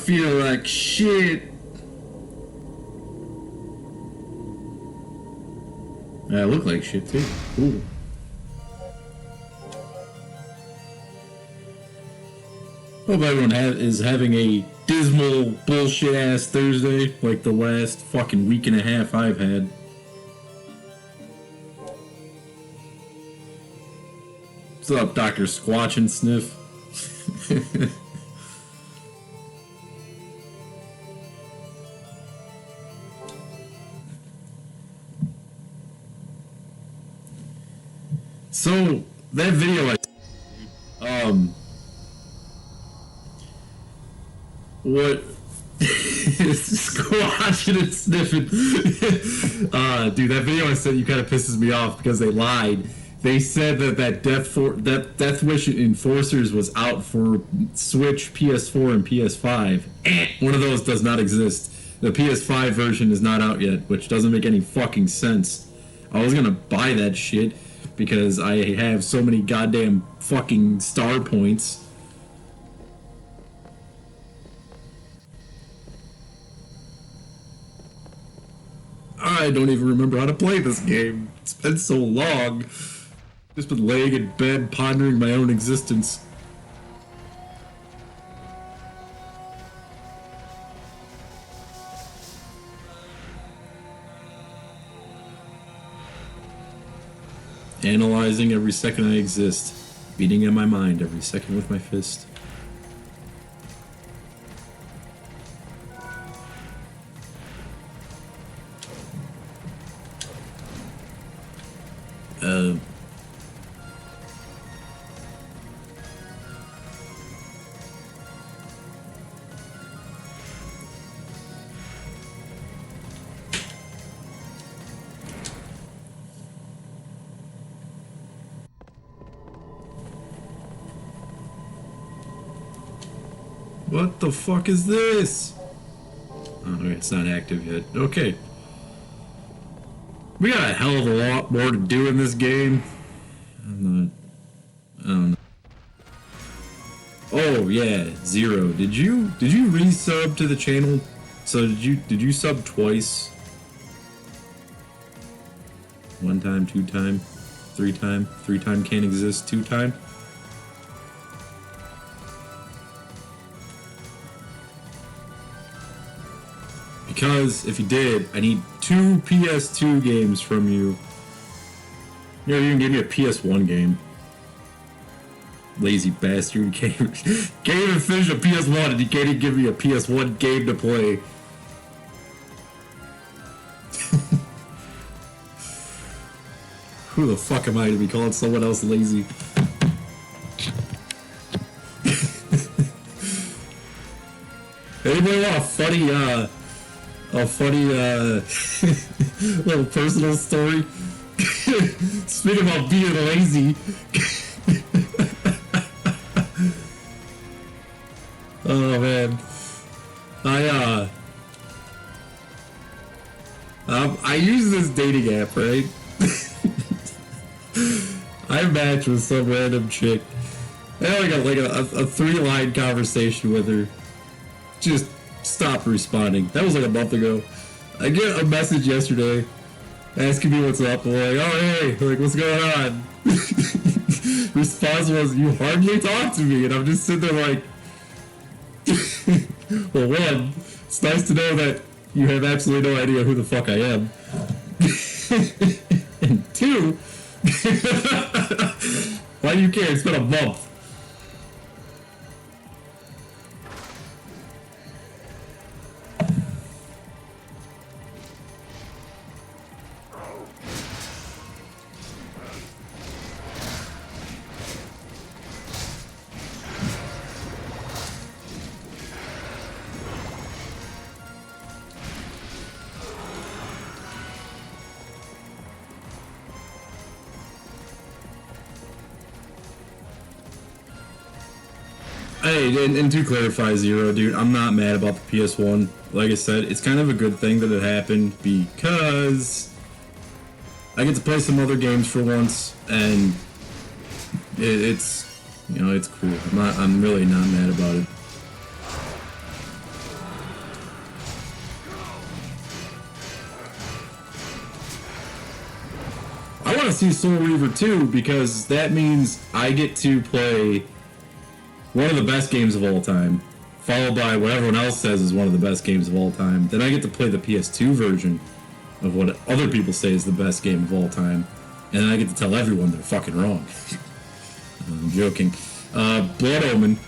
feel like shit. I look like shit too. Ooh. Hope everyone is having a dismal bullshit ass Thursday like the last fucking week and a half I've had. What's up, Dr. Squatch and Sniff? So, that video what? Squatching and sniffing. Dude, that video I sent you kind of pisses me off because they lied. They said that Death Wish Enforcers was out for Switch, PS4, and PS5. One of those does not exist. The PS5 version is not out yet, which doesn't make any fucking sense. I was gonna buy that shit because I have so many goddamn fucking star points. I don't even remember how to play this game. It's been so long. Just been laying in bed pondering my own existence. Analyzing every second I exist. Beating in my mind every second with my fist. What the fuck is this? Oh, okay, it's not active yet. Okay. We got a hell of a lot more to do in this game. I don't know. Oh yeah, Zero. Did you resub to the channel? So did you sub twice? One time, two time, three time can't exist, two time? Because if you did, I need 2 PS2 games from you. You know, you can give me a PS1 game. Lazy bastard. Can't even finish a PS1 and you can't even give me a PS1 game to play. Who the fuck am I to be calling someone else lazy? Anybody want a funny little personal story? Speaking about being lazy. Oh man. I use this dating app, right? I match with some random chick. I only got like a 3-line conversation with her. Just stopped responding. That was like a month ago. I get a message yesterday asking me what's up. I'm like, oh hey, like what's going on? Response was, you hardly talk to me, and I'm just sitting there like, well, one, it's nice to know that you have absolutely no idea who the fuck I am. And 2, why do you care? It's been a month. Hey, and to clarify, Zero, dude, I'm not mad about the PS1. Like I said, it's kind of a good thing that it happened because I get to play some other games for once, and it's, you know, it's cool. I'm really not mad about it. want to see Soul Reaver 2 because that means I get to play one of the best games of all time, followed by what everyone else says is one of the best games of all time. Then I get to play the PS2 version of what other people say is the best game of all time, and then I get to tell everyone they're fucking wrong. I'm joking. Blood Omen.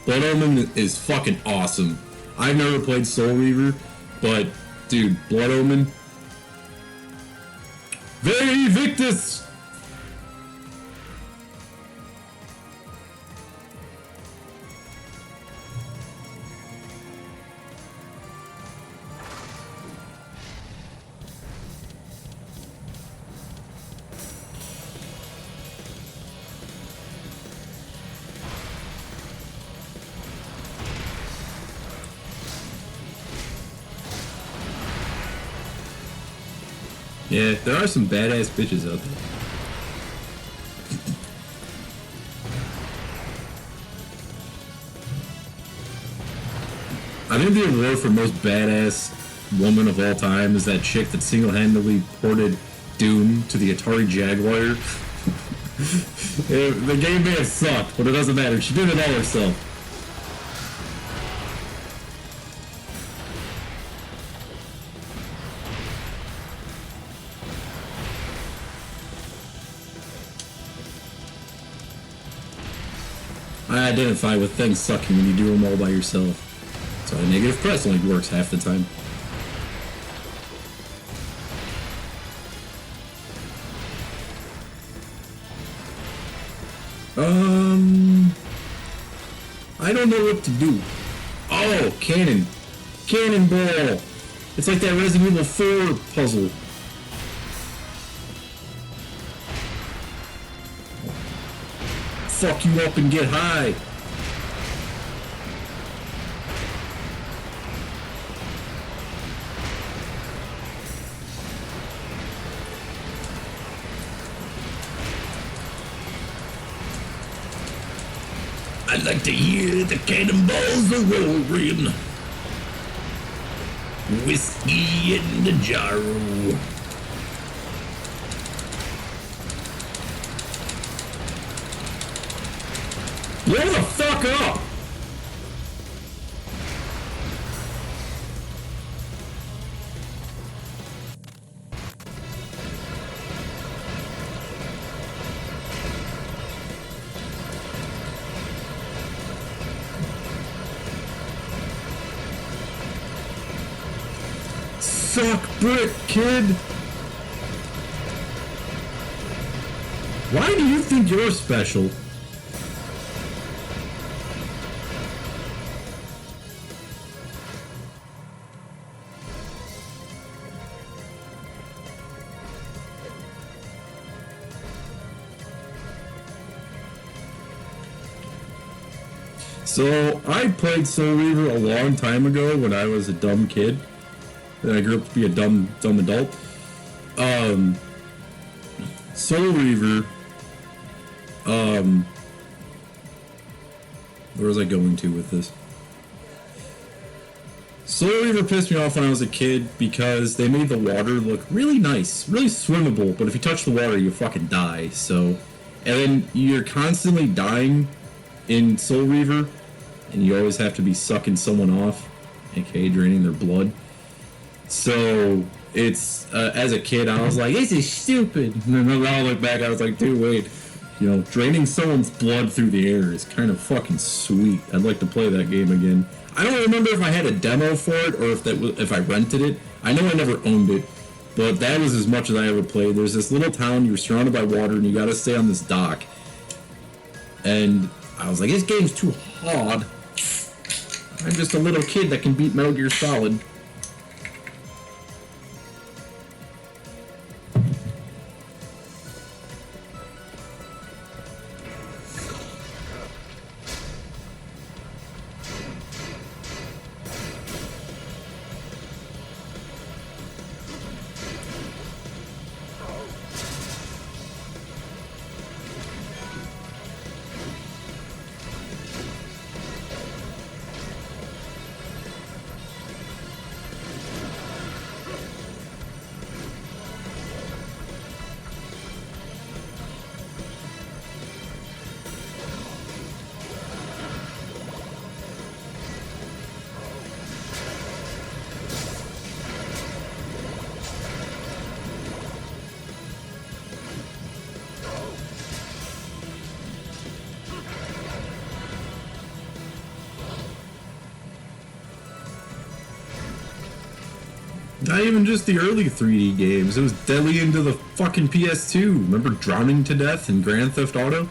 Blood Omen is fucking awesome. I've never played Soul Reaver, but dude, Blood Omen. Very Victus! Yeah, there are some badass bitches out there. I think the award for most badass woman of all time is that chick that single-handedly ported Doom to the Atari Jaguar. The game may have sucked, but it doesn't matter. She did it all herself. I identify with things sucking when you do them all by yourself. So negative press only works half the time. I don't know what to do. Oh, cannon. Cannonball. It's like that Resident Evil 4 puzzle. Fuck you up and get high. I'd like to hear the cannonballs a-roaring. Whiskey in the jar. Blow the fuck up! Suck brick, kid! Why do you think you're special? So, I played Soul Reaver a long time ago when I was a dumb kid. Then I grew up to be a dumb adult. Soul Reaver, where was I going to with this? Soul Reaver pissed me off when I was a kid because they made the water look really nice, really swimmable, but if you touch the water, you fucking die, so... And then you're constantly dying in Soul Reaver, and you always have to be sucking someone off, aka draining their blood. So, it's, as a kid, I was like, this is stupid. And then when I look back, I was like, dude, wait. You know, draining someone's blood through the air is kind of fucking sweet. I'd like to play that game again. I don't remember if I had a demo for it or if I rented it. I know I never owned it, but that was as much as I ever played. There's this little town, you're surrounded by water, and you gotta stay on this dock. And I was like, this game's too hard. I'm just a little kid that can beat Metal Gear Solid. Not even just the early 3D games. It was deadly into the fucking PS2. Remember drowning to death in Grand Theft Auto?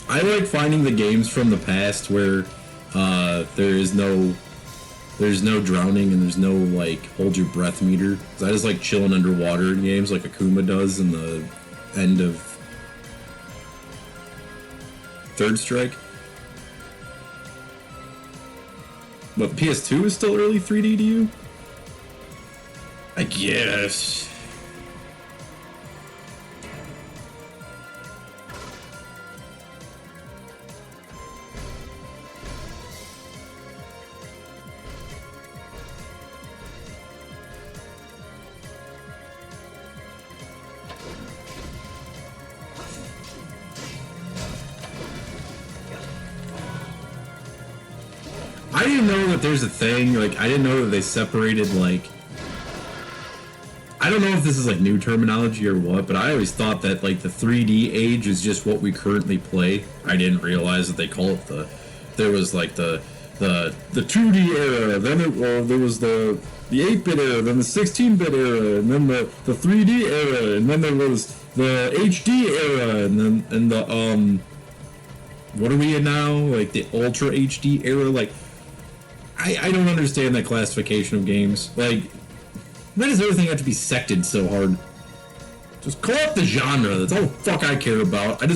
I like finding the games from the past where there's no drowning and there's no like hold your breath meter. So I just like chilling underwater in games like Akuma does in the end of Third Strike. But PS2 is still early 3D to you? I guess. I didn't know that there's a thing, like, I didn't know that they separated, like, I don't know if this is, like, new terminology or what, but I always thought that, like, the 3D age is just what we currently play. I didn't realize that they call it there was, like, the 2D era, then there was the 8-bit era, then the 16-bit era, and then the 3D era, and then there was the HD era, and the, what are we in now? Like, the Ultra HD era, like, I don't understand that classification of games. Like, why does everything have to be sected so hard? Just call it the genre. That's all the fuck I care about. I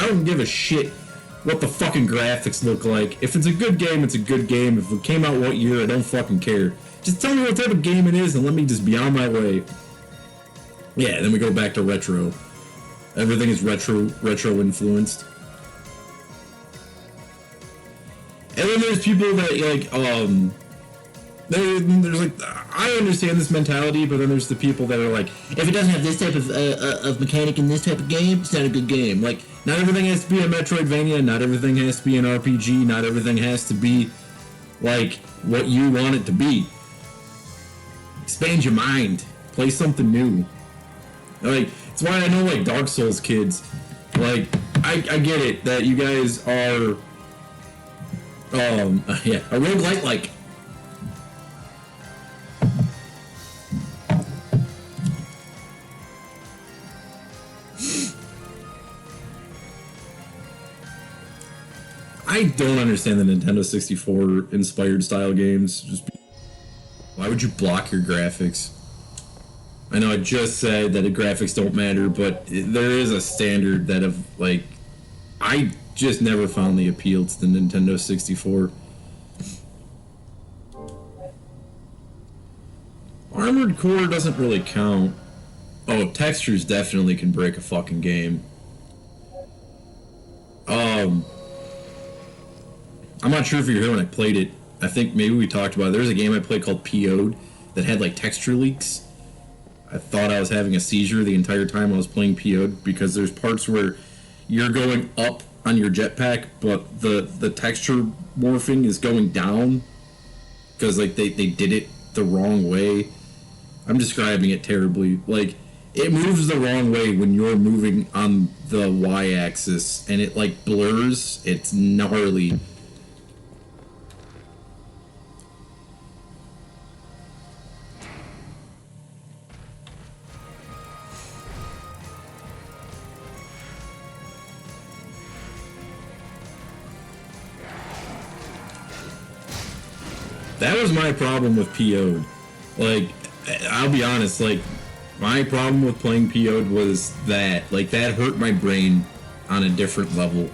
don't give a shit what the fucking graphics look like. If it's a good game, it's a good game. If it came out what year, I don't fucking care. Just tell me what type of game it is and let me just be on my way. Yeah, then we go back to retro. Everything is retro influenced. And then there's people that, like, there's, like, I understand this mentality, but then there's the people that are like, if it doesn't have this type of mechanic in this type of game, it's not a good game. Like, not everything has to be a Metroidvania, not everything has to be an RPG, not everything has to be, like, what you want it to be. Expand your mind. Play something new. Like, it's why I know, like, Dark Souls kids, like, I get it, that you guys are... yeah, a roguelite like. I don't understand the Nintendo 64 inspired style games. Why would you block your graphics? I know I just said that the graphics don't matter, but there is a standard that like, I just never found the appeal to the Nintendo 64. Armored Core doesn't really count. Oh, textures definitely can break a fucking game. I'm not sure if you were here when I played it. I think maybe we talked about it. There was a game I played called PO'd that had like texture leaks. I thought I was having a seizure the entire time I was playing PO'd because there's parts where you're going up on your jetpack, but the texture morphing is going down because like they did it the wrong way. I'm describing it terribly. Like, it moves the wrong way when you're moving on the y-axis and it like blurs. It's gnarly. That was my problem with PO'd. Like, I'll be honest, like, my problem with playing PO'd was that, like, that hurt my brain on a different level.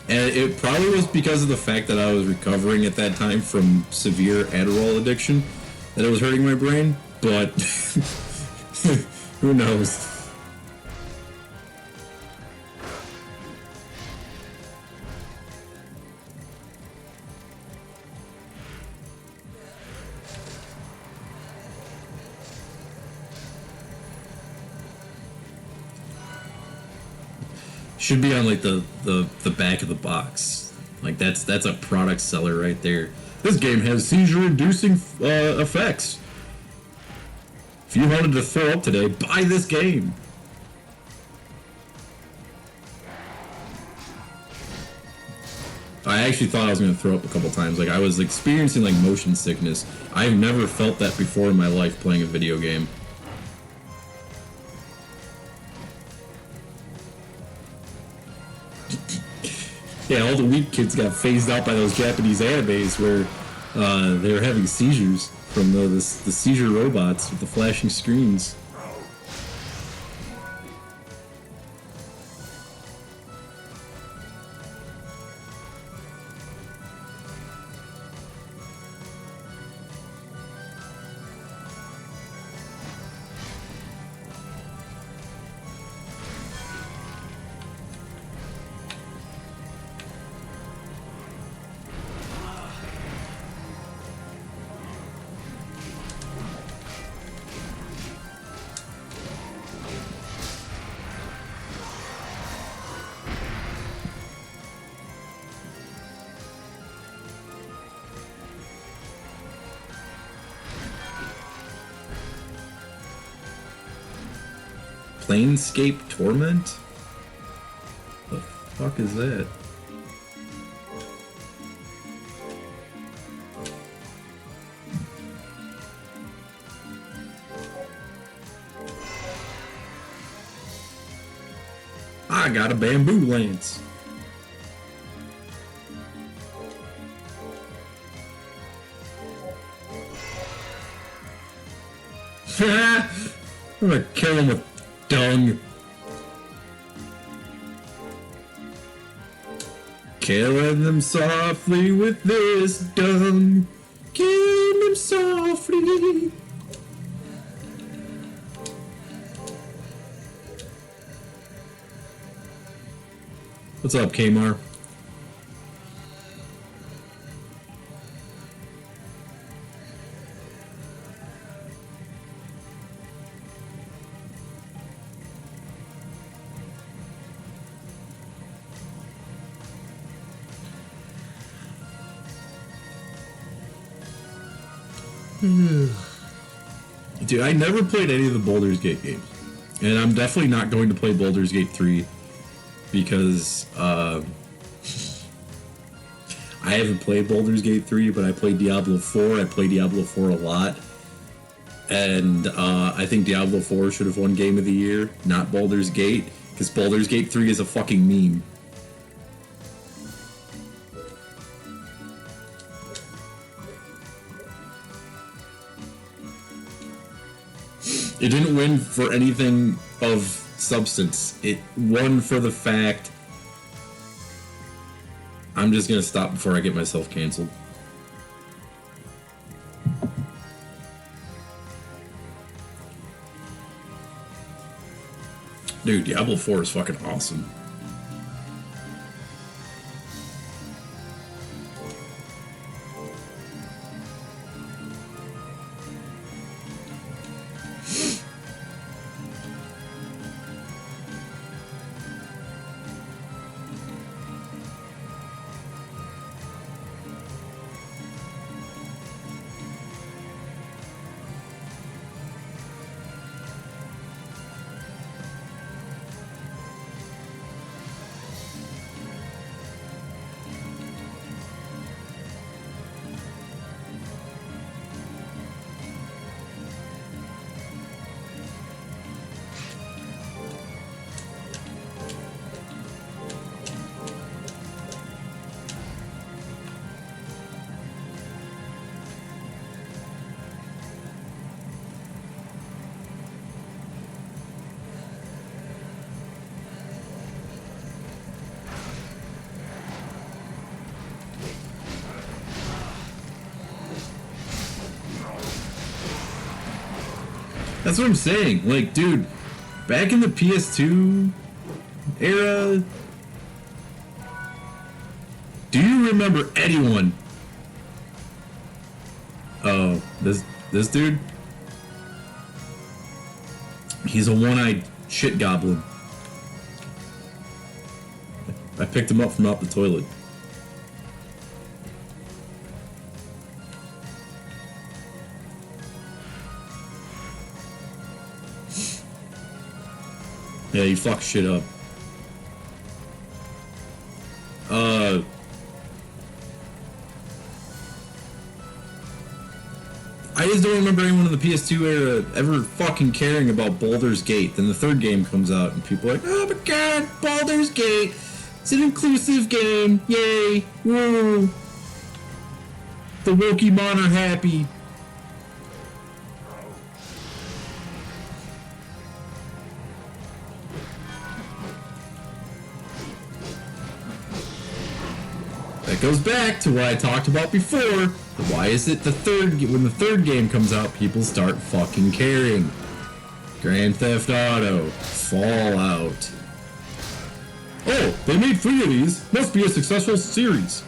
And it probably was because of the fact that I was recovering at that time from severe Adderall addiction that it was hurting my brain, but who knows? Should be on like the back of the box. Like that's a product seller right there. This game has seizure-inducing effects. If you wanted to throw up today, buy this game. I actually thought I was going to throw up a couple times. Like, I was experiencing, like, motion sickness. I've never felt that before in my life playing a video game. Yeah, all the weak kids got phased out by those Japanese animes where they were having seizures from the seizure robots with the flashing screens. Planescape Torment? The fuck is that? I got a bamboo lance. I'm gonna kill him with dung. Killing them softly with this dung. Killing them softly. What's up, Kmar? Dude, I never played any of the Baldur's Gate games. And I'm definitely not going to play Baldur's Gate 3 because I haven't played Baldur's Gate 3, but I played Diablo 4. I played Diablo 4 a lot. And I think Diablo 4 should have won Game of the Year, not Baldur's Gate, because Baldur's Gate 3 is a fucking meme. It didn't win for anything of substance. It won for the fact... I'm just gonna stop before I get myself canceled. Dude, Diablo 4 is fucking awesome. That's what I'm saying. Like, dude, back in the PS2 era, do you remember anyone? Oh, this dude? He's a one-eyed shit goblin. I picked him up from out the toilet. Yeah, you fuck shit up. just don't remember anyone in the PS2 era ever fucking caring about Baldur's Gate. Then the third game comes out and people are like, oh my god, Baldur's Gate! It's an inclusive game! Yay! Woo! The Wokemon are happy! That goes back to what I talked about before. Why is it when the third game comes out, people start fucking caring? Grand Theft Auto, Fallout. Oh, they made 3 of these. Must be a successful series.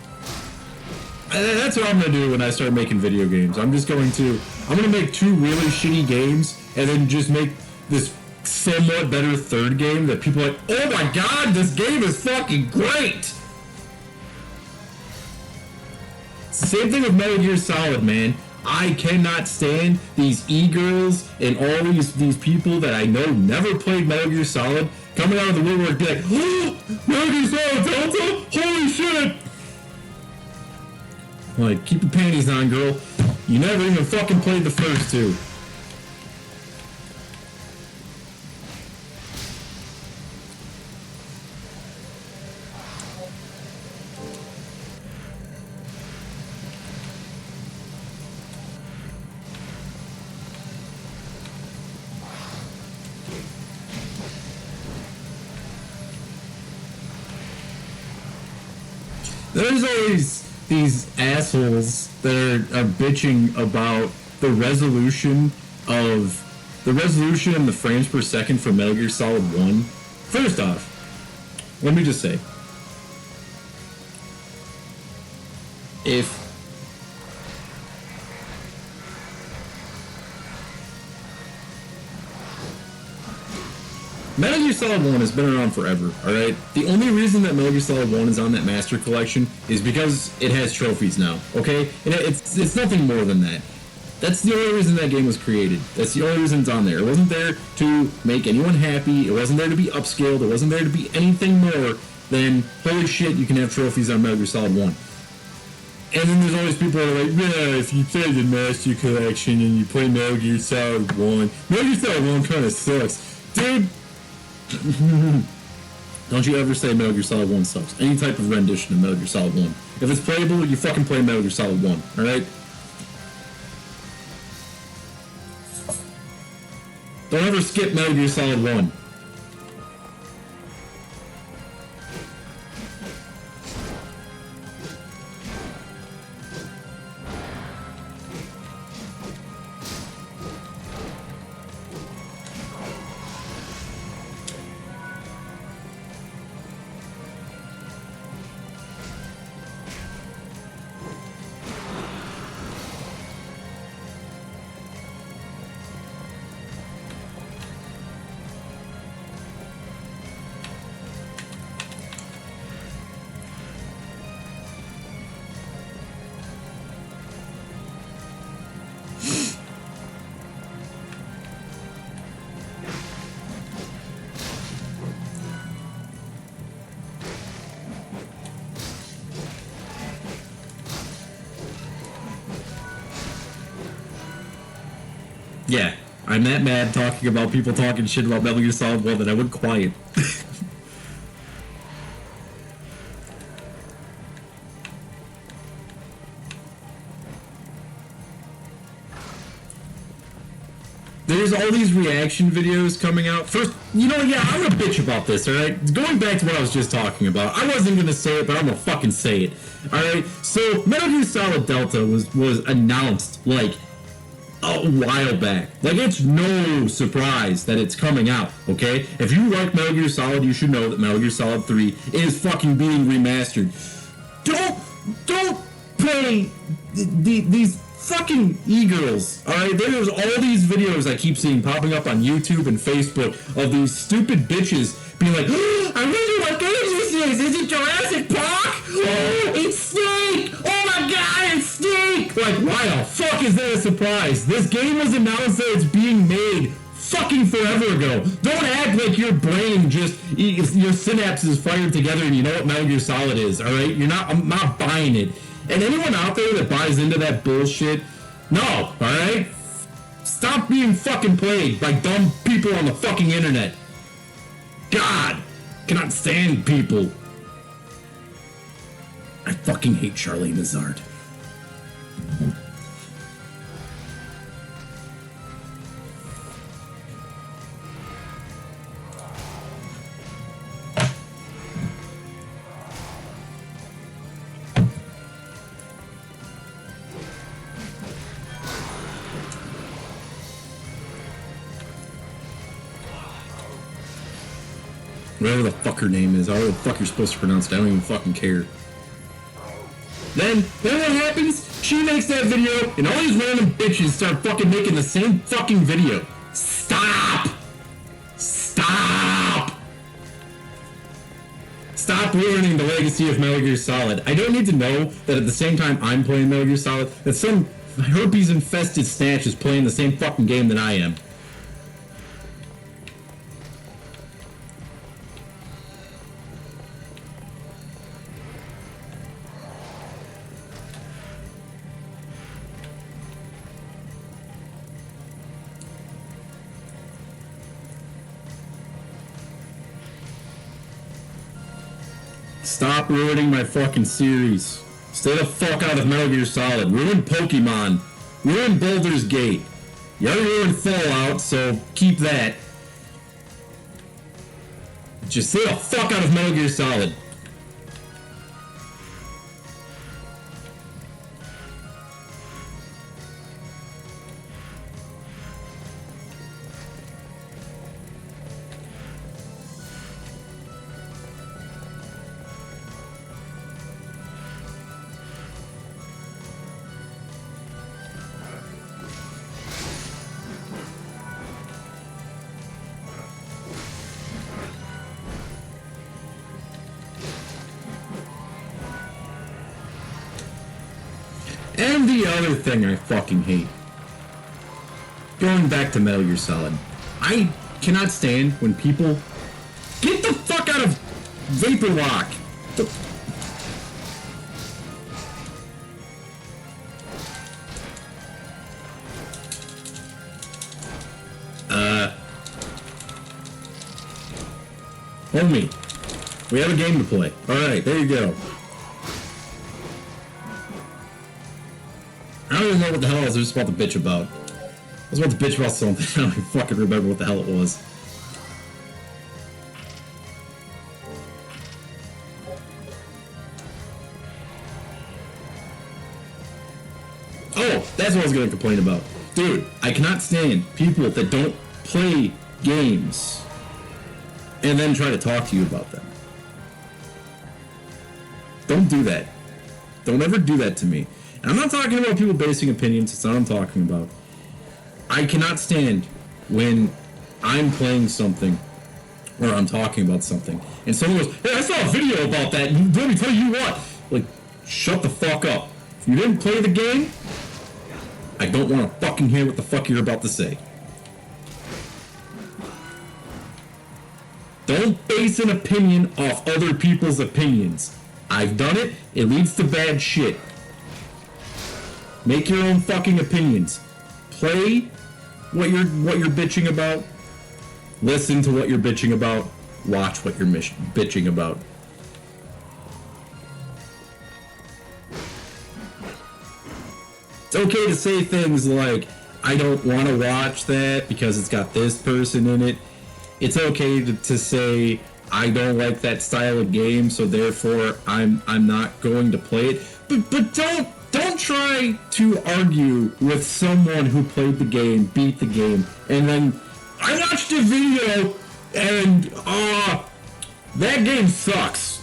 That's what I'm gonna do when I start making video games. I'm gonna make 2 really shitty games and then just make this somewhat better third game that people are like, oh my god, this game is fucking great! Same thing with Metal Gear Solid, man. I cannot stand these e-girls and all these people that I know never played Metal Gear Solid coming out of the woodwork be like, oh, Metal Gear Solid Delta? Holy shit! I'm like, keep your panties on, girl. You never even fucking played the first 2. There's always these assholes that are bitching about the resolution and the frames per second for Metal Gear Solid 1. First off, let me just say, if Metal Gear Solid 1 has been around forever, alright? The only reason that Metal Gear Solid 1 is on that Master Collection is because it has trophies now, okay? And it's nothing more than that. That's the only reason that game was created. That's the only reason it's on there. It wasn't there to make anyone happy. It wasn't there to be upscaled. It wasn't there to be anything more than, holy shit, you can have trophies on Metal Gear Solid 1. And then there's always people that are like, yeah, if you play the Master Collection and you play Metal Gear Solid 1, Metal Gear Solid 1 kind of sucks. Dude, don't you ever say Metal Gear Solid 1 sucks. Any type of rendition of Metal Gear Solid 1. If it's playable, you fucking play Metal Gear Solid 1, alright? Don't ever skip Metal Gear Solid 1. Yeah, I'm that mad talking about people talking shit about Metal Gear Solid 1 that I went quiet. There's all these reaction videos coming out. First, you know, yeah, I'm gonna bitch about this, alright? Going back to what I was just talking about. I wasn't gonna say it, but I'm gonna fucking say it. Alright? So, Metal Gear Solid Delta was announced, like, a while back. Like, it's no surprise that it's coming out, okay? If you like Metal Gear Solid, you should know that Metal Gear Solid 3 is fucking being remastered. Don't play these fucking e-girls, alright? There's all these videos I keep seeing popping up on YouTube and Facebook of these stupid bitches being like, oh, I wonder what game this is! Is it Jurassic Park? Oh, it's Snake! Oh my god, it's Snake! Like, why the fuck is that a surprise? This game was announced that it's being made fucking forever ago. Don't act like your brain just, your synapses fired together and you know what Metal Gear Solid is, alright? I'm not buying it. And anyone out there that buys into that bullshit, No, alright? Stop being fucking played by dumb people on the fucking internet. God, cannot stand people. I fucking hate Charlene Hazard. Whatever the fuck her name is, however the fuck you're supposed to pronounce it, I don't even fucking care. Then what happens? She makes that video, and all these random bitches start fucking making the same fucking video. Stop! Stop! Stop ruining the legacy of Metal Gear Solid. I don't need to know that at the same time I'm playing Metal Gear Solid, that some herpes-infested snatch is playing the same fucking game that I am. Stop ruining my fucking series. Stay the fuck out of Metal Gear Solid. Ruin Pokemon. Ruin Baldur's Gate. You already ruined Fallout, so keep that. Just stay the fuck out of Metal Gear Solid. And the other thing I fucking hate. Going back to Metal Gear Solid. I cannot stand when people get the fuck out of Vapor Lock. Homie, we have a game to play. Alright, there you go. I don't even know what the hell I was just about to bitch about. I was about to bitch about something. I don't even fucking remember what the hell it was. Oh, that's what I was gonna complain about. Dude, I cannot stand people that don't play games and then try to talk to you about them. Don't do that. Don't ever do that to me. And I'm not talking about people basing opinions, it's not what I'm talking about. I cannot stand when I'm playing something or I'm talking about something and someone goes, hey, I saw a video about that, and let me tell you what. Like, shut the fuck up. If you didn't play the game, I don't want to fucking hear what the fuck you're about to say. Don't base an opinion off other people's opinions. I've done it, it leads to bad shit. Make your own fucking opinions. Play what you're bitching about. Listen to what you're bitching about. Watch what you're bitching about. It's okay to say things like, I don't want to watch that because it's got this person in it. It's okay to say, I don't like that style of game, so therefore I'm not going to play it. But don't try to argue with someone who played the game, beat the game, and then I watched a video and that game sucks.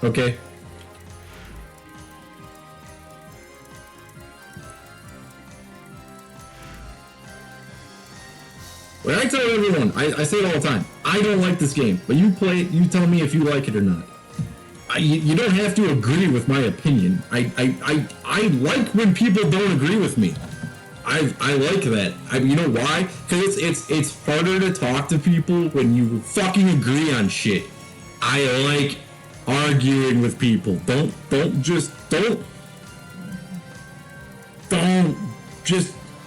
Okay. Well, I tell everyone, I say it all the time, I don't like this game, but you play it, you tell me if you like it or not. You don't have to agree with my opinion. I like when people don't agree with me. I like that. You know why? Because it's harder to talk to people when you fucking agree on shit. I like arguing with people. Don't just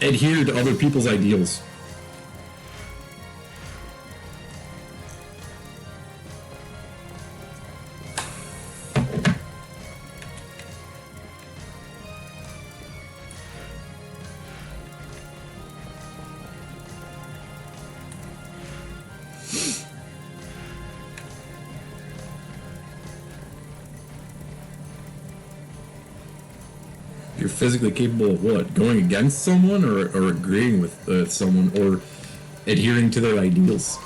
adhere to other people's ideals. You're physically capable of what? Going against someone, or agreeing with someone, or adhering to their ideals?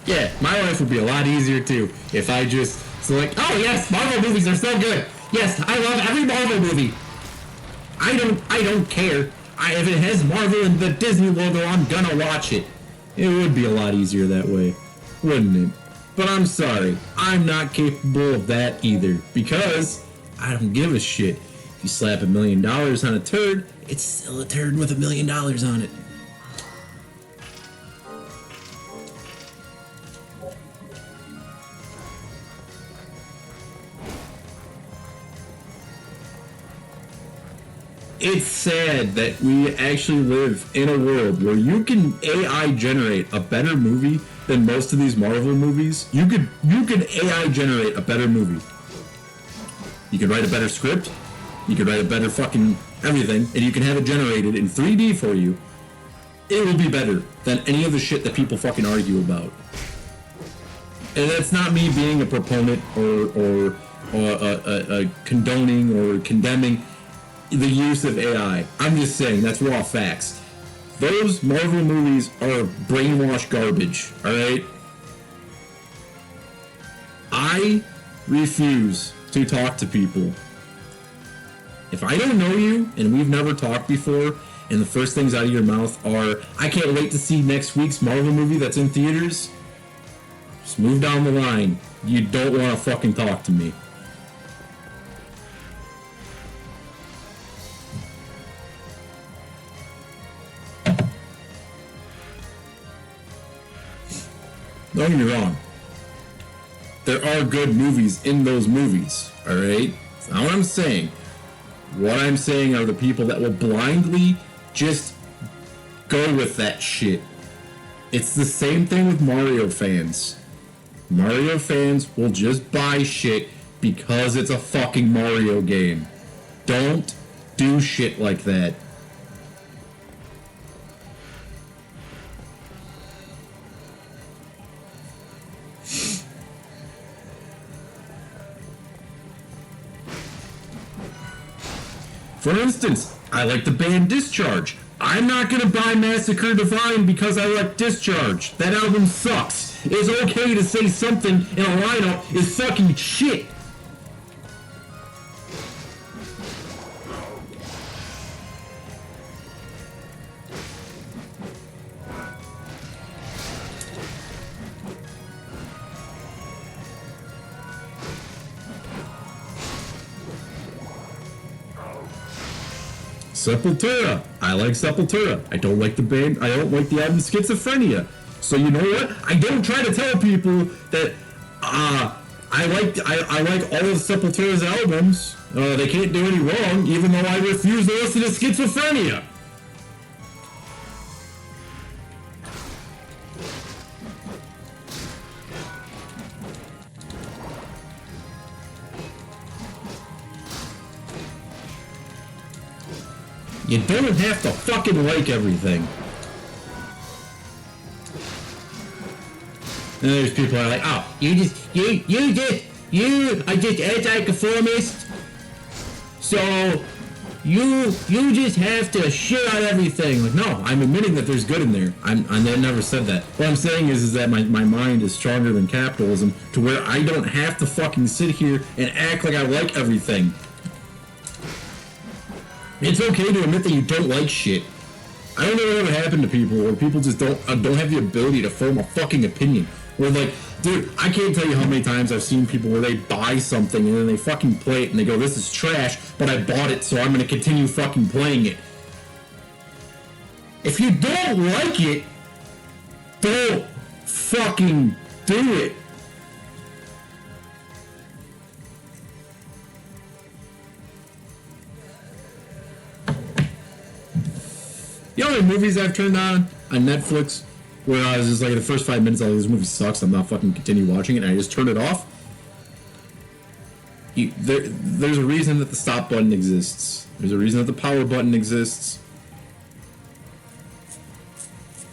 Yeah, my life would be a lot easier too if I just select, oh yes, Marvel movies are so good. Yes, I love every Marvel movie. I don't care. If it has Marvel and the Disney logo, I'm gonna watch it. It would be a lot easier that way, wouldn't it? But I'm sorry, I'm not capable of that either, because I don't give a shit. If you slap $1 million on a turd, it's still a turd with $1 million on it. It's sad that we actually live in a world where you can AI generate a better movie than most of these Marvel movies. You could AI generate a better movie. You could write a better script, you could write a better fucking everything, and you can have it generated in 3D for you. It will be better than any of the shit that people fucking argue about. And that's not me being a proponent or condoning or condemning the use of AI. I'm just saying, that's raw facts. Those Marvel movies are brainwashed garbage, alright? I refuse to talk to people. If I don't know you, and we've never talked before, and the first things out of your mouth are, I can't wait to see next week's Marvel movie that's in theaters, just move down the line. You don't want to fucking talk to me. Don't get me wrong. There are good movies in those movies, alright? That's not what I'm saying. What I'm saying are the people that will blindly just go with that shit. It's the same thing with Mario fans. Mario fans will just buy shit because it's a fucking Mario game. Don't do shit like that. For instance, I like the band Discharge. I'm not gonna buy Massacre Divine because I like Discharge. That album sucks. It's okay to say something in a lineup is fucking shit. Sepultura. I like Sepultura. I don't like the band. I don't like the album Schizophrenia. So you know what? I don't try to tell people that I like all of Sepultura's albums. They can't do any wrong, even though I refuse to listen to Schizophrenia. You don't have to fucking like everything. And there's people that are like, oh, you are just anti-conformist, so you just have to shit on everything. Like, no, I'm admitting that there's good in there. I never said that. What I'm saying is that my mind is stronger than capitalism, to where I don't have to fucking sit here and act like I like everything. It's okay to admit that you don't like shit. I don't know what ever happened to people where people just don't have the ability to form a fucking opinion. Where like, dude, I can't tell you how many times I've seen people where they buy something and then they fucking play it and they go, this is trash, but I bought it, so I'm gonna continue fucking playing it. If you don't like it, Don't fucking do it. You know how many movies I've turned on Netflix where I was just like, the first 5 minutes, this movie sucks, I'm not fucking continue watching it, and I just turn it off? There's a reason that the stop button exists. There's a reason that the power button exists.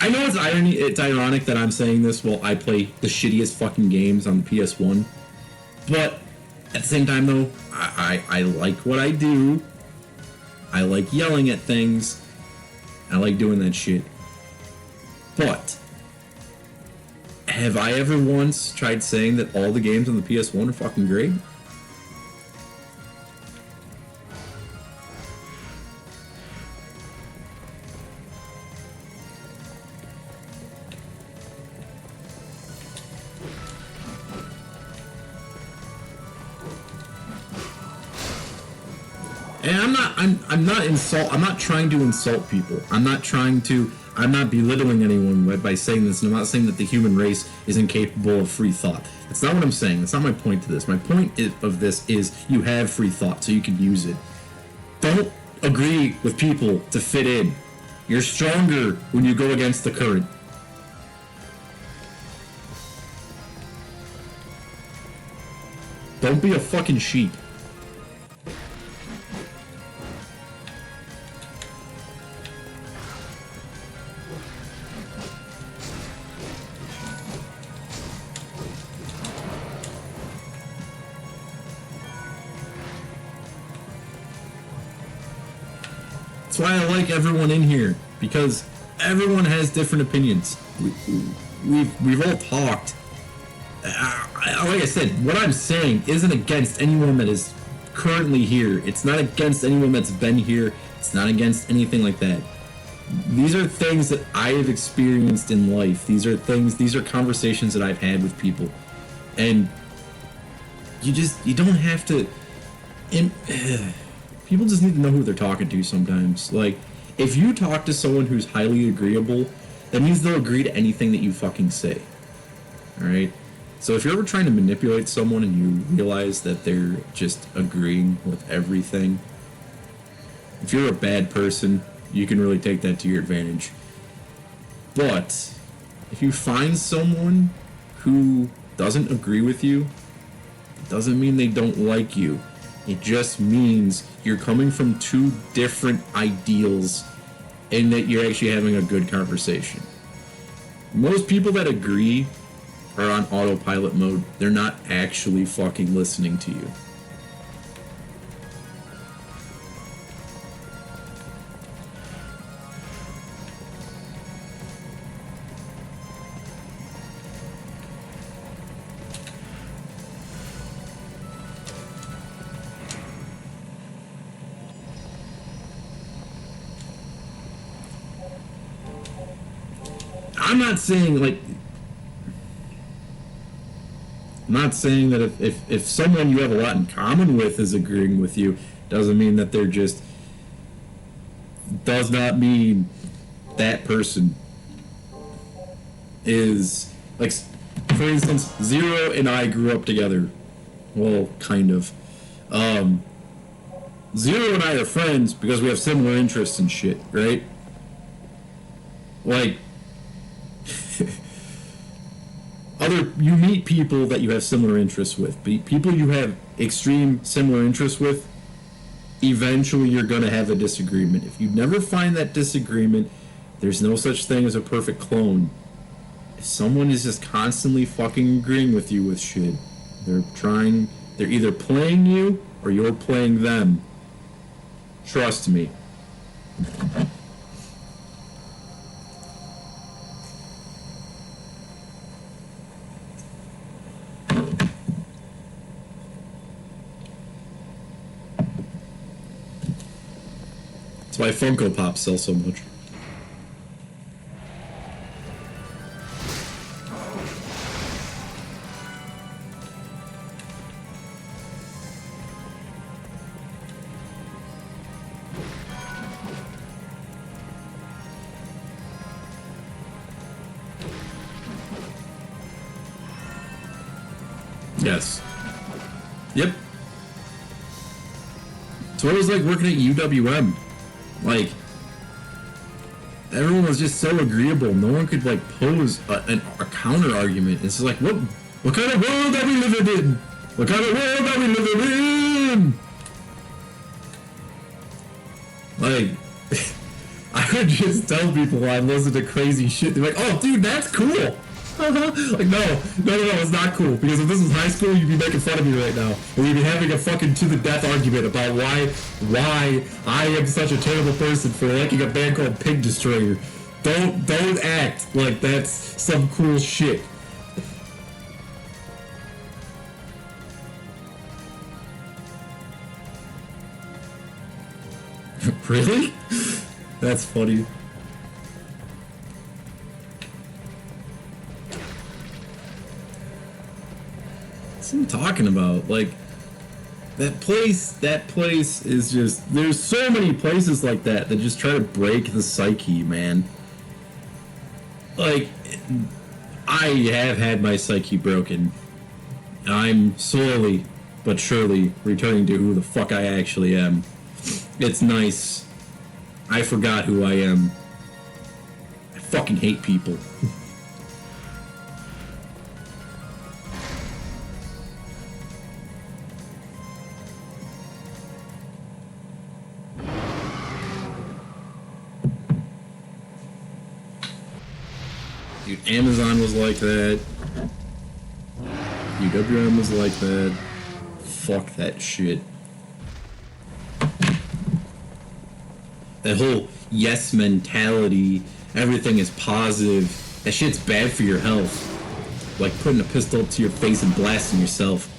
I know it's ironic that I'm saying this while I play the shittiest fucking games on the PS1, but at the same time though, I like what I do. I like yelling at things. I like doing that shit. But have I ever once tried saying that all the games on the PS1 are fucking great? And I'm not trying to insult people. I'm not belittling anyone by saying this, and I'm not saying that the human race is incapable of free thought. That's not what I'm saying. That's not my point to this. My point of this is you have free thought, so you can use it. Don't agree with people to fit in. You're stronger when you go against the current. Don't be a fucking sheep. That's why I like everyone in here, because everyone has different opinions. We've all talked. Like I said, what I'm saying isn't against anyone that is currently here. It's not against anyone that's been here. It's not against anything like that. These are things that I have experienced in life. These are conversations that I've had with people. And you don't have to... people just need to know who they're talking to sometimes. Like, if you talk to someone who's highly agreeable, that means they'll agree to anything that you fucking say. Alright? So if you're ever trying to manipulate someone and you realize that they're just agreeing with everything, if you're a bad person, you can really take that to your advantage. But if you find someone who doesn't agree with you, it doesn't mean they don't like you. It just means you're coming from two different ideals and that you're actually having a good conversation. Most people that agree are on autopilot mode. They're not actually fucking listening to you. I'm not saying that if someone you have a lot in common with is agreeing with you, doesn't mean that they're just... does not mean that person is... Like, for instance, Zero and I grew up together. Well, kind of. Zero and I are friends because we have similar interests and shit, right? Like... you meet people that you have similar interests with. People you have extreme similar interests with, eventually you're going to have a disagreement. If you never find that disagreement, there's no such thing as a perfect clone. If someone is just constantly fucking agreeing with you with shit, they're either playing you or you're playing them. Trust me. That's why Funko Pops sell so much. Yes. Yep. So it was like working at UWM. Like, everyone was just so agreeable. No one could like pose a counter argument. It's just like, what kind of world are we living in? What kind of world are we living in? Like, I would just tell people I listen to crazy shit. They're like, oh, dude, that's cool. Like, no, it's not cool. Because if this was high school, you'd be making fun of me right now. And we'd be having a fucking to the death argument about why I am such a terrible person for liking a band called Pig Destroyer. Don't act like that's some cool shit. Really? That's funny. What I'm talking about, like, that place is just, there's so many places like that just try to break the psyche, man. Like, I have had my psyche broken. I'm slowly but surely returning to who the fuck I actually am. It's nice. I forgot who I am. I fucking hate people. Dude, Amazon was like that. UWM was like that. Fuck that shit. That whole yes mentality, everything is positive, that shit's bad for your health. Like putting a pistol up to your face and blasting yourself.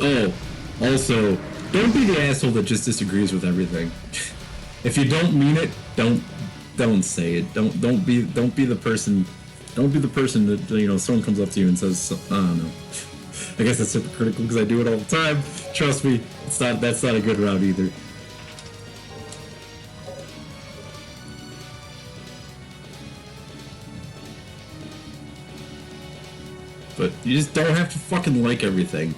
Oh, also, don't be the asshole that just disagrees with everything. If you don't mean it, don't say it. Don't be the person. Don't be the person that, you know, someone comes up to you and says, I don't know. I guess that's hypocritical because I do it all the time. Trust me, that's not a good route either. But you just don't have to fucking like everything.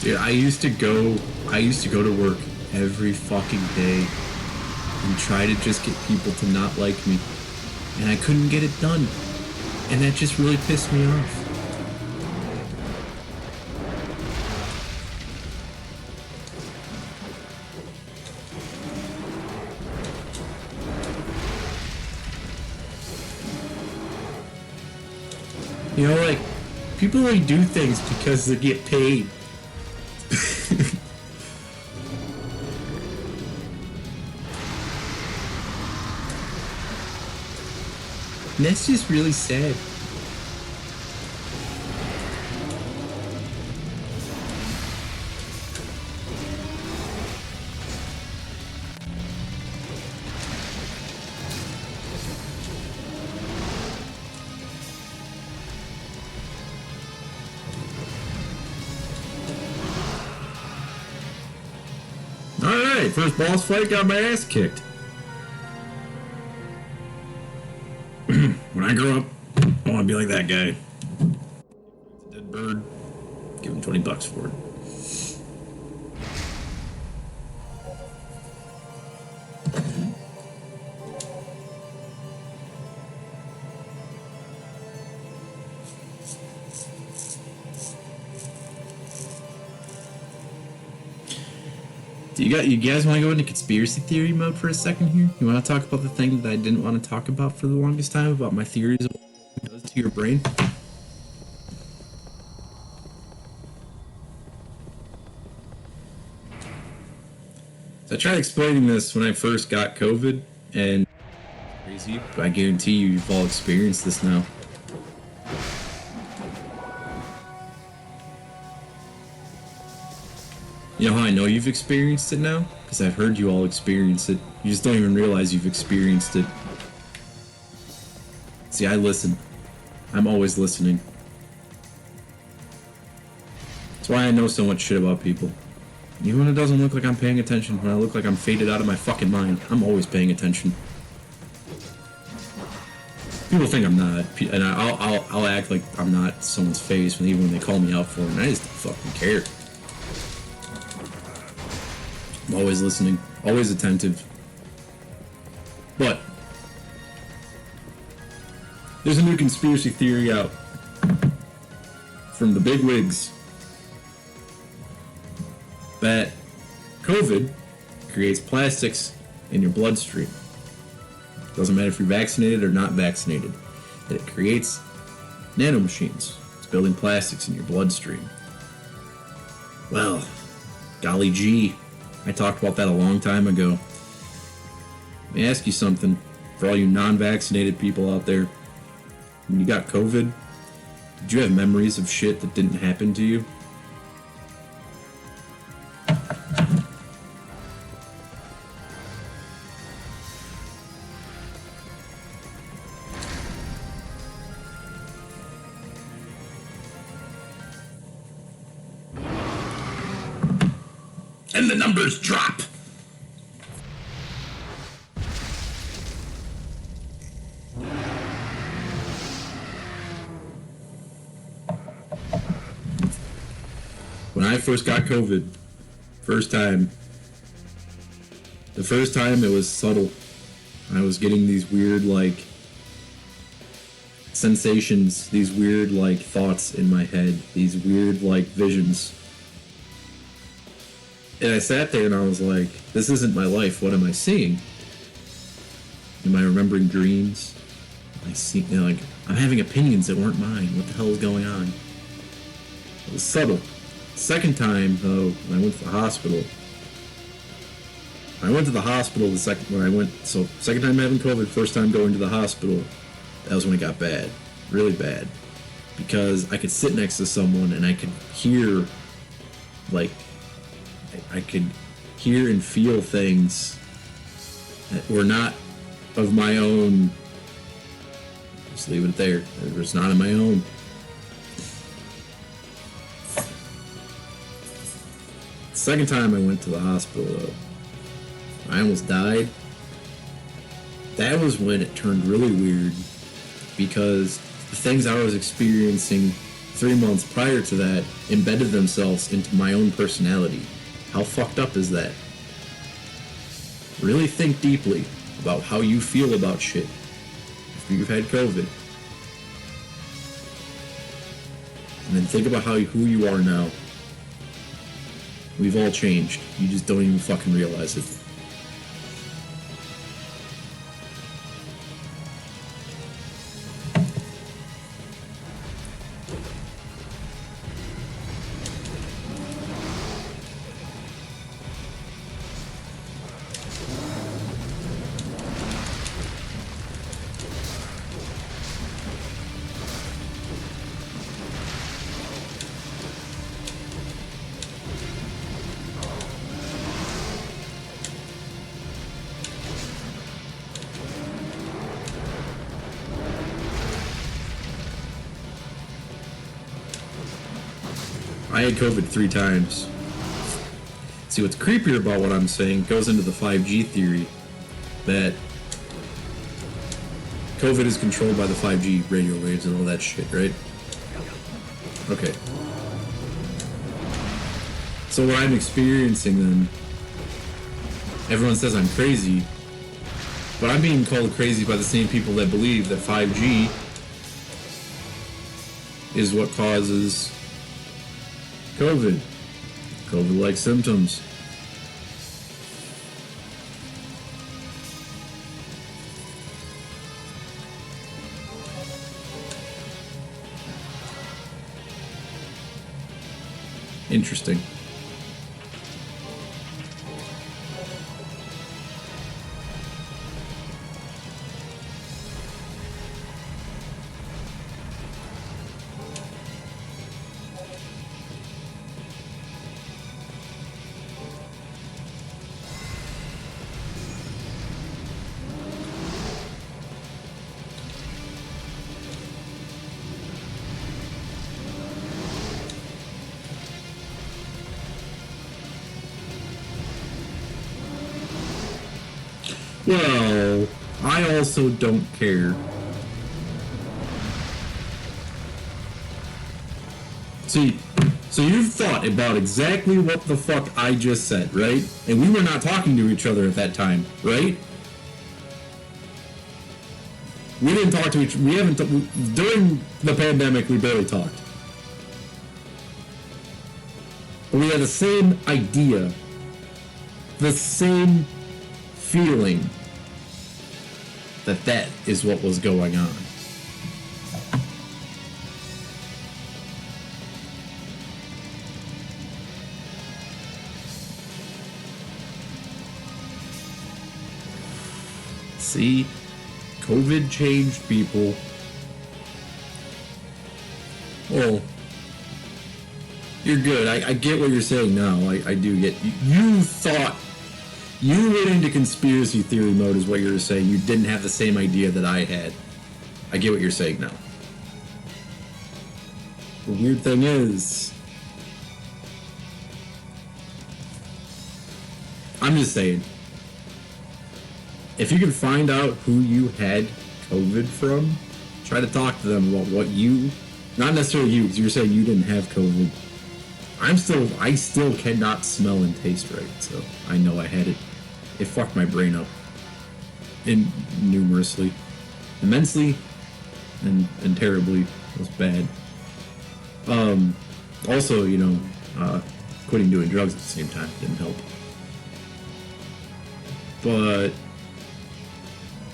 Dude, I used to go to work every fucking day and try to just get people to not like me. And I couldn't get it done. And that just really pissed me off. You know, like, people only do things because they get paid. And that's just really sad. Alright, first boss fight, got my ass kicked. When I grow up, I want to be like that guy. Dead bird. Give him $20 for it. You guys want to go into conspiracy theory mode for a second here? You want to talk about the thing that I didn't want to talk about for the longest time, about my theories of what it does to your brain? So I tried explaining this when I first got COVID, and crazy, but I guarantee you've all experienced this now. You know how I know you've experienced it now? Because I've heard you all experience it. You just don't even realize you've experienced it. See, I listen. I'm always listening. That's why I know so much shit about people. Even when it doesn't look like I'm paying attention, when I look like I'm faded out of my fucking mind, I'm always paying attention. People think I'm not, and I'll act like I'm not someone's face even when they call me out for it, and I just don't fucking care. I'm always listening, always attentive. But there's a new conspiracy theory out from the bigwigs that COVID creates plastics in your bloodstream. Doesn't matter if you're vaccinated or not vaccinated. That it creates nanomachines. It's building plastics in your bloodstream. Well, golly gee, I talked about that a long time ago. Let me ask you something, for all you non-vaccinated people out there. When you got COVID, did you have memories of shit that didn't happen to you? And the numbers drop. When I first got COVID, the first time it was subtle. I was getting these weird, like, sensations, these weird, like, thoughts in my head, these weird, like, visions. And I sat there and I was like, this isn't my life. What am I seeing? Am I remembering dreams? I see, you know, like, I'm having opinions that weren't mine. What the hell is going on? It was subtle. Second time, though, when I went to the hospital. Second time having COVID, first time going to the hospital, that was when it got bad. Really bad. Because I could sit next to someone and I could hear, like, I could hear and feel things that were not of my own. Just leave it there. It was not of my own. Second time I went to the hospital, though, I almost died. That was when it turned really weird, because the things I was experiencing 3 months prior to that embedded themselves into my own personality. How fucked up is that? Really think deeply about how you feel about shit after you've had COVID. And then think about who you are now. We've all changed. You just don't even fucking realize it. I had COVID 3 times. See, what's creepier about what I'm saying goes into the 5G theory that COVID is controlled by the 5G radio waves and all that shit, right? Okay. So what I'm experiencing then, everyone says I'm crazy, but I'm being called crazy by the same people that believe that 5G is what causes COVID-like symptoms. Interesting. Well, I also don't care. See, so you've thought about exactly what the fuck I just said, right? And we were not talking to each other at that time, right? We didn't talk to each. We haven't during the pandemic. We barely talked. But we had the same idea, the same feeling that is what was going on. See, COVID changed people. Well, you're good. I get what you're saying now. I do get. You thought. You went into conspiracy theory mode is what you were saying. You didn't have the same idea that I had. I get what you're saying now. The weird thing is, I'm just saying, if you can find out who you had COVID from, try to talk to them about what you, not necessarily you, because you're saying you didn't have COVID. I still cannot smell and taste right, so I know I had it. It fucked my brain up. Numerously. Immensely and terribly. It was bad. Also, you know, quitting doing drugs at the same time didn't help. But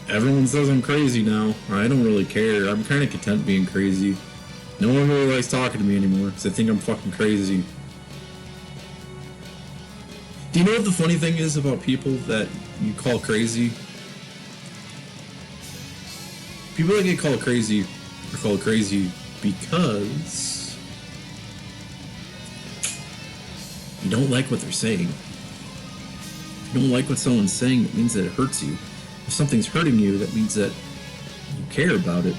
everyone says I'm crazy now. I don't really care. I'm kind of content being crazy. No one really likes talking to me anymore because they think I'm fucking crazy. Do you know what the funny thing is about people that you call crazy? People that get called crazy are called crazy because you don't like what they're saying. If you don't like what someone's saying, it means that it hurts you. If something's hurting you, that means that you care about it.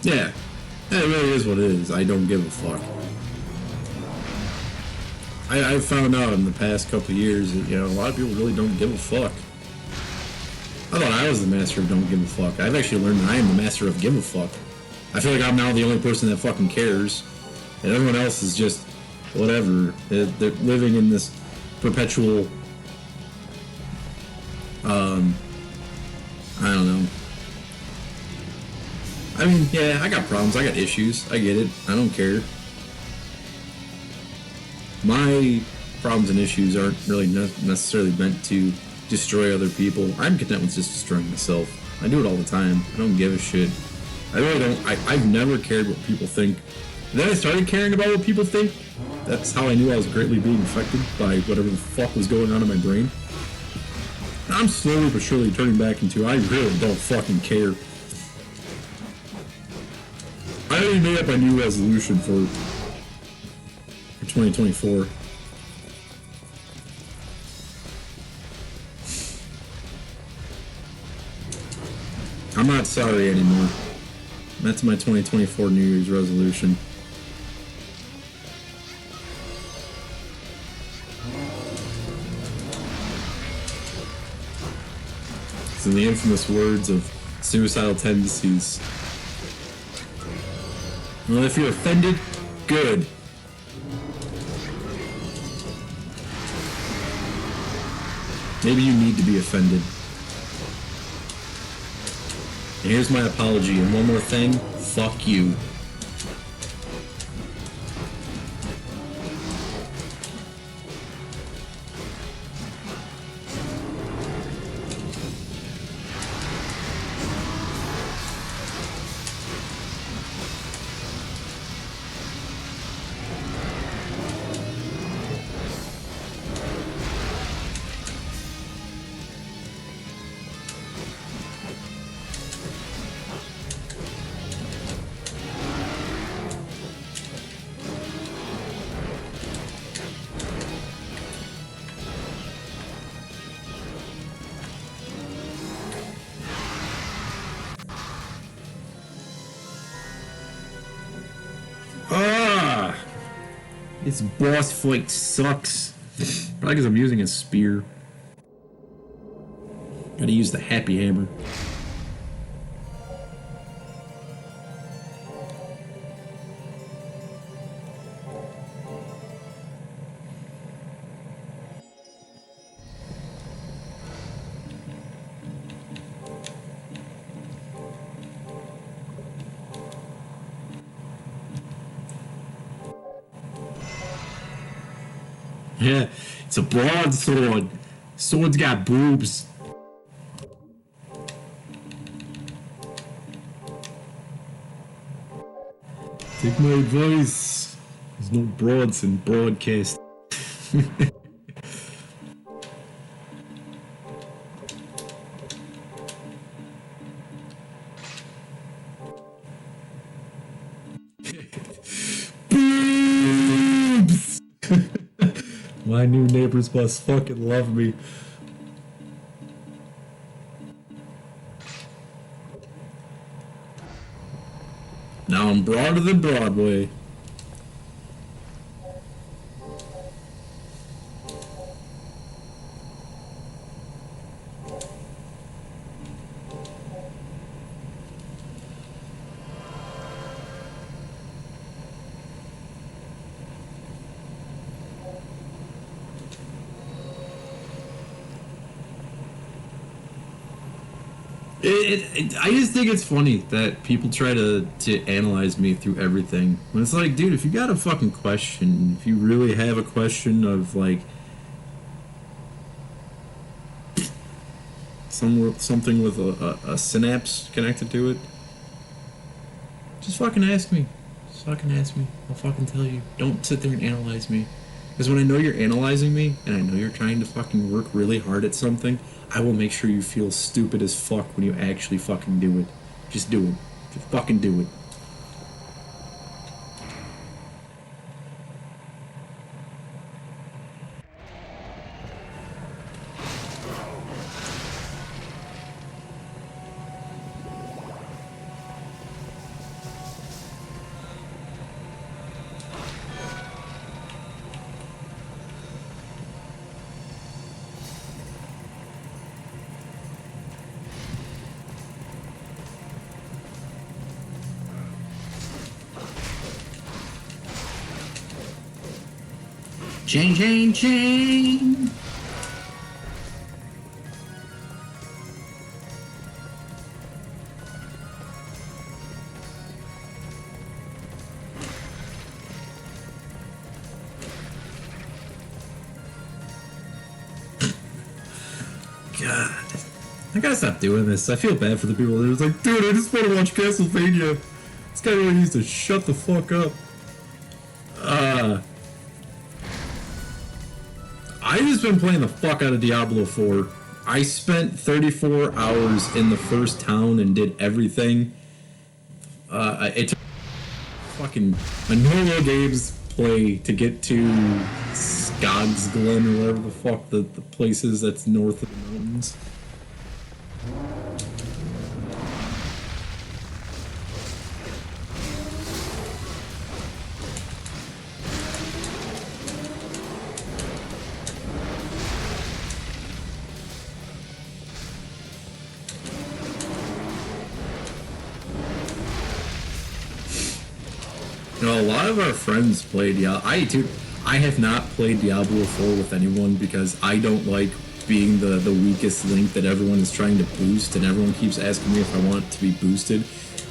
Yeah, it really is what it is. I don't give a fuck. I've found out in the past couple of years that, you know, a lot of people really don't give a fuck. I thought I was the master of don't give a fuck. I've actually learned that I am the master of give a fuck. I feel like I'm now the only person that fucking cares, and everyone else is just whatever. They're living in this perpetual, I don't know. I mean, yeah, I got problems, I got issues, I get it, I don't care. My problems and issues aren't really necessarily meant to destroy other people. I'm content with just destroying myself. I do it all the time. I don't give a shit. I really don't. I've never cared what people think. And then I started caring about what people think. That's how I knew I was greatly being affected by whatever the fuck was going on in my brain. I'm slowly but surely turning back into, I really don't fucking care. I already made up my new resolution for 2024. I'm not sorry anymore. That's my 2024 New Year's resolution. It's in the infamous words of suicidal tendencies. Well, if you're offended, good. Maybe you need to be offended. And here's my apology, and one more thing, fuck you. This boss fight sucks. Probably because I'm using a spear. Gotta use the happy hammer. Yeah, it's a broadsword. Sword's got boobs. Take my advice. There's no broads in broadcast. Boobs! My new neighbors must fucking love me. Now I'm broader than Broadway. I just think it's funny that people try to analyze me through everything. When it's like, dude, if you got a fucking question, if you really have a question of like something with a synapse connected to it, just fucking ask me. Just fucking ask me. I'll fucking tell you. Don't sit there and analyze me. Because when I know you're analyzing me, and I know you're trying to fucking work really hard at something, I will make sure you feel stupid as fuck when you actually fucking do it. Just do it. Just fucking do it. Chain, chain, chain. God, I gotta stop doing this. I feel bad for the people that are like, dude, I just want to watch Castlevania. This guy really needs to shut the fuck up. I've just been playing the fuck out of Diablo 4. I spent 34 hours in the first town and did everything. It took fucking a normal games play to get to Skog's Glen or whatever the fuck the place is that's north of the mountains. You know, a lot of our friends play Diablo. I have not played Diablo 4 with anyone because I don't like being the weakest link that everyone is trying to boost, and everyone keeps asking me if I want it to be boosted.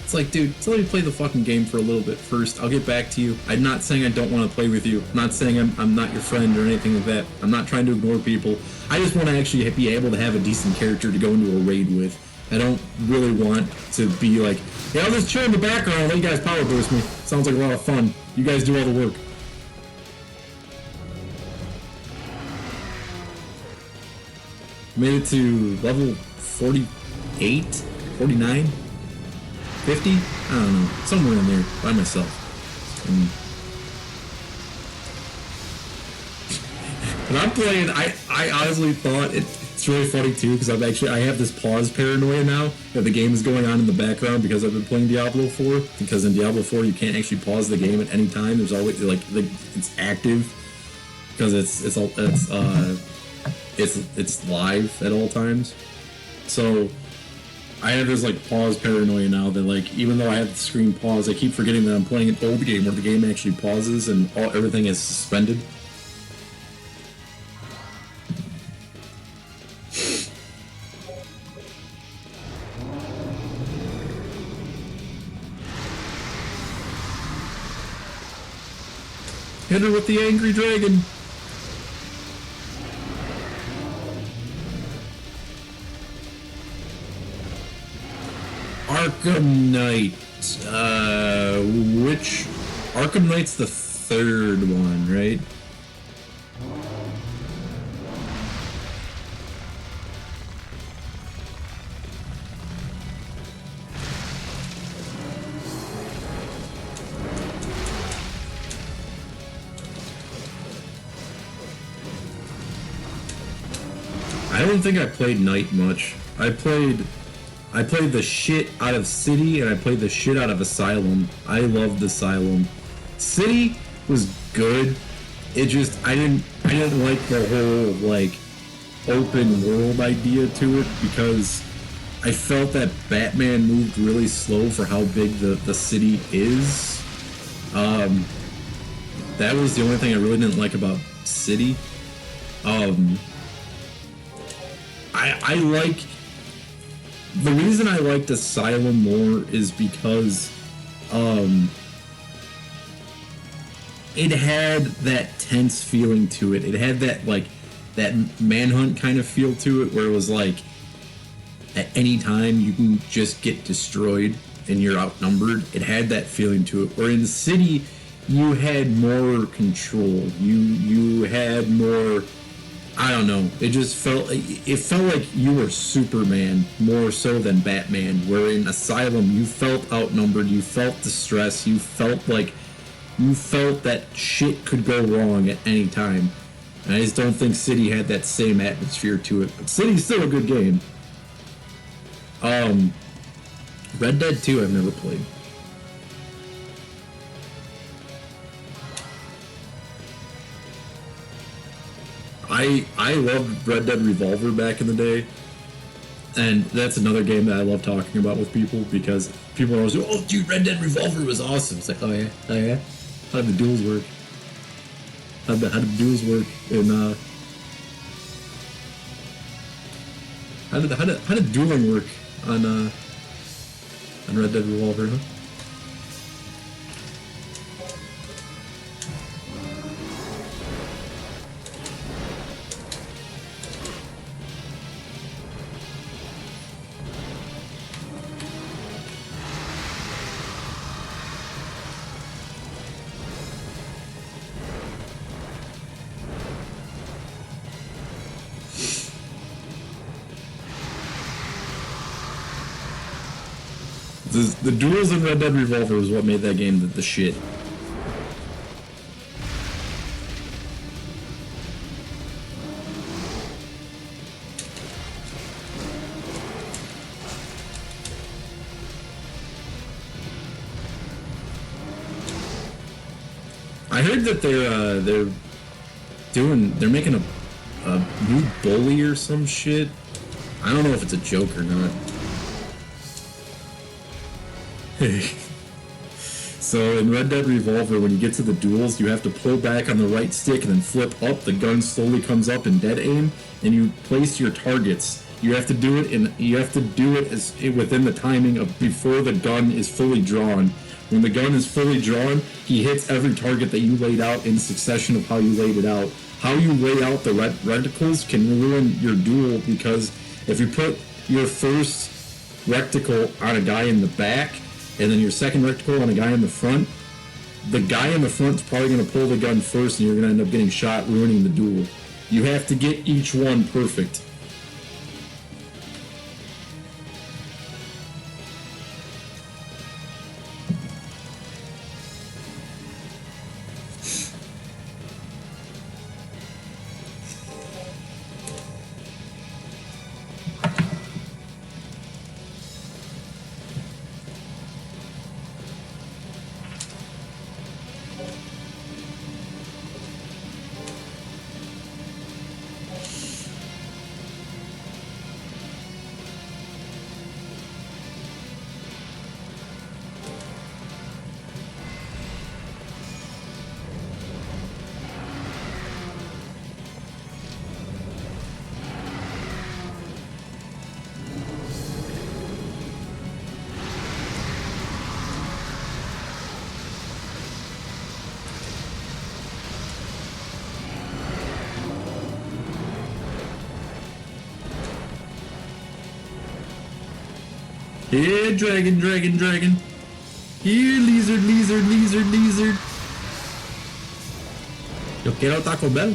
It's like, dude, just let me play the fucking game for a little bit first. I'll get back to you. I'm not saying I don't want to play with you. I'm not saying I'm not your friend or anything like that. I'm not trying to ignore people. I just want to actually be able to have a decent character to go into a raid with. I don't really want to be like, yeah, I'll just chill in the background and let you guys power boost me. Sounds like a lot of fun. You guys do all the work. Made it to level 48, 49, 50? I don't know. Somewhere in there by myself. When I'm playing, I honestly thought it's really funny too, because I have this pause paranoia now that the game is going on in the background because I've been playing Diablo 4. Because in Diablo 4 you can't actually pause the game at any time. There's always like it's active because it's live at all times. So I have this like pause paranoia now that like even though I have the screen paused, I keep forgetting that I'm playing an old game where the game actually pauses and everything is suspended. Hit her with the angry dragon. Arkham Knight. Which Arkham Knight's the third one, right? I don't think I played Knight much. I played the shit out of City and I played the shit out of Asylum. I loved Asylum. City was good. It just I didn't like the whole like open world idea to it because I felt that Batman moved really slow for how big the city is. That was the only thing I really didn't like about City. I like the reason I liked Asylum more is because it had that tense feeling to it. It had that like that Manhunt kind of feel to it where it was like at any time you can just get destroyed and you're outnumbered. It had that feeling to it. Where in the City you had more control. You had more, I don't know. It just felt like you were Superman more so than Batman. Where in Asylum you felt outnumbered, you felt distress, you felt that shit could go wrong at any time. And I just don't think City had that same atmosphere to it. But City's still a good game. Red Dead 2 I've never played. I loved Red Dead Revolver back in the day, and that's another game that I love talking about with people because people are always like, oh dude, Red Dead Revolver was awesome. It's like, oh yeah? How did the duels work? How did the duels work in how did dueling work on Red Dead Revolver, huh? The duels in Red Dead Revolver is what made that game the shit. I heard that they're making a new bully or some shit. I don't know if it's a joke or not. So in Red Dead Revolver, when you get to the duels, you have to pull back on the right stick and then flip up. The gun slowly comes up in dead aim, and you place your targets. You have to do it as within the timing of before the gun is fully drawn. When the gun is fully drawn, he hits every target that you laid out in succession of how you laid it out. How you lay out the reticles can ruin your duel, because if you put your first reticle on a guy in the back and then your second reticle on a guy in the front, the guy in the front is probably going to pull the gun first and you're going to end up getting shot, ruining the duel. You have to get each one perfect. Here, dragon, dragon, dragon. Here, lizard, lizard, lizard, lizard. Yo quiero Taco Bell.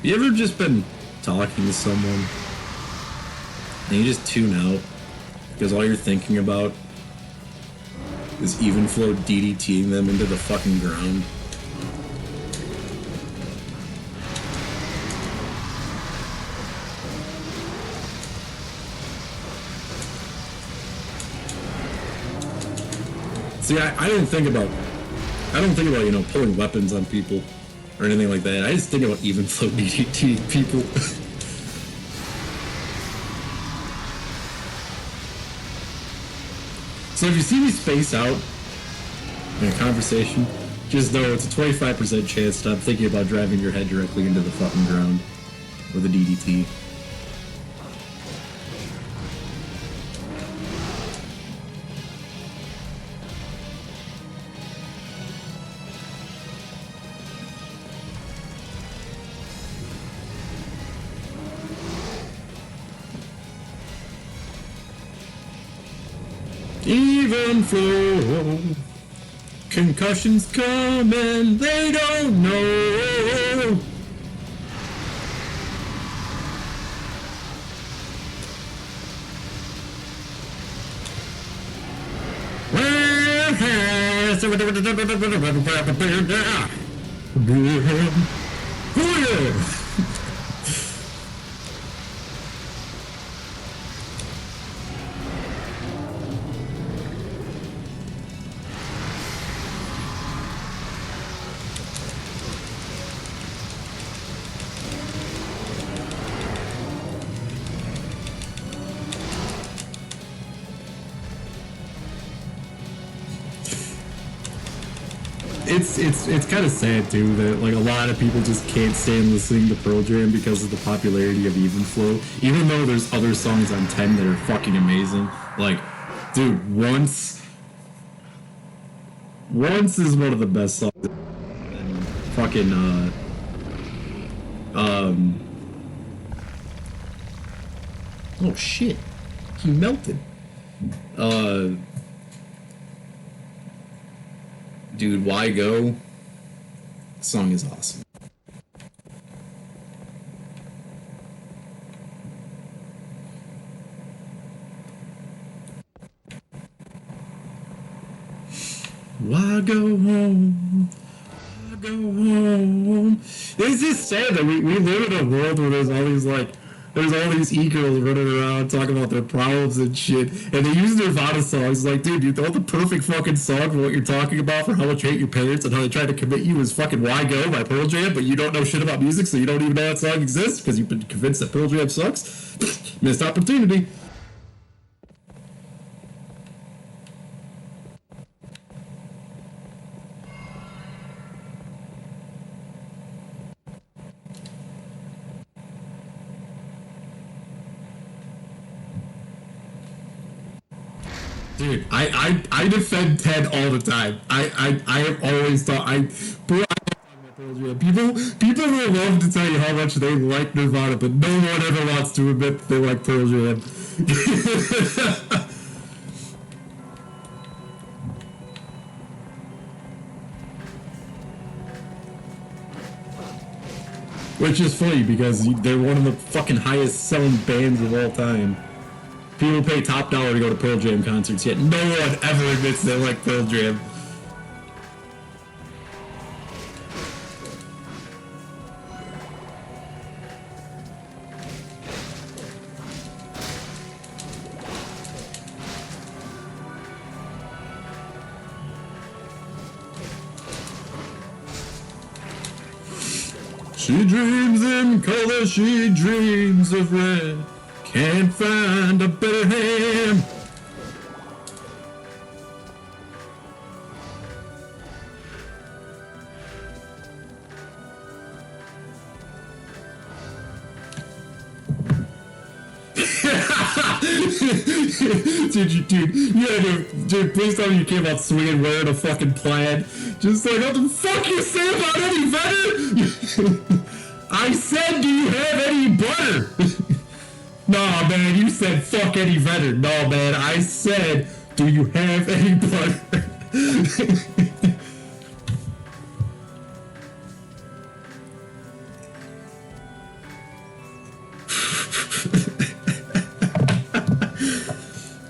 You ever just been talking to someone and you just tune out because all you're thinking about is even flow DDTing them into the fucking ground? See, I don't think about, you know, pulling weapons on people or anything like that. I just think about even flow DDT people. So if you see me space out in a conversation, just know it's a 25% chance that I'm thinking about driving your head directly into the fucking ground with a DDT. Even flow, concussions come and they don't know. it's kind of sad too that like a lot of people just can't stand listening to Pearl Jam because of the popularity of Even Flow. Even though there's other songs on 10 that are fucking amazing. Like, dude, Once is one of the best songs. And fucking oh shit, he melted. Dude, Why Go? The song is awesome. Why go home? Why go home? It's just sad that we live in a world where there's all these e-girls running around talking about their problems and shit, and they use Nirvana songs. Like, dude, you know the perfect fucking song for what you're talking about, for how much you hate your parents and how they tried to commit you is fucking Why Go by Pearl Jam, but you don't know shit about music, so you don't even know that song exists because you've been convinced that Pearl Jam sucks. Missed opportunity. Dude, I defend Ted all the time. I have always thought people will love to tell you how much they like Nirvana, but no one ever wants to admit that they like Pearl Jam. Which is funny because they're one of the fucking highest selling bands of all time. People pay top dollar to go to Pearl Jam concerts, yet no one ever admits they like Pearl Jam. She dreams in color, she dreams of red. Can't find a better ham. Dude, please tell me you came out swinging wearing a fucking plaid. Just like, what the fuck you say about Eddie Vedder? I said, do you have any butter? Nah, man, you said fuck Eddie Vedder. No, man, I said, do you have any butter?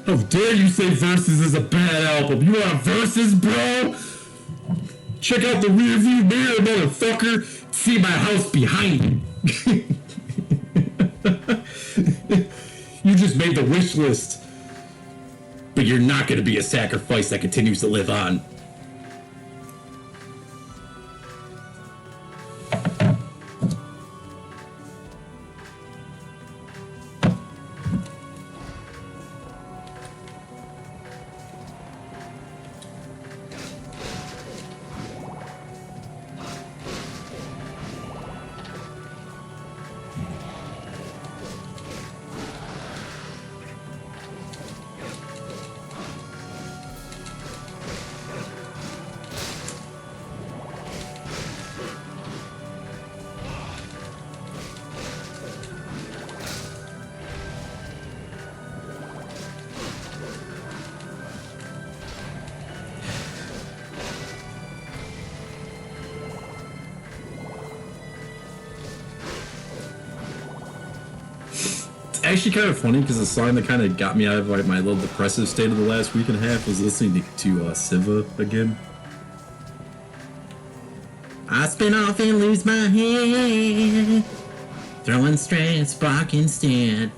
How dare you say Versus is a bad album? You want Versus, bro? Check out the rearview mirror, motherfucker. See my house behind you. You just made the wish list, but you're not going to be a sacrifice that continues to live on. Actually kind of funny because the song that kind of got me out of like my little depressive state of the last week and a half was listening to Siva again. I spin off and lose my head, throwing straight spark instead.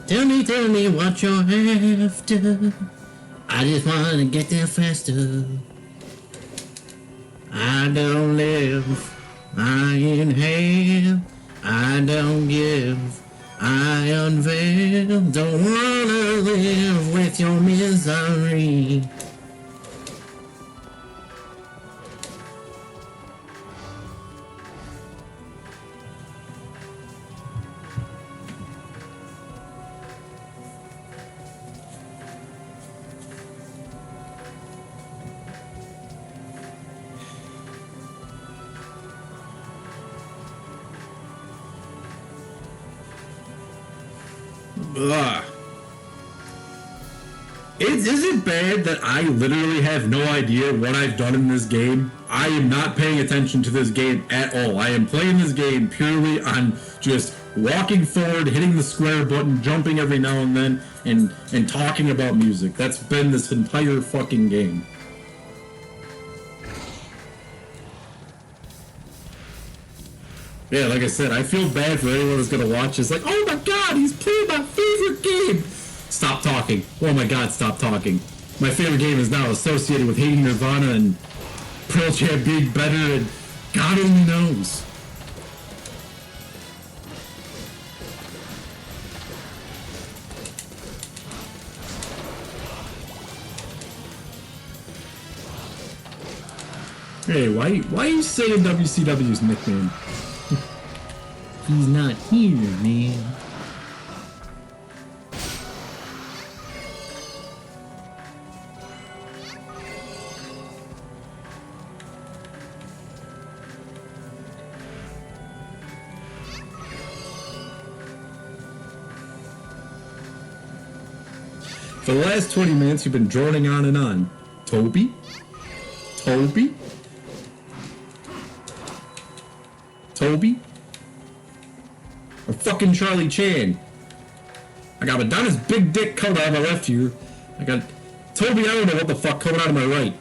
Tell me what you're after. I just want to get there faster. I don't live, I inhale, I don't give I unveil, don't wanna live with your misery. Ugh. Is it bad that I literally have no idea what I've done in this game? I am not paying attention to this game at all. I am playing this game purely on just walking forward, hitting the square button, jumping every now and then, and talking about music. That's been this entire fucking game. Yeah, like I said, I feel bad for anyone who's gonna watch this. Like, oh my god, he's playing my favorite game! Stop talking. Oh my god, stop talking. My favorite game is now associated with hating Nirvana and Pearl Jam being better, and God only knows. Hey, why are you saying WCW's nickname? He's not here, man. For the last 20 minutes, you've been droning on and on. Toby? Toby? Toby? Or fucking Charlie Chan? I got Madonna's big dick coming out of my left here. I got Toby, I don't know what the fuck coming out of my right.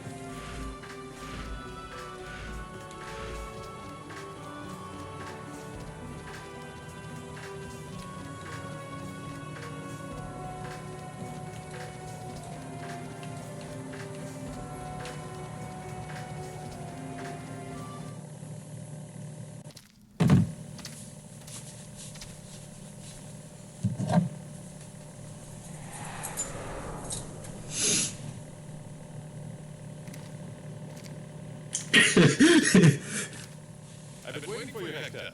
I've been waiting for you, Hector.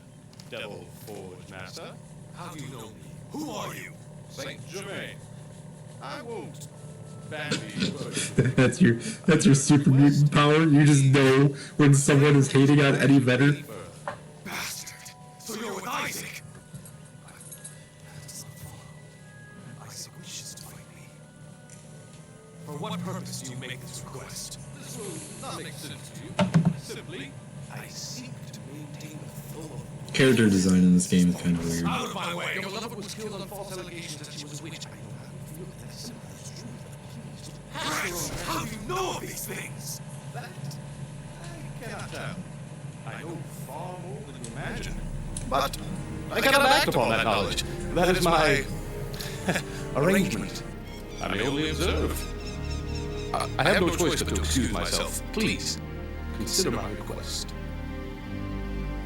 Devil Forge Master. How do you know me? Who are you? Saint Germain. I won't ban me. That's your super mutant power. You just know when someone is hating on Eddie Vedder. Bastard. So you're with Isaac. Isaac wishes to fight me. For what purpose do you make this request? This will not make sense to you. Simply, I seek to maintain the full Character design in this game is kind of weird. out of my way. Your beloved was killed on false allegations that she was a witch. I know how you feel, but that is simply true. How do you know of these things? That I cannot tell. I know far more than you imagine. But I cannot act upon that knowledge. That is my arrangement. I may only observe. I have no choice but to excuse myself. Please, consider my request.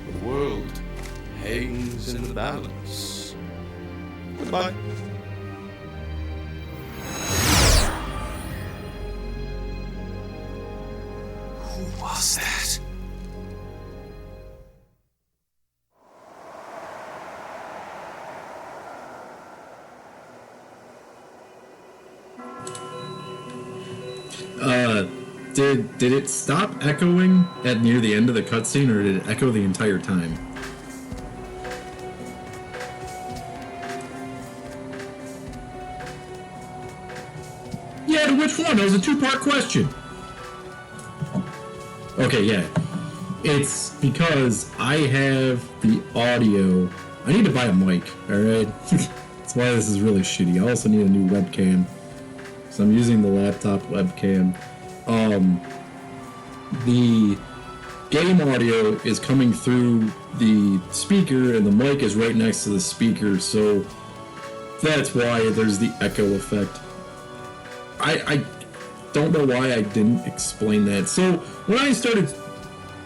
The world hangs in the balance. Goodbye. Who was that? Did it stop echoing at near the end of the cutscene, or did it echo the entire time? Yeah, to which one? That was a two-part question. Okay, yeah. It's because I have the audio. I need to buy a mic, alright? That's why this is really shitty. I also need a new webcam. So I'm using the laptop webcam. The game audio is coming through the speaker, and the mic is right next to the speaker, so that's why there's the echo effect. I don't know why I didn't explain that. So when I started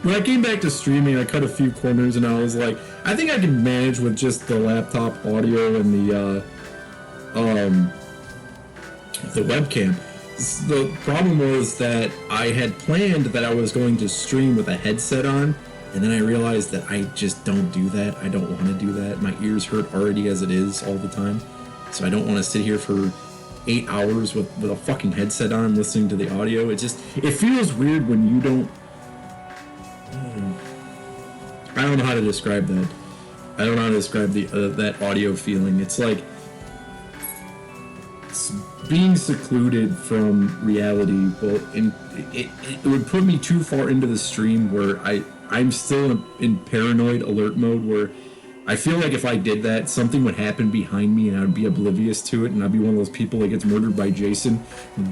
when I came back to streaming, I cut a few corners, and I was like, I think I can manage with just the laptop audio and the webcam. The problem was that I had planned that I was going to stream with a headset on, and then I realized that I just don't do that. I don't want to do that. My ears hurt already as it is all the time, so I don't want to sit here for 8 hours with a fucking headset on listening to the audio. It feels weird when you don't. I don't know how to describe that. I don't know how to describe that audio feeling. It's like being secluded from reality. Well, it would put me too far into the stream where I'm still in paranoid alert mode, where I feel like if I did that, something would happen behind me and I would be oblivious to it, and I'd be one of those people that gets murdered by Jason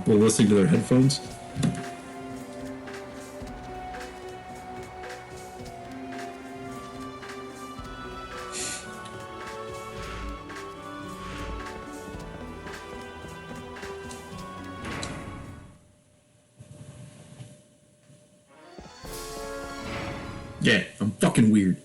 while listening to their headphones. Yeah, I'm fucking weird.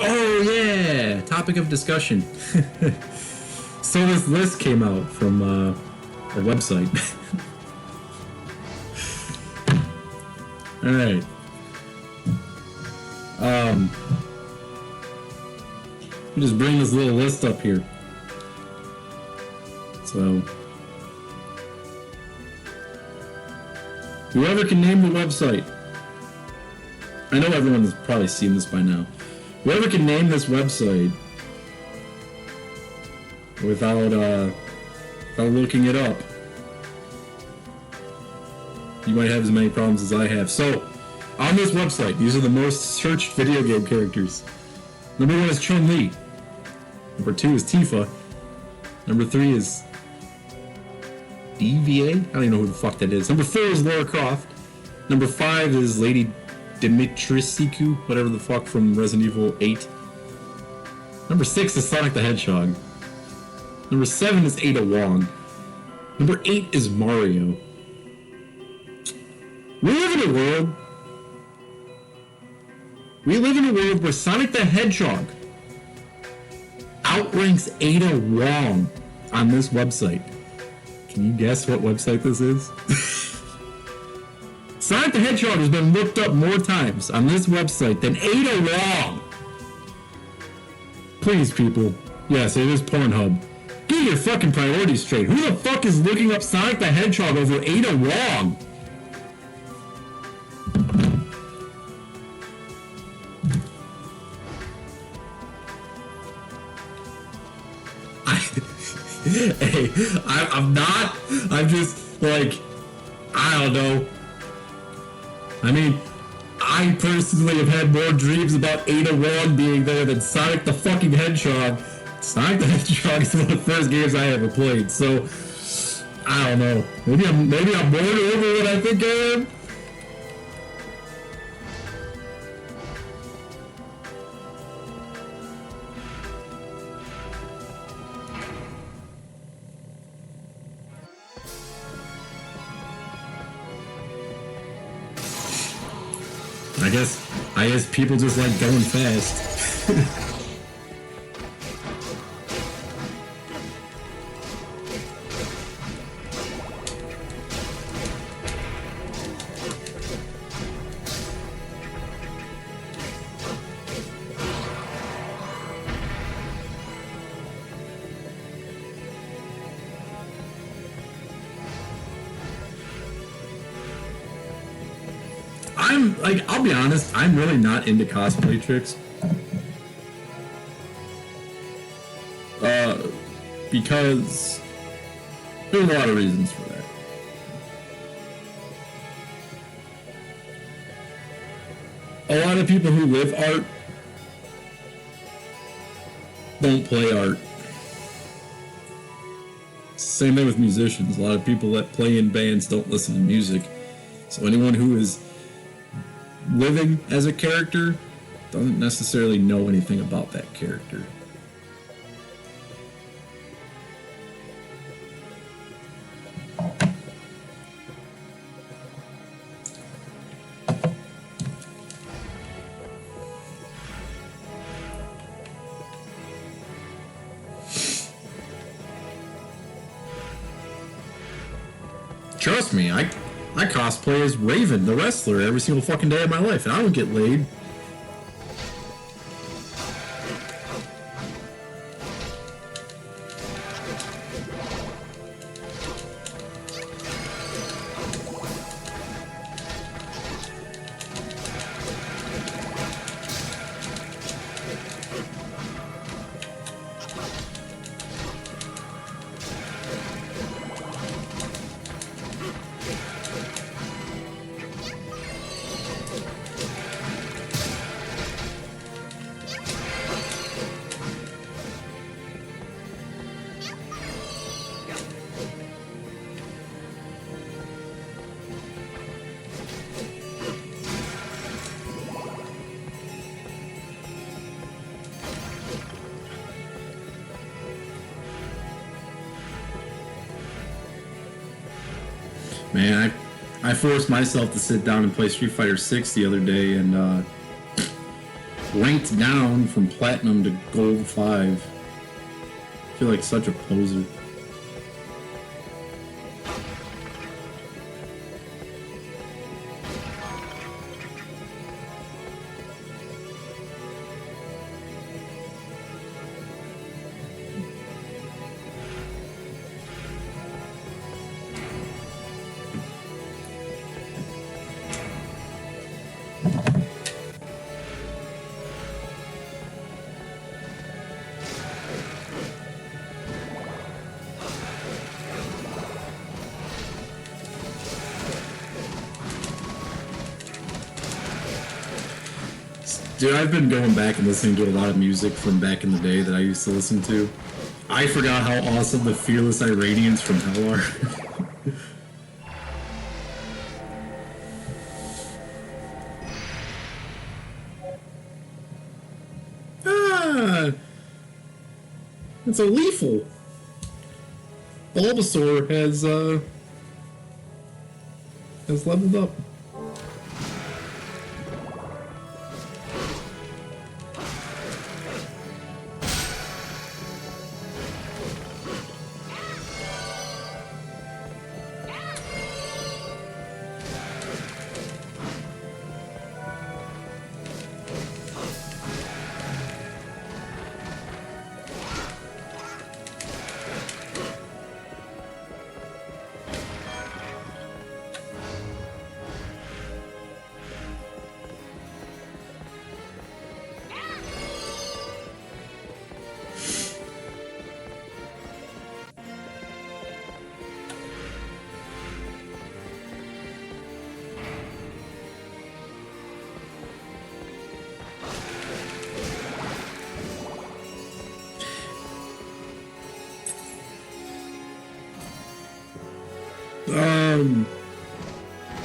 Oh yeah, topic of discussion. So this list came out from a website. All right. Let me just bring this little list up here. So whoever can name the website. I know everyone's probably seen this by now. Whoever can name this website without looking it up, you might have as many problems as I have. So, on this website, these are the most searched video game characters. Number 1 is Chun-Li. Number 2 is Tifa. Number 3 is DVA? I don't even know who the fuck that is. Number 4 is Lara Croft. Number 5 is Lady Dimitrescu, whatever the fuck, from Resident Evil 8. Number 6 is Sonic the Hedgehog. Number 7 is Ada Wong. Number 8 is Mario. We live in a world where Sonic the Hedgehog outranks Ada Wong on this website. Can you guess what website this is? Sonic the Hedgehog has been looked up more times on this website than Ada Wong. Please, people. Yes, it is Pornhub. Get your fucking priorities straight. Who the fuck is looking up Sonic the Hedgehog over Ada Wong? I'm just, like, I don't know. I mean, I personally have had more dreams about Ada Wong being there than Sonic the fucking Hedgehog. Sonic the Hedgehog is one of the first games I ever played, so I don't know. Maybe I'm more over what I think I am. I guess people just like going fast. I'll be honest, I'm really not into cosplay tricks. Because There's a lot of reasons for that. A lot of people who live art don't play art. It's the same thing with musicians. A lot of people that play in bands don't listen to music. So anyone who is living as a character doesn't necessarily know anything about that character. Trust me, I cosplay as Raven, the wrestler, every single fucking day of my life, and I don't get laid. Man, I forced myself to sit down and play Street Fighter 6 the other day and ranked down from Platinum to Gold 5. I feel like such a poser. Dude, I've been going back and listening to a lot of music from back in the day that I used to listen to. I forgot how awesome the Fearless Iranians from Hell are. It's a lethal. Bulbasaur has leveled up.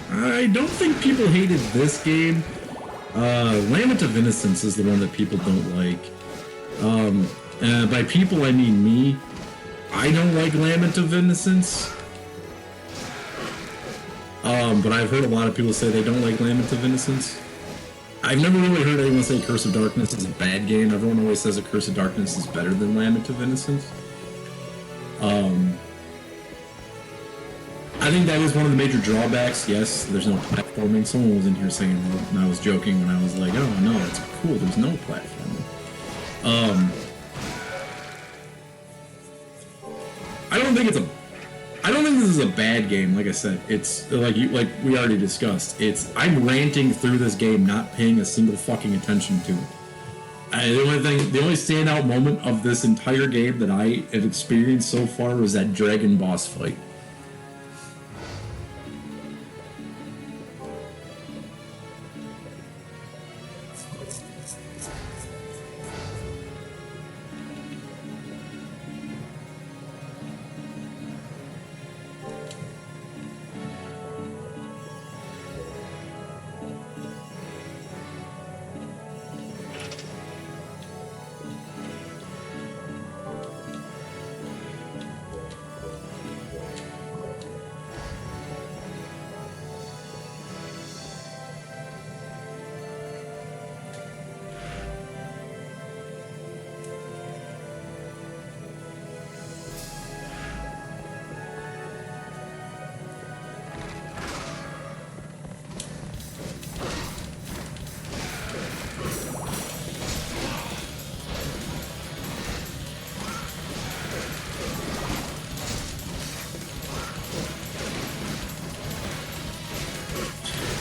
I don't think people hated this game. Lament of Innocence is the one that people don't like. By people, I mean me. I don't like Lament of Innocence. But I've heard a lot of people say they don't like Lament of Innocence. I've never really heard anyone say Curse of Darkness is a bad game. Everyone always says that Curse of Darkness is better than Lament of Innocence. I think that is one of the major drawbacks. Yes, there's no platforming. Someone was in here saying that, and I was joking when I was like, oh no, it's cool, there's no platforming. I don't think this is a bad game. Like I said, it's like we already discussed. I'm ranting through this game, not paying a single fucking attention to it. The only standout moment of this entire game that I have experienced so far was that dragon boss fight.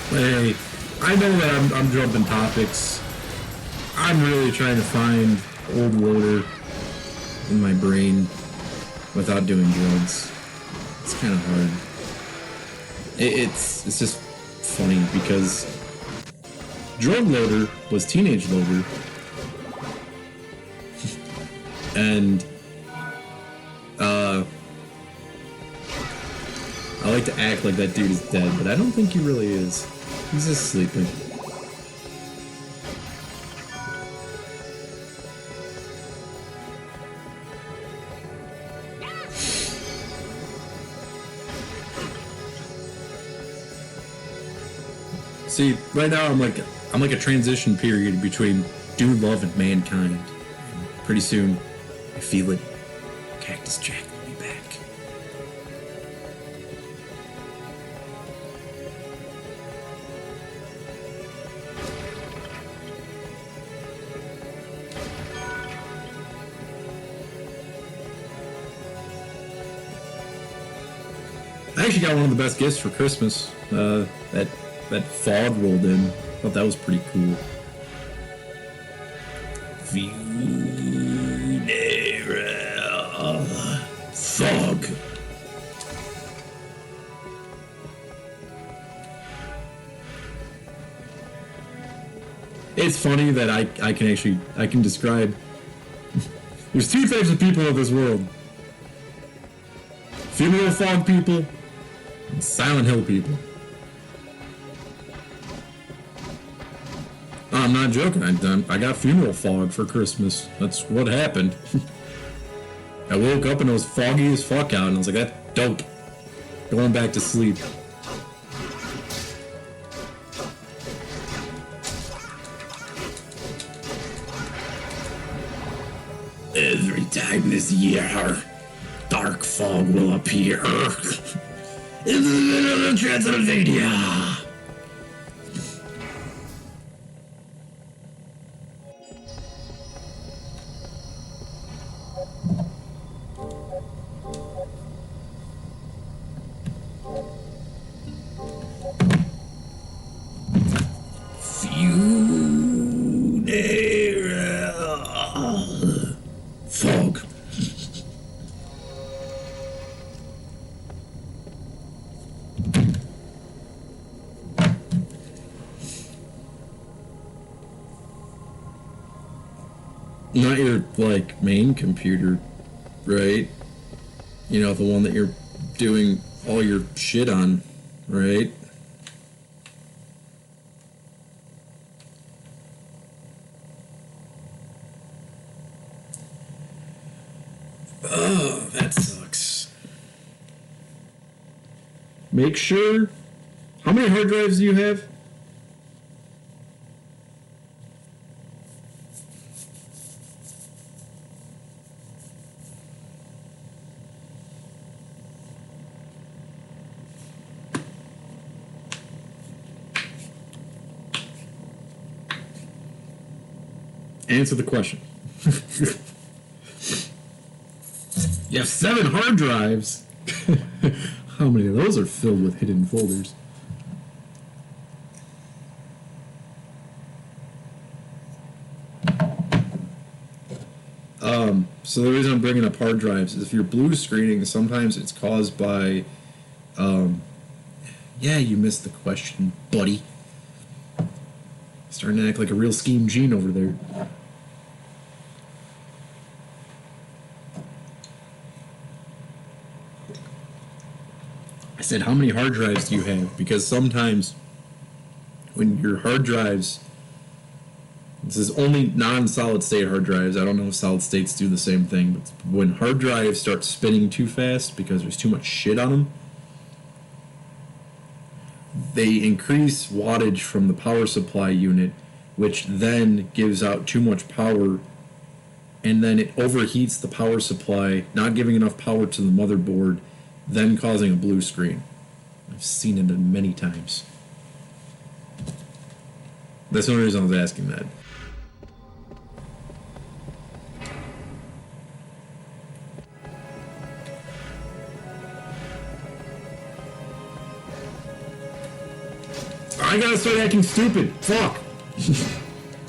Hey, I know that I'm jumping topics. I'm really trying to find old loader in my brain without doing drugs. It's kind of hard. It's just funny because drug loader was teenage loader, and I like to act like that dude is dead, but I don't think he really is. He's just sleeping. See, right now I'm like a transition period between Dude Love and Mankind. Pretty soon, I feel it. Cactus Jack will be back. I actually got one of the best gifts for Christmas. That fog rolled in. Thought that was pretty cool. Fog. It's funny that I can describe. There's two types of people in this world: funeral fog people and Silent Hill people. I'm not joking. I got funeral fog for Christmas. That's what happened. I woke up and it was foggy as fuck out, and I was like, that's dope. Going back to sleep. Every time this year, dark fog will appear in the middle of Transylvania. Fog. Not your, like, main computer, right? You know, the one that you're doing all your shit on, right? Oh, that sucks. Make sure... How many hard drives do you have? Answer the question. You have 7 hard drives. How many of those are filled with hidden folders? So the reason I'm bringing up hard drives is if you're blue screening, sometimes it's caused by, yeah, you missed the question, buddy. Starting to act like a real scheme gene over there. I said, how many hard drives do you have? Because sometimes when your hard drives, this is only non-solid state hard drives. I don't know if solid states do the same thing, but when hard drives start spinning too fast because there's too much shit on them, they increase wattage from the power supply unit, which then gives out too much power, and then it overheats the power supply, not giving enough power to the motherboard, then causing a blue screen. I've seen it many times. That's the only reason I was asking that. I gotta start acting stupid. Fuck.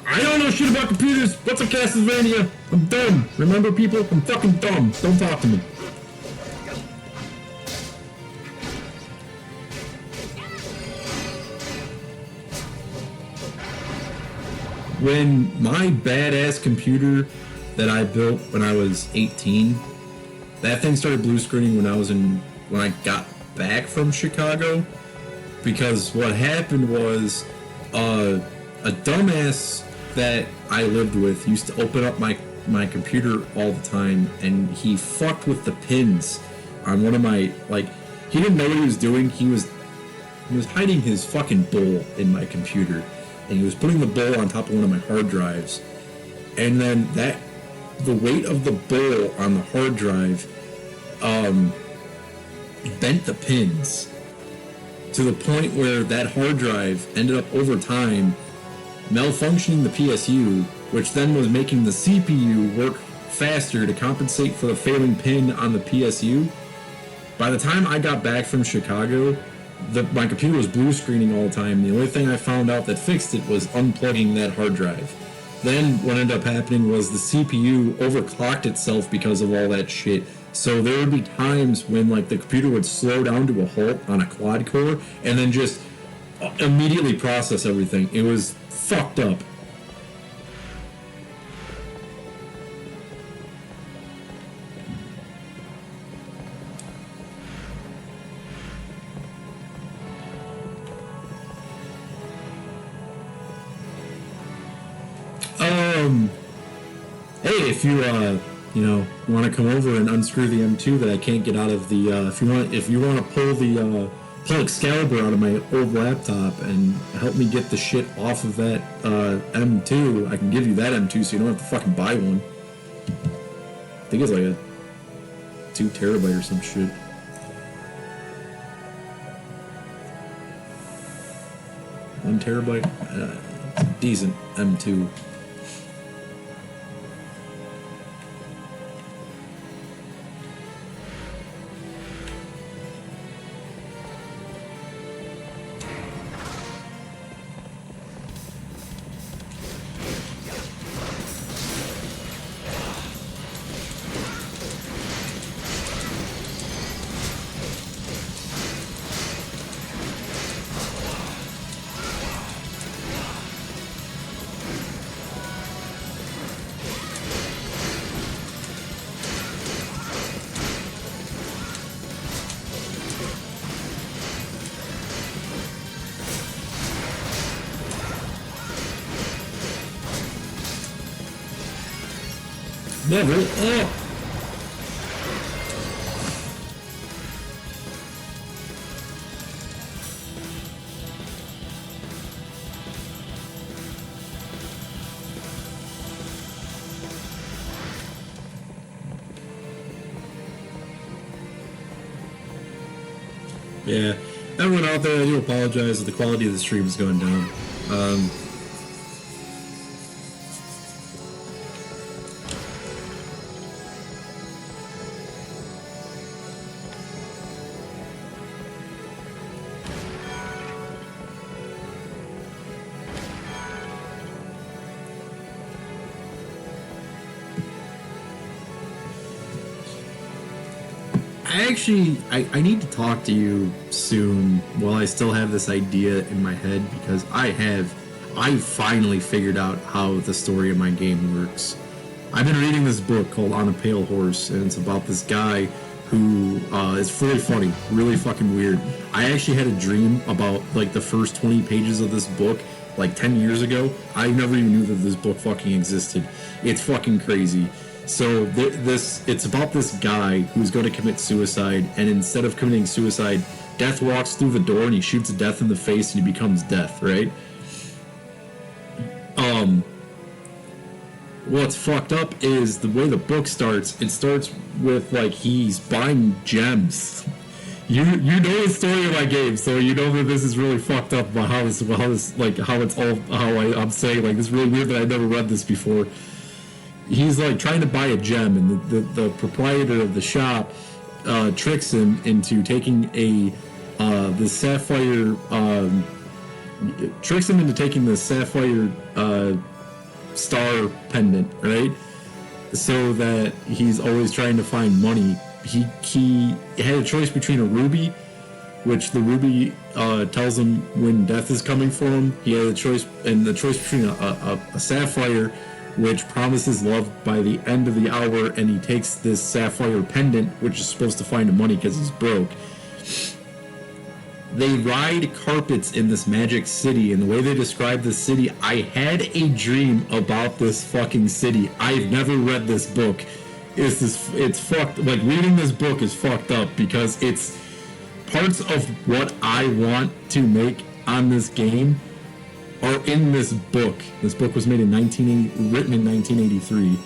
I don't know shit about computers. What's a Castlevania? I'm dumb. Remember, people? I'm fucking dumb. Don't talk to me. When my badass computer that I built when I was 18, that thing started blue screening when I got back from Chicago. Because what happened was a dumbass that I lived with used to open up my computer all the time, and he fucked with the pins on one of my, like, he didn't know what he was doing. He was hiding his fucking bowl in my computer, and he was putting the bowl on top of one of my hard drives, and then the weight of the bowl on the hard drive bent the pins to the point where that hard drive ended up over time malfunctioning the PSU, which then was making the CPU work faster to compensate for the failing pin on the PSU. By the time I got back from Chicago, my computer was blue screening all the time. The only thing I found out that fixed it was unplugging that hard drive. Then what ended up happening was the CPU overclocked itself because of all that shit. So there would be times when, like, the computer would slow down to a halt on a quad core and then just immediately process everything. It was fucked up. Hey, if you want to come over and unscrew the M2 that I can't get out of the if you want to pull Excalibur out of my old laptop and help me get the shit off of that M2, I can give you that M2 so you don't have to fucking buy one. I think it's like a 2 terabyte or some shit. One terabyte? It's a decent M2. Never. Oh. Yeah, everyone out there, I do apologize that the quality of the stream is going down. I need to talk to you soon while I still have this idea in my head, because I finally figured out how the story of my game works. I've been reading this book called On a Pale Horse, and it's about this guy who is really funny, really fucking weird. I actually had a dream about like the first 20 pages of this book like 10 years ago. I never even knew that this book fucking existed. It's fucking crazy. So it's about this guy who's going to commit suicide, and instead of committing suicide, Death walks through the door and he shoots Death in the face and he becomes Death, right? What's fucked up is the way the book starts. It starts with like he's buying gems. You know the story of my game, so you know that this is really fucked up about how it's like how it's all how I'm saying like it's really weird that I've never read this before. He's like trying to buy a gem, and the proprietor of the shop tricks him into taking the sapphire star pendant, right? So that he's always trying to find money. He had a choice between a ruby, which the ruby tells him when death is coming for him. He had a choice, and the choice between a sapphire, which promises love by the end of the hour, and he takes this sapphire pendant, which is supposed to find him money because he's broke. They ride carpets in this magic city, and the way they describe the city, I had a dream about this fucking city. I've never read this book. It's fucked. Like, reading this book is fucked up because it's parts of what I want to make on this game are in this book. This book was made in written in 1983.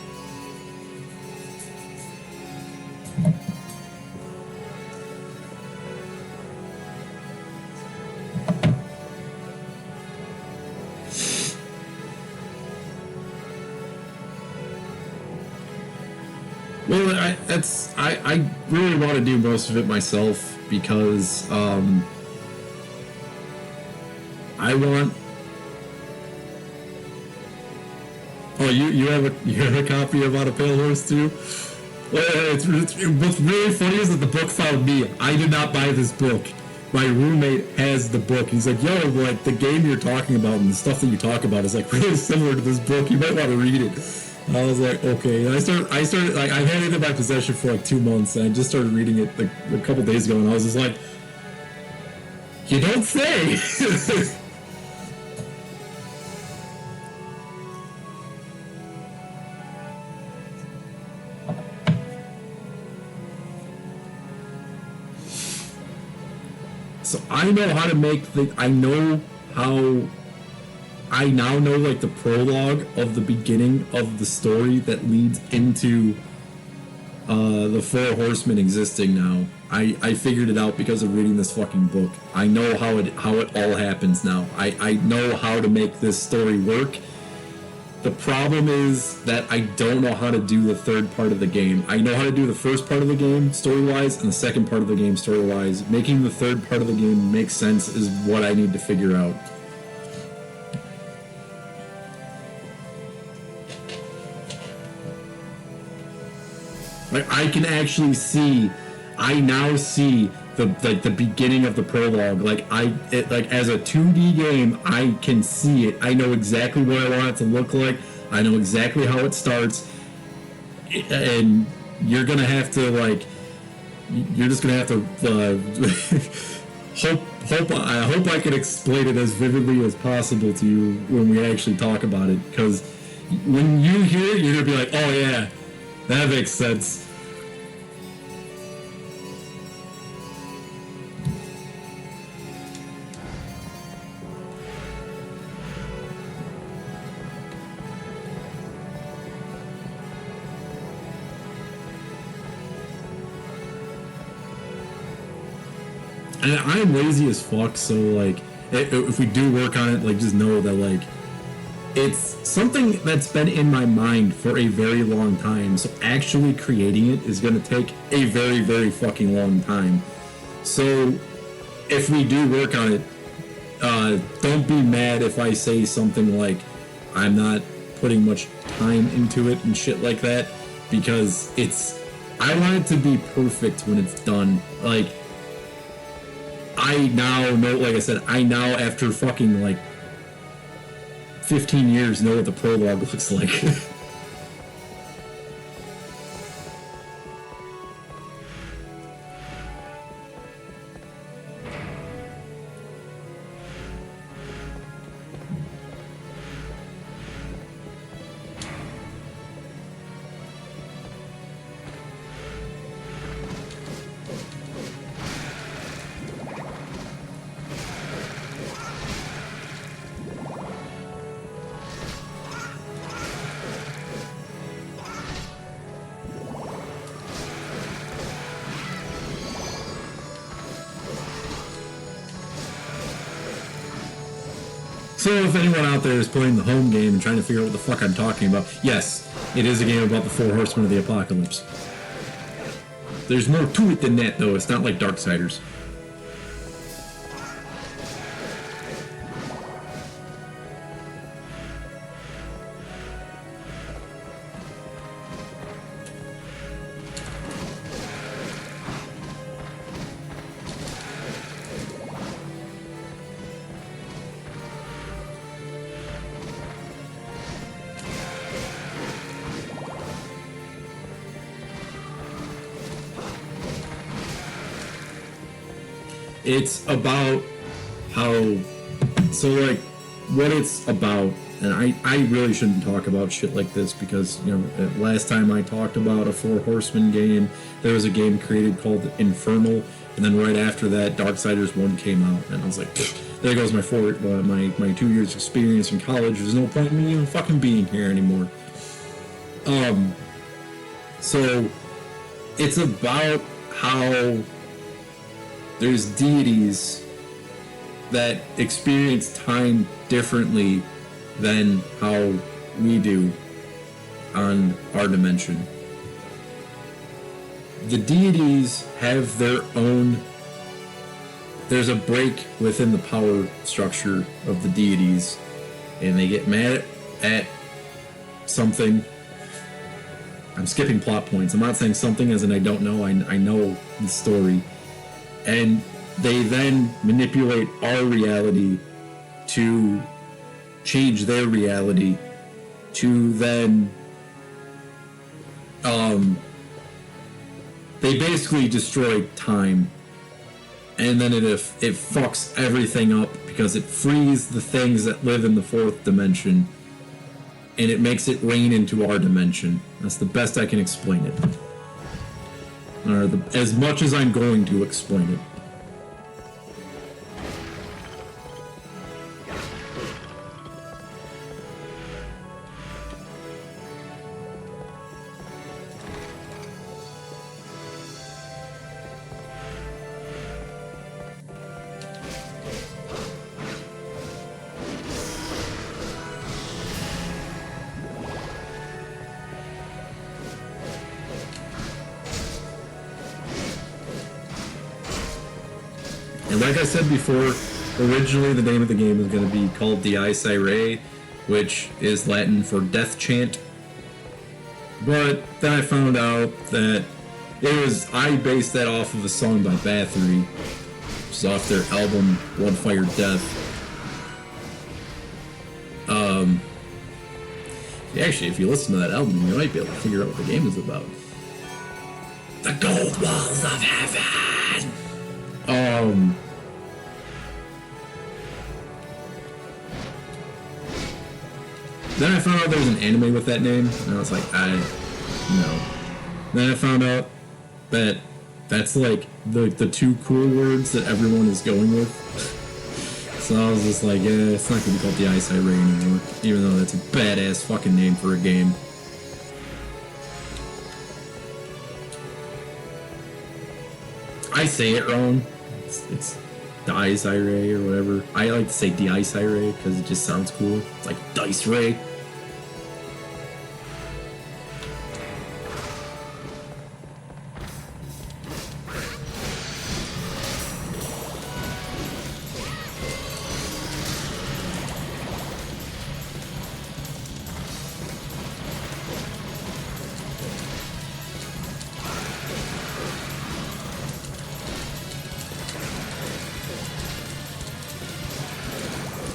Well, I really want to do most of it myself because I want. Oh, you have a copy of On a Pale Horse too? Well, what's really funny is that the book found me. I did not buy this book. My roommate has the book. He's like, yo, like the game you're talking about and the stuff that you talk about is like really similar to this book. You might want to read it. I was like, okay. And I started like I've had it in my possession for like 2 months, and I just started reading it like a couple days ago, and I was just like, you don't say. So I know how to make I now know like the prologue of the beginning of the story that leads into the Four Horsemen existing now. I figured it out because of reading this fucking book. I know how it all happens now. I know how to make this story work. The problem is that I don't know how to do the third part of the game. I know how to do the first part of the game story-wise and the second part of the game story-wise. Making the third part of the game make sense is what I need to figure out. Like I can actually I now see the beginning of the prologue. Like as a 2D game, I can see it. I know exactly what I want it to look like. I know exactly how it starts. And you're gonna have to you're just gonna have to I hope I can explain it as vividly as possible to you when we actually talk about it. Because when you hear it, you're gonna be like, oh yeah, that makes sense. And I'm lazy as fuck, so like, if we do work on it, like, just know that like, it's something that's been in my mind for a very long time. So actually creating it is gonna take a very, very fucking long time. So if we do work on it, don't be mad if I say something like I'm not putting much time into it and shit like that, because I want it to be perfect when it's done. Like, I now know, like I said, I now, after fucking, like, 15 years, know what the prologue looks like. So if anyone out there is playing the home game and trying to figure out what the fuck I'm talking about, yes, it is a game about the 4 Horsemen of the Apocalypse. There's more to it than that, though. It's not like Darksiders. It's about how, so like, what it's about, and I really shouldn't talk about shit like this because, you know, last time I talked about a 4 Horsemen game, there was a game created called Infernal, and then right after that, Darksiders 1 came out, and I was like, there goes my 2 years experience in college. There's no point in me even fucking being here anymore. So, it's about how there's deities that experience time differently than how we do on our dimension. The deities have their own... There's a break within the power structure of the deities, and they get mad at something. I'm skipping plot points. I'm not saying something as in I don't know. I know the story. And they then manipulate our reality to change their reality to then they basically destroy time, and then it fucks everything up because it frees the things that live in the 4th dimension and it makes it rain into our dimension. That's the best I can explain it. Or as much as I'm going to explain it. And like I said before, originally the name of the game was going to be called Dies Irae, which is Latin for death chant. But then I found out that I based that off of a song by Bathory, which is off their album Bloodfire Death. Actually, if you listen to that album, you might be able to figure out what the game is about. The Gold Walls of Heaven! Then I found out there was an anime with that name, and I was like, no. Then I found out that that's like the 2 cool words that everyone is going with. So I was just like, yeah, it's not gonna be called the Dies Irae anymore, even though that's a badass fucking name for a game. I say it wrong. It's Dies Irae or whatever. I like to say Dice Irae because it just sounds cool. It's like Dice Ray.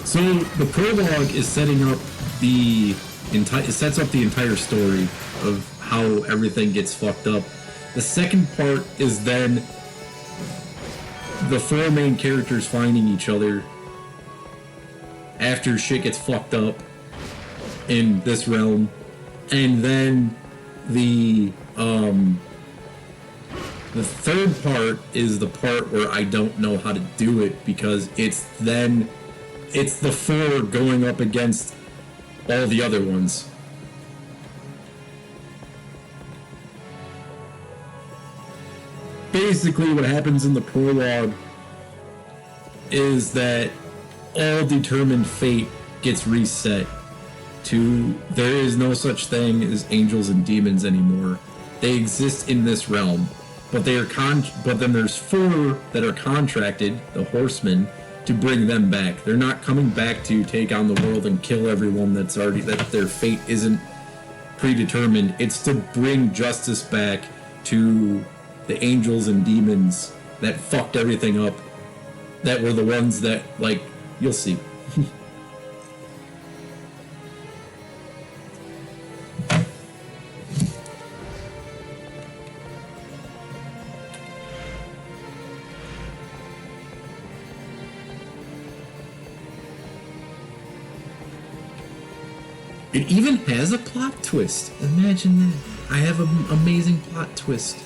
So the prologue is setting up the it sets up the entire story of how everything gets fucked up. The second part is then the four main characters finding each other after shit gets fucked up in this realm, and then the third part is the part where I don't know how to do it, because it's the four going up against all the other ones. Basically, what happens in the prologue is that all determined fate gets reset to there is no such thing as angels and demons anymore. They exist in this realm, but but then there's four that are contracted, the horsemen, to bring them back. They're not coming back to take on the world and kill everyone that their fate isn't predetermined. It's to bring justice back to the angels and demons that fucked everything up, that were the ones that, like, you'll see. It even has a plot twist. Imagine that. I have an amazing plot twist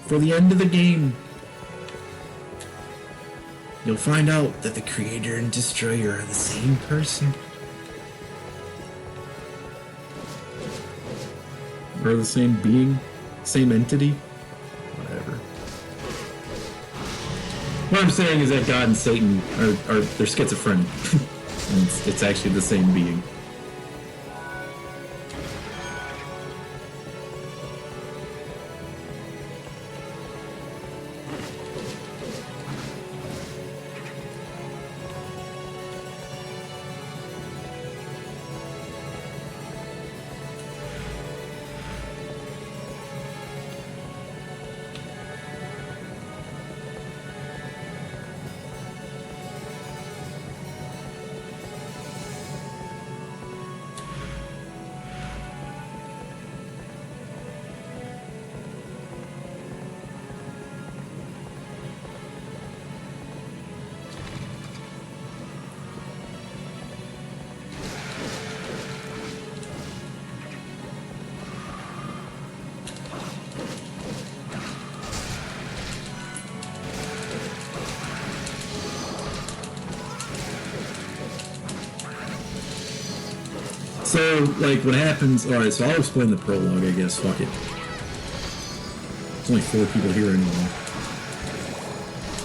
for the end of the game. You'll find out that the creator and destroyer are the same person. Or the same being, same entity, whatever. What I'm saying is that God and Satan are they're schizophrenic. And it's actually the same being. So, like, what happens... Alright, so I'll explain the prologue, I guess. Fuck it. There's only 4 people here anymore.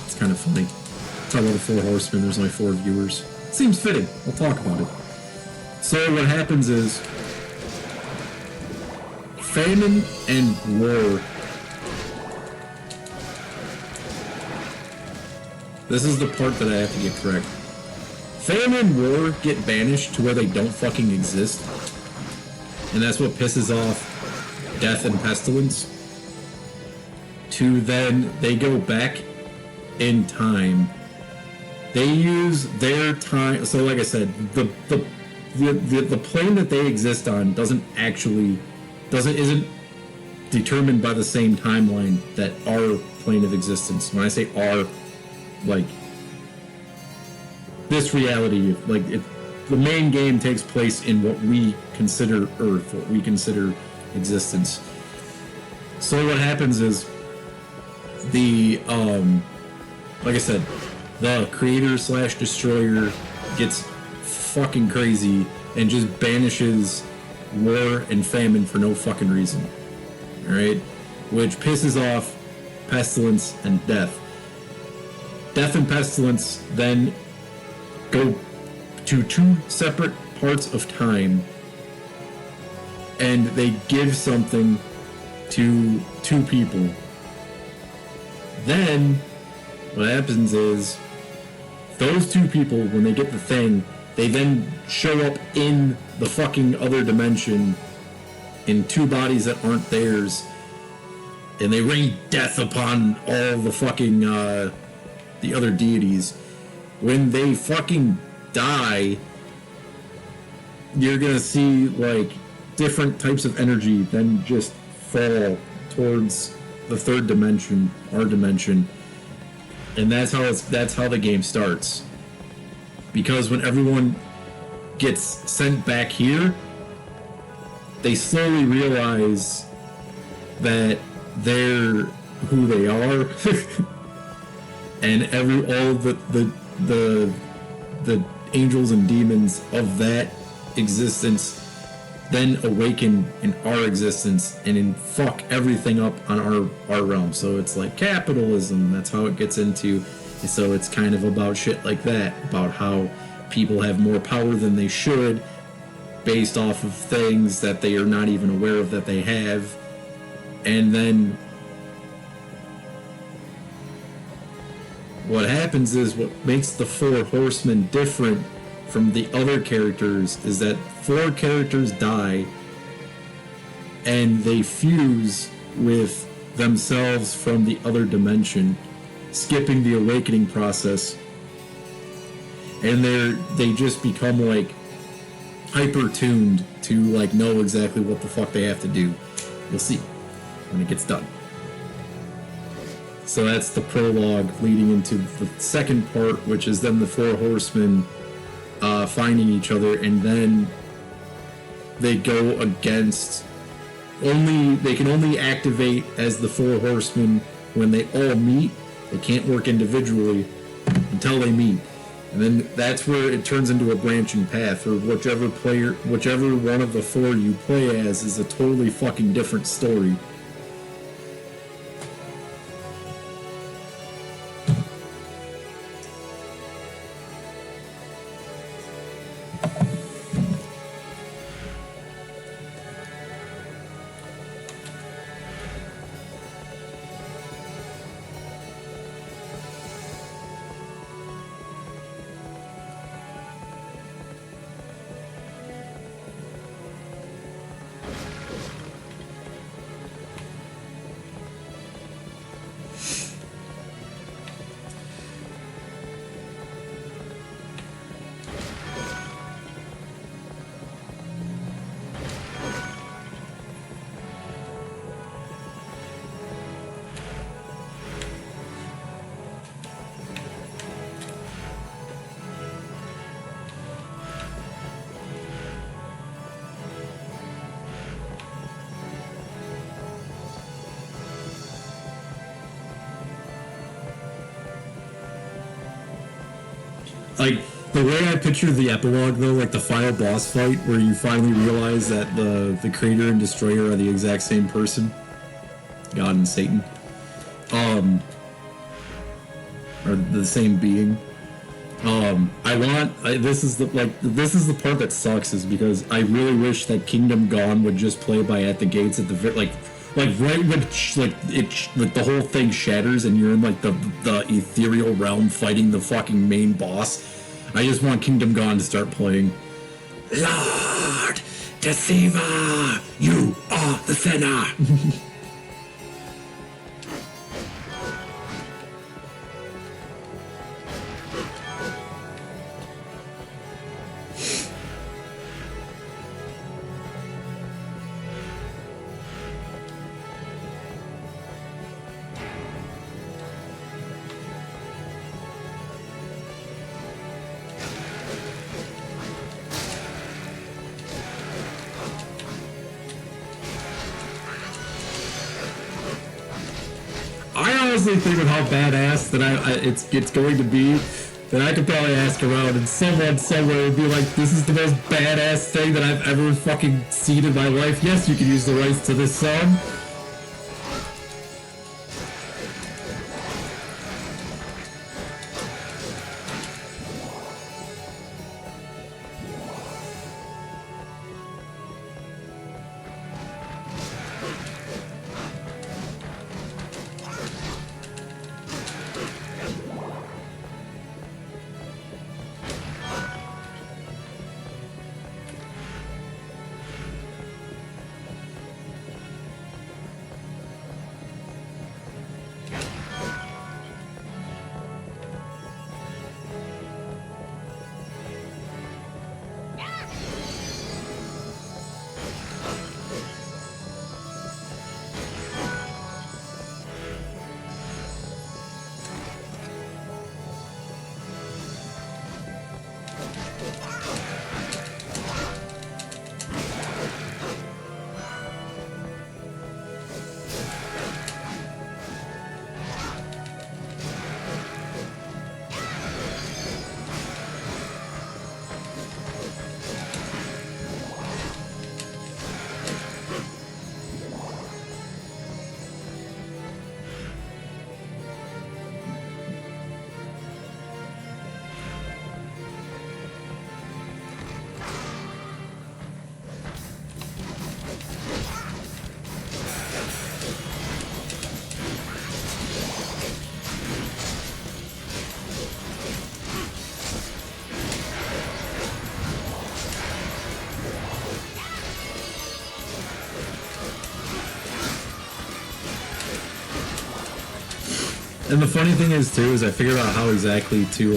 It's kind of funny. Talk about the 4 horsemen, there's only 4 viewers. It seems fitting. We'll talk about it. So, what happens is... famine and war... This is the part that I have to get correct. Famine and war get banished to where they don't fucking exist. And that's what pisses off Death and Pestilence. To then, they go back in time. They use their time... So like I said, the plane that they exist on isn't determined by the same timeline that our plane of existence. When I say our, like... this reality, like, the main game takes place in what we consider Earth, what we consider existence. So what happens is the like I said, the creator slash destroyer gets fucking crazy and just banishes war and famine for no fucking reason. Alright? Which pisses off Pestilence and Death. Death and Pestilence then go to 2 separate parts of time, and they give something to 2 people. Then, what happens is, those 2 people, when they get the thing, they then show up in the fucking other dimension in 2 bodies that aren't theirs, and they rain death upon all the fucking, the other deities. when they fucking die, you're gonna see like different types of energy then just fall towards the third dimension, our dimension, and that's how the game starts. Because when everyone gets sent back here, they slowly realize that they're who they are, and all the angels and demons of that existence then awaken in our existence and fuck everything up on our realm. So it's like capitalism, that's how it gets into. So it's kind of about shit like that, about how people have more power than they should based off of things that they are not even aware of that they have. And then what happens is, what makes the four horsemen different from the other characters is that 4 characters die and they fuse with themselves from the other dimension, skipping the awakening process, and they just become like hyper tuned to like know exactly what the fuck they have to do. You'll see when it gets done. So that's the prologue leading into the second part, which is then the 4 horsemen finding each other, and then they go against they can only activate as the 4 horsemen when they all meet. They can't work individually until they meet, and then that's where it turns into a branching path, or whichever one of the 4 you play as is a totally fucking different story. Like, the way I picture the epilogue, though, like the final boss fight, where you finally realize that the creator and destroyer are the exact same person, God and Satan, or the same being. This is the part that sucks, is because I really wish that Kingdom Gone would just play by At the Gates at the right when the whole thing shatters and you're in like the ethereal realm fighting the fucking main boss. I just want Kingdom Gone to start playing. Lord Deceiver, you are the sinner. I honestly think of how badass that it's going to be, that I could probably ask around and someone somewhere would be like, this is the most badass thing that I've ever fucking seen in my life. Yes, you can use the rights to this song. And the funny thing is too, is I figured out how exactly to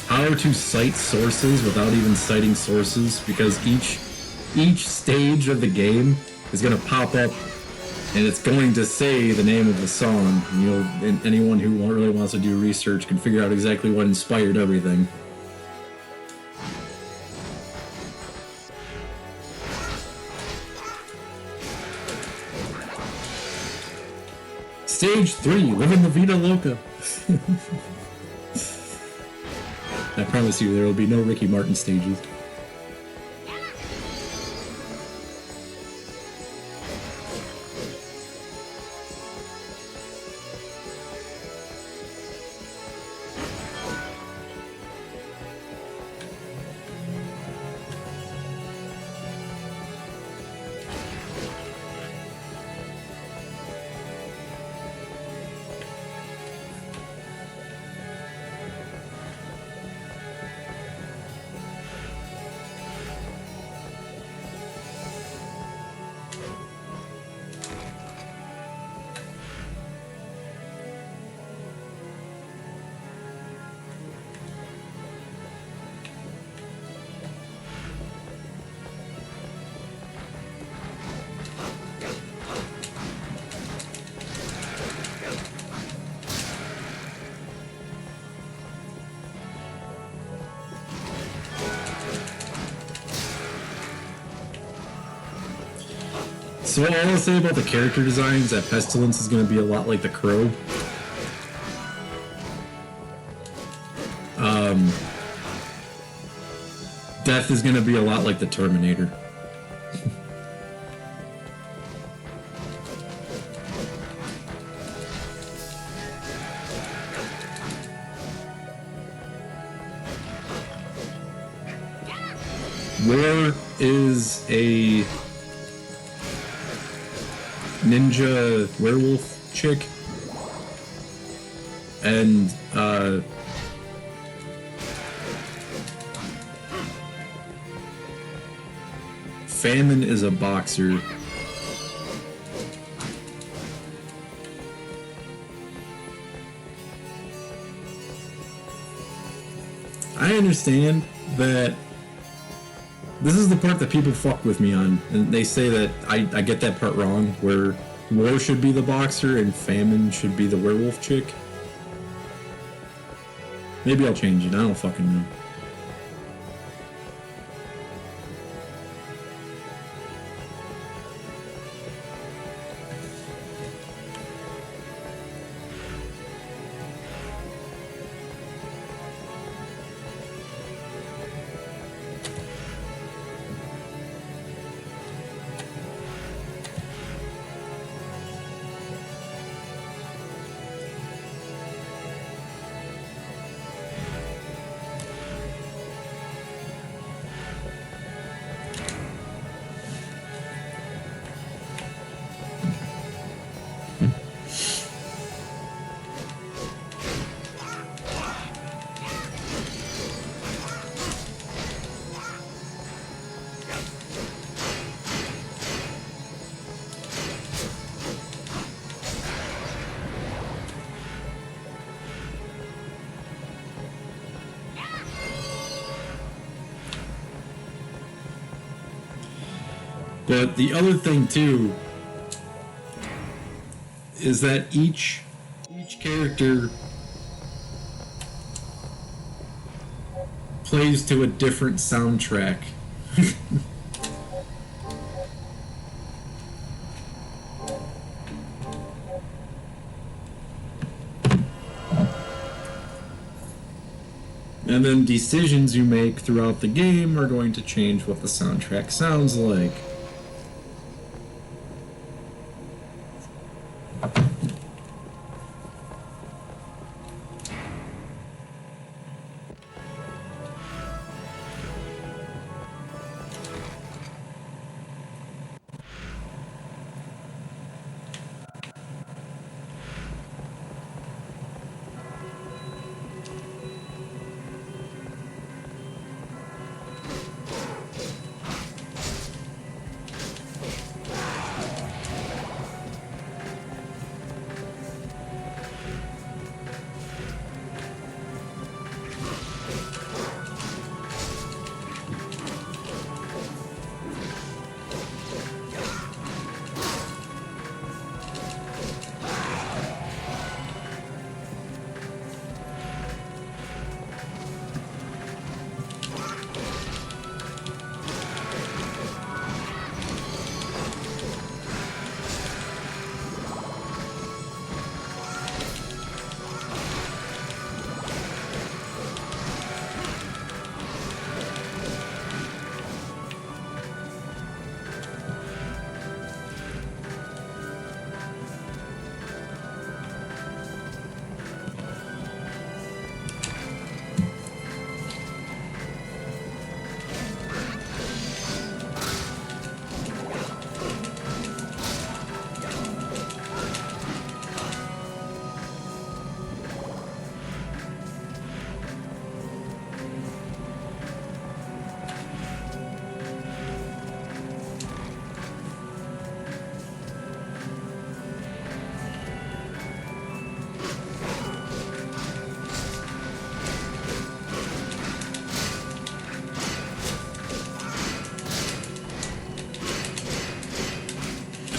how to cite sources without even citing sources, because each stage of the game is gonna pop up and it's going to say the name of the song. And anyone who really wants to do research can figure out exactly what inspired everything. Stage 3, living the Vida Loca. I promise you, there will be no Ricky Martin stages. So all I'll say about the character designs, that Pestilence is going to be a lot like the Crow. Death is going to be a lot like the Terminator. War is a ninja werewolf chick, and Famine is a boxer. I understand that this is the part that people fuck with me on, and they say that I get that part wrong, where War should be the boxer and Famine should be the werewolf chick. Maybe I'll change it, I don't fucking know. But the other thing too is that each character plays to a different soundtrack. And then decisions you make throughout the game are going to change what the soundtrack sounds like.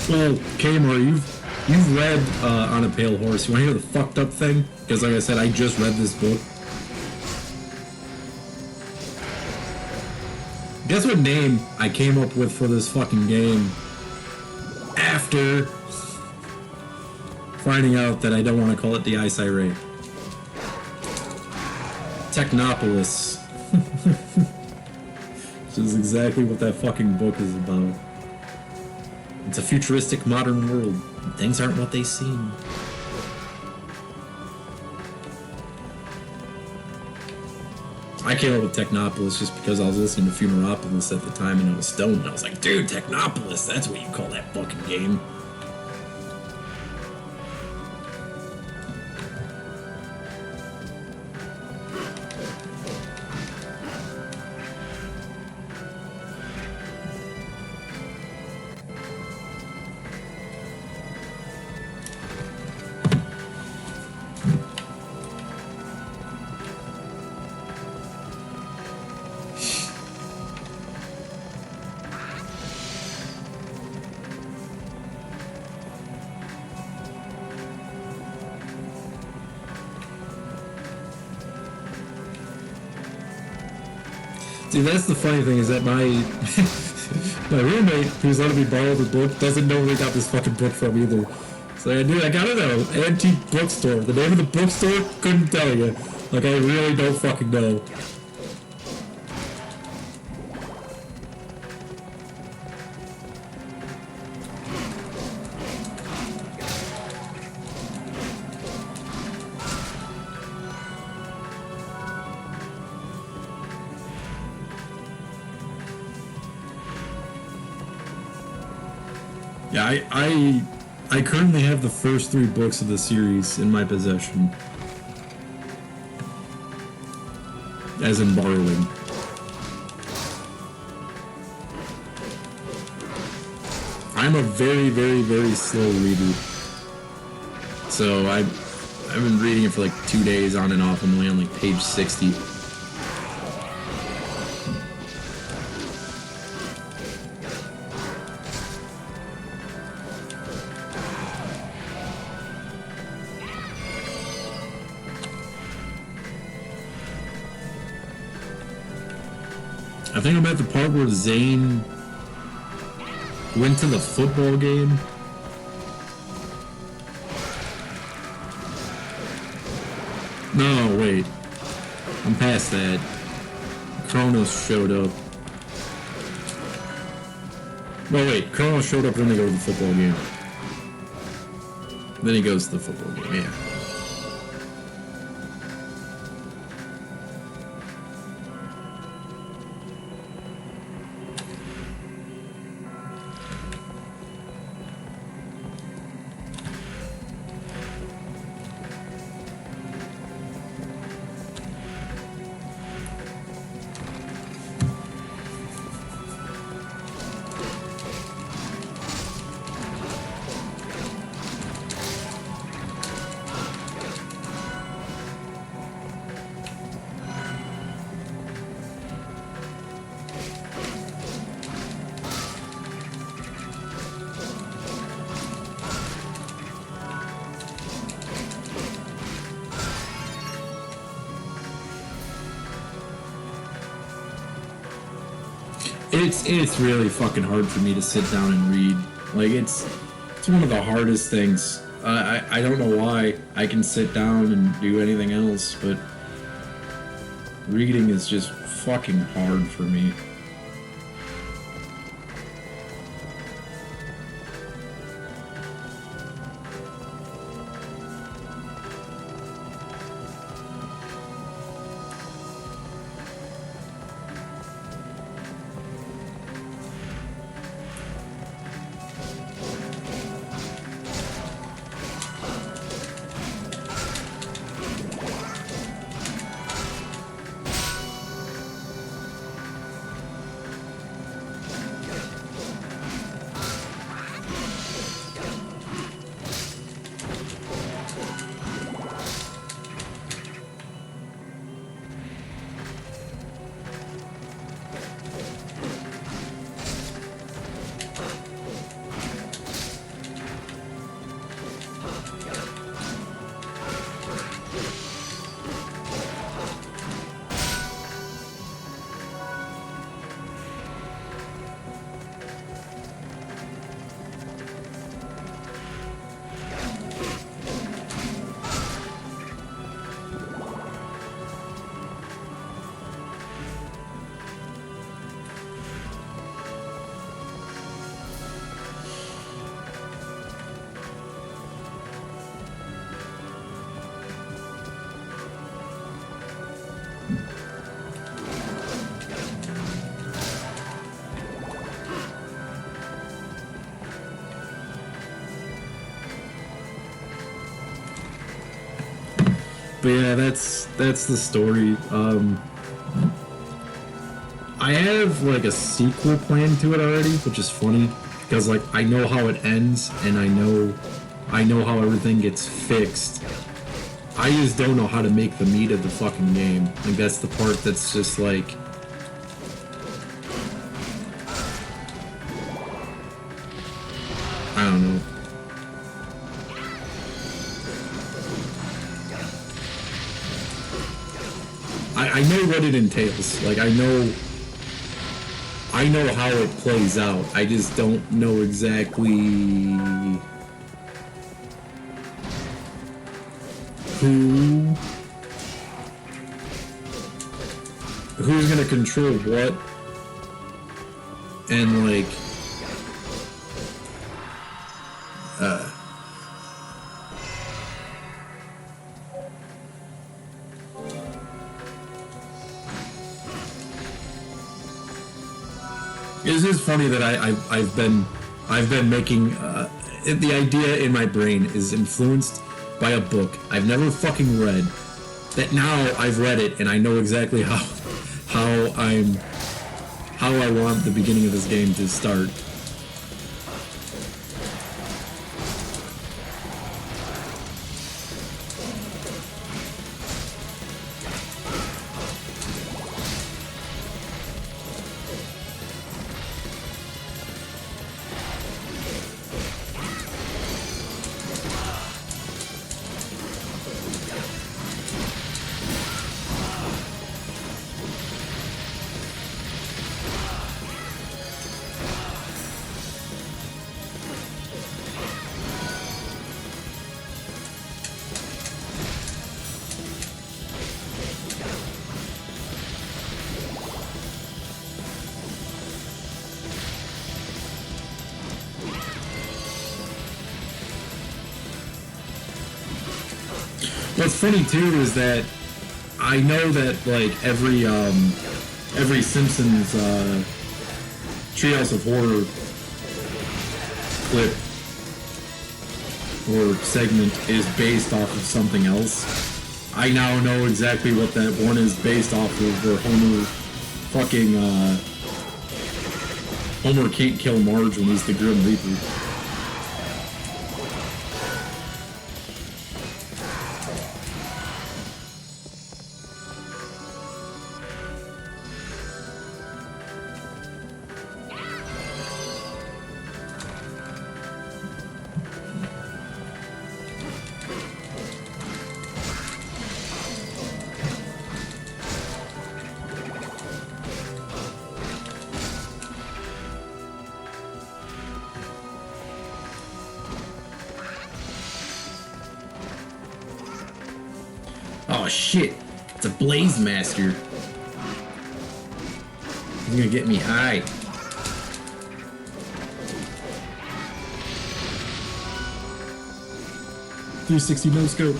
Well, Kmart, you've read On a Pale Horse. You want to hear the fucked up thing? Because like I said, I just read this book. Guess what name I came up with for this fucking game after finding out that I don't want to call it the Ice Ray. Technopolis. Which is exactly what that fucking book is about. It's a futuristic modern world. Things aren't what they seem. I came up with Technopolis just because I was listening to Funeropolis at the time and I was stoned. And I was like, dude, Technopolis, that's what you call that fucking game. See, that's the funny thing is that my my roommate, who's letting me borrow the book, doesn't know where he got this fucking book from either. So I knew I got it at an antique bookstore. The name of the bookstore, couldn't tell you. Like, I really don't fucking know. Yeah, I currently have the first 3 books of the series in my possession. As in borrowing. I'm a very, very, very slow reader. So I've been reading it for like 2 days on and off. I'm only on like page 60. I think I'm at the part where Zane went to the football game. No, wait. I'm past that. Kronos showed up. No, wait. Kronos showed up when they go to the football game. Then he goes to the football game, yeah. It's really fucking hard for me to sit down and read. Like, it's one of the hardest things. I don't know why I can sit down and do anything else, but reading is just fucking hard for me. But yeah, that's the story. I have like a sequel plan to it already, which is funny because like I know how it ends and I know how everything gets fixed. I just don't know how to make the meat of the fucking game. Like that's the part that's just like I don't know. I know what it entails. Like I know how it plays out. I just don't know exactly who's gonna control what, and like it's just funny that I've been making the idea in my brain is influenced by a book I've never fucking read. That now I've read it and I know exactly how I want the beginning of this game to start. What's funny too is that I know that like every Simpsons Treehouse of Horror clip or segment is based off of something else. I now know exactly what that one is based off of, where Homer can't kill Marge when he's the Grim Reaper. Oh shit, it's a Blaze Master. He's gonna get me high. .360 no scope.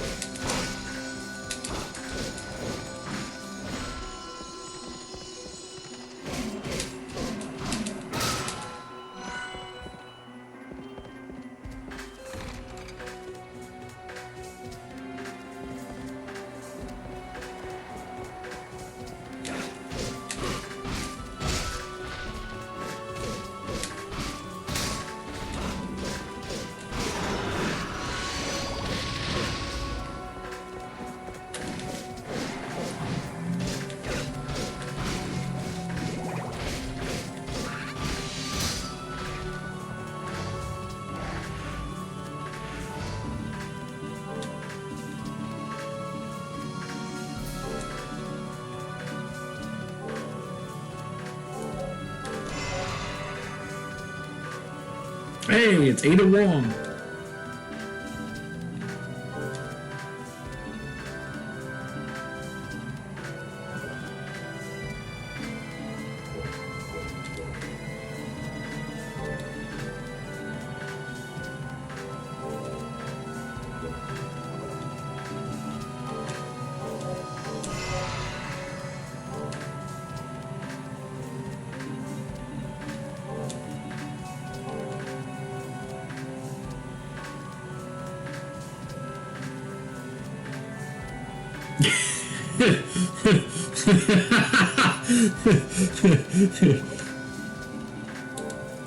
Hey, it's Ada Wong.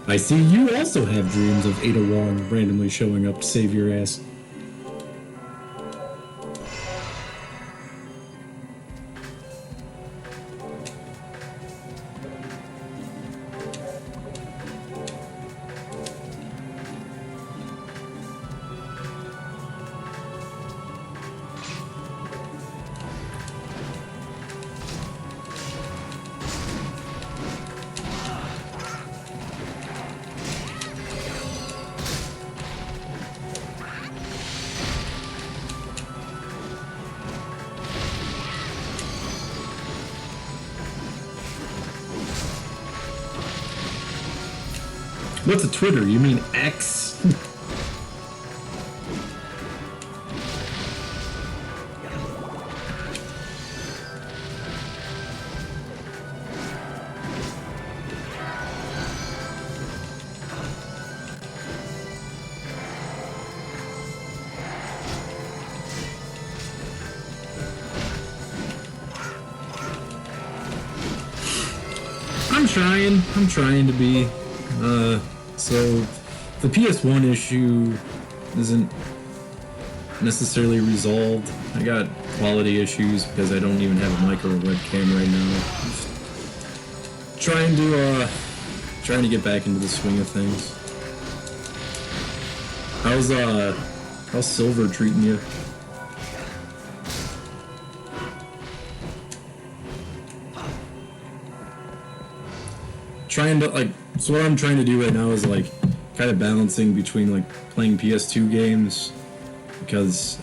I see you also have dreams of Ada Wong randomly showing up to save your ass. What's a Twitter? You mean X? I'm trying to be. So the PS1 issue isn't necessarily resolved. I got quality issues because I don't even have a mic or a webcam right now. Trying to get back into the swing of things. How's Silver treating you? Trying to so what I'm trying to do right now is kind of balancing between playing PS2 games because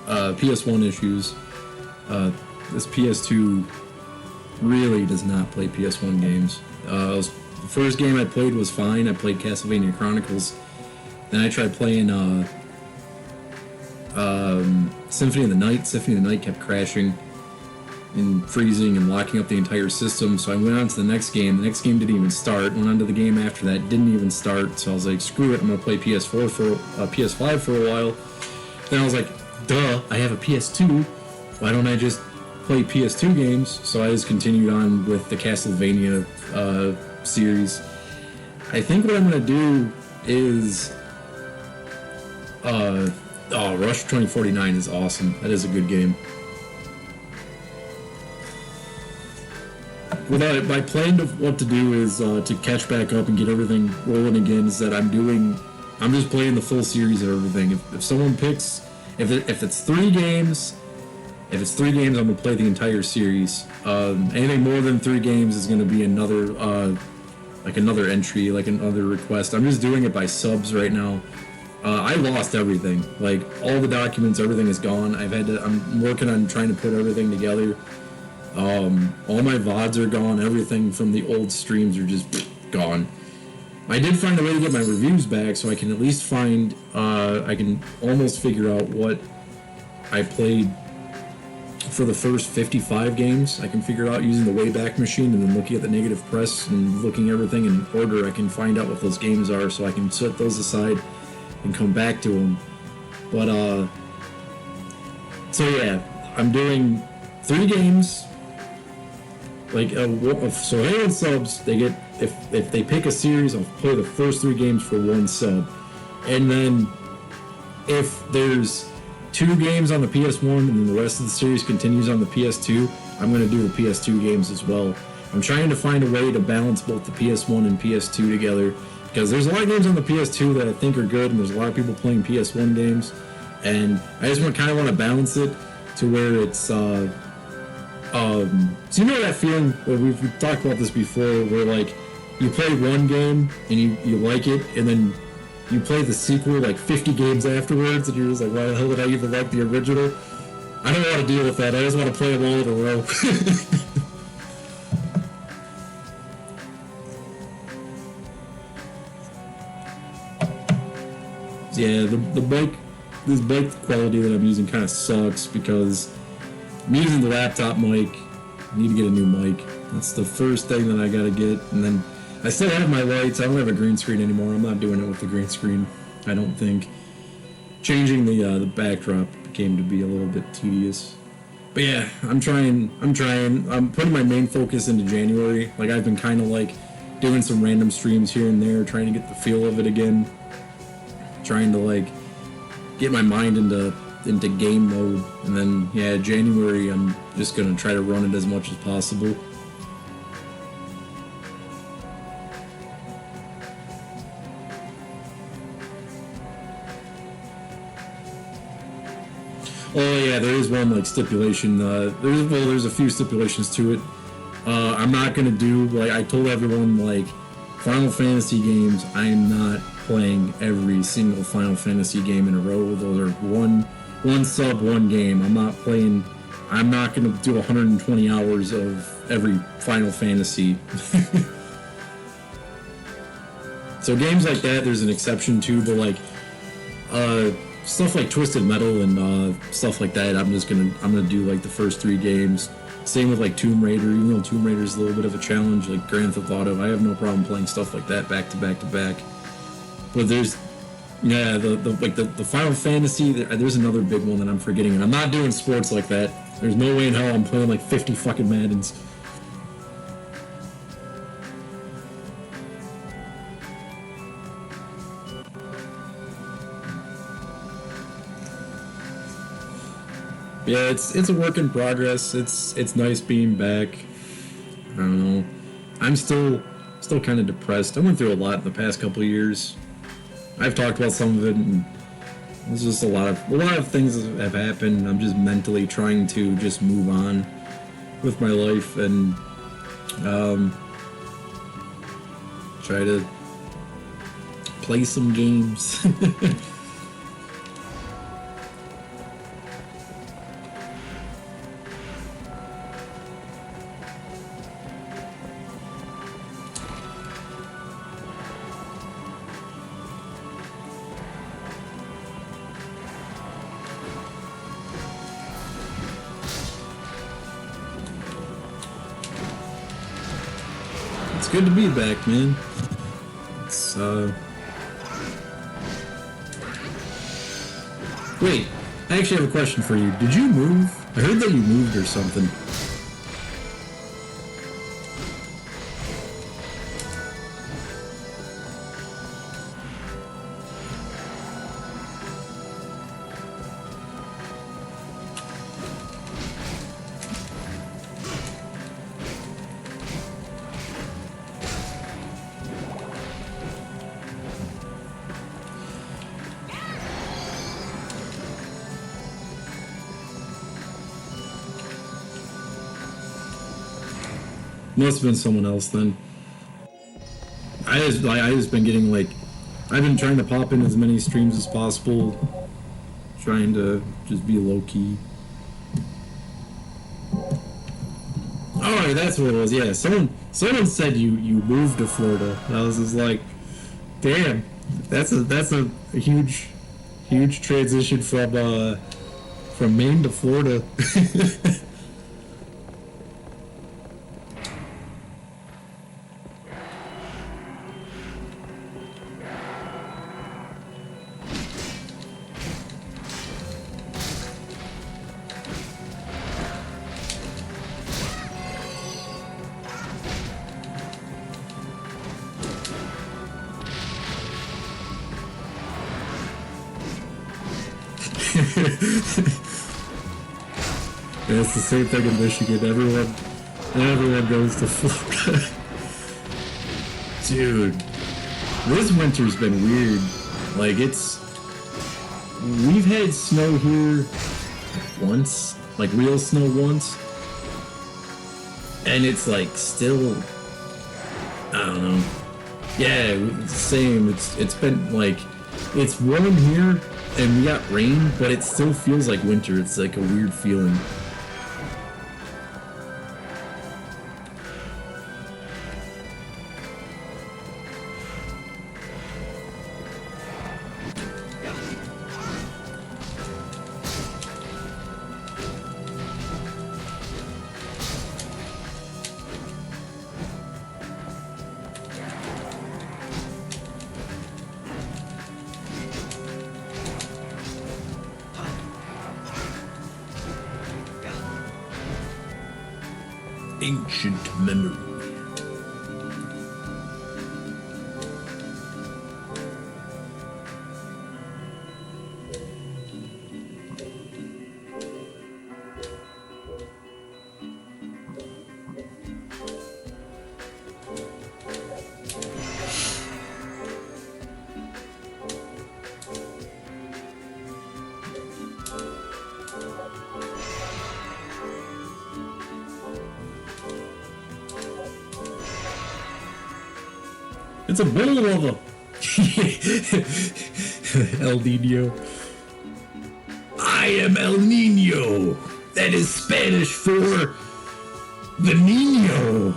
PS1 issues. This PS2 really does not play PS1 games. The first game I played was fine. I played Castlevania Chronicles. Then I tried playing Symphony of the Night. Symphony of the Night kept crashing and freezing and locking up the entire system, so I went on to the next game. The next game didn't even start. Went on to the game after that, didn't even start. So I was like, screw it, I'm gonna play PS5 for a while. Then I was like, duh, I have a PS2. Why don't I just play PS2 games? So I just continued on with the Castlevania series. I think what I'm gonna do is Rush 2049 is awesome. That is a good game. My plan of what to do is to catch back up and get everything rolling again. Is that I'm just playing the full series of everything. If someone picks, if it's 3 games, I'm gonna play the entire series. Anything more than 3 games is gonna be another entry, another request. I'm just doing it by subs right now. I lost everything, all the documents, everything is gone. I'm working on trying to put everything together. All my VODs are gone. Everything from the old streams are just gone. I did find a way to get my reviews back, so I can at least I can almost figure out what I played for the first 55 games. I can figure it out using the Wayback Machine and then looking at the negative press and looking everything in order. I can find out what those games are, so I can set those aside and come back to them. But, so yeah, I'm doing 3 games. So Halo subs, they get, if they pick a series, I'll play the first 3 games for 1 sub. And then if there's 2 games on the PS1 and then the rest of the series continues on the PS2, I'm going to do the PS2 games as well. I'm trying to find a way to balance both the PS1 and PS2 together, because there's a lot of games on the PS2 that I think are good, and there's a lot of people playing PS1 games, and I just want to balance it to where it's so you know that feeling where we've talked about this before, where you play one game and you like it, and then you play the sequel like 50 games afterwards, and you're just like, why the hell did I even like the original? I don't want to deal with that. I just want to play them all in a row. Yeah, this mic quality that I'm using kind of sucks because I'm using the laptop mic. I need to get a new mic. That's the first thing that I gotta get. And then I still have my lights. I don't have a green screen anymore. I'm not doing it with the green screen, I don't think. Changing the backdrop became to be a little bit tedious. But yeah, I'm trying. I'm putting my main focus into January. Like, I've been kind of like doing some random streams here and there, trying to get the feel of it again. Trying to like get my mind into game mode, and then yeah, January I'm just gonna try to run it as much as possible. Oh yeah, there is one like stipulation. There's a few stipulations to it. I'm not gonna do, like I told everyone, like Final Fantasy games, I am not playing every single Final Fantasy game in a row. Those are one sub, one game. I'm not gonna do 120 hours of every Final Fantasy. So games like that, there's an exception to, but like stuff like Twisted Metal and stuff like that, I'm gonna do like the first 3 games. Same with like Tomb Raider, even though Tomb Raider is a little bit of a challenge, like Grand Theft Auto. I have no problem playing stuff like that back to back to back. But there's, yeah, the Final Fantasy. There's another big one that I'm forgetting, and I'm not doing sports like that. There's no way in hell I'm playing like 50 fucking Maddens. Yeah, it's a work in progress. It's nice being back. I don't know. I'm still kind of depressed. I went through a lot in the past couple of years. I've talked about some of it, and there's just a lot of things that have happened. I'm just mentally trying to just move on with my life and try to play some games. It's good to be back, man. It's, Wait, I actually have a question for you. Did you move? I heard that you moved or something. Must have been someone else then. I just been getting like, I've been trying to pop in as many streams as possible, trying to just be low key. Oh, that's what it was. Yeah, someone said you moved to Florida. I was just like, damn, that's a huge transition from Maine to Florida. Yeah, it's the same thing in Michigan. Everyone goes to Florida. Dude, this winter's been weird. Like, we've had snow here once, like real snow once, and it's like still, I I don't know. Yeah, same. It's been like, it's warm here and we got rain, but it still feels like winter. It's like a weird feeling. Ancient memory. It's a bull of a El Nino. I am El Nino. That is Spanish for the Nino.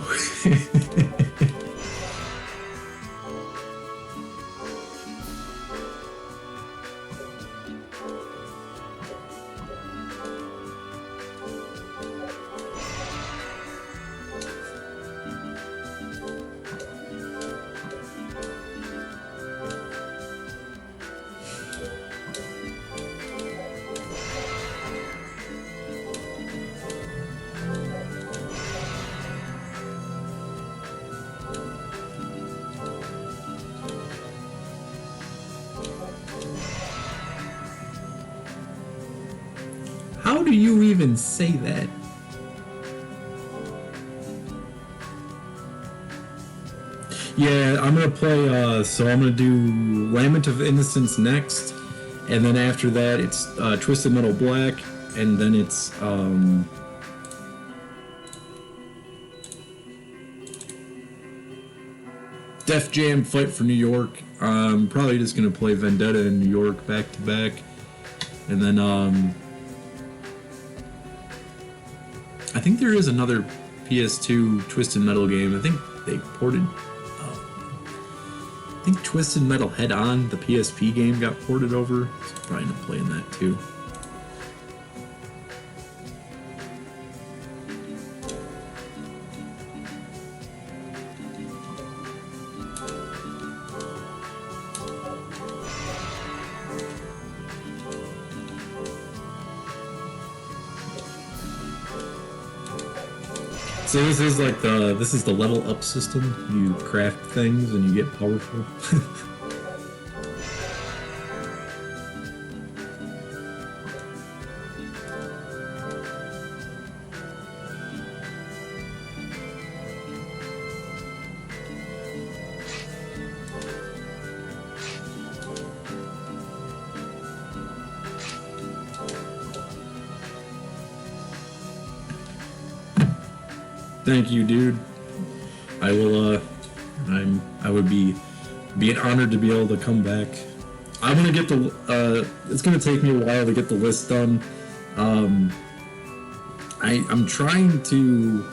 How do you even say that? Yeah, I'm gonna play, so I'm gonna do Lament of Innocence next, and then after that it's Twisted Metal Black, and then it's Def Jam Fight for New York. I'm probably just gonna play Vendetta in New York back to back, and then I think there is another PS2 Twisted Metal game. I think they ported. I think Twisted Metal Head On, the PSP game, got ported over. So I'm probably not playing that too. So this is like the level up system. You craft things and you get powerful. Thank you, dude. I will, I would be an honored to be able to come back. I'm gonna get the, it's gonna take me a while to get the list done. I'm trying to,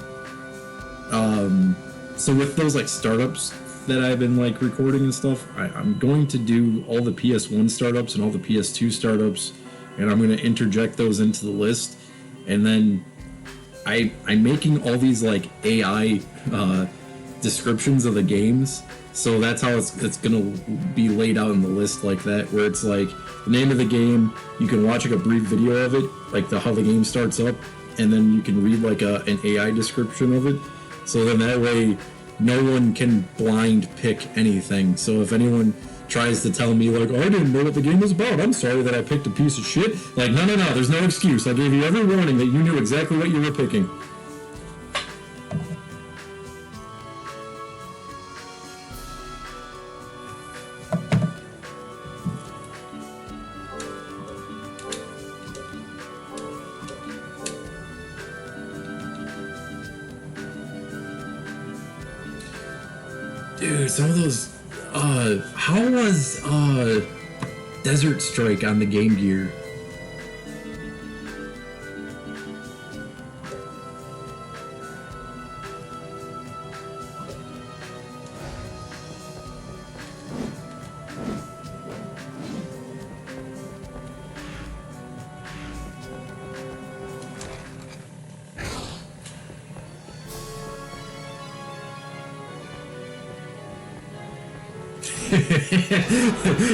so with those like startups that I've been like recording and stuff, I'm going to do all the PS1 startups and all the PS2 startups, and I'm gonna interject those into the list, and then I'm making all these like AI descriptions of the games, so that's how it's gonna be laid out in the list like that, where it's like the name of the game, you can watch like a brief video of it, like how the game starts up, and then you can read like an AI description of it, so then that way no one can blind pick anything. So if anyone tries to tell me like, oh, I didn't know what the game was about, I'm sorry that I picked a piece of shit, like no, there's no excuse. I gave you every warning that you knew exactly what you were picking. Dude, some of those. How was Desert Strike on the Game Gear?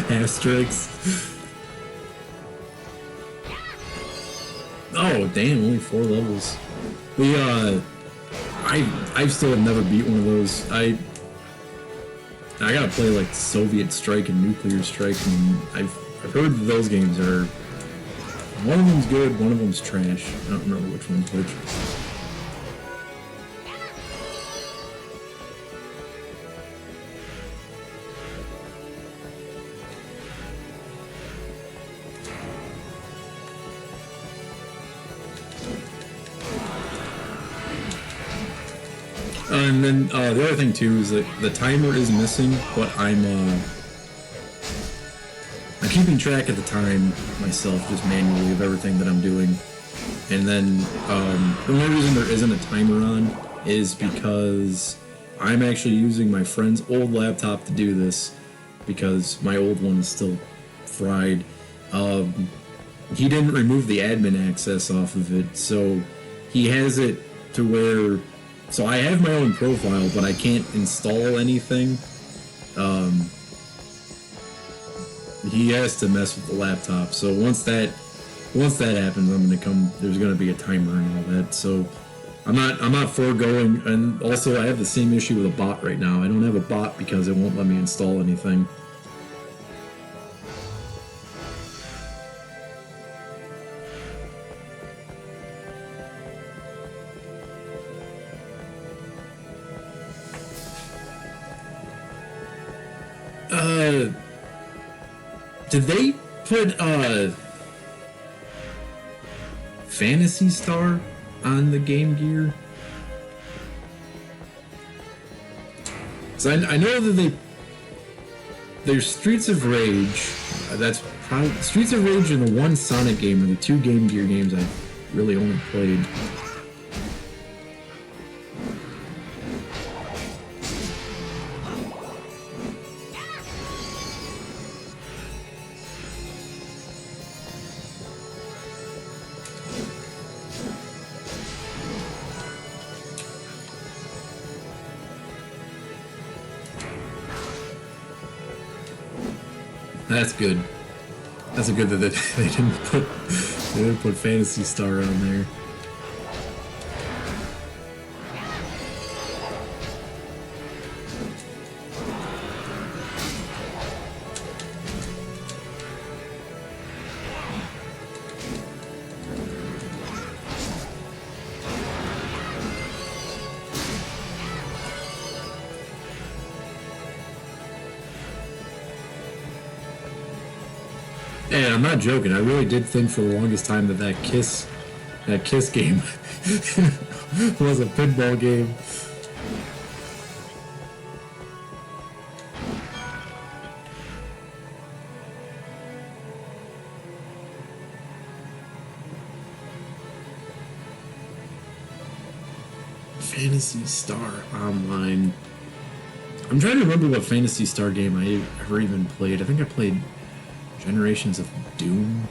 Asterisks. Oh damn, only 4 levels. I still have never beat one of those. I gotta play like Soviet Strike and Nuclear Strike, and I've heard that those games are, one of them's good, one of them's trash. I don't remember which one's which. And then the other thing too is that the timer is missing, but I'm keeping track of the time myself, just manually, of everything that I'm doing. And then the only reason there isn't a timer on is because I'm actually using my friend's old laptop to do this, because my old one is still fried. He didn't remove the admin access off of it, so he has it to where, so I have my own profile, but I can't install anything. He has to mess with the laptop. So once that happens, there's gonna be a timer and all that. So I'm not foregoing. And also I have the same issue with a bot right now. I don't have a bot because it won't let me install anything. Did they put Phantasy Star on the Game Gear? So I know that there's Streets of Rage. That's probably Streets of Rage and the one Sonic game are the 2 Game Gear games I've really only played. That's good. That's a good that they didn't put Phantasy Star on there. And I'm not joking. I really did think for the longest time that Kiss game was a pinball game. Phantasy Star Online. I'm trying to remember what Phantasy Star game I ever even played. I think I played Generations of Doom.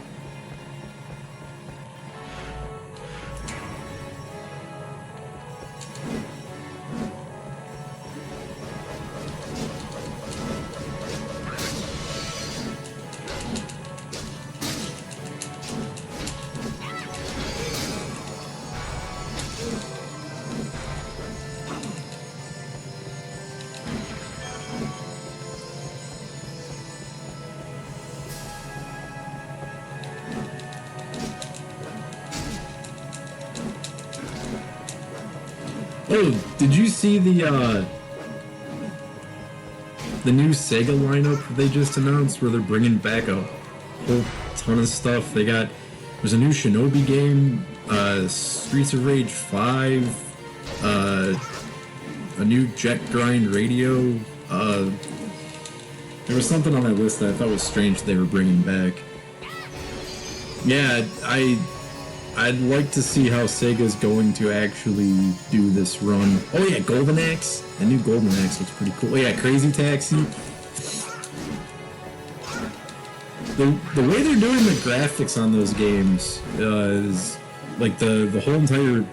Oh, did you see the new Sega lineup they just announced, where they're bringing back a whole ton of stuff? There's a new Shinobi game, Streets of Rage 5, a new Jet Grind Radio There was something on my list that I thought was strange they were bringing back. Yeah, I'd like to see how Sega's going to actually do this run. Oh yeah, Golden Axe. The new Golden Axe looks pretty cool. Oh yeah, Crazy Taxi. The way they're doing the graphics on those games is like the whole entire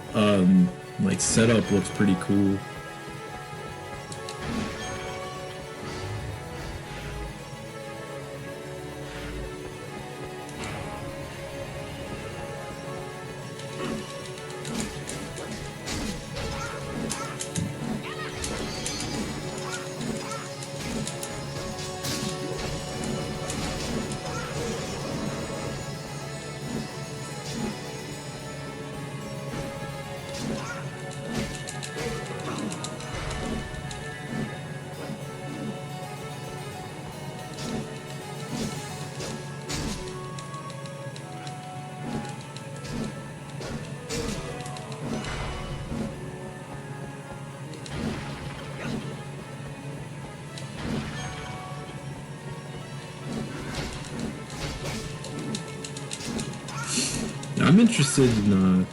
like setup looks pretty cool. I'm interested in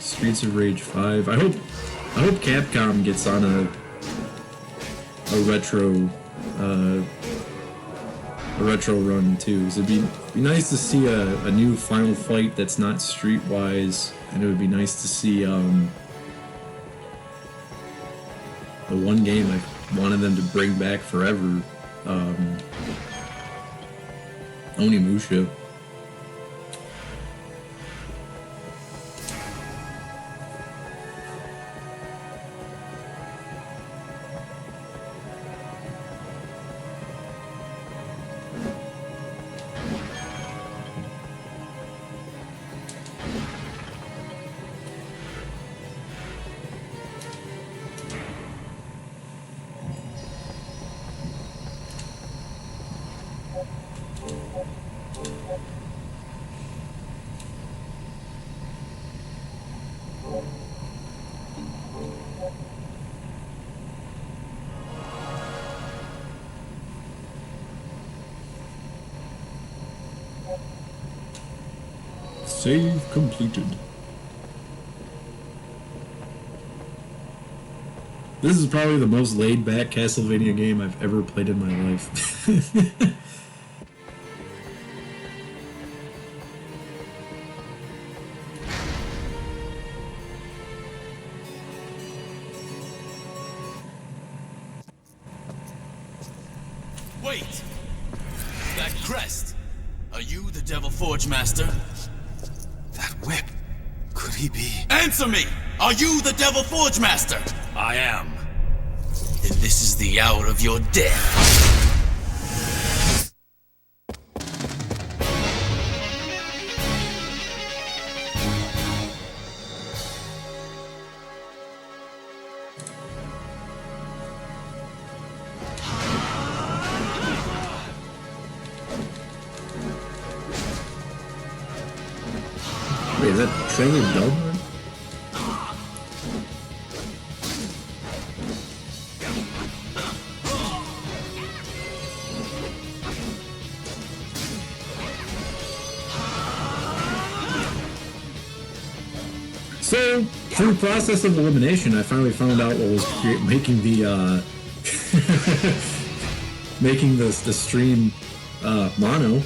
Streets of Rage 5. I hope Capcom gets on a retro run too. 'Cause it'd be nice to see a new Final Fight that's not streetwise, and it would be nice to see the one game I wanted them to bring back forever, Onimusha. Save completed. This is probably the most laid-back Castlevania game I've ever played in my life. Wait! That crest! Are you the Devil Forge Master? That whip! Could he be? Answer me! Are you the Devil Forge Master? I am. Then this is the hour of your death. Wait, is that trailer done? So, through process of elimination, I finally found out what was making the making the stream mono.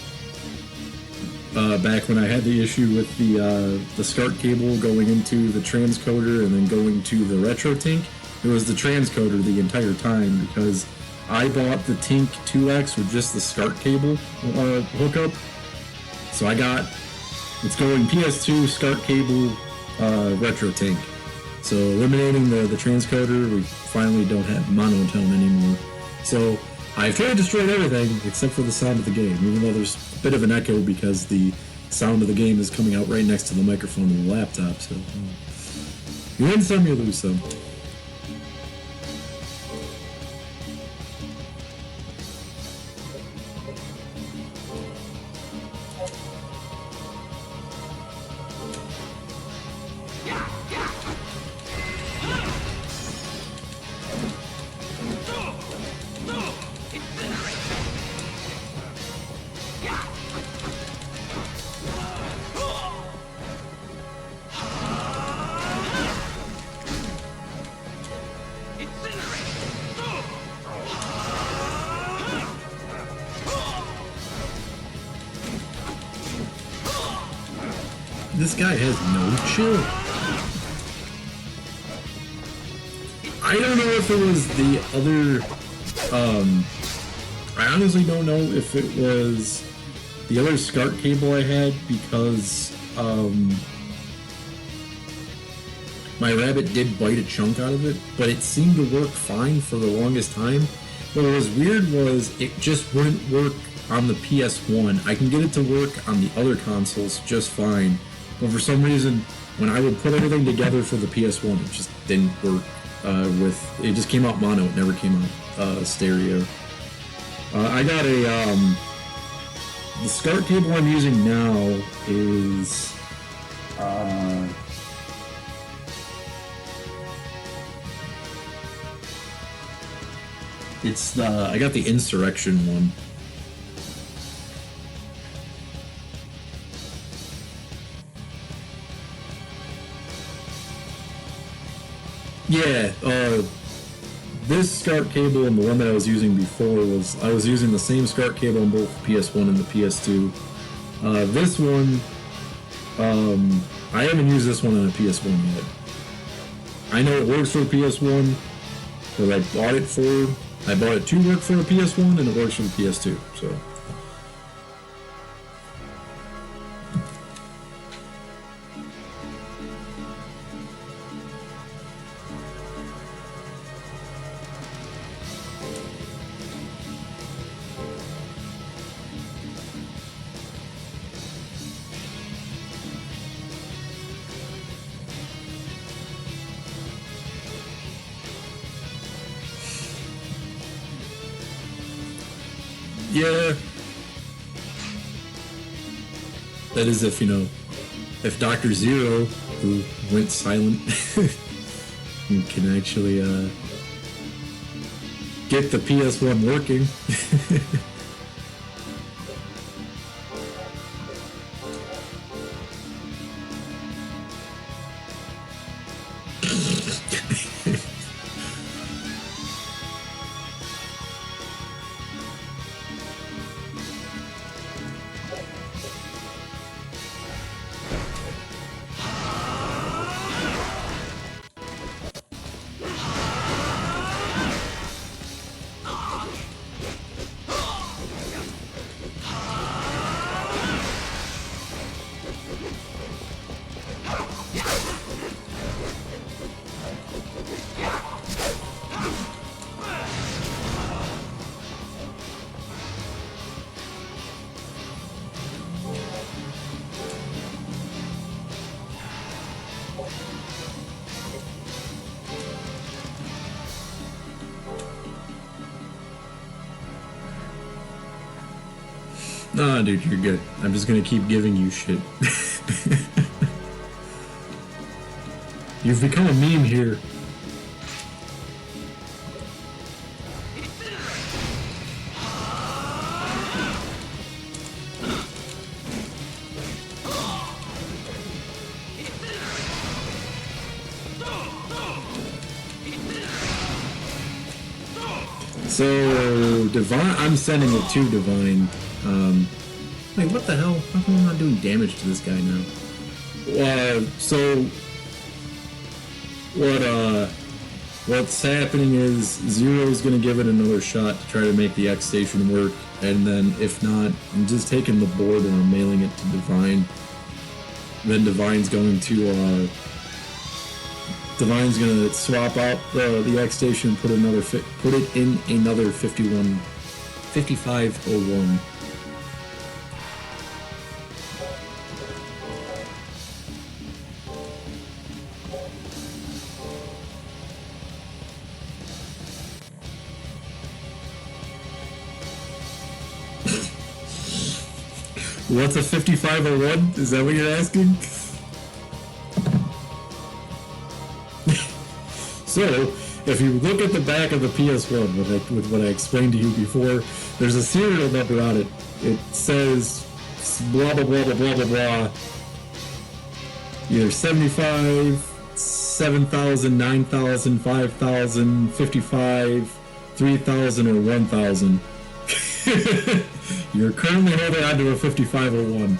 Back when I had the issue with the SCART cable going into the transcoder and then going to the retro Tink, it was the transcoder the entire time because I bought the Tink 2X with just the SCART cable hookup. So I got, it's going PS2 SCART cable retro Tink. So eliminating the transcoder, we finally don't have monotone anymore. So I've tried to destroy everything except for the sound of the game, even though there's a bit of an echo because the sound of the game is coming out right next to the microphone in the laptop, so you win some, you lose some. This guy has no chill. I don't know if it was the other, I honestly don't know if it was the other SCART cable I had, because, my rabbit did bite a chunk out of it, but it seemed to work fine for the longest time. What was weird was it just wouldn't work on the PS1. I can get it to work on the other consoles just fine, but for some reason, when I would put everything together for the PS1, it just didn't work. It just came out mono, it never came out stereo. I got a, the SCART cable I'm using now is, I got the Insurrection one. Yeah, this SCART cable and the one that I was using before I was using the same SCART cable on both the PS1 and the PS2. This one, I haven't used this one on a PS1 yet. I know it works for a PS1, but I bought it to work for a PS1, and it works for the PS2, so. Yeah. That is if, if Dr. Zero, who went silent, can actually, get the PS1 working. Nah, dude, you're good. I'm just gonna keep giving you shit. You've become a meme here. So, Divine, I'm sending it to Divine. Wait, what the hell? How come I'm not doing damage to this guy now? What's happening is Zero's gonna give it another shot to try to make the X Station work, and then if not, I'm just taking the board and I'm mailing it to Divine. Then Divine's going to, Divine's gonna swap out the X Station and put it in another 5501. What's a 5501? Is that what you're asking? So, if you look at the back of the PS1, with what I explained to you before, there's a serial number on it. It says blah blah blah blah blah blah blah. Either 75, 7,000, 9,000, 5,000, 55, 3,000, or 1,000. You're currently holding on to a 5501.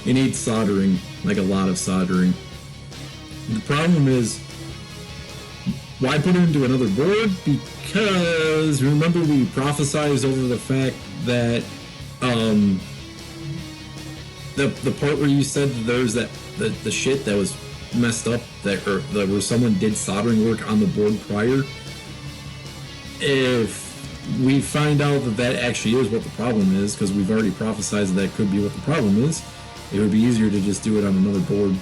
It needs soldering, like a lot of soldering. The problem is, why put it into another board? Because remember we prophesized over the fact that the part where you said that there's the shit that was messed up that where someone did soldering work on the board prior. If we find out that actually is what the problem is, because we've already prophesized that could be what the problem is, it would be easier to just do it on another board.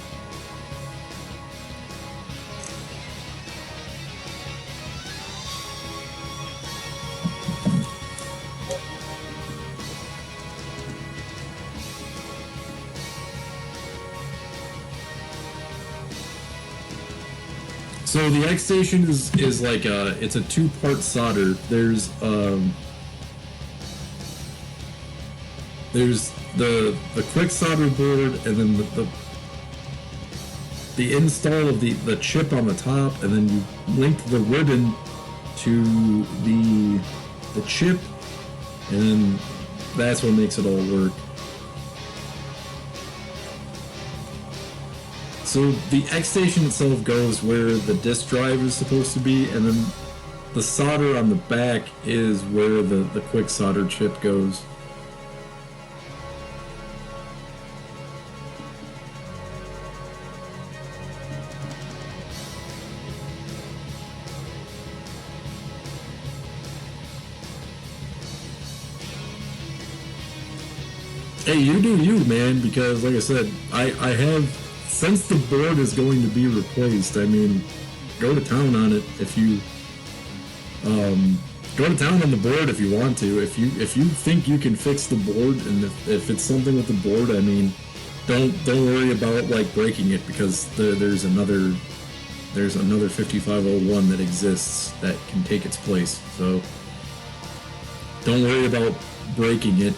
So the X station is like it's a two-part solder. There's the quick solder board, and then the install of the chip on the top, and then you link the ribbon to the chip, and then that's what makes it all work. So the X station itself goes where the disk drive is supposed to be, and then the solder on the back is where the quick solder chip goes. Hey, you do you, man, because like I said, I have, since the board is going to be replaced, I mean, go to town on it if you, go to town on the board if you want to. If you think you can fix the board, and if it's something with the board, I mean, don't worry about like breaking it, because there's another 5501 that exists that can take its place. So don't worry about breaking it.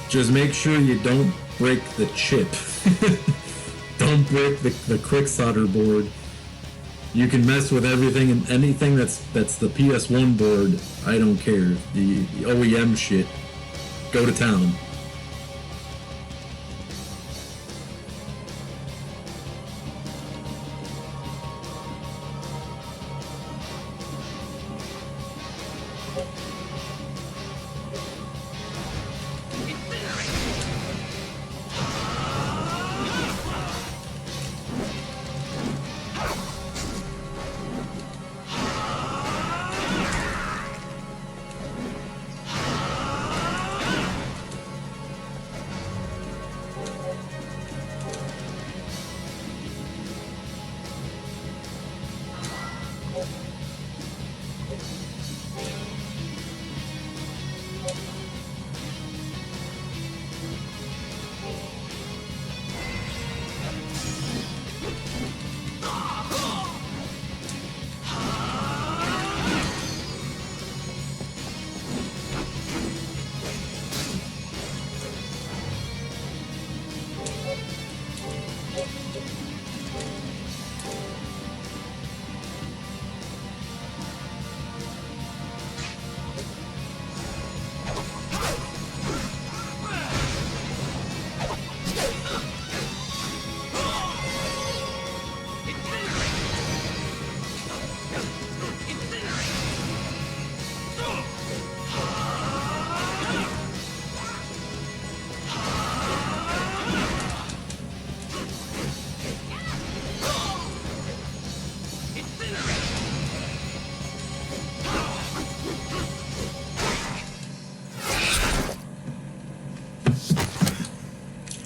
Just make sure you don't break the chip. Don't break the quick solder board. You can mess with everything and anything that's the PS1 board. I don't care. The OEM shit. Go to town.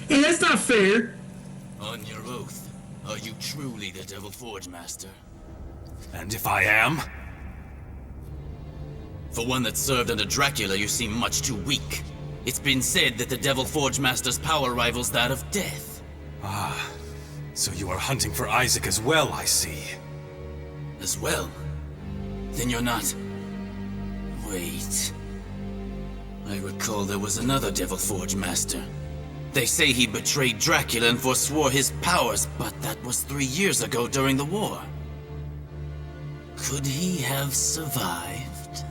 Hey, that's not fair. On your oath, are you truly the Devil Forge Master? And if I am? For one that served under Dracula, you seem much too weak. It's been said that the Devil Forge Master's power rivals that of death. Ah, so you are hunting for Isaac as well, I see. As well? Then you're not... Wait... I recall there was another Devil Forge Master. They say he betrayed Dracula and forswore his powers, but that was 3 years ago during the war. Could he have survived?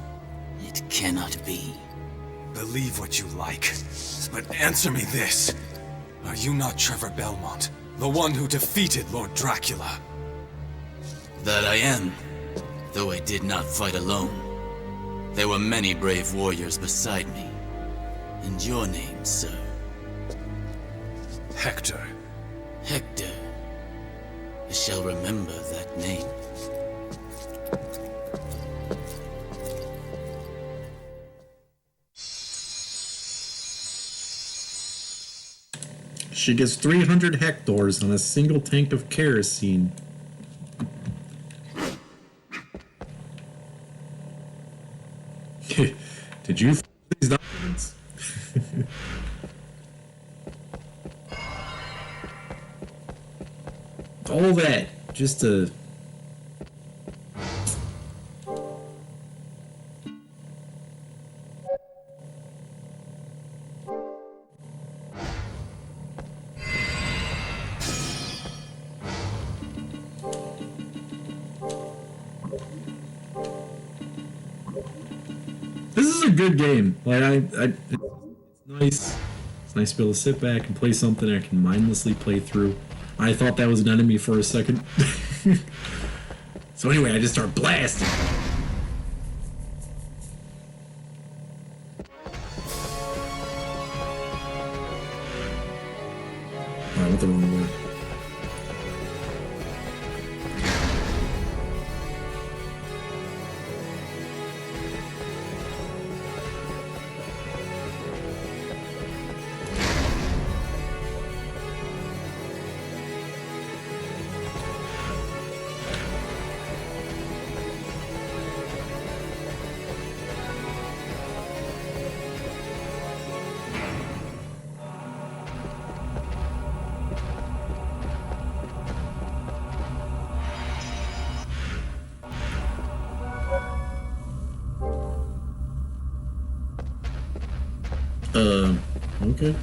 It cannot be. Believe what you like, but answer me this. Are you not Trevor Belmont, the one who defeated Lord Dracula? That I am, though I did not fight alone. There were many brave warriors beside me. And your name, sir? Hector. Hector. I shall remember that name. She gets 300 hectares on a single tank of kerosene. Did you these documents? All that just to... This is a good game. Like it's nice. It's nice to be able to sit back and play something I can mindlessly play through. I thought that was an enemy for a second. So anyway, I just start blasting. I went the wrong way. Okay.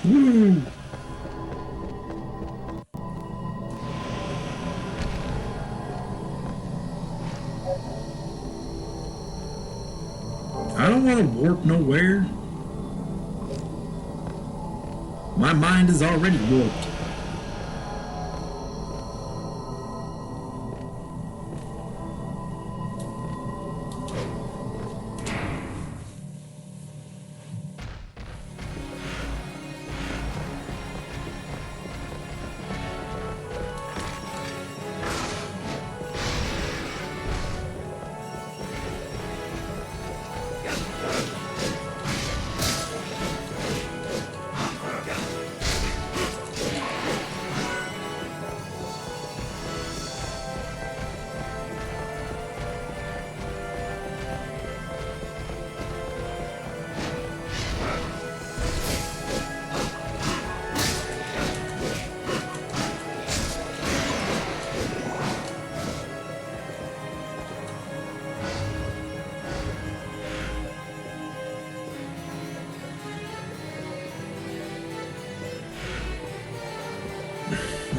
Woo! I don't want to warp nowhere. My mind is already warped.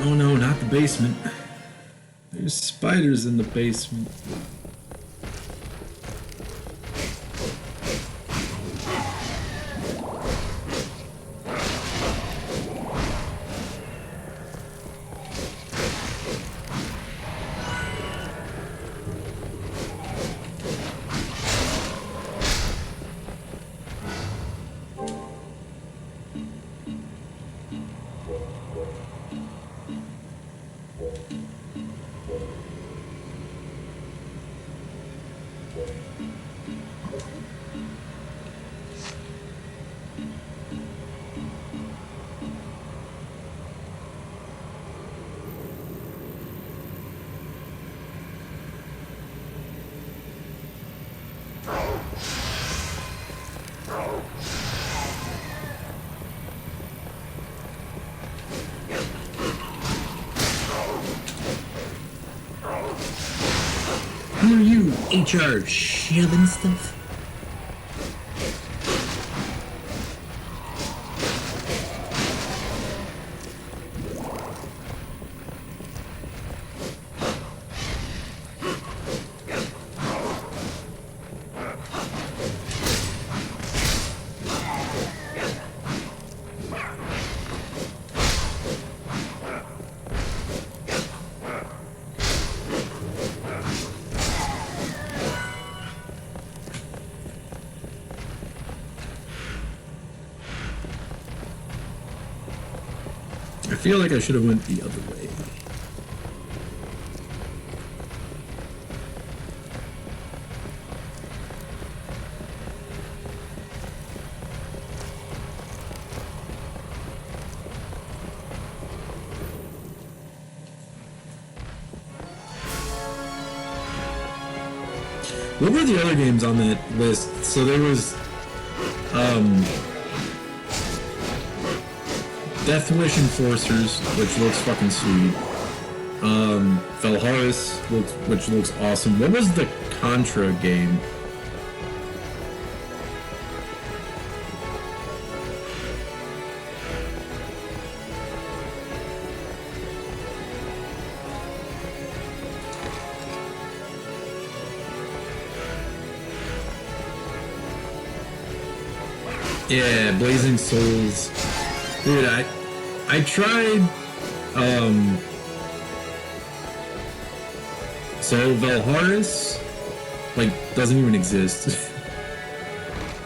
Oh no, not the basement. There's spiders in the basement. Who are you, HR, shoving stuff? I feel like I should have went the other way. What were the other games on that list? So there was, Death Wish Enforcers, which looks fucking sweet. Valharis, which looks awesome. What was the Contra game? Yeah, Blazing Souls. Dude, I tried, so Valharis, like, doesn't even exist.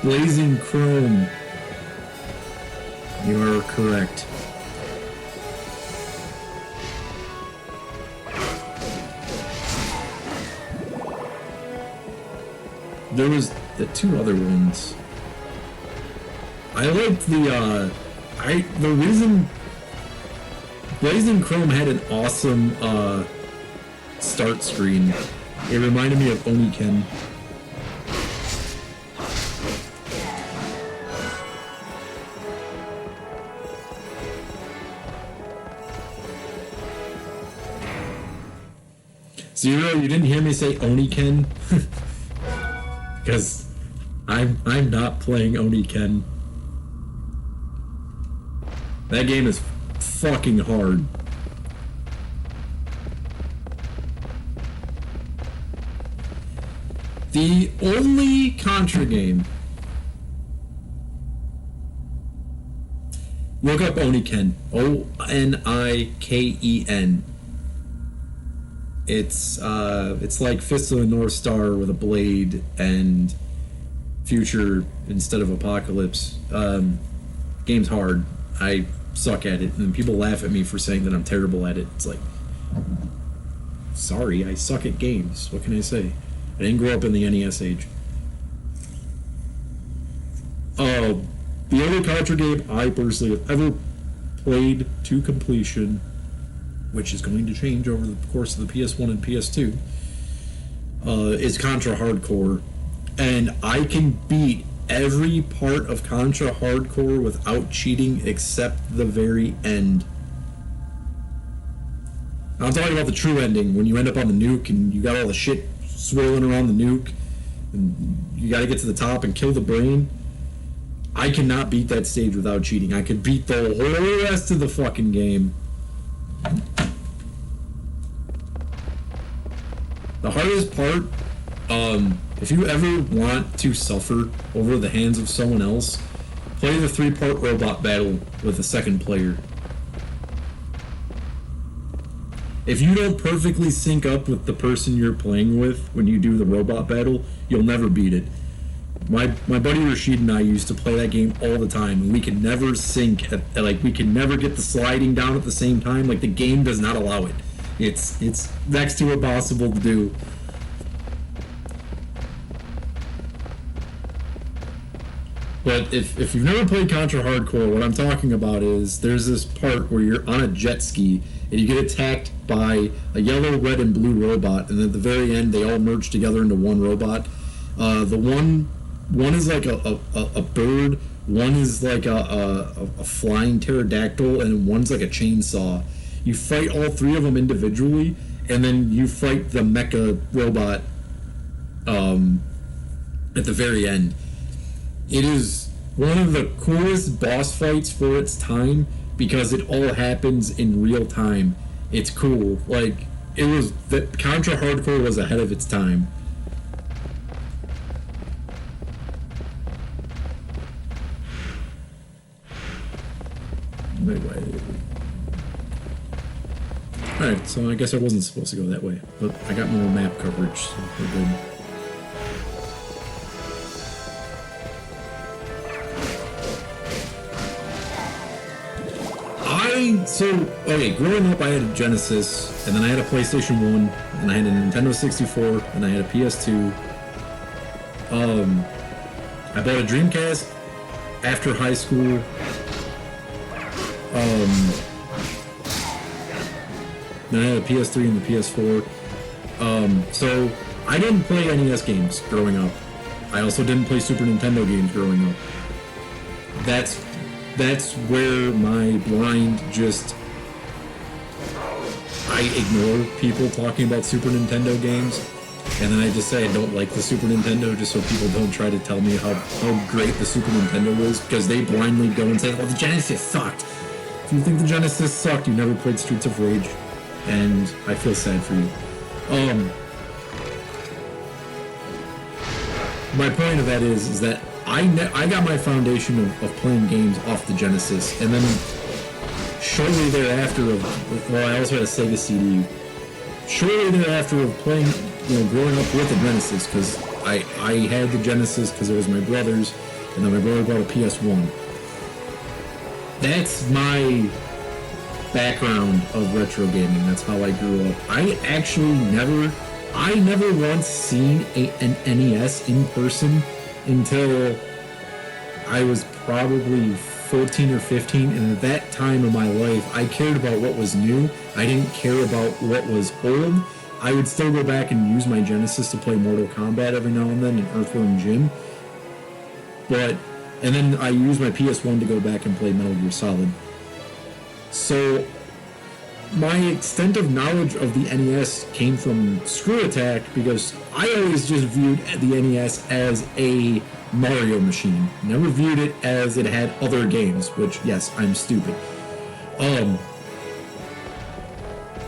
Blazing Chrome. You are correct. There was the two other ones. I liked the reason Blazing Chrome had an awesome start screen. It reminded me of Oniken. Zero, you didn't hear me say Oniken? Because I'm not playing Oniken. That game is fucking hard. The only Contra game. Look up Oniken. Oniken. It's like Fist of the North Star with a blade and future instead of apocalypse. Game's hard. I suck at it, and people laugh at me for saying that I'm terrible at it. It's like, sorry, I suck at games. What can I say? I didn't grow up in the NES age. The only Contra game I personally have ever played to completion, which is going to change over the course of the PS1 and PS2, is Contra Hardcore. And I can beat every part of Contra Hardcore without cheating except the very end. I'm talking about the true ending, when you end up on the nuke and you got all the shit swirling around the nuke and you gotta get to the top and kill the brain. I cannot beat that stage without cheating. I could beat the whole rest of the fucking game. The hardest part, if you ever want to suffer over the hands of someone else, play the 3-part robot battle with a second player. If you don't perfectly sync up with the person you're playing with when you do the robot battle, you'll never beat it. My buddy Rashid and I used to play that game all the time, and we could never sync like we could never get the sliding down at the same time. Like, the game does not allow it. It's next to impossible to do. But if you've never played Contra Hardcore, what I'm talking about is there's this part where you're on a jet ski and you get attacked by a yellow, red, and blue robot, and at the very end they all merge together into one robot. The one is like a bird, one is like a flying pterodactyl, and one's like a chainsaw. You fight all three of them individually, and then you fight the mecha robot at the very end. It is one of the coolest boss fights for its time because it all happens in real time. It's cool. Like, it was... Contra Hardcore was ahead of its time. Wait. Alright, so I guess I wasn't supposed to go that way. But I got more map coverage, so we're good. Growing up I had a Genesis, and then I had a PlayStation 1, and I had a Nintendo 64, and I had a PS2. I bought a Dreamcast after high school. Then I had a PS3 and the PS4. So I didn't play NES games growing up. I also didn't play Super Nintendo games growing up. That's where my blind just... I ignore people talking about Super Nintendo games, and then I just say I don't like the Super Nintendo just so people don't try to tell me how great the Super Nintendo is, because they blindly go and say, well, the Genesis sucked. If you think the Genesis sucked, you never played Streets of Rage, and I feel sad for you. My point of that is that I got my foundation of playing games off the Genesis, and then shortly thereafter I also had a Sega CD. Shortly thereafter of playing, growing up with the Genesis, because I had the Genesis because it was my brother's, and then my brother bought a PS1. That's my background of retro gaming. That's how I grew up. I never once seen an NES in person until I was probably 14 or 15, and at that time of my life, I cared about what was new. I didn't care about what was old. I would still go back and use my Genesis to play Mortal Kombat every now and then and Earthworm Jim. And then I used my PS1 to go back and play Metal Gear Solid. So my extent of knowledge of the NES came from Screw Attack, because I always just viewed the NES as a Mario machine. Never viewed it as it had other games, which, yes, I'm stupid.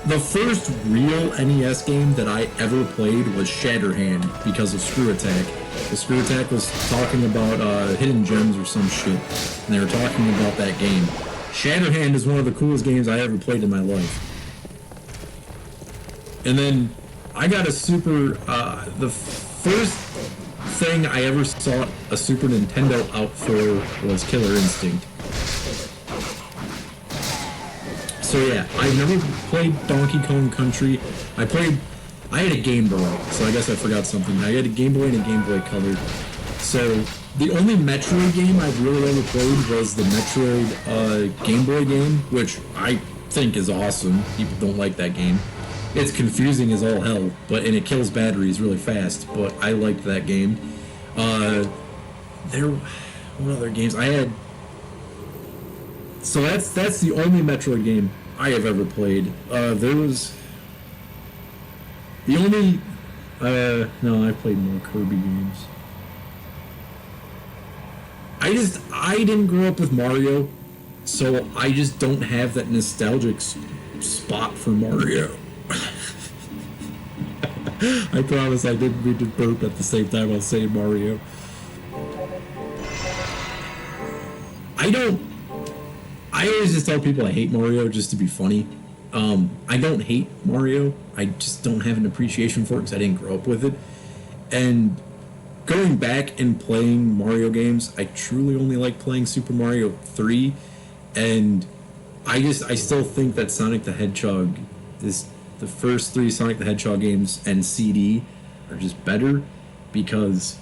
The first real NES game that I ever played was Shatterhand because of Screw Attack. The Screw Attack was talking about hidden gems or some shit, and they were talking about that game. Shatterhand is one of the coolest games I ever played in my life. And then I got a the first thing I ever sought a Super Nintendo out for was Killer Instinct. So yeah, I've never played Donkey Kong Country. I had a Game Boy, so I guess I forgot something. I had a Game Boy and a Game Boy Color. So the only Metroid game I've really ever played was the Metroid Game Boy game, which I think is awesome. People don't like that game. It's confusing as all hell, and it kills batteries really fast, but I liked that game. What other games? I had... So that's the only Metroid game I have ever played. There was... The only... no, I played more Kirby games. I didn't grow up with Mario, so I just don't have that nostalgic spot for Mario. I promise I didn't mean to burp at the same time I was saying Mario. I always just tell people I hate Mario just to be funny. I don't hate Mario. I just don't have an appreciation for it because I didn't grow up with it. And going back and playing Mario games, I truly only like playing Super Mario 3. And I still think that Sonic the Hedgehog is... The first three Sonic the Hedgehog games and CD are just better because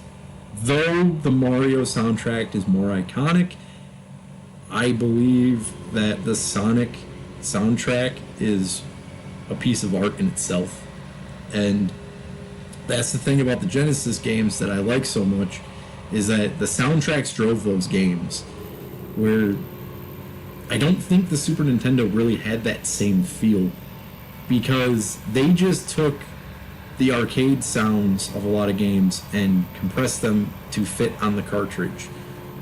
though the Mario soundtrack is more iconic, I believe that the Sonic soundtrack is a piece of art in itself. And that's the thing about the Genesis games that I like so much, is that the soundtracks drove those games, where I don't think the Super Nintendo really had that same feel, because they just took the arcade sounds of a lot of games and compressed them to fit on the cartridge,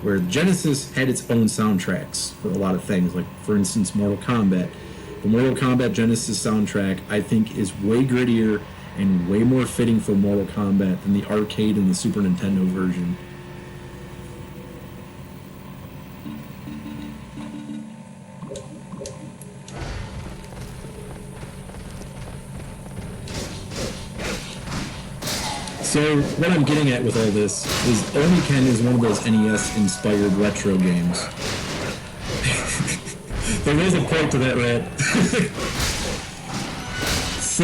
where Genesis had its own soundtracks for a lot of things, like for instance Mortal Kombat. The Mortal Kombat Genesis soundtrack, I think, is way grittier and way more fitting for Mortal Kombat than the arcade and the Super Nintendo version. So what I'm getting at with all this is Oniken is one of those NES-inspired retro games. There was a point to that, Rat. So,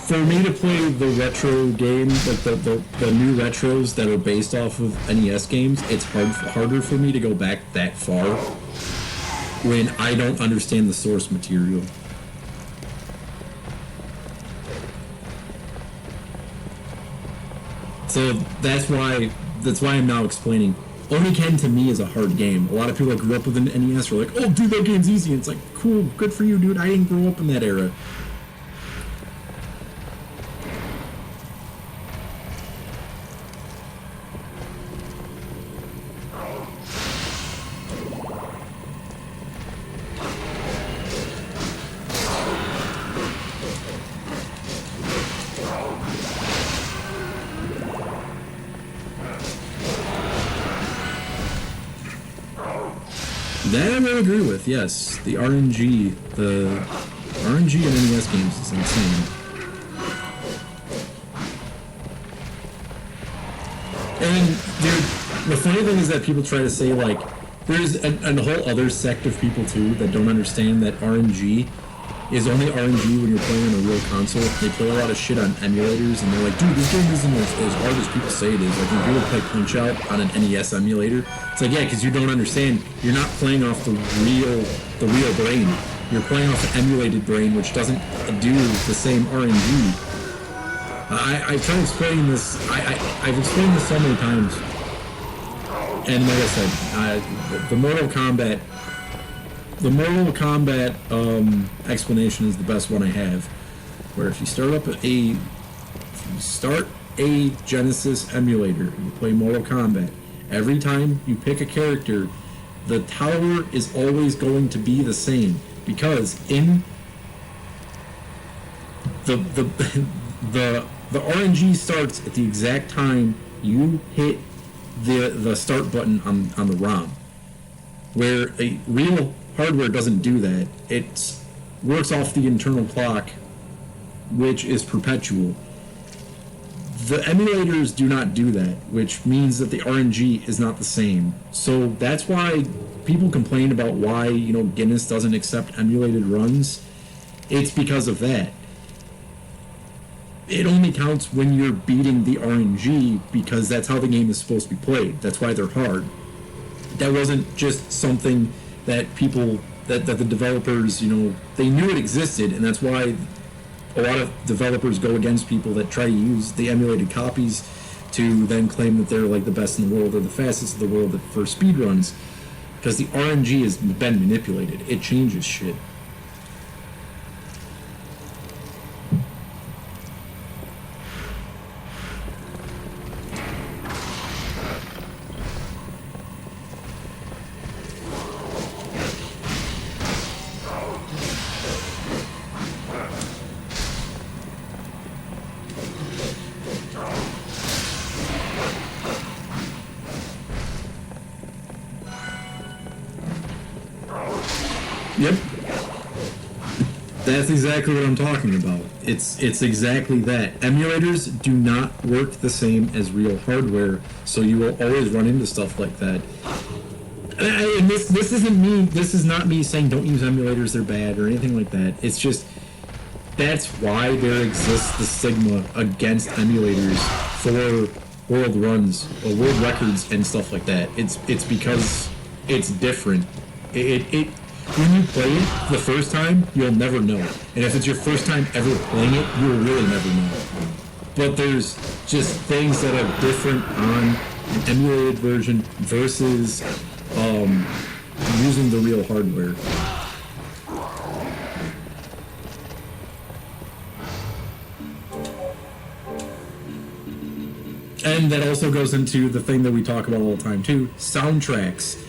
for me to play the retro game, like the new retros that are based off of NES games, it's harder for me to go back that far when I don't understand the source material. So that's why I'm now explaining. Oniken to me is a hard game. A lot of people that grew up with an NES are like, "Oh, dude, that game's easy." And it's like, cool, good for you, dude. I didn't grow up in that era. That I will agree with, yes. The RNG in NES games is insane. And, dude, the funny thing is that people try to say, like, there's a whole other sect of people, too, that don't understand that RNG is only RNG when you're playing on a real console. They play a lot of shit on emulators, and they're like, dude, this game isn't as hard as people say it is. Like, when people play Punch-Out on an NES emulator, it's like, yeah, because you don't understand. You're not playing off the real brain. You're playing off an emulated brain, which doesn't do the same RNG. I've tried explaining this. I've explained this so many times. And like I said, the Mortal Kombat explanation is the best one I have. Where if you start a Genesis emulator, you play Mortal Kombat. Every time you pick a character, the tower is always going to be the same, because in the RNG starts at the exact time you hit the start button on the ROM, where a real hardware doesn't do that. It works off the internal clock, which is perpetual. The emulators do not do that, which means that the RNG is not the same. So that's why people complain about why, Guinness doesn't accept emulated runs. It's because of that. It only counts when you're beating the RNG, because that's how the game is supposed to be played. That's why they're hard. That wasn't just something that that the developers, they knew it existed, and that's why a lot of developers go against people that try to use the emulated copies to then claim that they're like the best in the world or the fastest in the world for speedruns, because the RNG has been manipulated. It changes shit. Yep. That's exactly what I'm talking about. It's exactly that. Emulators do not work the same as real hardware, so you will always run into stuff like that. And this isn't me. This is not me saying don't use emulators, they're bad or anything like that. It's just that's why there exists the stigma against emulators for world runs, or world records and stuff like that. It's because it's different. It when you play it the first time, you'll never know. And if it's your first time ever playing it, you'll really never know. But there's just things that are different on an emulated version versus using the real hardware. And that also goes into the thing that we talk about all the time too, soundtracks.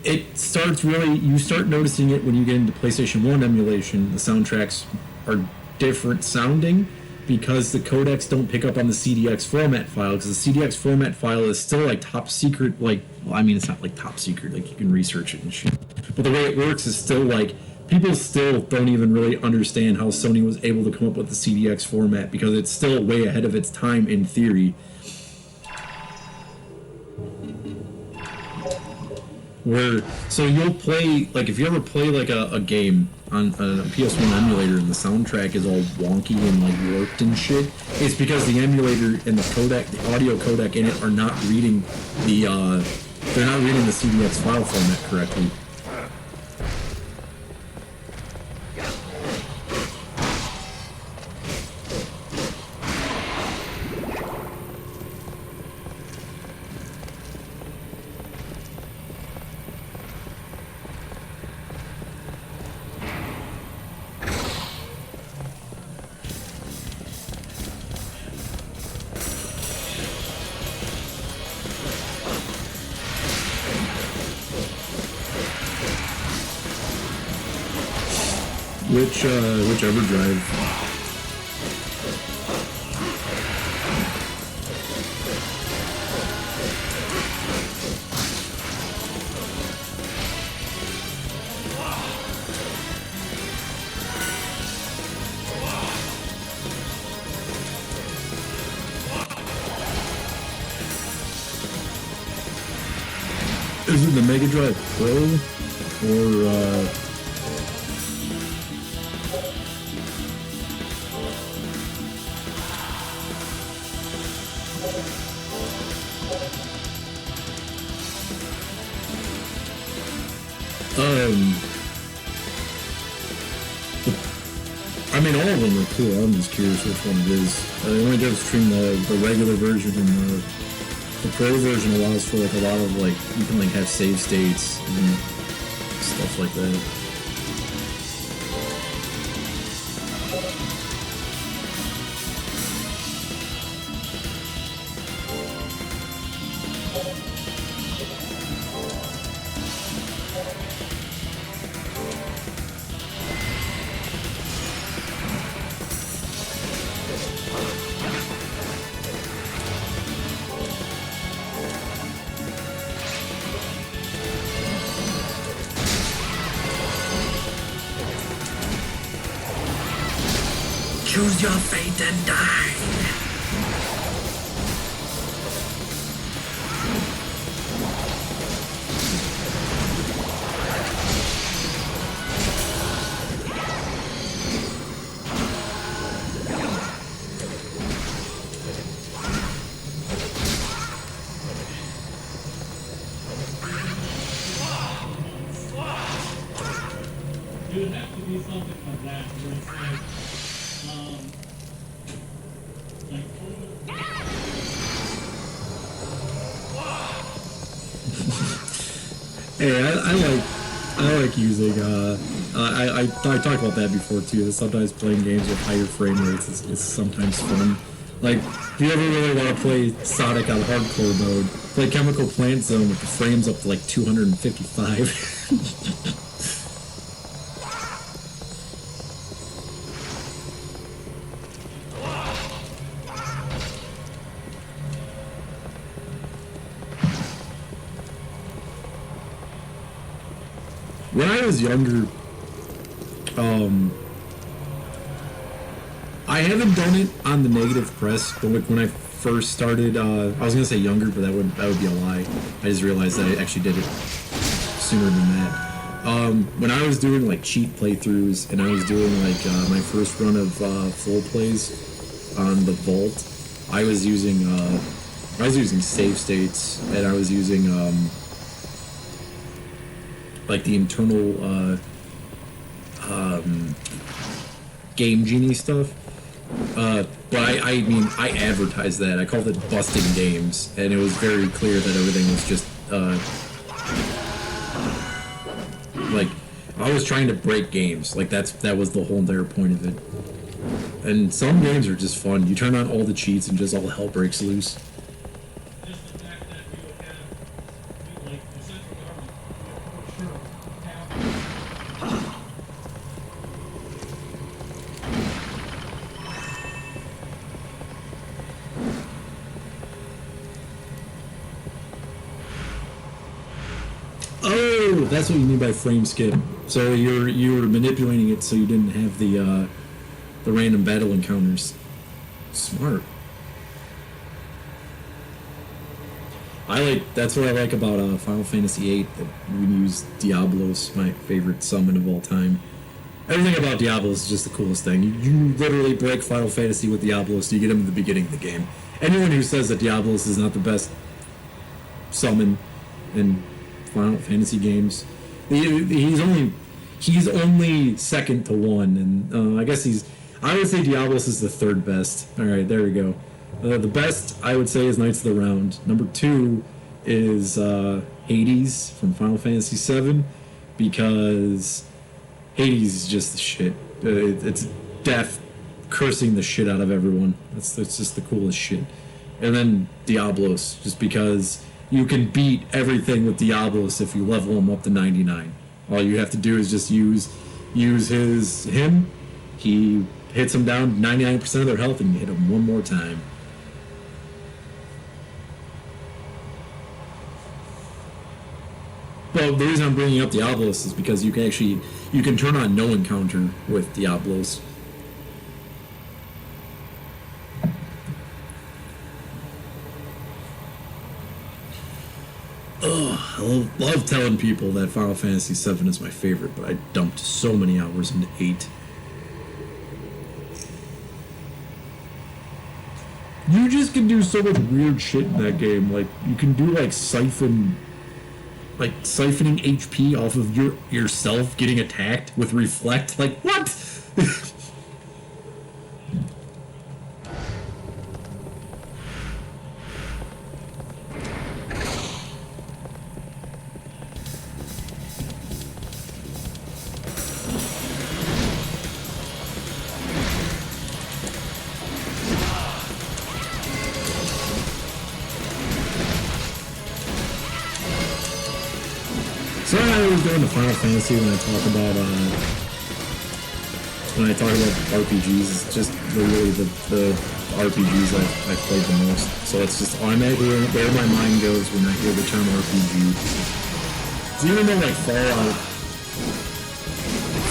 It starts really, you start noticing it when you get into PlayStation 1 emulation. The soundtracks are different sounding because the codecs don't pick up on the CDX format file, because the CDX format file is still like top secret, like, well, I mean, it's not like top secret, like you can research it and shit. But the way it works is still like, people still don't even really understand how Sony was able to come up with the CDX format, because it's still way ahead of its time in theory. Where, so you'll play, like if you ever play like a game on a PS1 emulator and the soundtrack is all wonky and like warped and shit, it's because the emulator and the codec, the audio codec in it are not reading the, they're not reading the CDX file format correctly. Which overdrive? Is it the Mega Drive Pro or I mean, all of them are cool. I'm just curious which one it is. The only difference between the regular version and the Pro version allows for like a lot of like, you can like have save states and stuff like that. Choose your fate and die. It would have to be something like that, where it's Hey, I like using I talked about that before too. That sometimes playing games with higher frame rates is sometimes fun. Like, if you ever really want to play Sonic on hardcore mode, play Chemical Plant Zone with the frames up to like 255. When I was younger, I haven't done it on the negative press, but like when I first started, I was gonna say younger, but that would be a lie. I just realized that I actually did it sooner than that. When I was doing like cheat playthroughs and I was doing like my first run of full plays on the Vault, I was using save states, and I was using like the internal Game Genie stuff. But I mean, I advertised that. I called it busting games, and it was very clear that everything was just like I was trying to break games. Like that was the whole entire point of it. And some games are just fun. You turn on all the cheats and just all hell breaks loose. Just the fact that you have, like, the central government, for sure, have Oh, that's what you mean by frame skip. So you were manipulating it so you didn't have the random battle encounters. Smart. That's what I like about Final Fantasy VIII. That we use Diablos, my favorite summon of all time. Everything about Diablos is just the coolest thing. You literally break Final Fantasy with Diablos, you get him at the beginning of the game. Anyone who says that Diablos is not the best summon in Final Fantasy games, he's only second to one, and I guess I would say Diablos is the third best. All right, there we go. The best I would say is Knights of the Round. Number 2 is Hades from Final Fantasy VII, because Hades is just the shit. It's death cursing the shit out of everyone. That's just the coolest shit. And then Diablos, just because you can beat everything with Diablos if you level him up to 99. All you have to do is just use him. He hits them down 99% of their health, and you hit them one more time. Well, the reason I'm bringing up Diablos is because you can turn on no encounter with Diablos. I love telling people that Final Fantasy VII is my favorite, but I dumped so many hours into 8. You just can do so much weird shit in that game. Like, you can do siphoning HP off of yourself getting attacked with reflect. Like, what? So I always go into Final Fantasy when I talk about RPGs. It's just literally the RPGs I've played the most. So it's just automatically where my mind goes when I hear the term RPG. So even though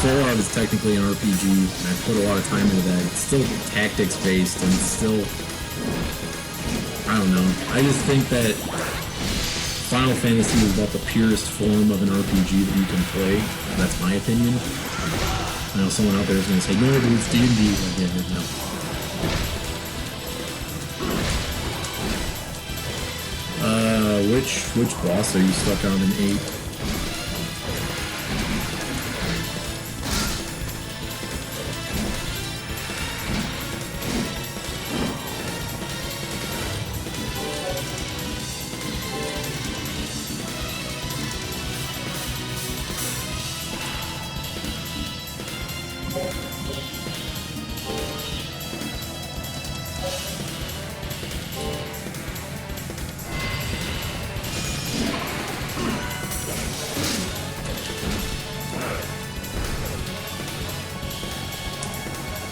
Fallout is technically an RPG, and I put a lot of time into that, it's still tactics based, and it's still, I don't know. I just think that Final Fantasy is about the purest form of an RPG that you can play. That's my opinion. I know someone out there is going to say, no, dude, it's D&D. Like, yeah, no. Which boss are you stuck on in 8?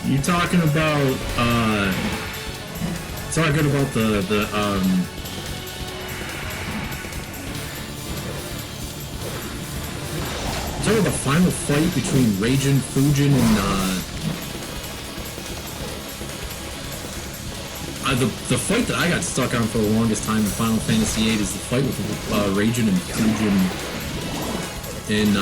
You talking about the final fight between Raijin, Fujin, and the fight that I got stuck on for the longest time in Final Fantasy VIII is the fight with Raijin and Fujin in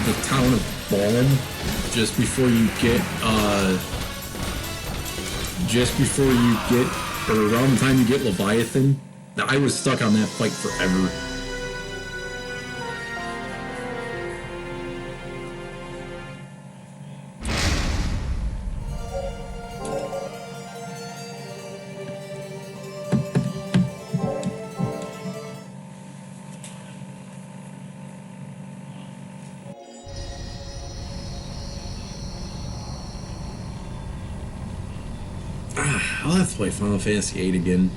the town of Balm. just before you get, or around the time you get Leviathan, I was stuck on that fight forever. I'll have to play Final Fantasy VIII again.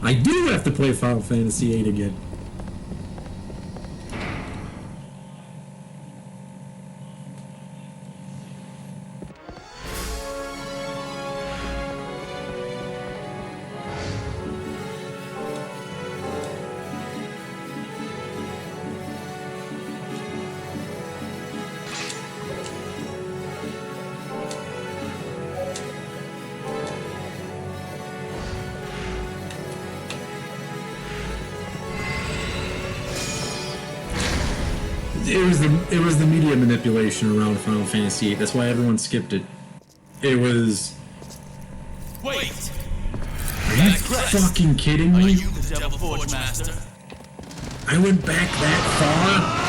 I do have to play Final Fantasy VIII again. It was the media manipulation around Final Fantasy VIII. That's why everyone skipped it. It was. Wait! Are you fucking kidding Are me? you the Devil Forge Master? I went back that far?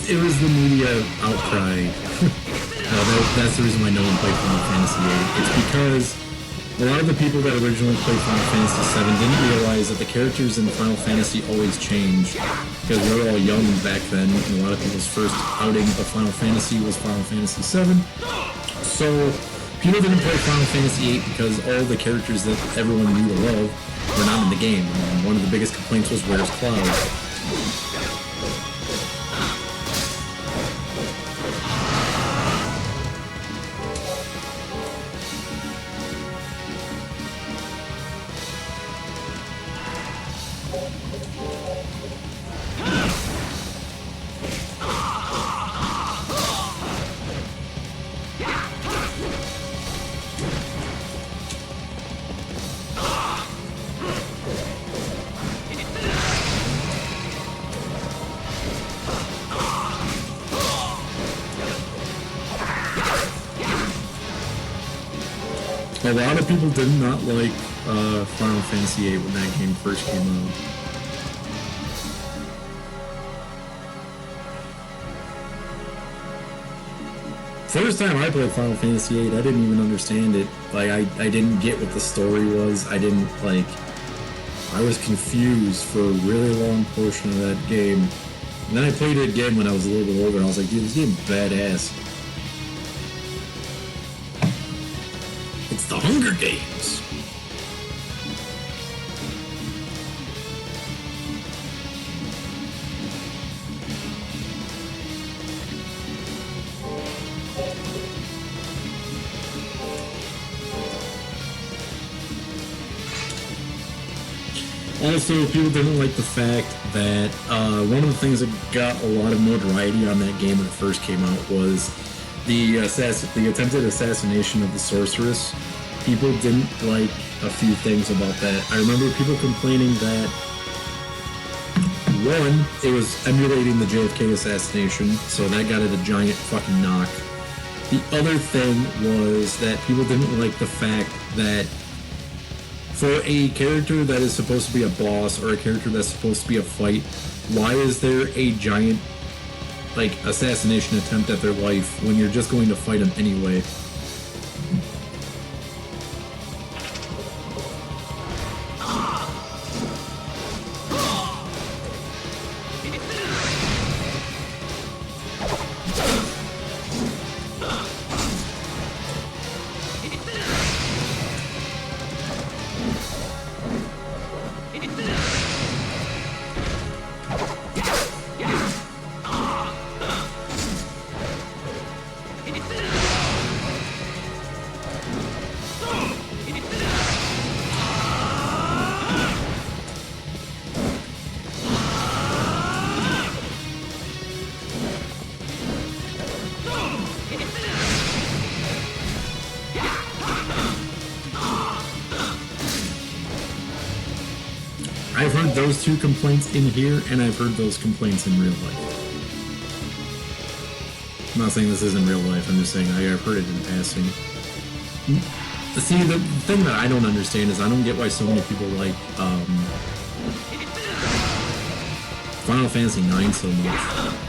It was the media outcry. No, that's the reason why no one played Final Fantasy VIII. It's because a lot of the people that originally played Final Fantasy VII didn't realize that the characters in Final Fantasy always change. Because we were all young back then, and a lot of people's first outing of Final Fantasy was Final Fantasy VII. So people didn't play Final Fantasy VIII because all the characters that everyone knew to love were not in the game. And one of the biggest complaints was, where's Cloud? A lot of people did not like Final Fantasy VIII when that game first came out. First time I played Final Fantasy VIII, I didn't even understand it. Like, I didn't get what the story was. I didn't, like... I was confused for a really long portion of that game. And then I played it again when I was a little bit older, and I was like, dude, this game is badass. It's the Hunger Games! Also, people didn't like the fact that one of the things that got a lot of notoriety on that game when it first came out was the attempted assassination of the sorceress. People didn't like a few things about that. I remember people complaining that, one, it was emulating the JFK assassination, so that got it a giant fucking knock. The other thing was that people didn't like the fact that for a character that is supposed to be a boss or a character that's supposed to be a fight, why is there a giant, like, assassination attempt at their life when you're just going to fight them anyway? heard those two complaints in here, and I've heard those complaints in real life. I'm not saying this isn't real life, I'm just saying I've heard it in passing. See, the thing that I don't understand is I don't get why so many people like Final Fantasy IX so much.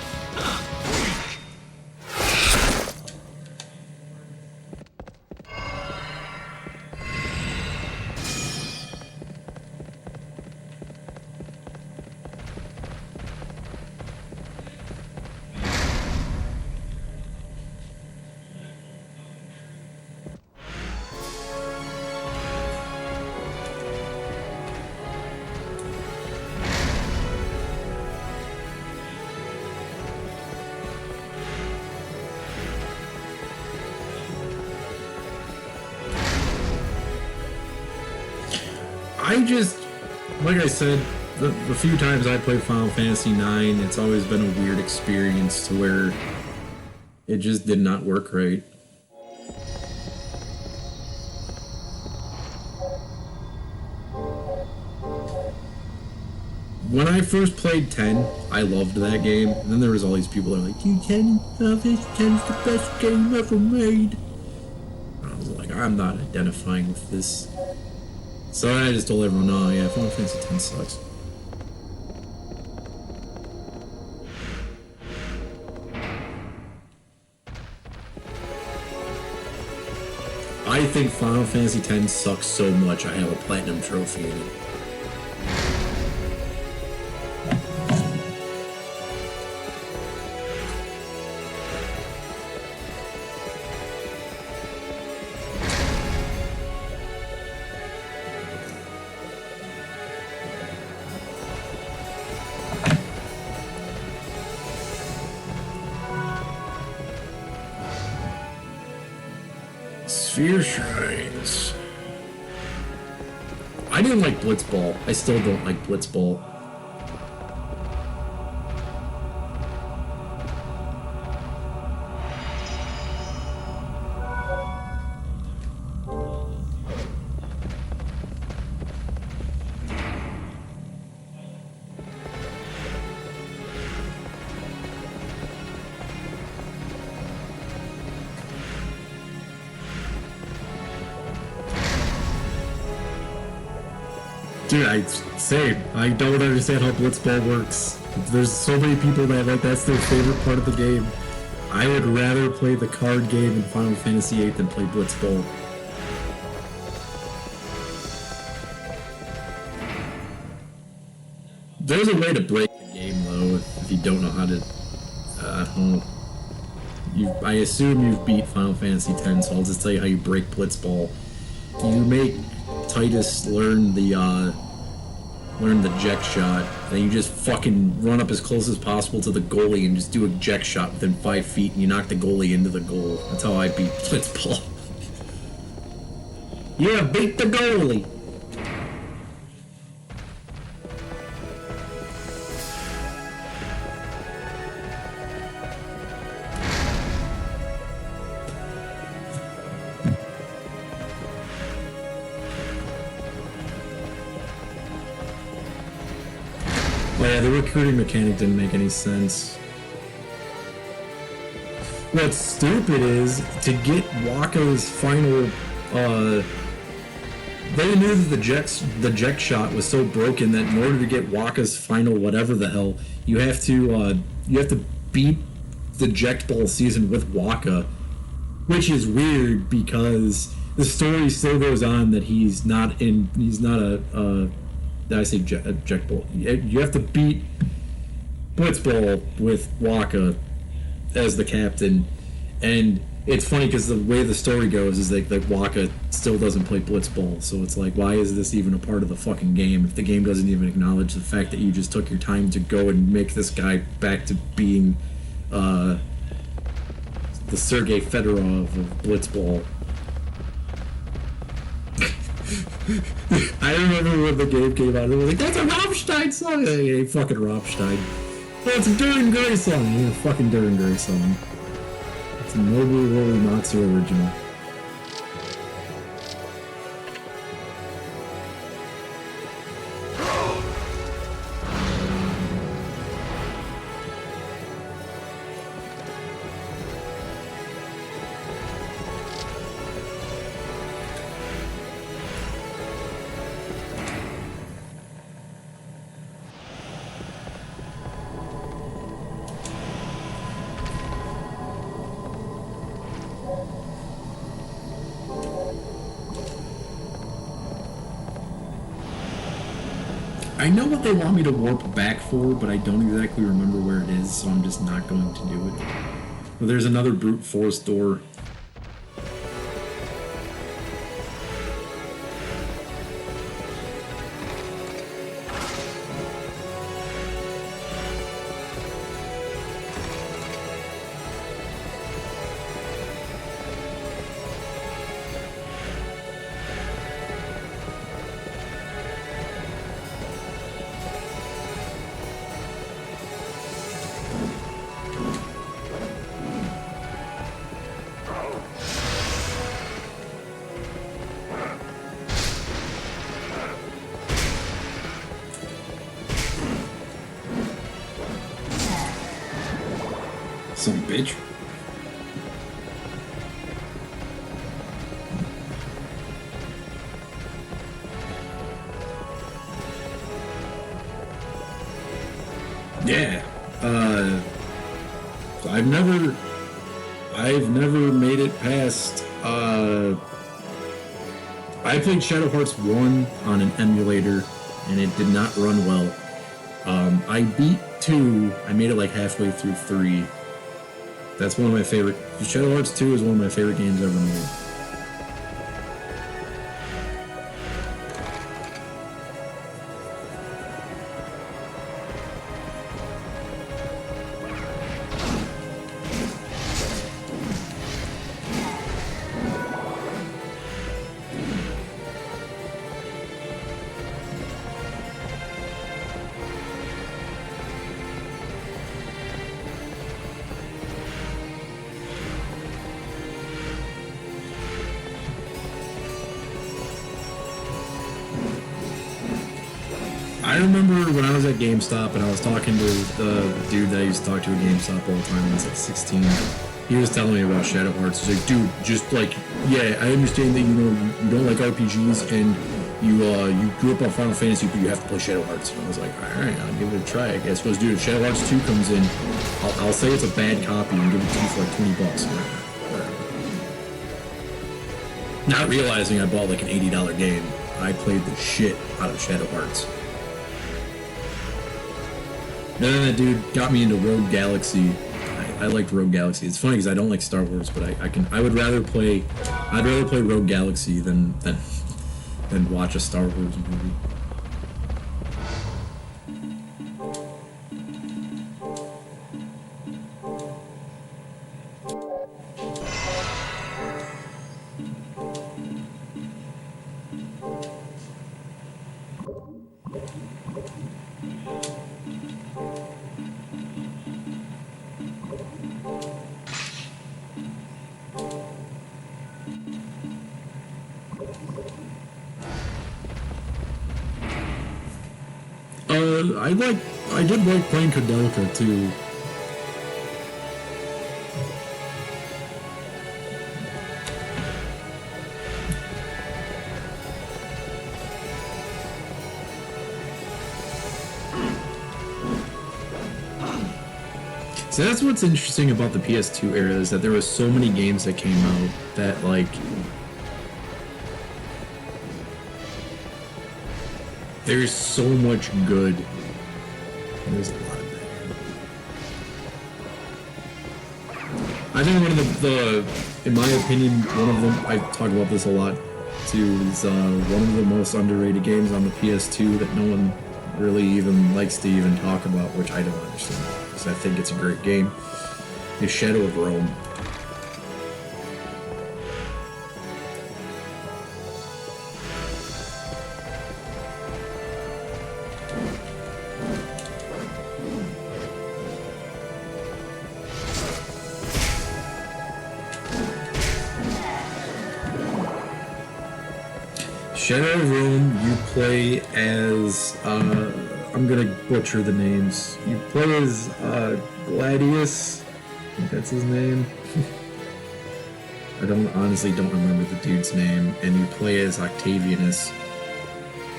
Like I said, the few times I played Final Fantasy IX, it's always been a weird experience to where it just did not work right. When I first played 10, I loved that game, and then there was all these people that were like, dude, 10 is the best game ever made. And I was like, I'm not identifying with this. So I just told everyone, oh yeah, Final Fantasy X sucks. I think Final Fantasy X sucks so much I have a platinum trophy in it. Sphere Shrines. I didn't like Blitzball. I still don't like Blitzball. Dude, I don't understand how Blitzball works. There's so many people that like that's their favorite part of the game. I would rather play the card game in Final Fantasy VIII than play Blitzball. There's a way to break the game though if you don't know how to. I don't know. I assume you've beat Final Fantasy X, so I'll just tell you how you break Blitzball. You make Titus learn the eject shot, and you just fucking run up as close as possible to the goalie and just do a eject shot within 5 feet, and you knock the goalie into the goal. That's how I beat Blitzball. Yeah, beat the goalie! Yeah, the recruiting mechanic didn't make any sense. What's stupid is, to get Waka's final, they knew that the eject shot was so broken that in order to get Waka's final whatever the hell, you have to beat the eject ball season with Waka, which is weird because the story still goes on that he's not a did I say eject ball? You have to beat Blitzball with Waka as the captain, and it's funny because the way the story goes is like Waka still doesn't play Blitzball, so it's like, why is this even a part of the fucking game if the game doesn't even acknowledge the fact that you just took your time to go and make this guy back to being the Sergei Fedorov of Blitzball. I remember when the game came out, it was like, that's a Rammstein song! Hey, fucking Rammstein. Oh, it's a Duran Gray song! Yeah, fucking Duran Gray song. It's a Nobu Uematsu original. I know what they want me to warp back for, but I don't exactly remember where it is, so I'm just not going to do it. Well, there's another brute force door. Some bitch. Yeah. I've never made it past. I played Shadow Hearts 1 on an emulator, and it did not run well. I beat 2. I made it like halfway through 3. That's one of my favorite. Shadow Hearts 2 is one of my favorite games ever made. I remember when I was at GameStop and I was talking to the dude that I used to talk to at GameStop all the time when I was like 16. He was telling me about Shadow Hearts. He's like, dude, just like, yeah, I understand that you don't like RPGs and you grew up on Final Fantasy, but you have to play Shadow Hearts. And I was like, all right, I'll give it a try, I guess. Because, dude, if Shadow Hearts 2 comes in, I'll say it's a bad copy and give it to you for like $20. Whatever. Not realizing I bought like an $80 game, I played the shit out of Shadow Hearts. And then that dude got me into Rogue Galaxy. I liked Rogue Galaxy. It's funny because I don't like Star Wars, but I'd rather play Rogue Galaxy than watch a Star Wars movie. I did like playing Kodelica too. So that's what's interesting about the PS2 era, is that there was so many games that came out that like there's so much good. There's a lot of bad. I think one of the, in my opinion, one of them, I talk about this a lot too, is one of the most underrated games on the PS2 that no one really even likes to even talk about, which I don't understand, because I think it's a great game, is Shadow of Rome. Shadow of Rome, you play as, I'm gonna butcher the names. You play as, Gladius, I think that's his name. I honestly don't remember the dude's name, and you play as Octavianus.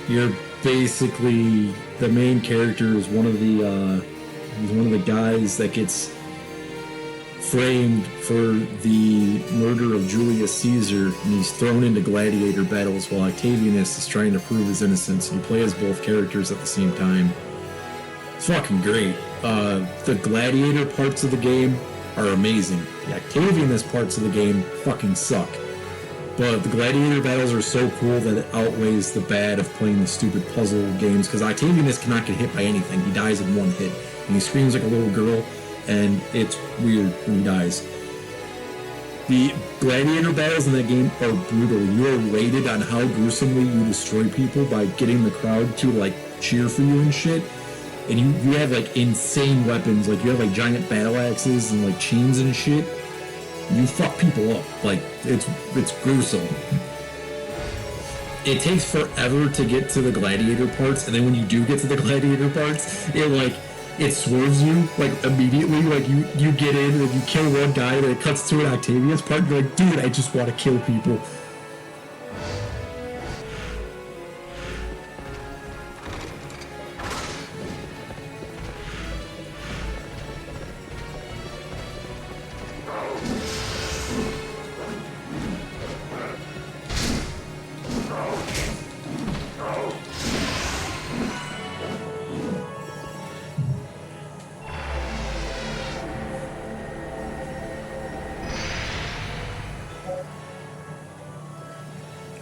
You're basically, the main character is one of the guys that gets framed for the murder of Julius Caesar, and he's thrown into gladiator battles while Octavianus is trying to prove his innocence. You play as both characters at the same time. It's fucking great. The gladiator parts of the game are amazing. The Octavianus parts of the game fucking suck. But the gladiator battles are so cool that it outweighs the bad of playing the stupid puzzle games, because Octavianus cannot get hit by anything. He dies in one hit, and he screams like a little girl, and it's weird when he dies. The gladiator battles in that game are brutal. You are rated on how gruesomely you destroy people by getting the crowd to, like, cheer for you and shit. And you have, like, insane weapons. Like, you have, like, giant battle axes and, like, chains and shit. You fuck people up. Like, it's gruesome. It takes forever to get to the gladiator parts, and then when you do get to the gladiator parts, it swerves you, like, immediately. Like, you get in, and you kill one guy, and it cuts to an Octavius part, and you're like, dude, I just want to kill people.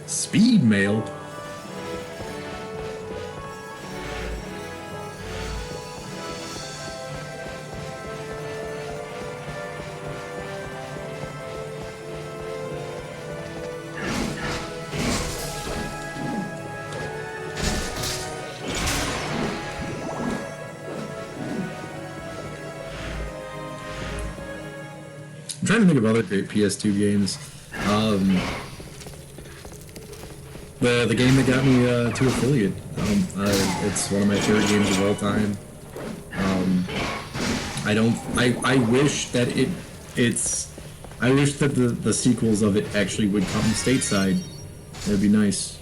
Speed mail? I'm trying to think of other great PS2 games. The game that got me to Affiliate. It's one of my favorite games of all time. I wish that I wish that the sequels of it actually would come stateside. That'd be nice.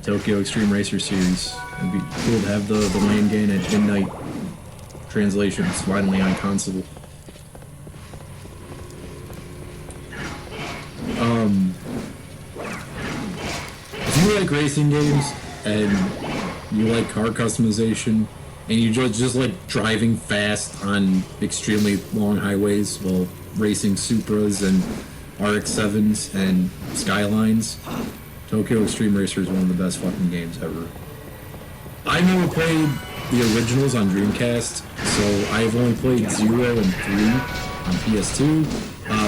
Tokyo Extreme Racer series. It'd be cool to have the Land Gain at Midnight translations finally on console. If you like racing games and you like car customization and you just like driving fast on extremely long highways while racing Supras and RX-7s and Skylines, Tokyo Extreme Racer is one of the best fucking games ever. I never played the originals on Dreamcast, so I've only played 0 and 3 on PS2.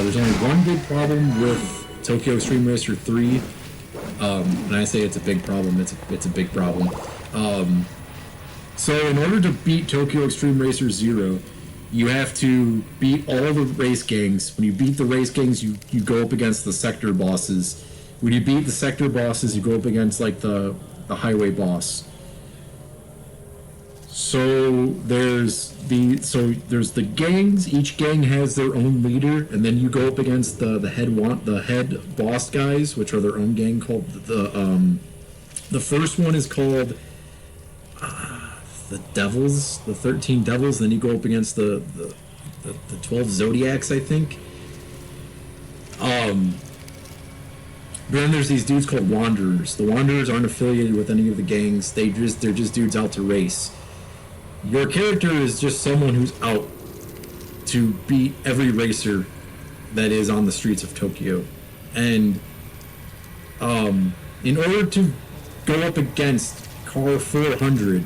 There's only one big problem with Tokyo Extreme Racer 3. And I say it's a big problem, it's a big problem. So in order to beat Tokyo Extreme Racer 0, you have to beat all the race gangs. When you beat the race gangs, you go up against the sector bosses. When you beat the sector bosses, you go up against, like, the highway boss. So there's the gangs. Each gang has their own leader, and then you go up against the head boss guys, which are their own gang called the first one is called the Devils, the 13 Devils. Then you go up against the 12 Zodiacs, I think. But then there's these dudes called Wanderers. The Wanderers aren't affiliated with any of the gangs. They're just dudes out to race. Your character is just someone who's out to beat every racer that is on the streets of Tokyo. And in order to go up against car 400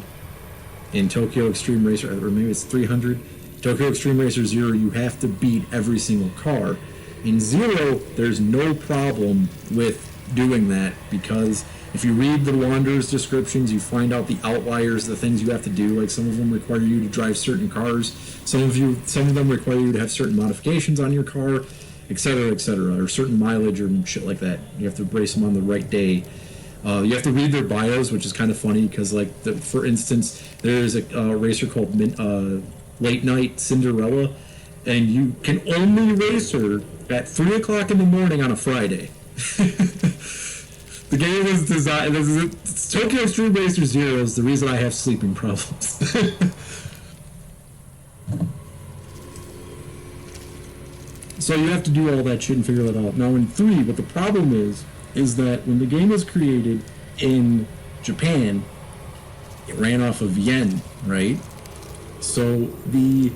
in Tokyo Extreme Racer, or maybe it's 300, Tokyo Extreme Racer 0, you have to beat every single car. In 0, there's no problem with doing that, because if you read the Wanderers descriptions, you find out the outliers, the things you have to do. Like, some of them require you to drive certain cars, some of them require you to have certain modifications on your car, etc., or certain mileage or shit like that. You have to race them on the right day. You have to read their bios, which is kind of funny, because, like, for instance, there's a racer called Late Night Cinderella, and you can only race her at 3 o'clock in the morning on a Friday. The game was designed. Tokyo Extreme Racer 0 is the reason I have sleeping problems. So you have to do all that shit and figure that out. Now in 3, what the problem is that when the game was created in Japan, it ran off of yen, right? So the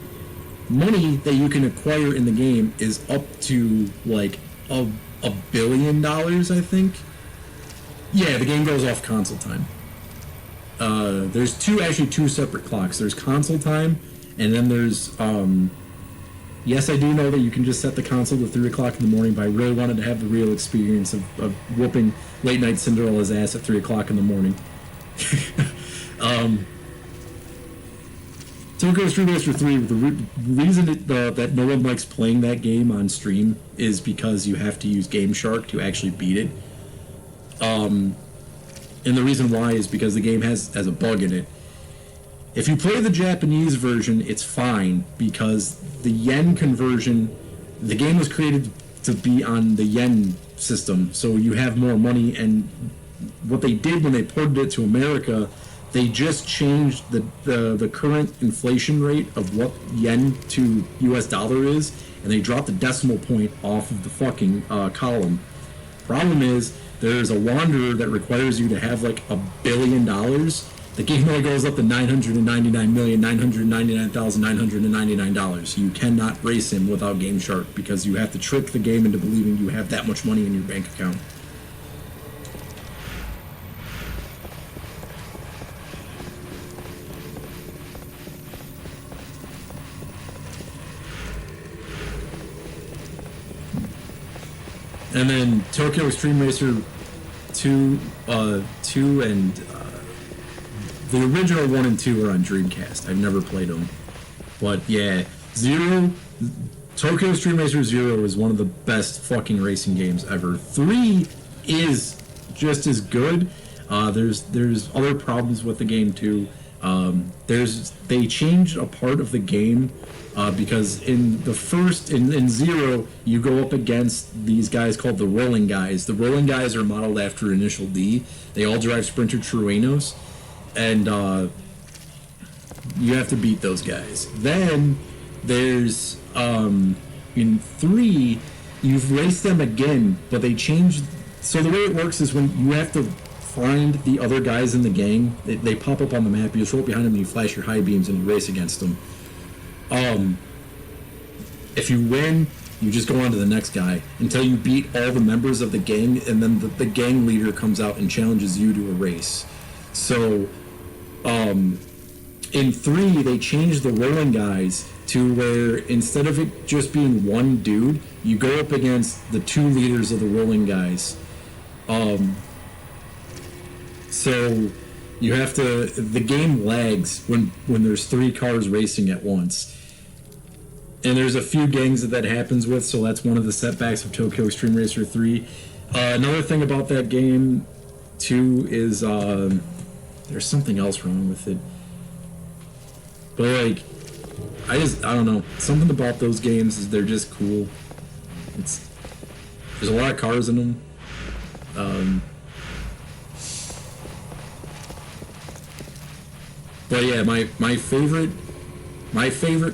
money that you can acquire in the game is up to like a $1 billion, I think. Yeah, the game goes off console time. There's two separate clocks. There's console time, and then there's yes, I do know that you can just set the console to 3 o'clock in the morning, but I really wanted to have the real experience of whooping late night Cinderella's ass at 3 o'clock in the morning. Tokyo Street Racer 3, the reason that no one likes playing that game on stream is because you have to use Game Shark to actually beat it. And the reason why is because the game has a bug in it. If you play the Japanese version, it's fine, because the yen conversion, the game was created to be on the yen system, so you have more money, and what they did when they ported it to America, they just changed the current inflation rate of what yen to US dollar is, and they dropped the decimal point off of the fucking column. Problem is, there's a wanderer that requires you to have like $1 billion. The game only goes up to $999,999,999. You cannot race him without Game Shark, because you have to trick the game into believing you have that much money in your bank account. And then Tokyo Extreme Racer 2 and the original 1 and 2 are on Dreamcast. I've never played them. But yeah, Tokyo Extreme Racer 0 is one of the best fucking racing games ever. 3 is just as good. There's other problems with the game too. They changed a part of the game because in the first in 0 you go up against these guys called the Rolling Guys. The Rolling Guys are modeled after Initial D. They all drive Sprinter Truenos, and you have to beat those guys. Then there's in 3 you've raced them again, but they changed. So the way it works is when you have to find the other guys in the gang, they pop up on the map. You just roll behind them and you flash your high beams and you race against them. If you win, you just go on to the next guy until you beat all the members of the gang, and then the gang leader comes out and challenges you to a race. So in 3 they changed the Rolling Guys to where instead of it just being one dude, you go up against the 2 leaders of the Rolling Guys. So you have to, the game lags when there's 3 cars racing at once. And there's a few gangs that happens with, so that's one of the setbacks of Tokyo Extreme Racer 3. Another thing about that game too is there's something else wrong with it. But like, I don't know. Something about those games is they're just cool. There's a lot of cars in them. But yeah, my favorite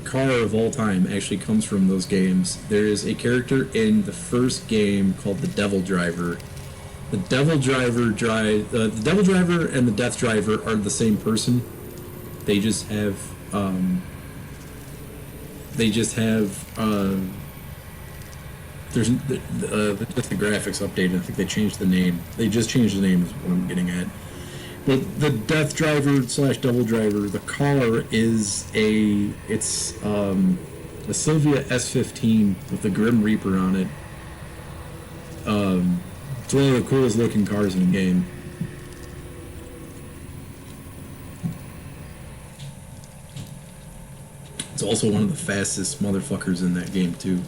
car of all time actually comes from those games. There is a character in the first game called the Devil Driver. The Devil Driver and the Death Driver are the same person. They just have there's just the graphics updated. I think they changed the name. They just changed the name is what I'm getting at. But the Death Driver / Devil Driver, the car is a Sylvia S15 with the Grim Reaper on it. It's one of the coolest looking cars in the game. It's also one of the fastest motherfuckers in that game too.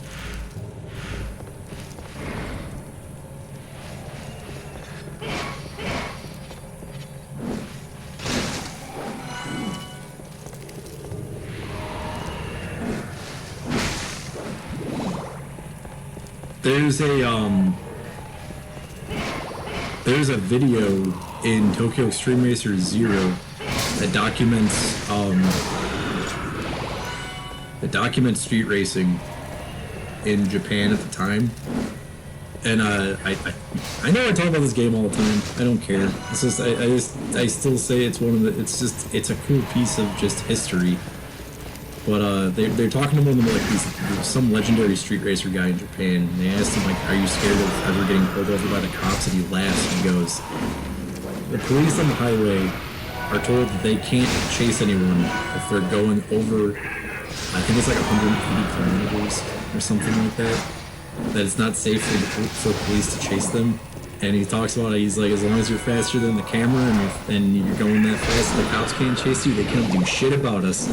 There's a video in Tokyo Extreme Racer 0 that documents street racing, in Japan at the time. And I know I talk about this game all the time. I don't care. It's just I still say it's one of the. It's a cool piece of just history. But they're talking to one of them like some legendary street racer guy in Japan. And they asked him like, "Are you scared of ever getting pulled over by the cops?" And he laughs and he goes, "The police on the highway are told that they can't chase anyone if they're going over. I think it's like 180 kilometers or something like that. That it's not safe for police to chase them." And he talks about it, he's like, as long as you're faster than the camera and you're going that fast, the cops can't chase you, they can't do shit about us.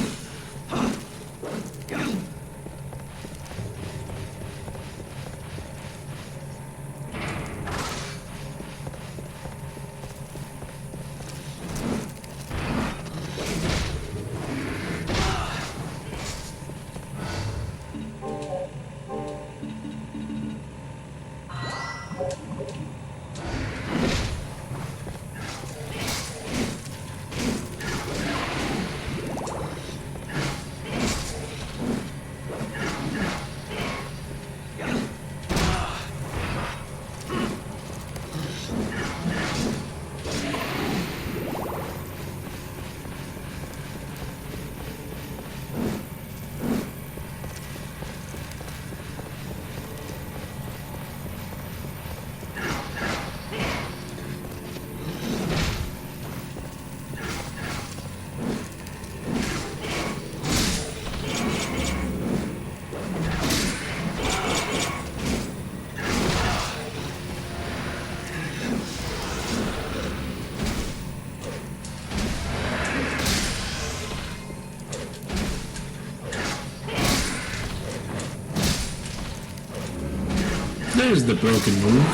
There's the broken move.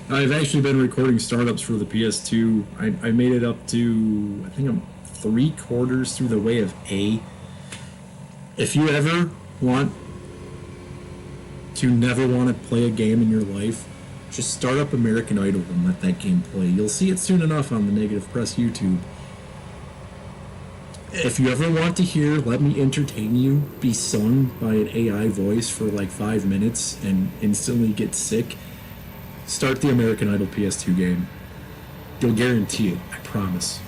I've actually been recording startups for the PS2. I made it up to, I think I'm 3/4 through the way of A. If you ever want to never want to play a game in your life, just start up American Idol and let that game play. You'll see it soon enough on the Negative Press YouTube. If you ever want to hear Let Me Entertain You be sung by an AI voice for like 5 minutes and instantly get sick, start the American Idol PS2 game. You'll guarantee it, I promise.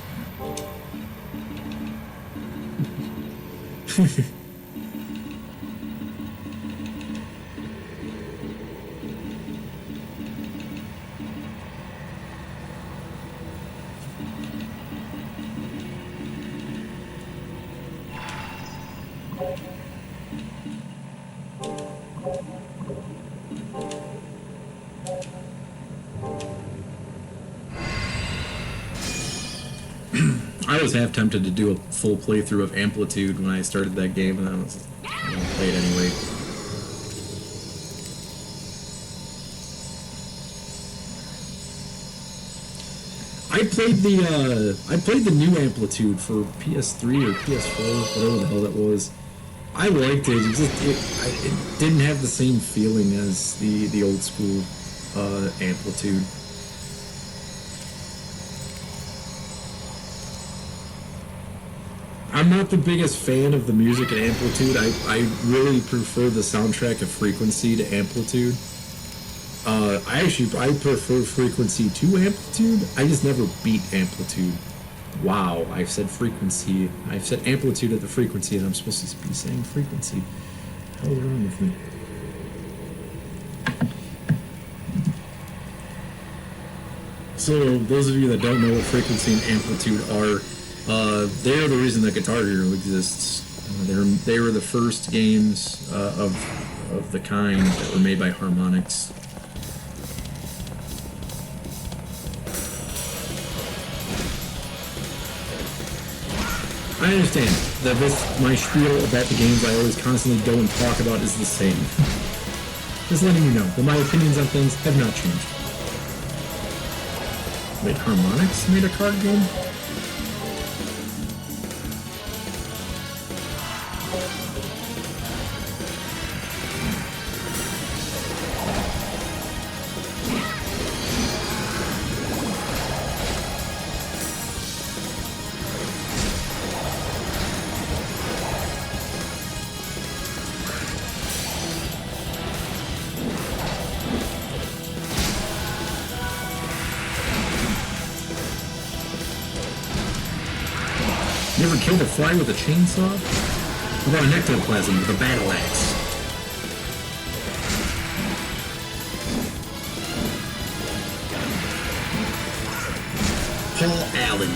I was half tempted to do a full playthrough of Amplitude when I started that game, and I was going to play it anyway. I played the new Amplitude for PS3 or PS4, whatever the hell that was. I liked it. It didn't have the same feeling as the old school Amplitude. I'm not the biggest fan of the music at Amplitude. I really prefer the soundtrack of Frequency to Amplitude. I prefer Frequency to Amplitude. I just never beat Amplitude. Wow, I've said Frequency. I've said Amplitude at the Frequency, and I'm supposed to be saying Frequency. What the hell is wrong with me? So, those of you that don't know what Frequency and Amplitude are, they're the reason that Guitar Hero exists. They were the first games of the kind that were made by Harmonix. I understand that my spiel about the games I always constantly go and talk about is the same. Just letting you know that my opinions on things have not changed. Wait, Harmonix made a card game? You ever killed a fly with a chainsaw? What about an ectoplasm with a battle axe? Paul Allen.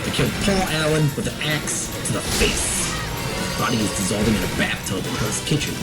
I killed Paul Allen with an axe to the face. His body is dissolving in a bathtub in his kitchen.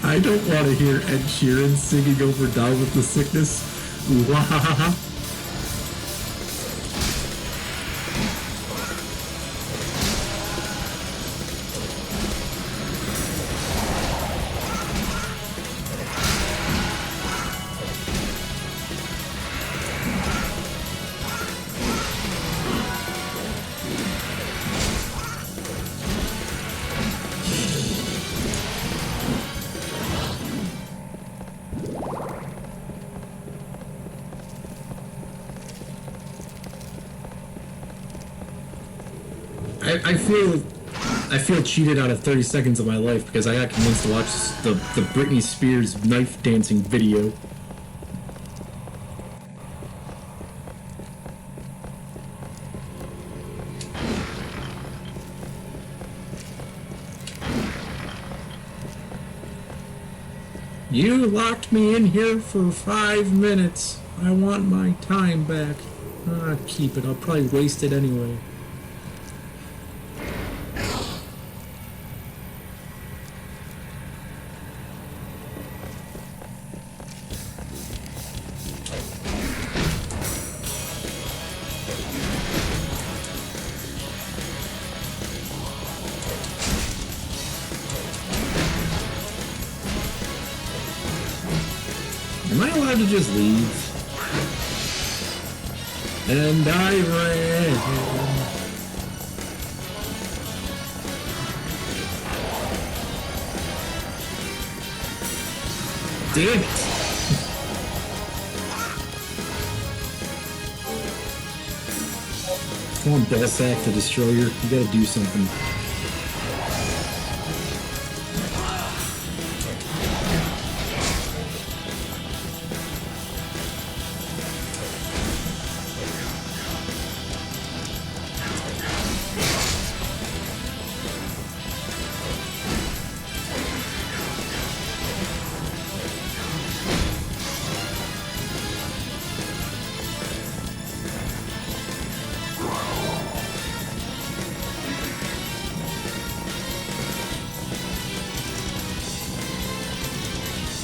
I don't want to hear Ed Sheeran singing over Down with the Sickness. Ooh, ha ha ha ha. I feel cheated out of 30 seconds of my life because I got convinced to watch the Britney Spears knife dancing video. You locked me in here for 5 minutes. I want my time back. Keep it. I'll probably waste it anyway. Am I allowed to just leave? And I ran. Damn it! Come on, Bellsack the Destroyer. You gotta do something.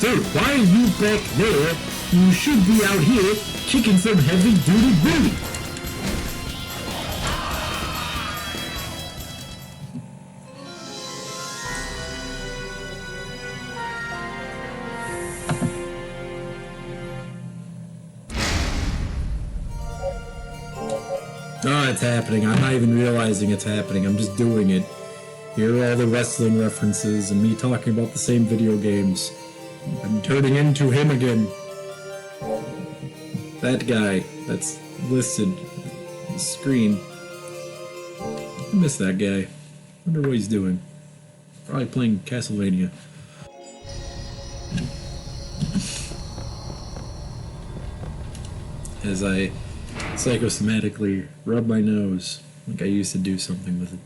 Dude, why are you back there? You should be out here kicking some heavy-duty booty. Oh, it's happening. I'm not even realizing it's happening. I'm just doing it. Here are all the wrestling references and me talking about the same video games. I'm turning into him again. That guy that's listed on the screen. I miss that guy. Wonder what he's doing. Probably playing Castlevania. As I psychosomatically rub my nose like I used to do something with it.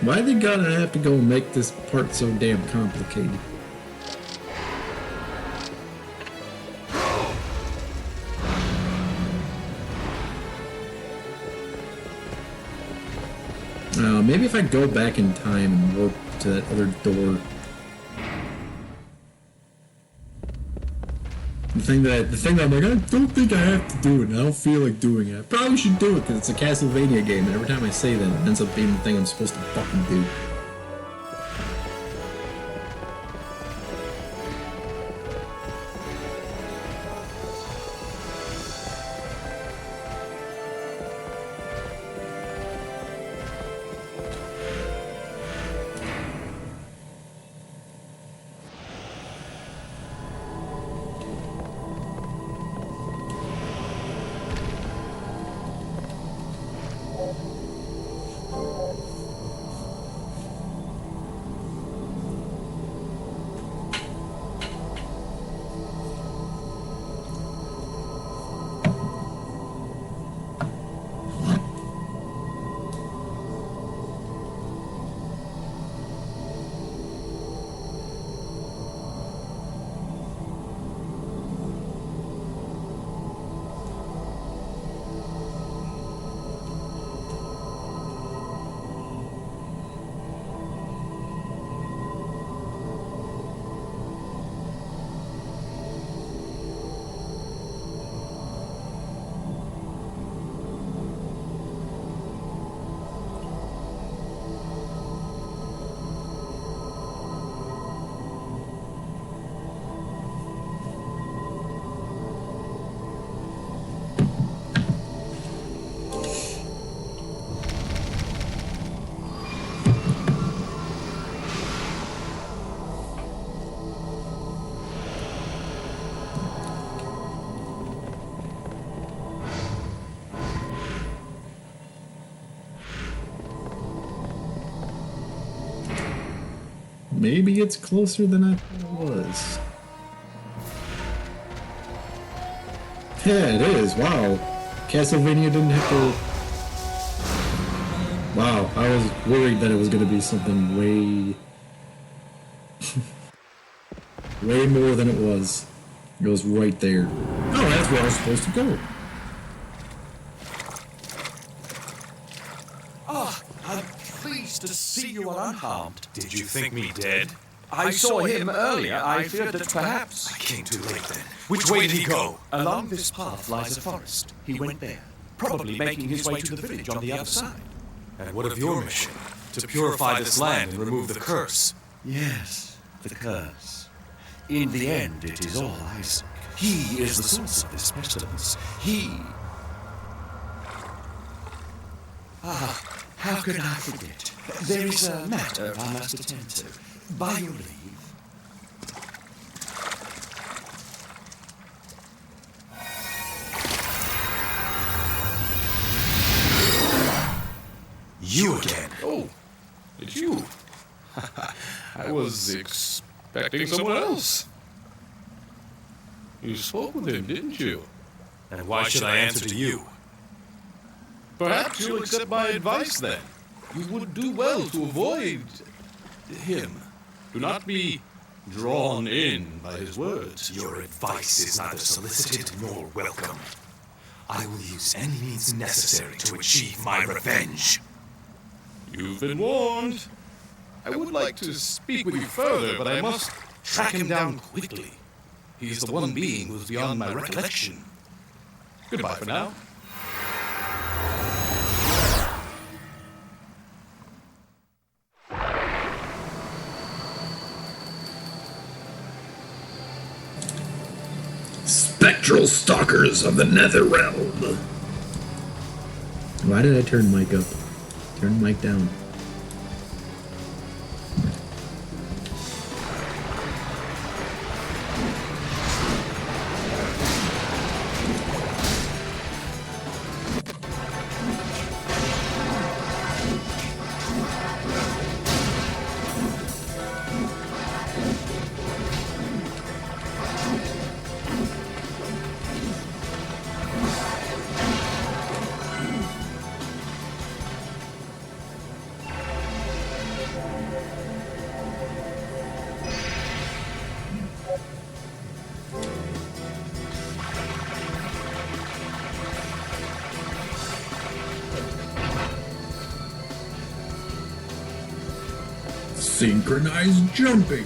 Why they gotta have to go and make this part so damn complicated? Maybe if I go back in time and warp to that other door. The thing that I'm like, I don't think I have to do it, and I don't feel like doing it. I probably should do it because it's a Castlevania game, and every time I say that, it ends up being the thing I'm supposed to fucking do. Maybe it's closer than I thought it was. Yeah, it is. Wow. Castlevania didn't have to... Wow, I was worried that it was going to be something way... way more than it was. It was right there. Oh, that's where I was supposed to go. Ah, I'm pleased to see you are unharmed. Did you think me dead? I saw him earlier. I feared that perhaps... I came too late then. Which way did he go? Along this path lies a forest. He went there, probably making his way to the village on the other side. And what of your mission? To purify this land and remove the curse? Yes, the curse. In the end, it is all Isaac. He is the source of this pestilence. He... how could I forget? There is a matter I must attend to. By your leave. You again? Oh, it's you. I was expecting someone else. You spoke with him, didn't you? And why should I answer to you? Perhaps you'll accept my advice then. You would do well to avoid him. Do not be drawn in by his words. Your advice is neither solicited nor welcome. I will use any means necessary to achieve my revenge. You've been warned. I would like to speak with you further, but I must track him down quickly. He's the one being who's beyond my recollection. Goodbye for now. Spectral stalkers of the nether realm. Why did I turn mic up? Turn mic down. Synchronized jumping.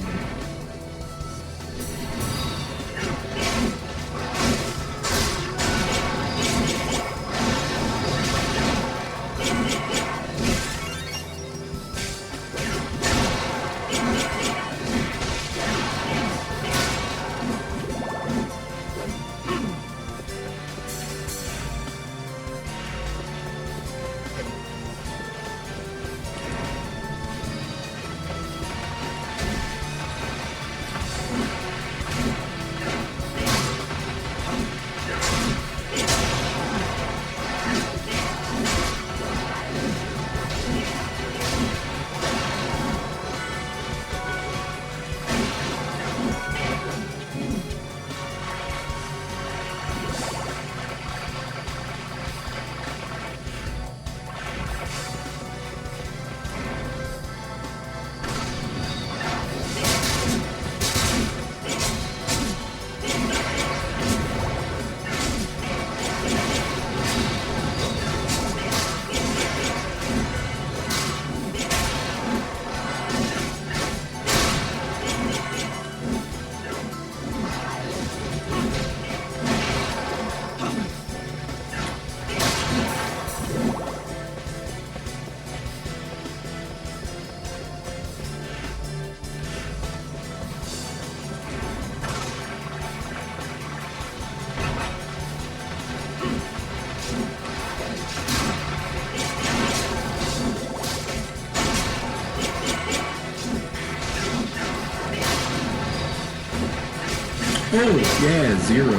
Oh, yeah, Zero.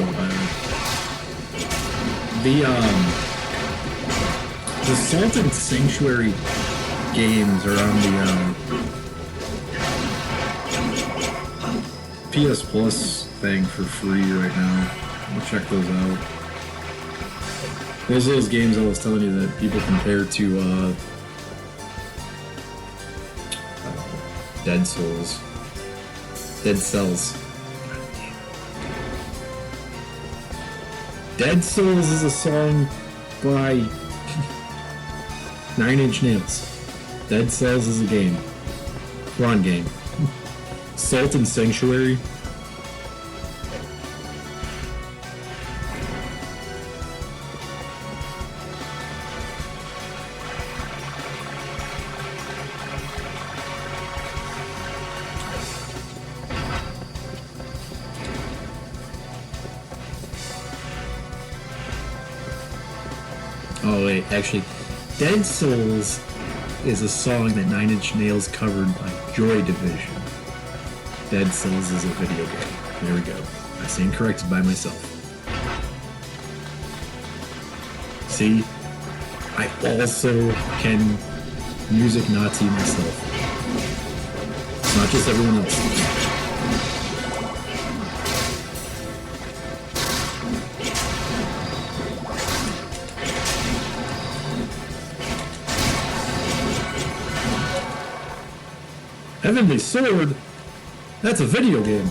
The Salted Sanctuary games are on the PS Plus thing for free right now. We'll check those out. Those are those games I was telling you that people compare to Dead Souls. Dead Cells. Dead Souls is a song by 9 Inch Nails. Dead Cells is a game. One game. Sultan Sanctuary. Oh wait, actually, Dead Souls is a song that Nine Inch Nails covered by Joy Division. Dead Souls is a video game. There we go. I stand corrected by myself. See? I also can music Nazi myself. Not just everyone else. Heavenly Sword? That's a video game.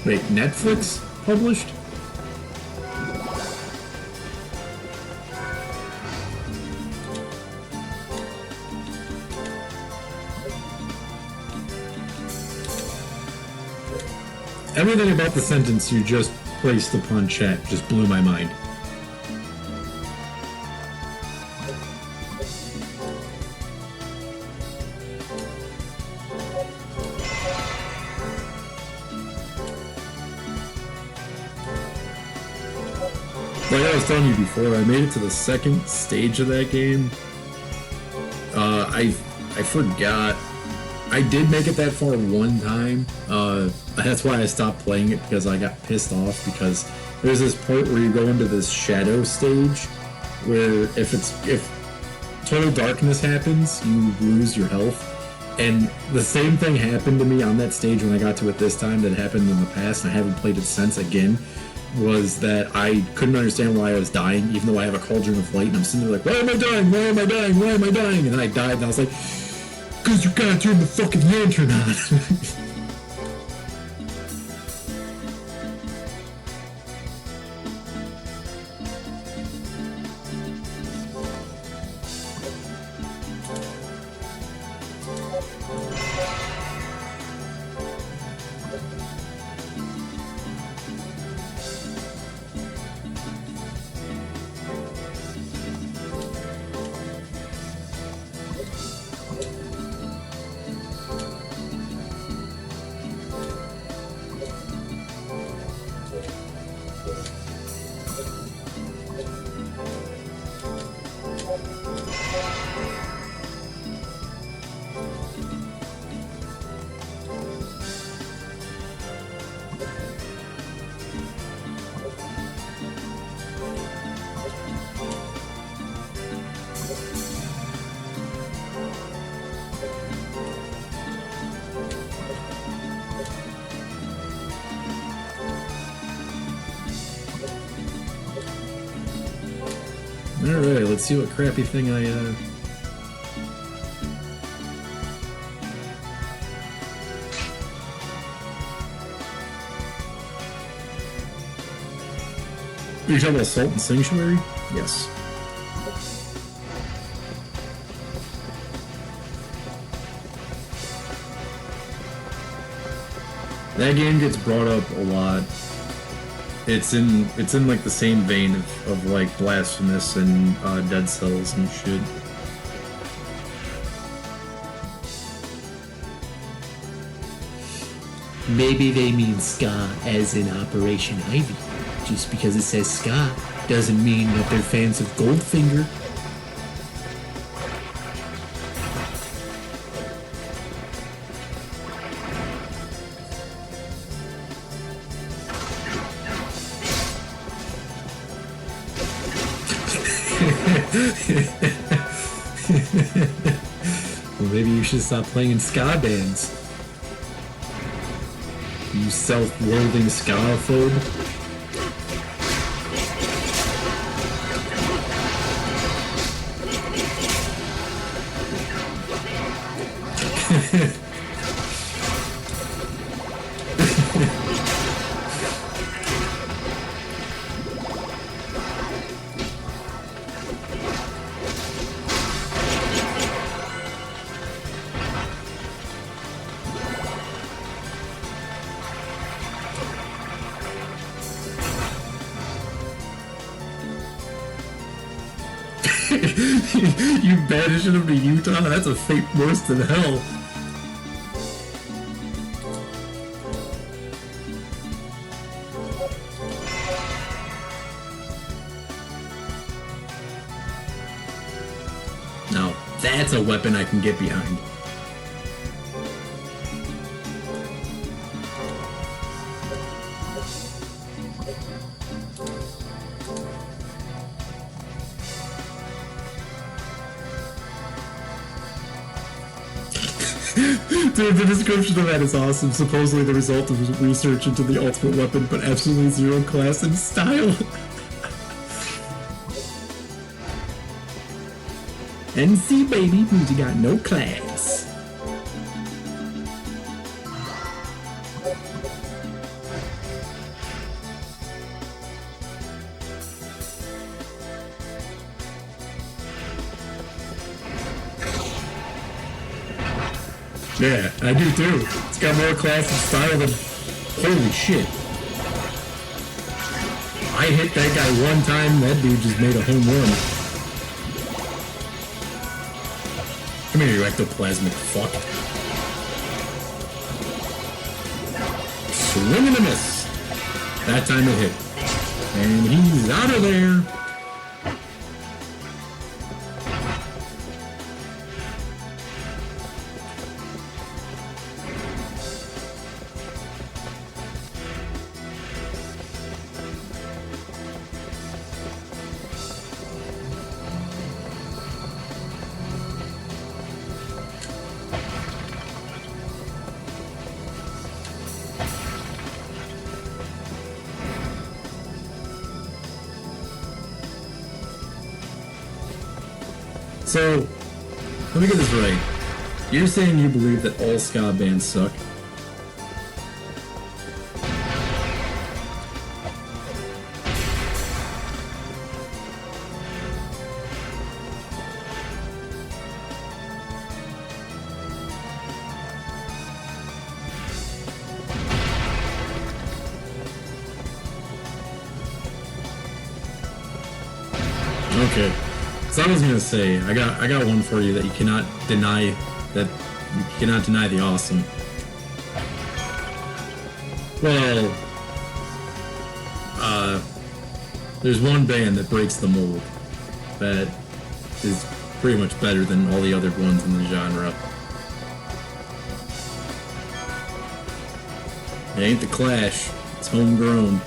Wait, Netflix published? Everything about the sentence you just placed upon chat just blew my mind. Like I was telling you before, I made it to the second stage of that game. I forgot. I did make it that far one time. That's why I stopped playing it, because I got pissed off, because there's this point where you go into this shadow stage where if total darkness happens, you lose your health. And the same thing happened to me on that stage when I got to it this time that happened in the past, and I haven't played it since again. Was that I couldn't understand why I was dying, even though I have a cauldron of light, and I'm sitting there like, why am I dying? Why am I dying? Why am I dying? And then I died, and I was like, because you gotta turn the fucking lantern on. Alright, let's see what crappy thing I, Are you talking about Sultan Sanctuary? Yes. That game gets brought up a lot. It's in like the same vein of like Blasphemous and Dead Cells and shit. Maybe they mean ska as in Operation Ivy. Just because it says ska doesn't mean that they're fans of Goldfinger. Well, maybe you should stop playing in ska bands. You self-loathing ska-phobe. You banishing him to Utah? That's a fate worse than hell. Now, that's a weapon I can get behind. Dude, the description of that is awesome. Supposedly the result of research into the ultimate weapon, but absolutely zero class and style. NC baby means you got no class. Yeah, I do too. It's got more class and style than... Holy shit. I hit that guy one time, that dude just made a home run. Come here, you ectoplasmic fuck. Swing and a miss. That time it hit. And he's out of there. So, let me get this right. You're saying you believe that all ska bands suck? Okay. So I was gonna say, I got one for you that you cannot deny, that you cannot deny the awesome. Well, there's one band that breaks the mold that is pretty much better than all the other ones in the genre. It ain't the Clash, it's homegrown.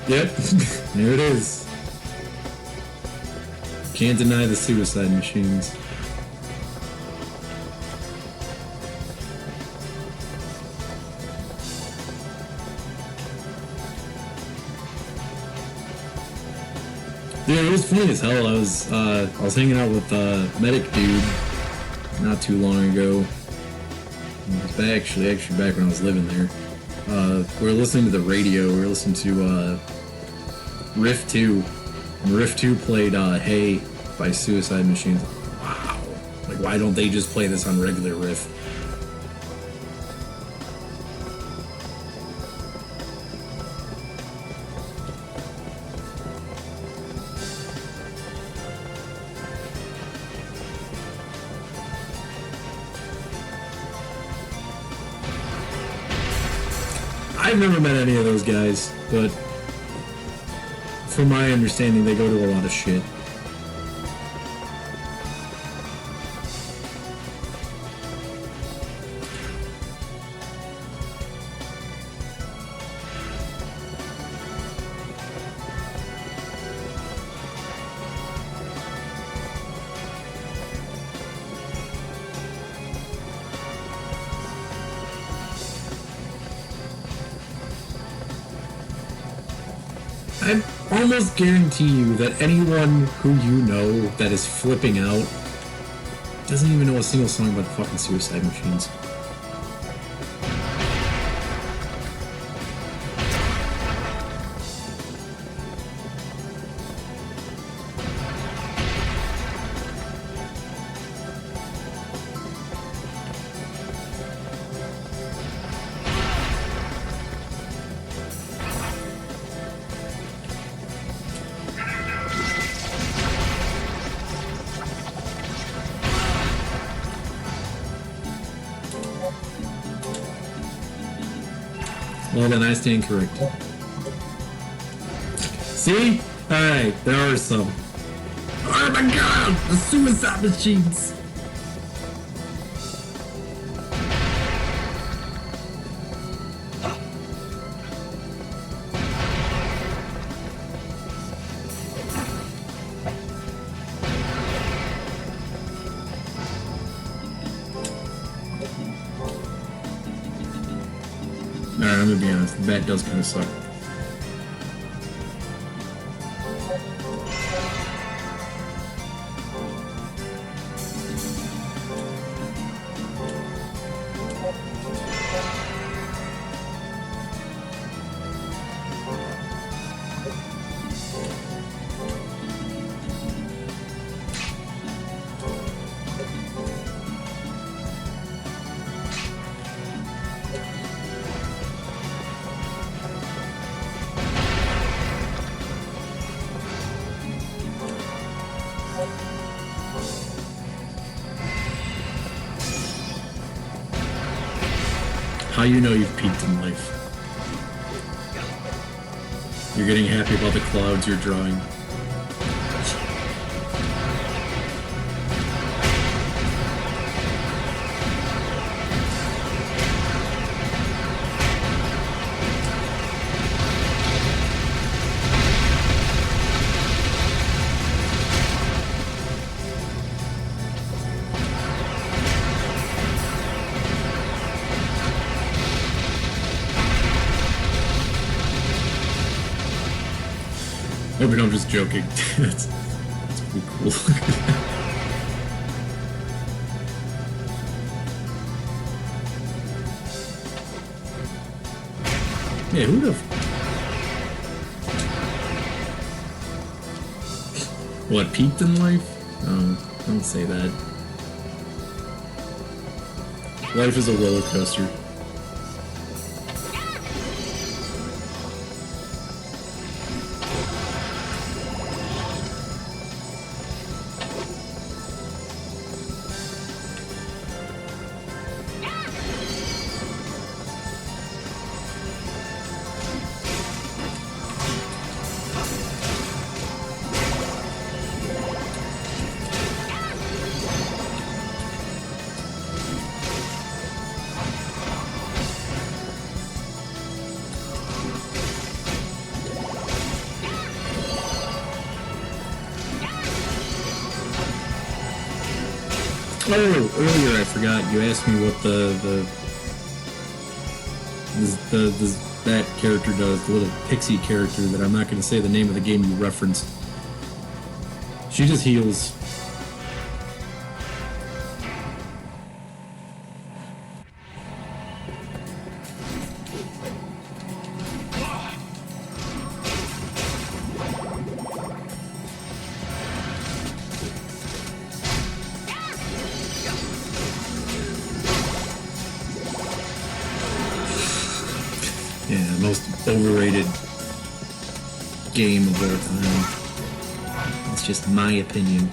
Yep, there it is. Can't deny the suicide machines. Dude, it was funny as hell. I was hanging out with Medic Dude not too long ago. It was actually back when I was living there. We were listening to the radio. We were listening to Riff 2. And Riff 2 played Hey by Suicide Machines. Wow. Like, why don't they just play this on regular Riff? I've never met any of those guys, but from my understanding, they go to a lot of shit. I almost guarantee you that anyone who you know that is flipping out doesn't even know a single song about the fucking Suicide Machines. Well, then I stand corrected. See? Alright, there are some. Oh my god! The Suicide Machines! Alright, I'm gonna be honest, the bat does kind of suck. How you know you've peaked in life? You're getting happy about the clouds you're drawing. I hope I'm just joking. That's pretty cool. Yeah, who'd have... What, peaked in life? Oh, don't say that. Life is a roller coaster. Oh, earlier I forgot. You asked me what that character does, the little pixie character that I'm not going to say the name of the game you referenced. She just heals. Yeah, most overrated game of all time. It's just my opinion.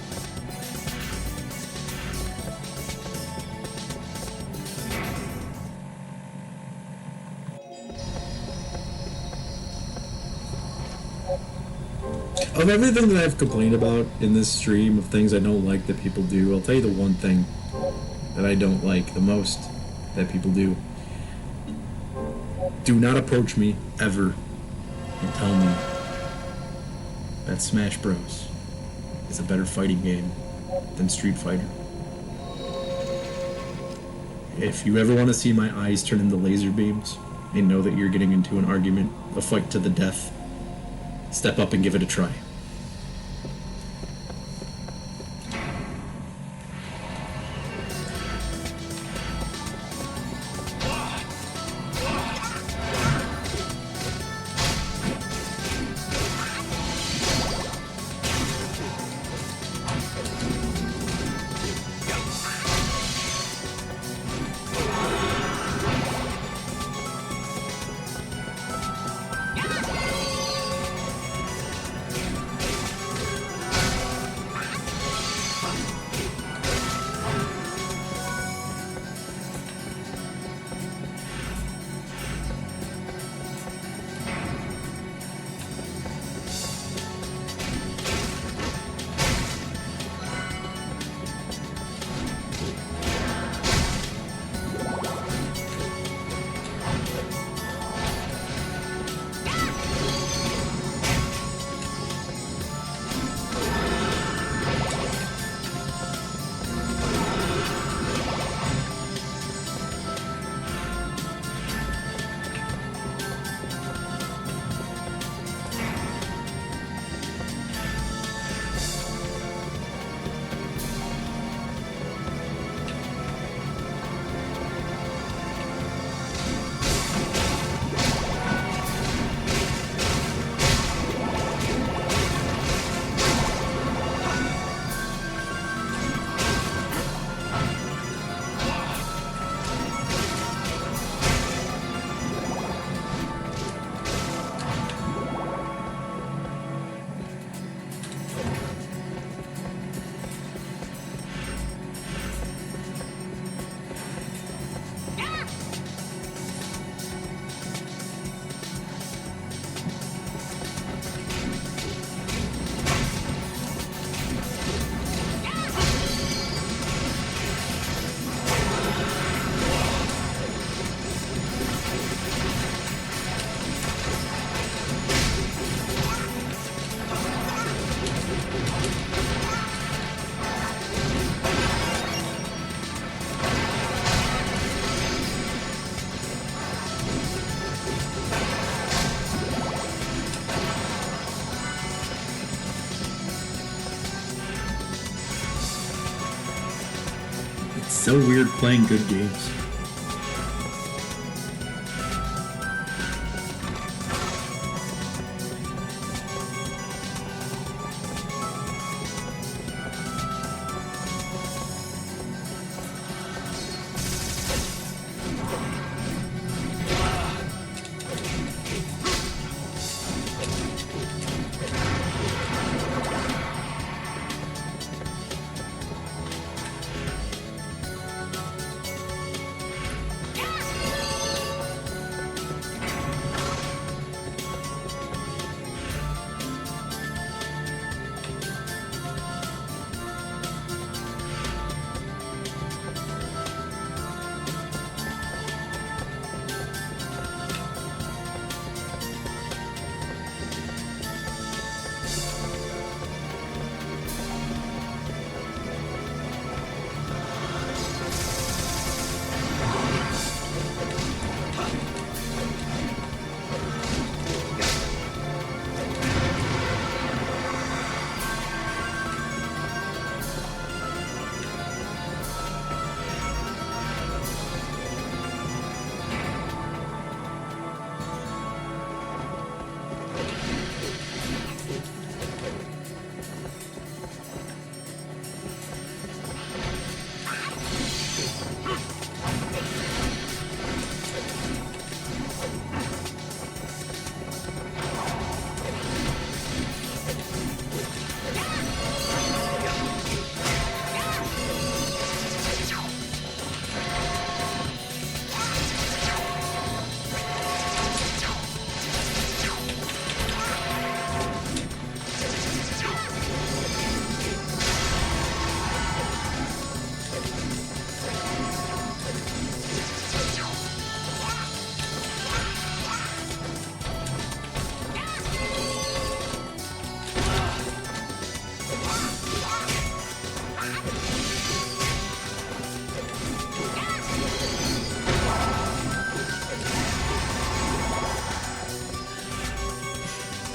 Of everything that I've complained about in this stream, of things I don't like that people do, I'll tell you the one thing that I don't like the most that people do. Do not approach me ever and tell me that Smash Bros. Is a better fighting game than Street Fighter. If you ever want to see my eyes turn into laser beams and know that you're getting into an argument, a fight to the death, step up and give it a try. So weird playing good games.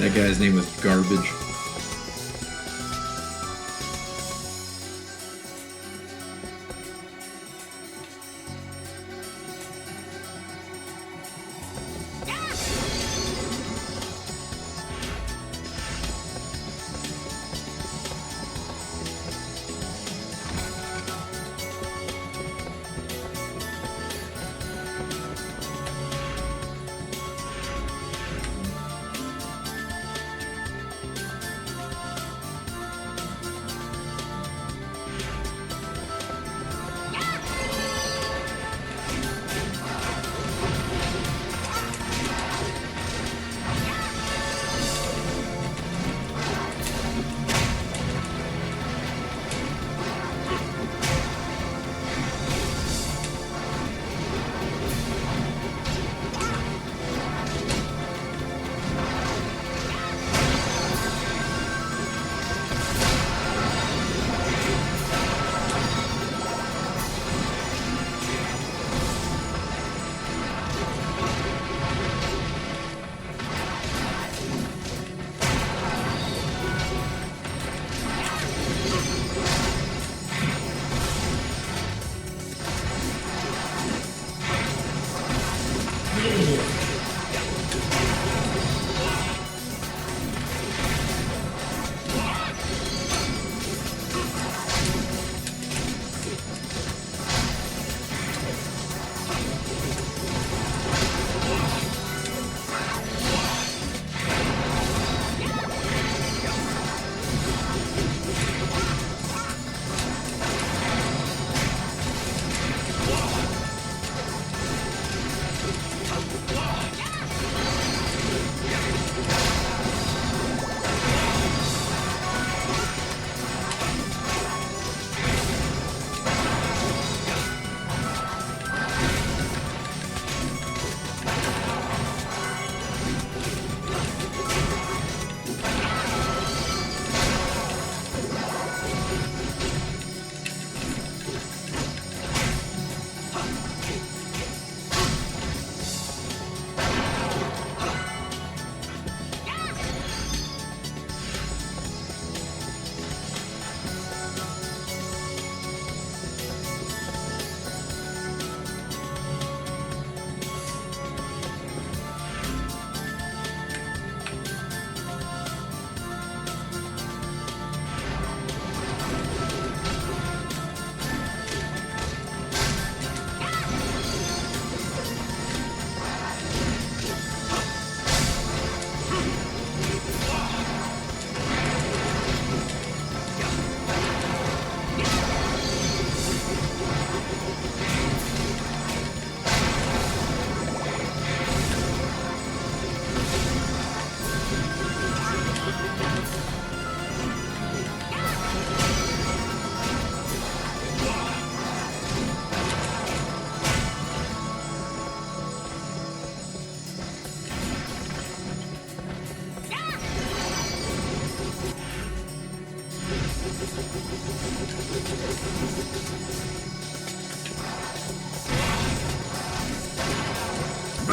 That guy's name was Garbage.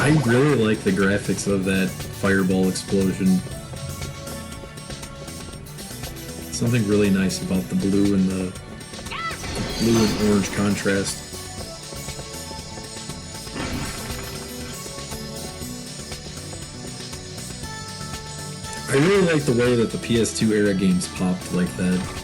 I really like the graphics of that fireball explosion. Something really nice about the blue and the blue and orange contrast. I really like the way that the PS2 era games popped like that.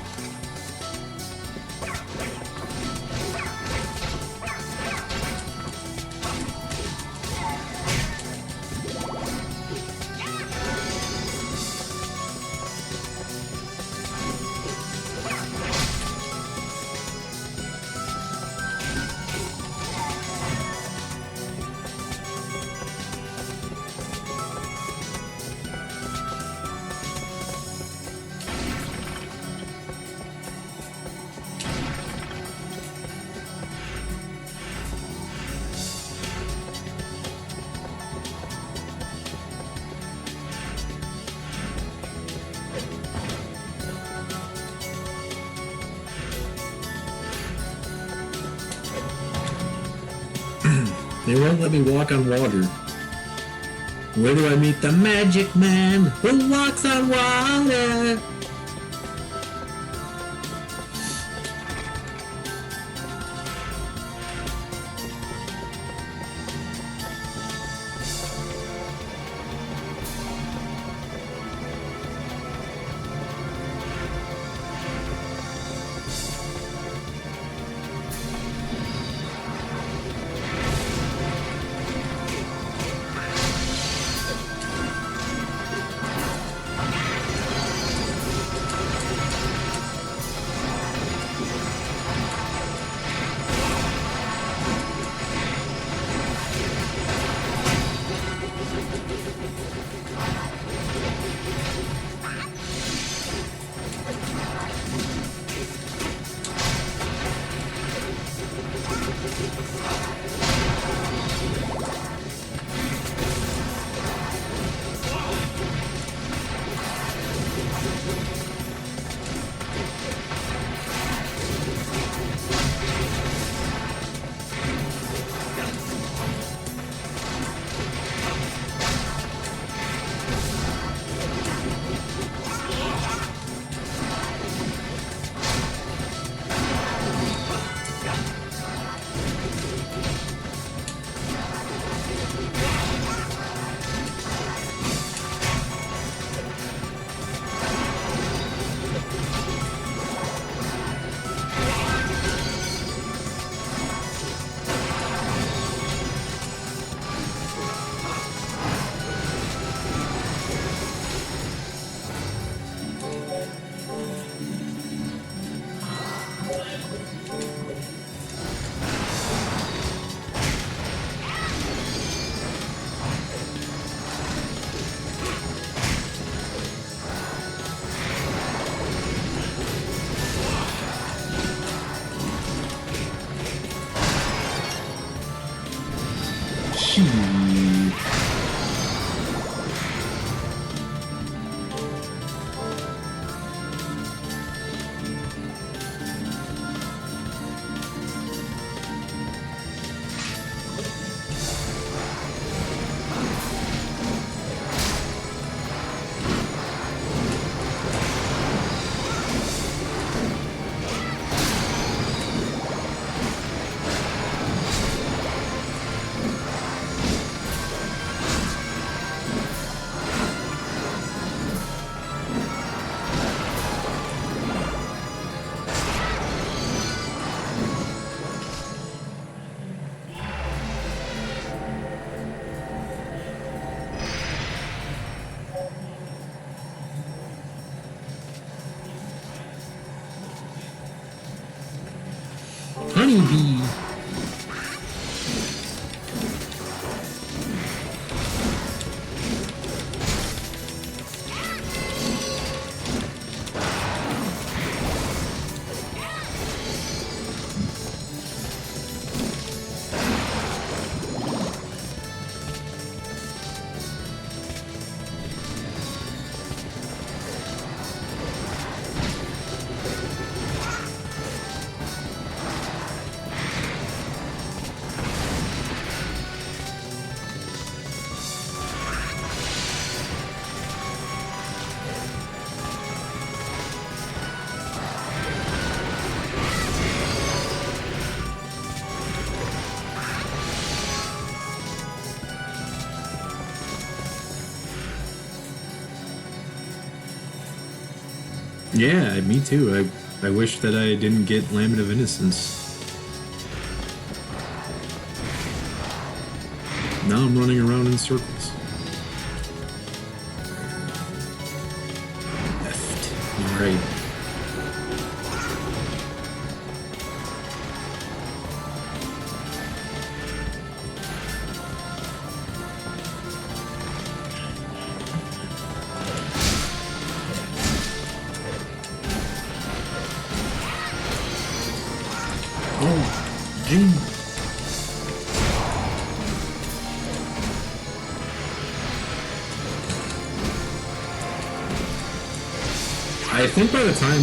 They won't let me walk on water. Where do I meet the magic man who walks on water? Honeybee. Yeah, me too. I wish that I didn't get Lament of Innocence. Now I'm running around in circles. Left. Right. Oh, Gene. I think by the time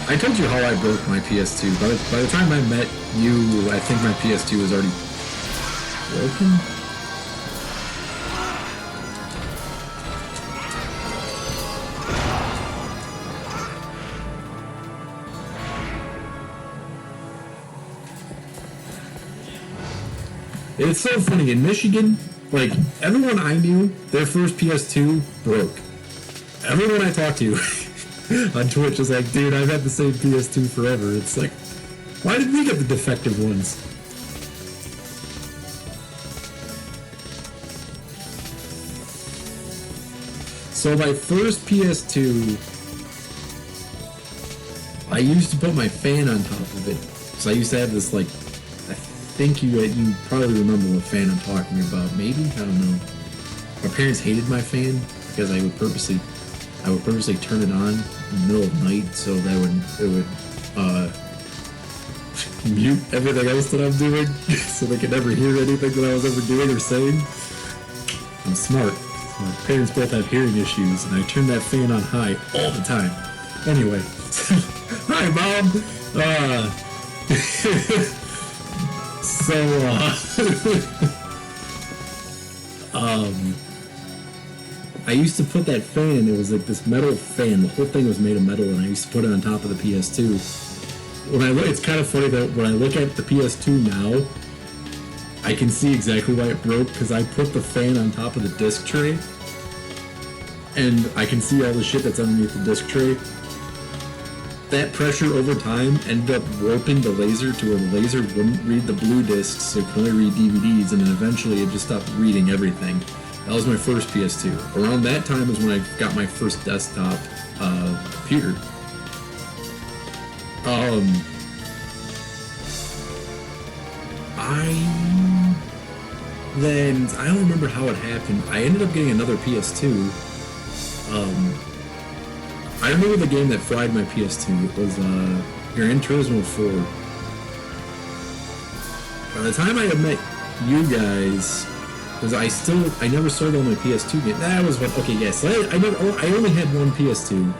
I told you how I broke my PS2. By the time I met you, I think my PS2 was already broken. It's so funny. In Michigan, like, everyone I knew, their first PS2 broke. Everyone I talked to on Twitch is like, dude, I've had the same PS2 forever. It's like, why did we get the defective ones? So my first PS2, I used to put my fan on top of it. So I used to have this, like, I think you probably remember what fan I'm talking about. Maybe? I don't know. My parents hated my fan because I would purposely turn it on in the middle of the night so that it would mute everything else that I'm doing so they could never hear anything that I was ever doing or saying. I'm smart. My parents both have hearing issues, and I turn that fan on high all the time. Anyway, hi, Mom. I used to put that fan. It was like this metal fan. The whole thing was made of metal, and I used to put it on top of the PS2. It's kind of funny that when I look at the PS2 now, I can see exactly why it broke, because I put the fan on top of the disc tray, and I can see all the shit that's underneath the disc tray. That pressure over time ended up warping the laser to where the laser wouldn't read the blue discs, so it could only read DVDs, and then eventually it just stopped reading everything. That was my first PS2. Around that time is when I got my first desktop computer. I don't remember how it happened. I ended up getting another PS2. I remember the game that fried my PS2. It was Gran Turismo 4. By the time I had met you guys, because I never sold all my PS2 games. That was what. Okay, yes. I only had one PS2,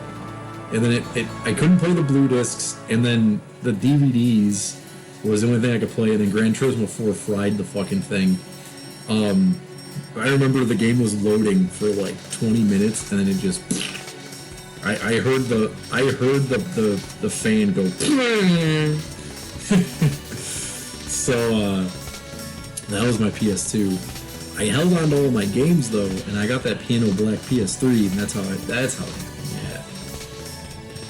and then I couldn't play the blue discs, and then the DVDs was the only thing I could play, and then Gran Turismo 4 fried the fucking thing. I remember the game was loading for like 20 minutes, and then it just. I heard the fan go. So that was my PS2. I held on to all my games though, and I got that piano black PS3, and that's how it happened. Yeah.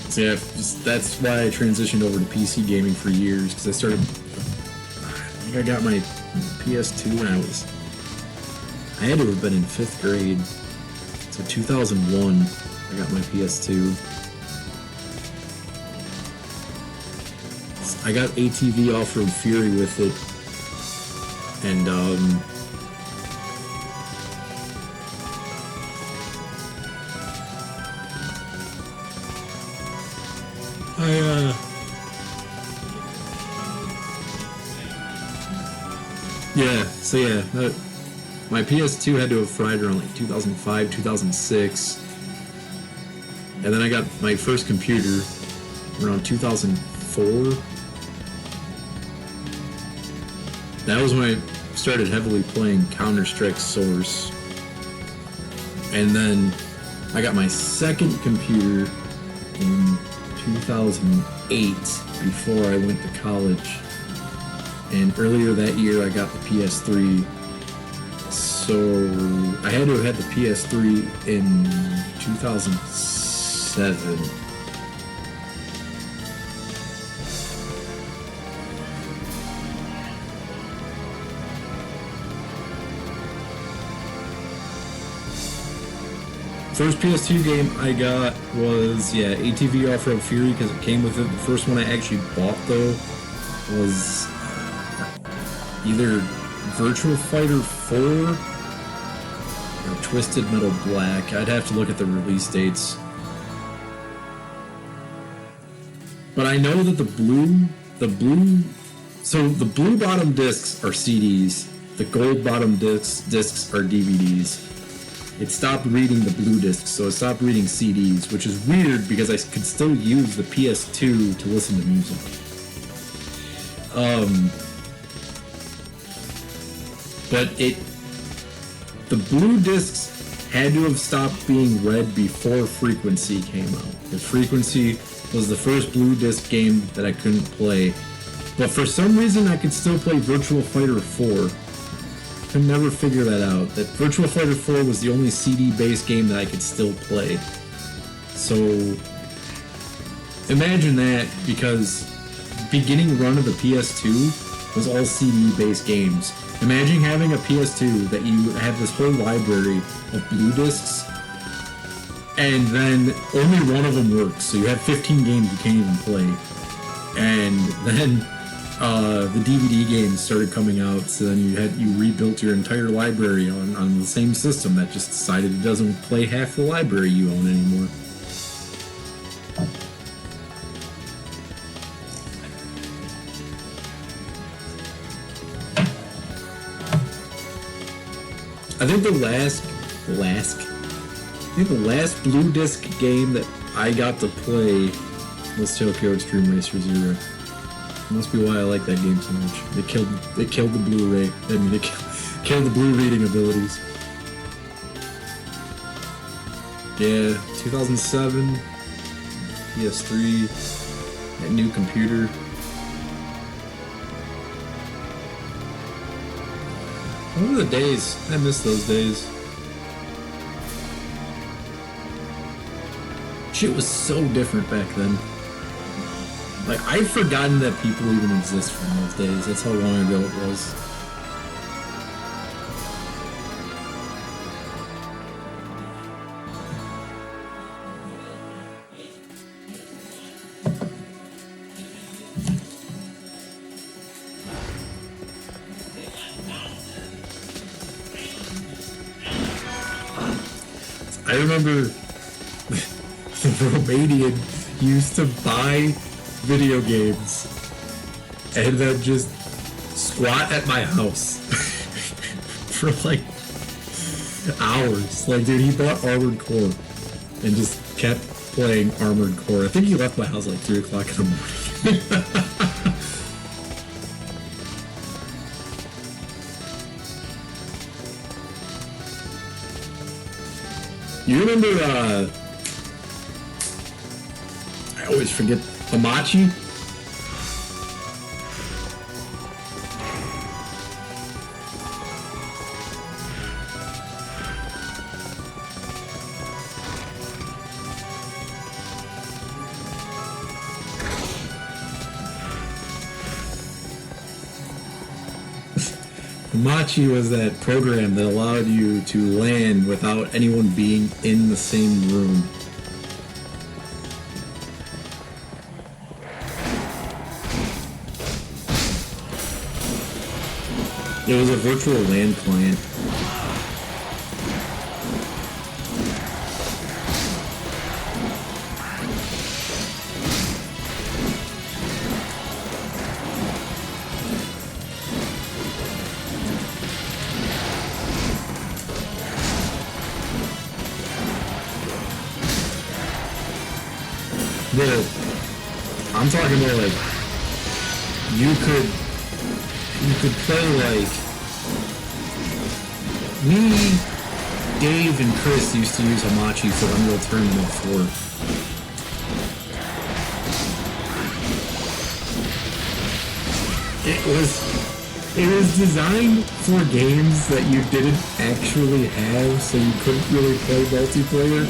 So yeah, that's why I transitioned over to PC gaming for years, because I think I got my PS2 when I had to have been in 5th grade. So 2001, I got my PS2. I got ATV Off-Road Fury with it, and my PS2 had to have fried around like 2005, 2006, and then I got my first computer around 2004. That was when I started heavily playing Counter-Strike Source, and then I got my second computer in 2008 before I went to college, and earlier that year I got the PS3. So I had to have had the PS3 in 2007. First PS2 game I got was, ATV Off-Road Fury, because it came with it. The first one I actually bought, though, was either Virtua Fighter 4 or Twisted Metal Black. I'd have to look at the release dates. But I know that the blue bottom discs are CDs, the gold bottom discs are DVDs. It stopped reading the blue discs, so it stopped reading CDs, which is weird because I could still use the PS2 to listen to music. But the blue discs had to have stopped being read before Frequency came out. The Frequency was the first blue disc game that I couldn't play. But for some reason I could still play Virtua Fighter 4. could never figure that out. That Virtua Fighter 4 was the only CD-based game that I could still play. So imagine that, because beginning run of the PS2 was all CD-based games. Imagine having a PS2 that you have this whole library of blue discs, and then only one of them works, so you have 15 games you can't even play. And then the DVD games started coming out, so then you rebuilt your entire library on the same system that just decided it doesn't play half the library you own anymore. I think the last blue disc game that I got to play was Tokyo Extreme Racer Zero. Must be why I like that game so much. It killed the Blu-ray. I mean, it killed the blue reading abilities. Yeah, 2007, PS3, that new computer. What were the days? I miss those days. Shit was so different back then. Like, I've forgotten that people even exist from those days. That's how long ago it was. I remember the Romanian used to buy video games and then just squat at my house for like hours. Like, dude, he bought Armored Core and just kept playing Armored Core. I think he left my house like 3 o'clock in the morning. You remember, I always forget, Hamachi? Hamachi was that program that allowed you to land without anyone being in the same room. It was a virtual LAN client. I'm talking about, like, you could play, like, me, Dave, and Chris used to use Hamachi for Unreal Tournament 4. It was designed for games that you didn't actually have, so you couldn't really play multiplayer.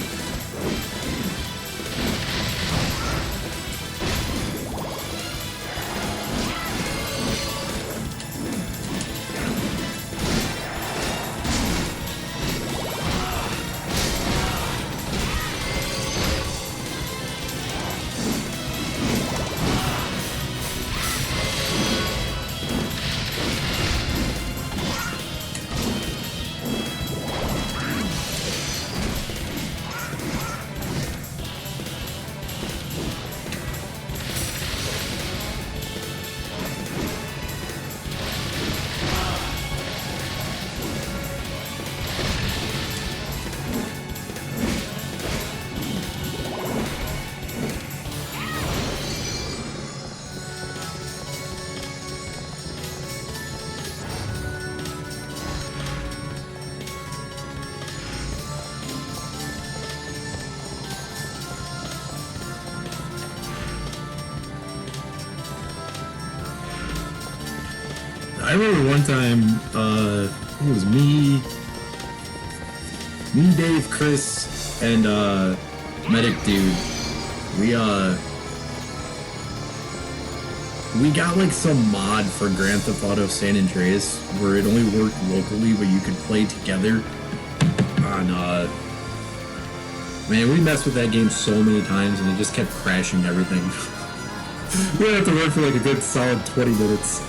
I remember one time, it was me, Dave, Chris, and Medic Dude. We got like some mod for Grand Theft Auto San Andreas where it only worked locally, but you could play together on, man, we messed with that game so many times and it just kept crashing everything. We had to run for like a good solid 20 minutes.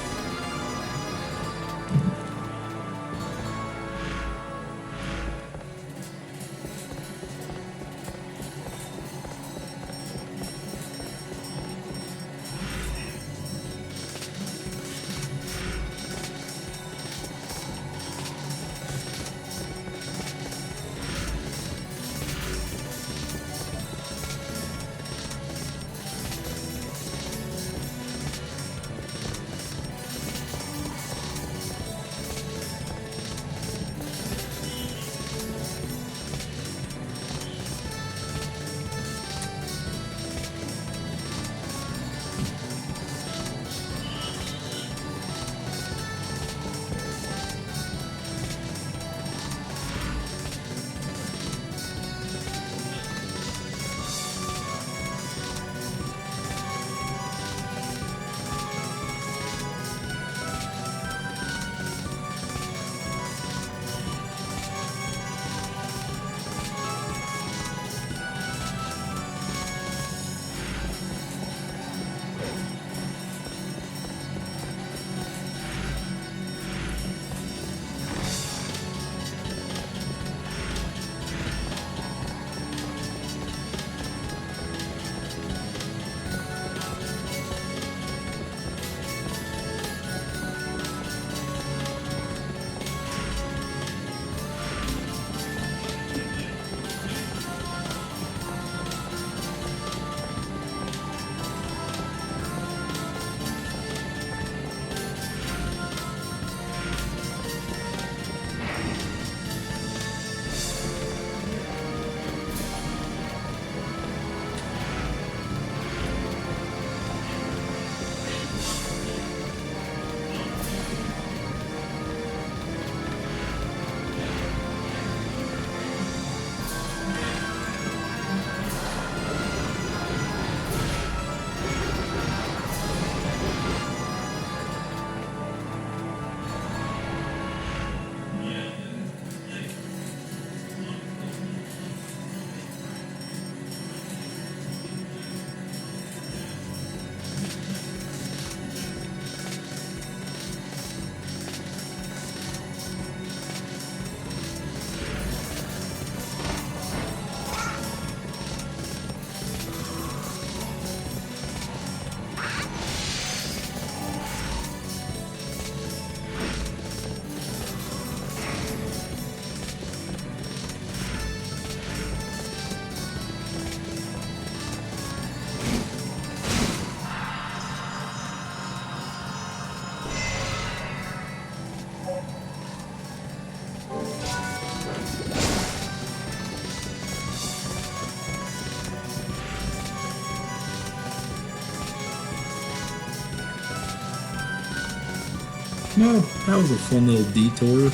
Well, that was a fun little detour.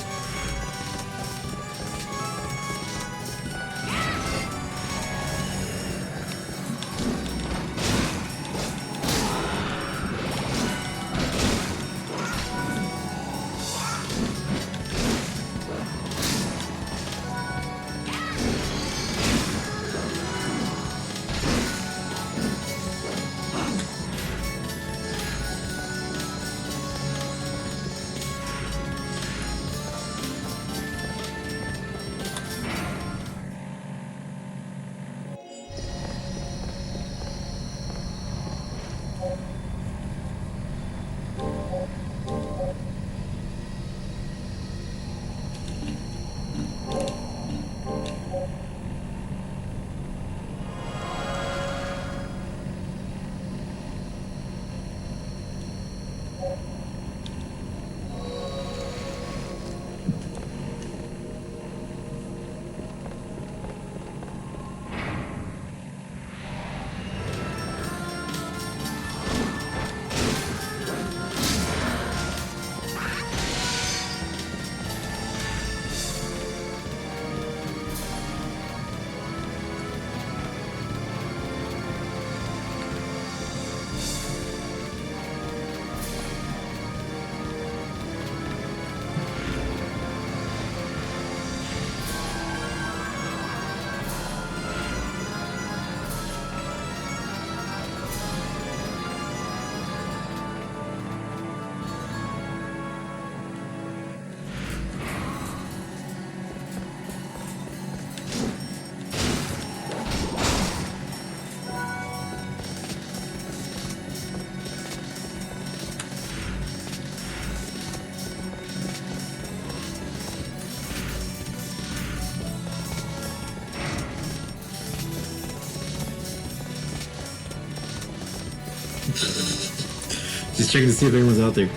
checking to see if anyone's out there.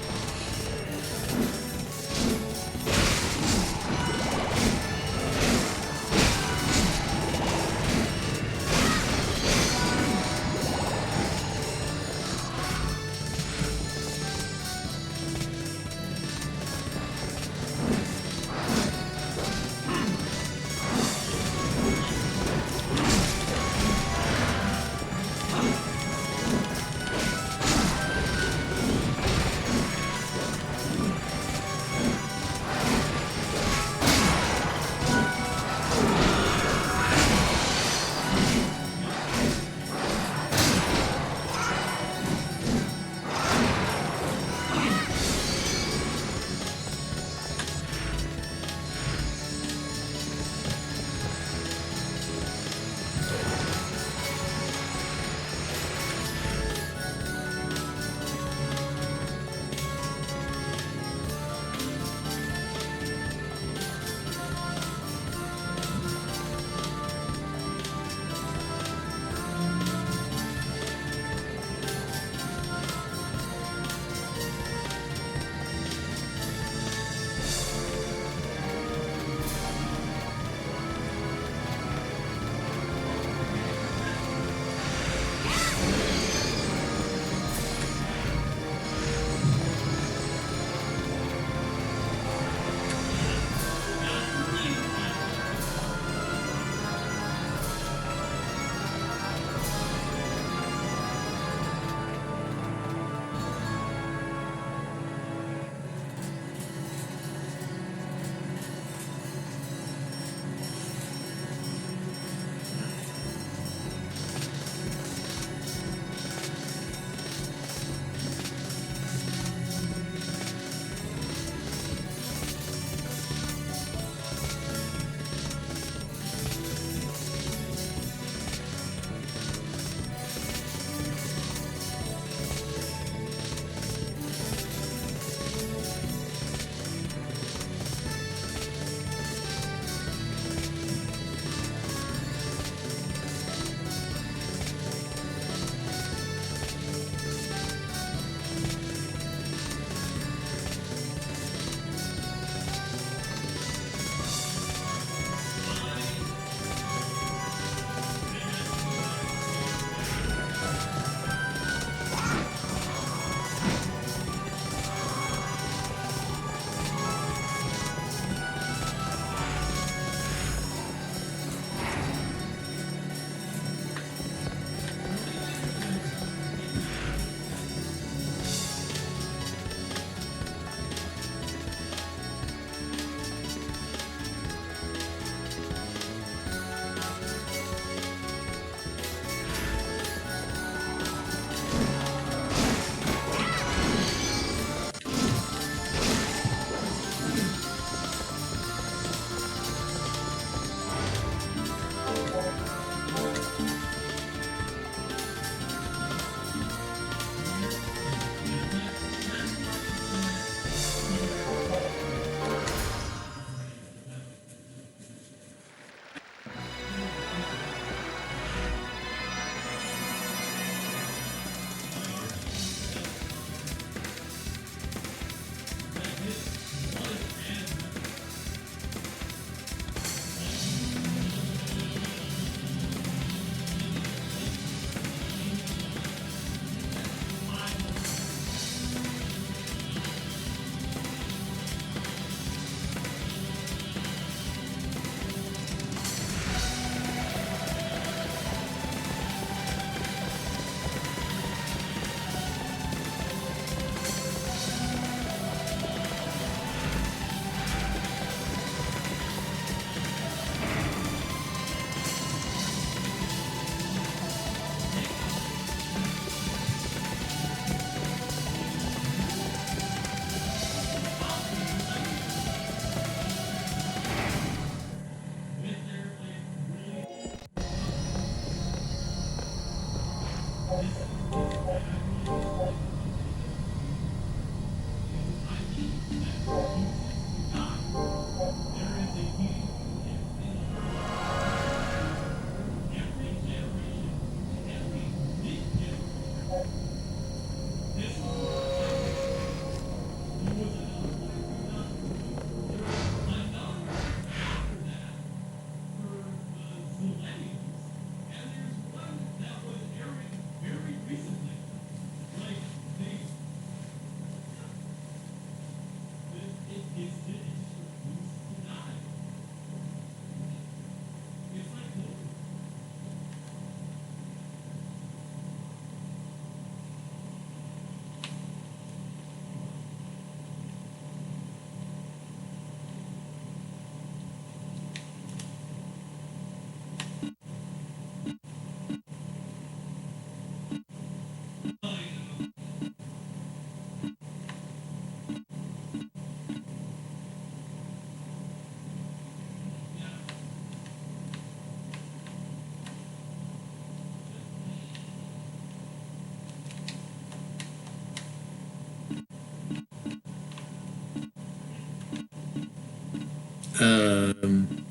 Um.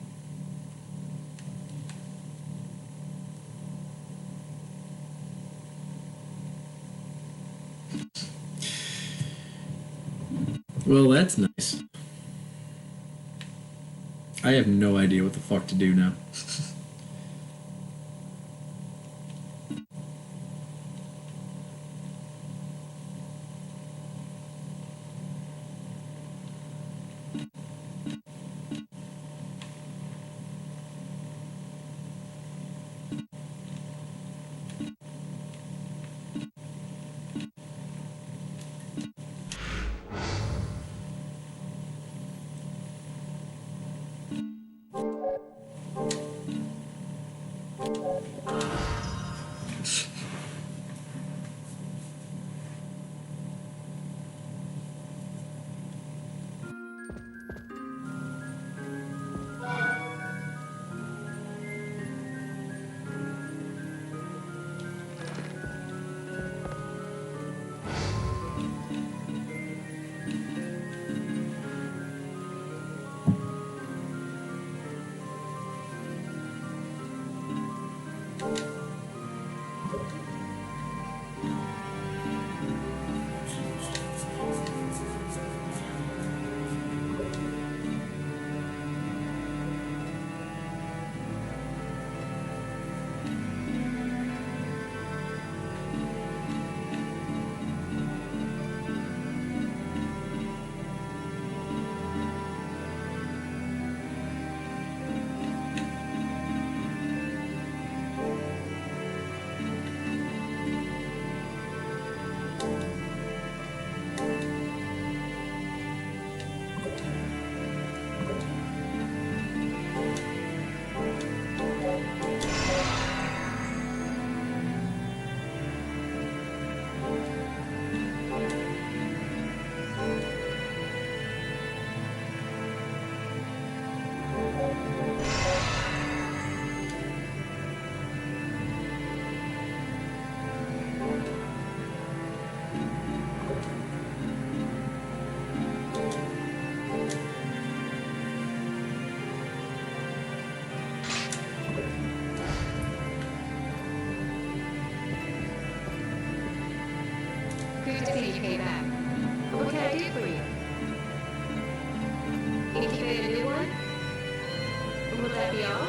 Well, that's nice. I have no idea what the fuck to do now. Good to see you came back. What can I do for you? Need to get a new one? Will that be all?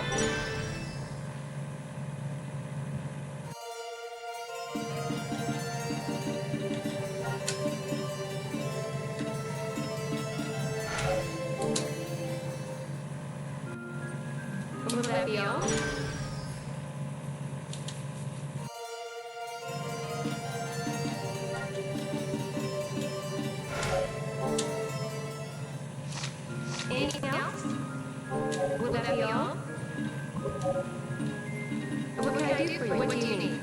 Will that be all? Anything else? Will that be all? What can I do for you? What do you need?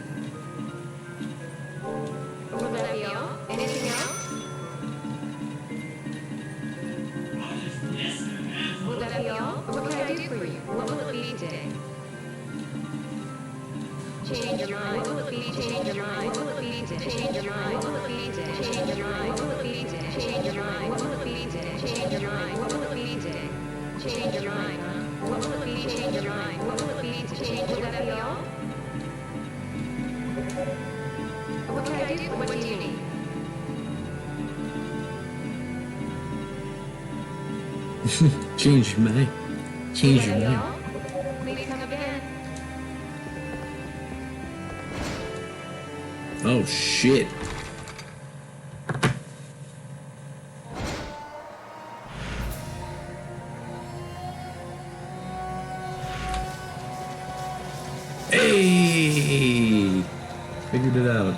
Will that be all? Anything else? Will that be all? What can I do for you? What will it be today? Change your mind. What will it be? Change your mind. What will it be today? Change your mind. What will it be today? Change your mind. What will it be today? Change your mind. What will it be today? Change your mind. What will it be today? Change your mind. What will it be? Change your mind. What will it be to change? Will that be all? What can I do? What do you need? Change your mind. Change your Will that be mind. all? Please come again. Oh shit. Hey! Figured it out.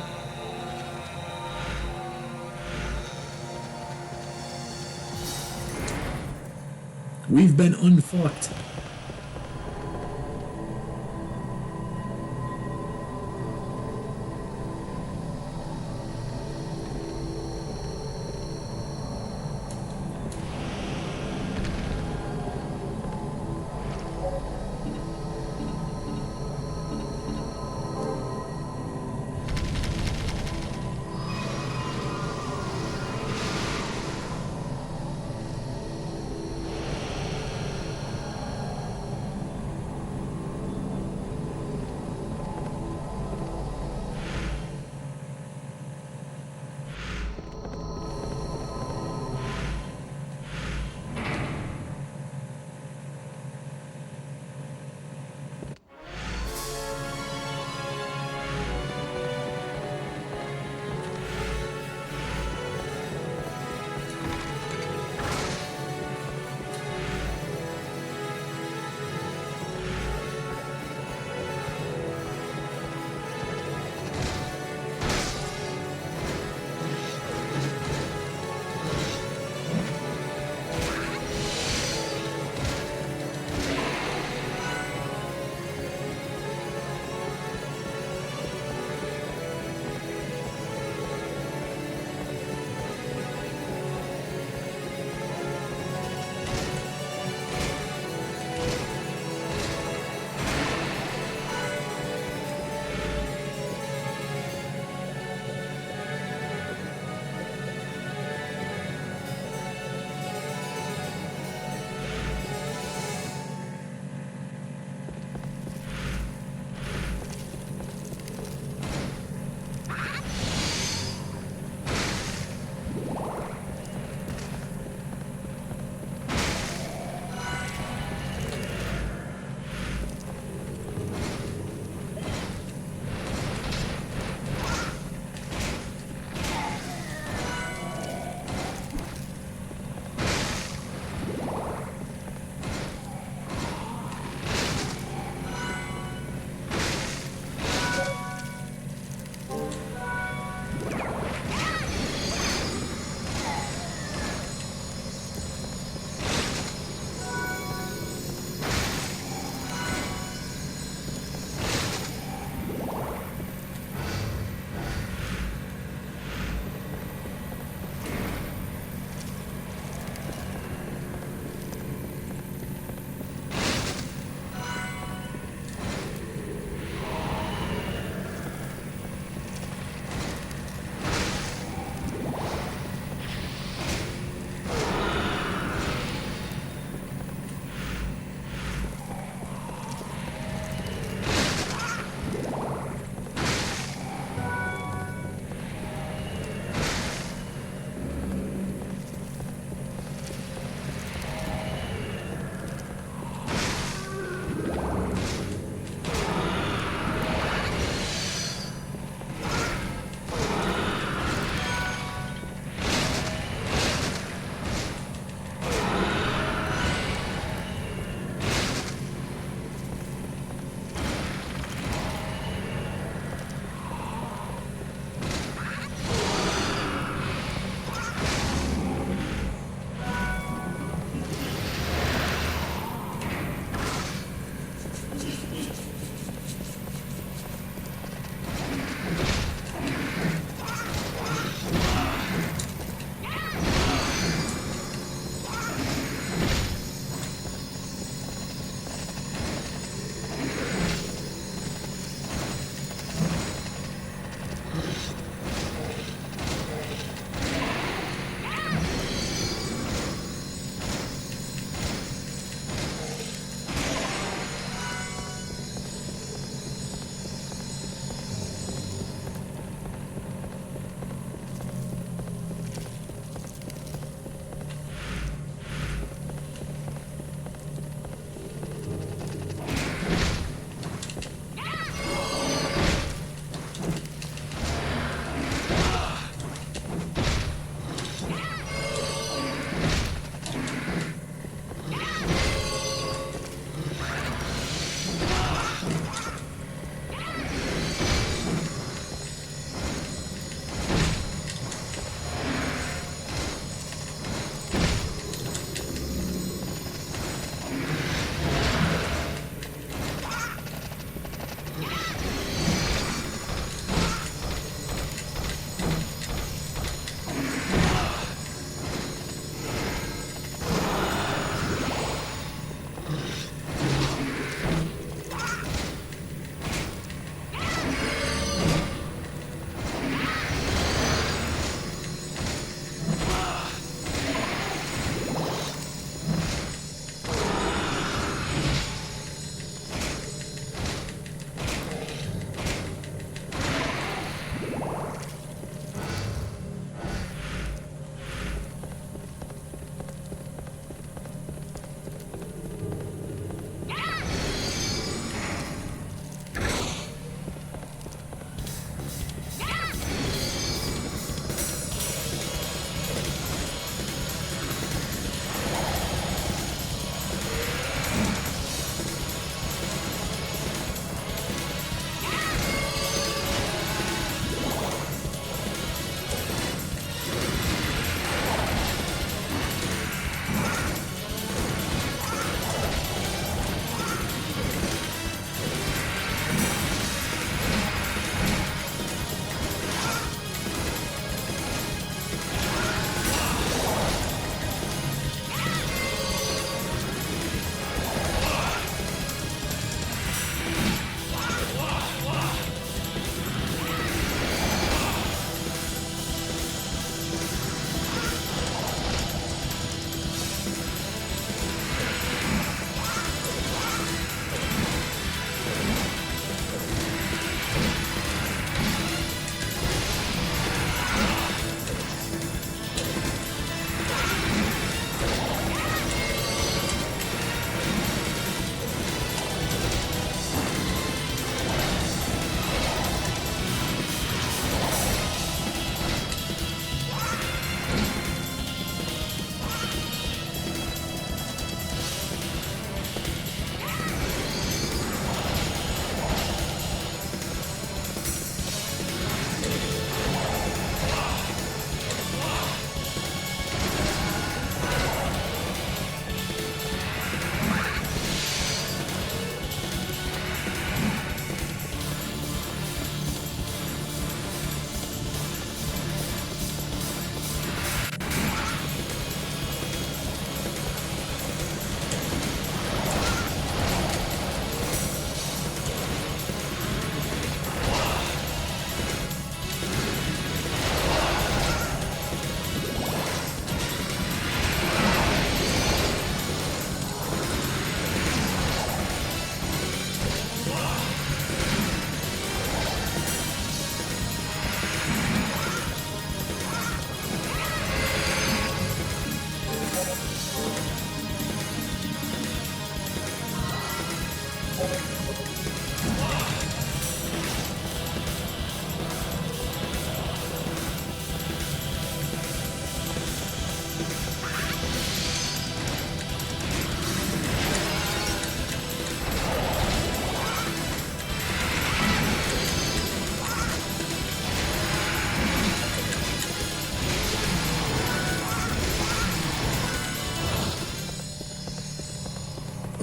We've been unfucked.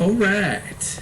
All right.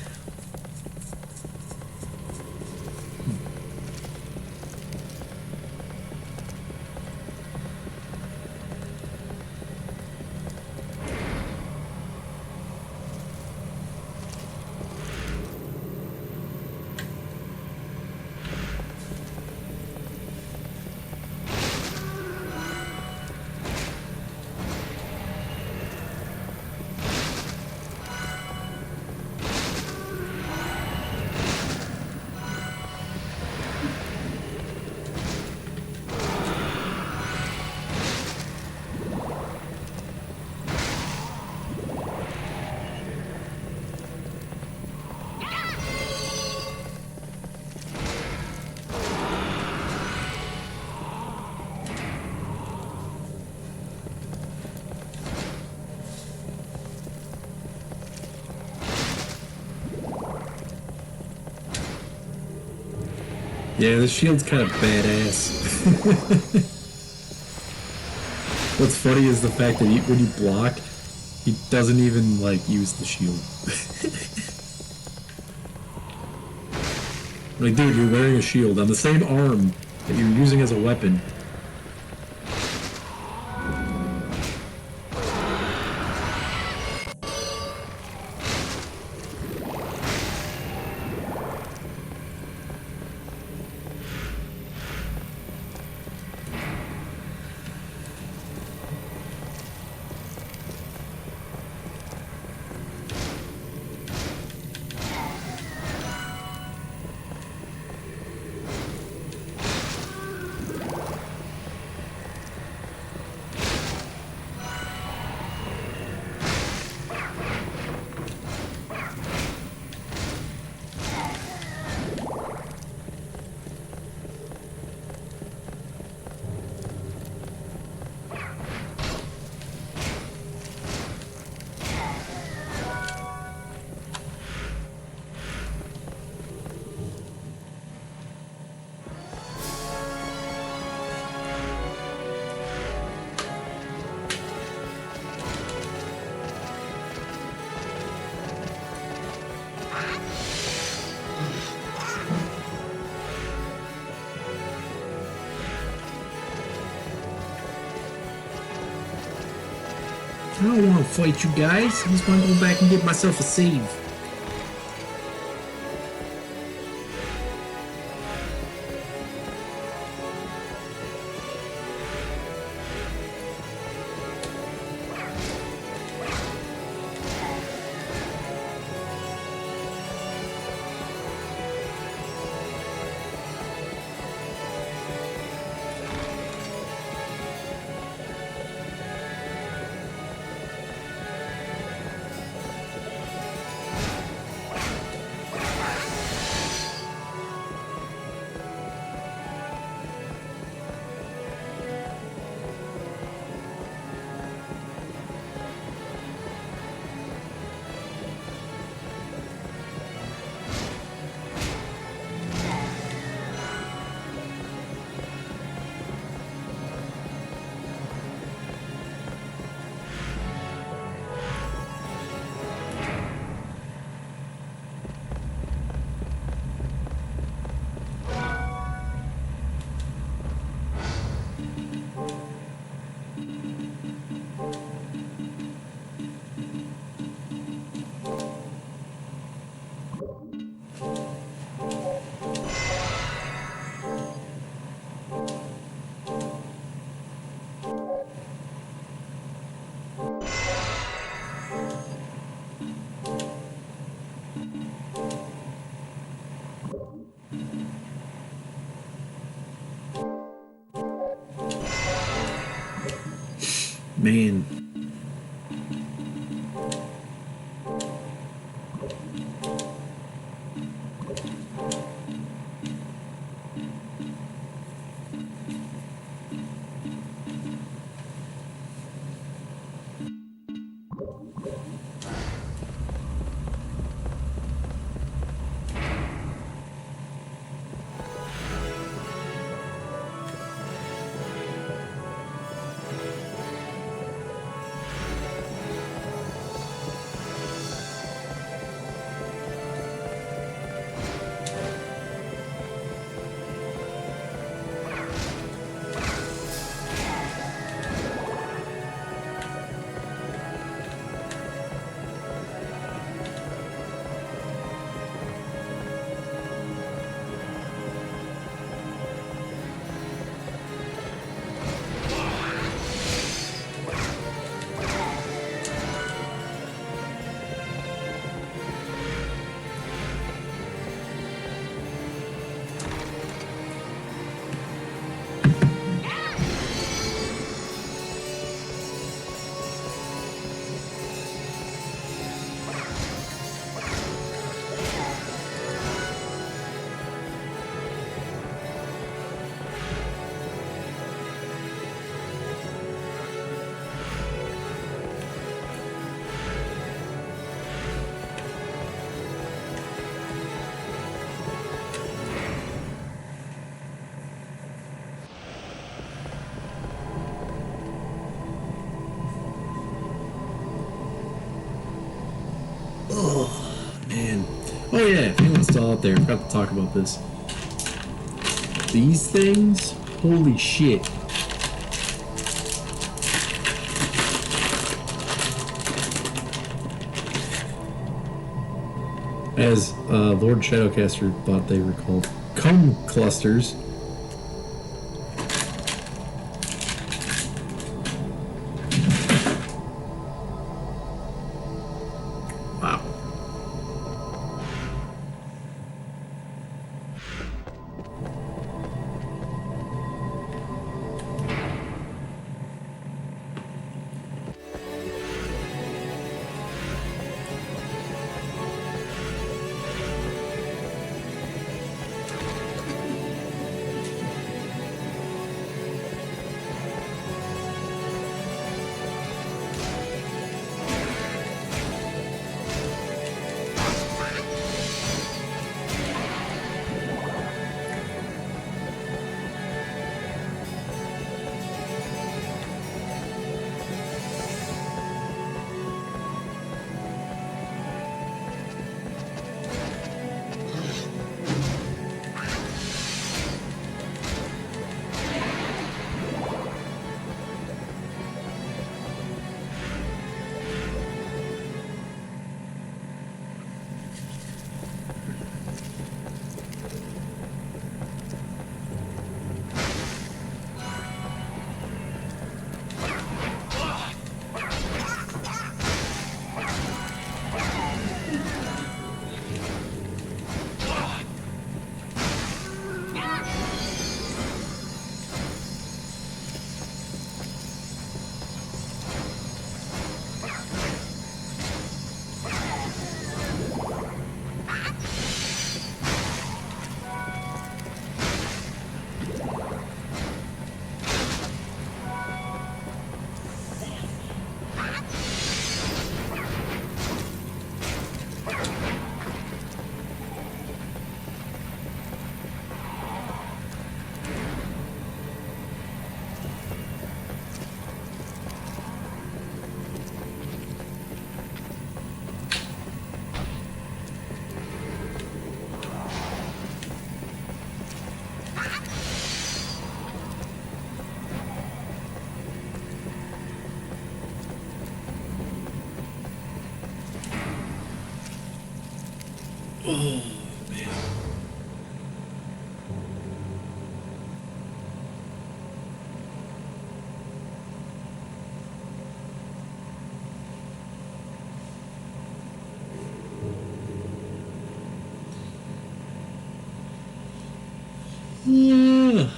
Yeah, the shield's kind of badass. What's funny is the fact that when you block, he doesn't even, like, use the shield. Like, dude, you're wearing a shield on the same arm that you're using as a weapon. I don't want to fight you guys. I just want to go back and get myself a save. Man. Man. Oh yeah, if anyone's still out there, I forgot to talk about this. These things? Holy shit. As Lord Shadowcaster thought they were called cum clusters. Wow. Oh, man. Yeah.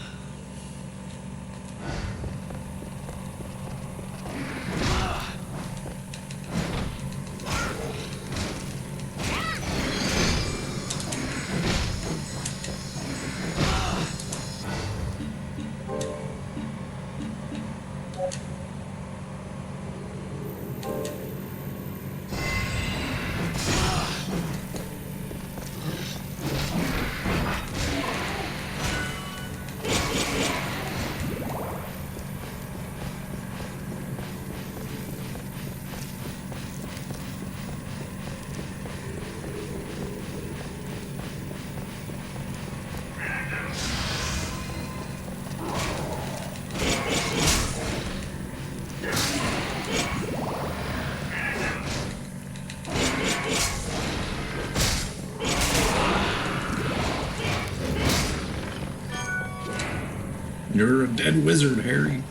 You're a dead wizard, Harry.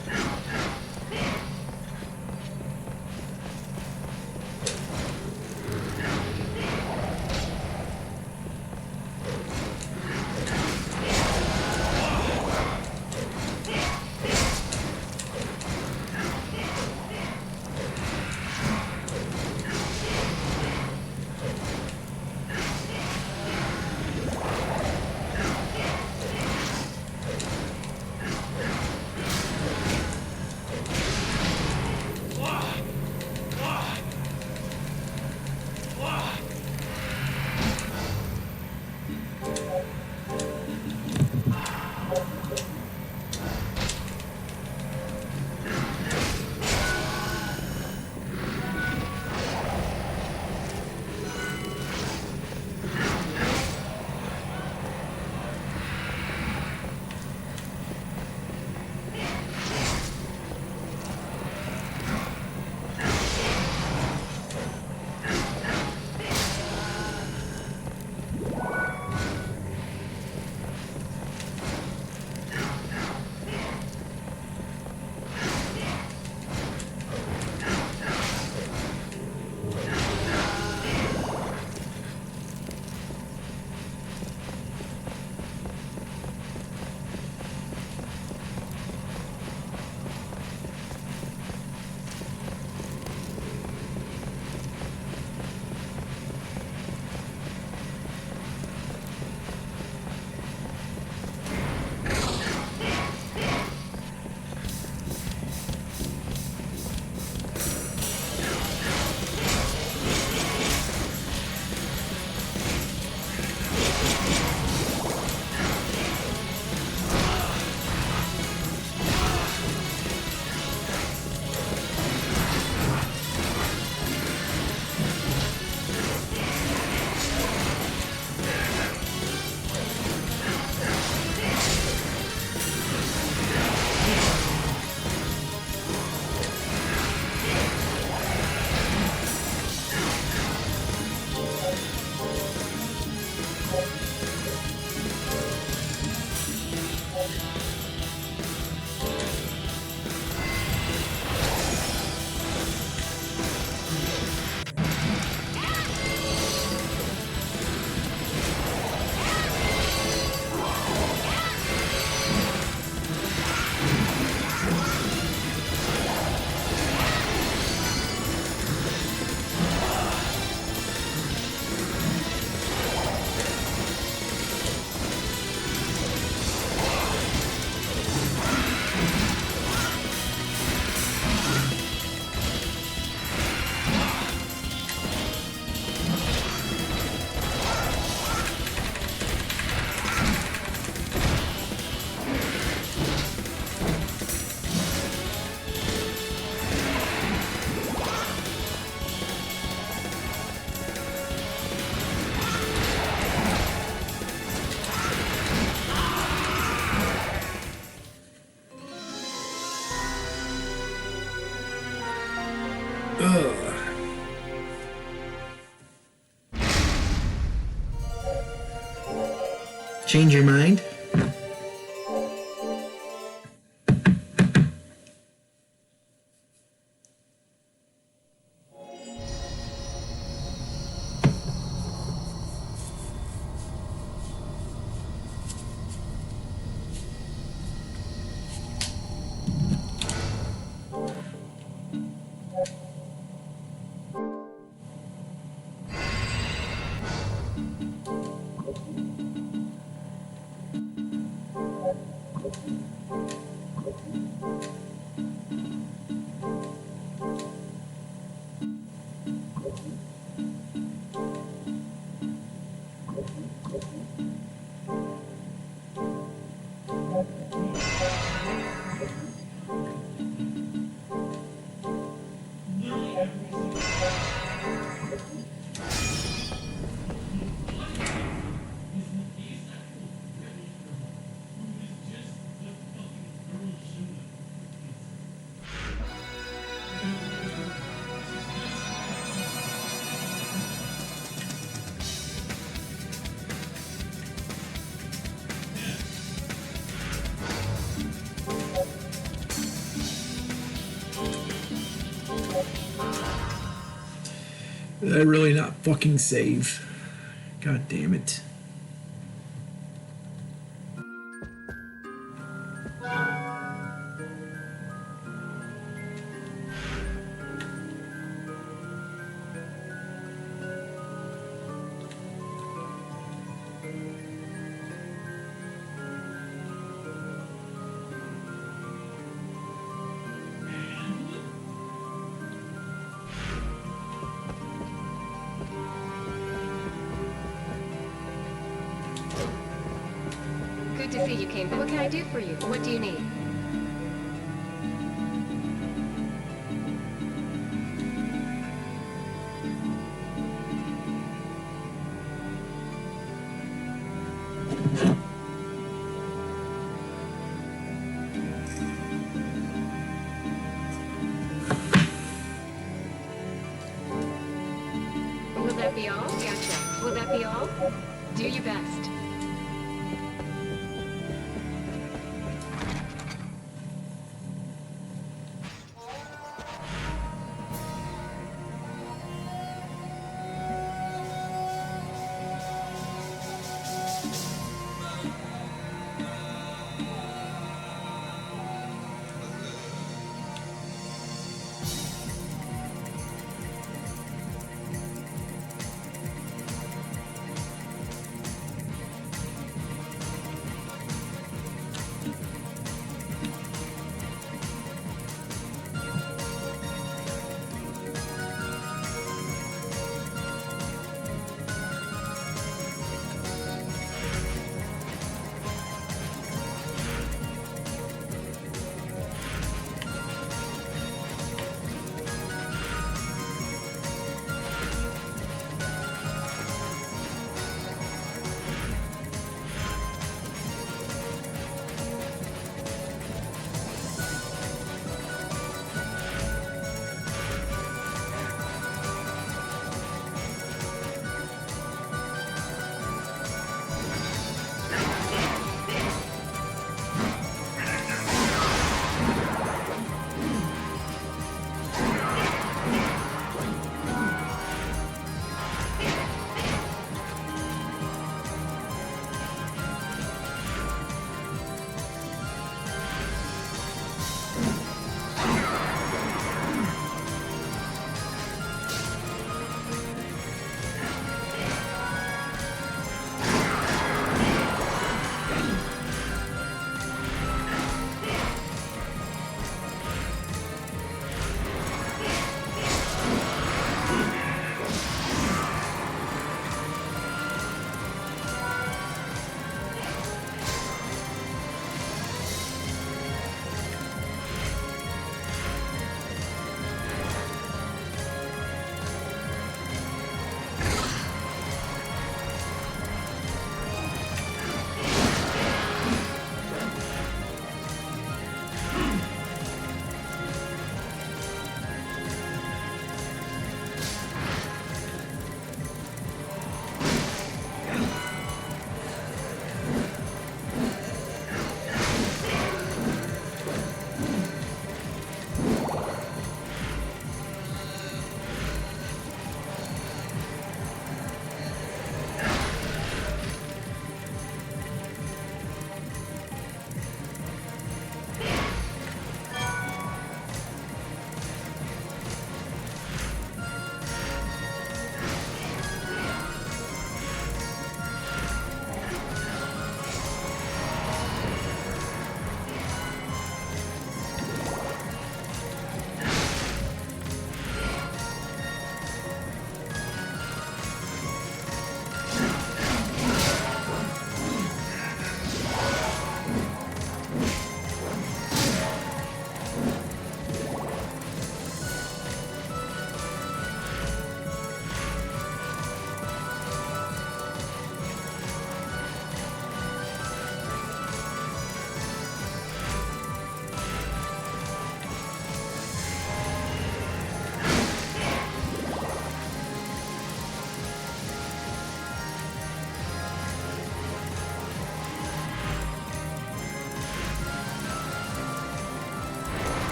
Change your mind? Did I really not fucking save? God damn it. Good to see you came. What can I do for you? What do you need? Will that be all? Gotcha. Will that be all? Do your best.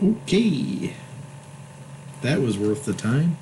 Okay. That was worth the time.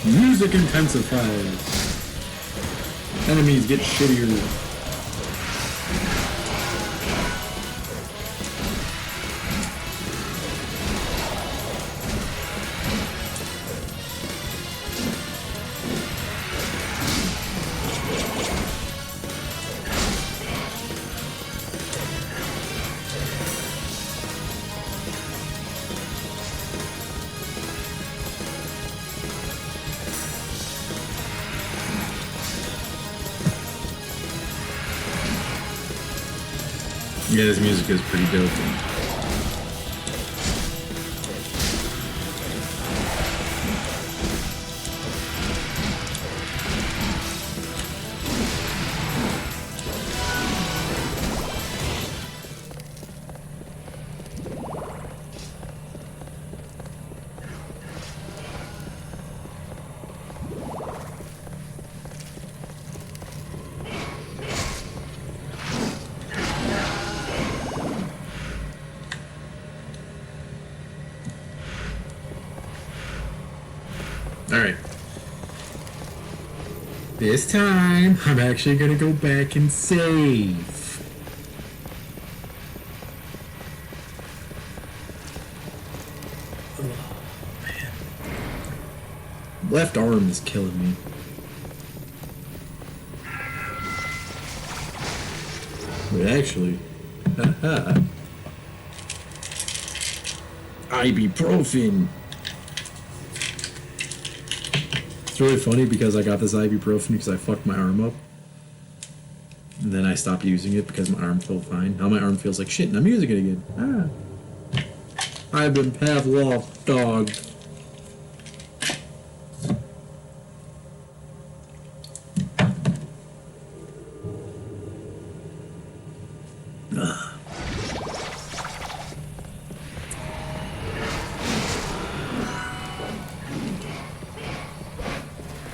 Music intensifies. Enemies get shittier. Yeah, this music is pretty dope. Alright. This time, I'm actually gonna go back and save. Oh, Left arm is killing me. Wait, actually, haha. Ibuprofen. It's really funny because I got this ibuprofen because I fucked my arm up. And then I stopped using it because my arm felt fine. Now my arm feels like shit and I'm using it again. I've been Pavlov, dog.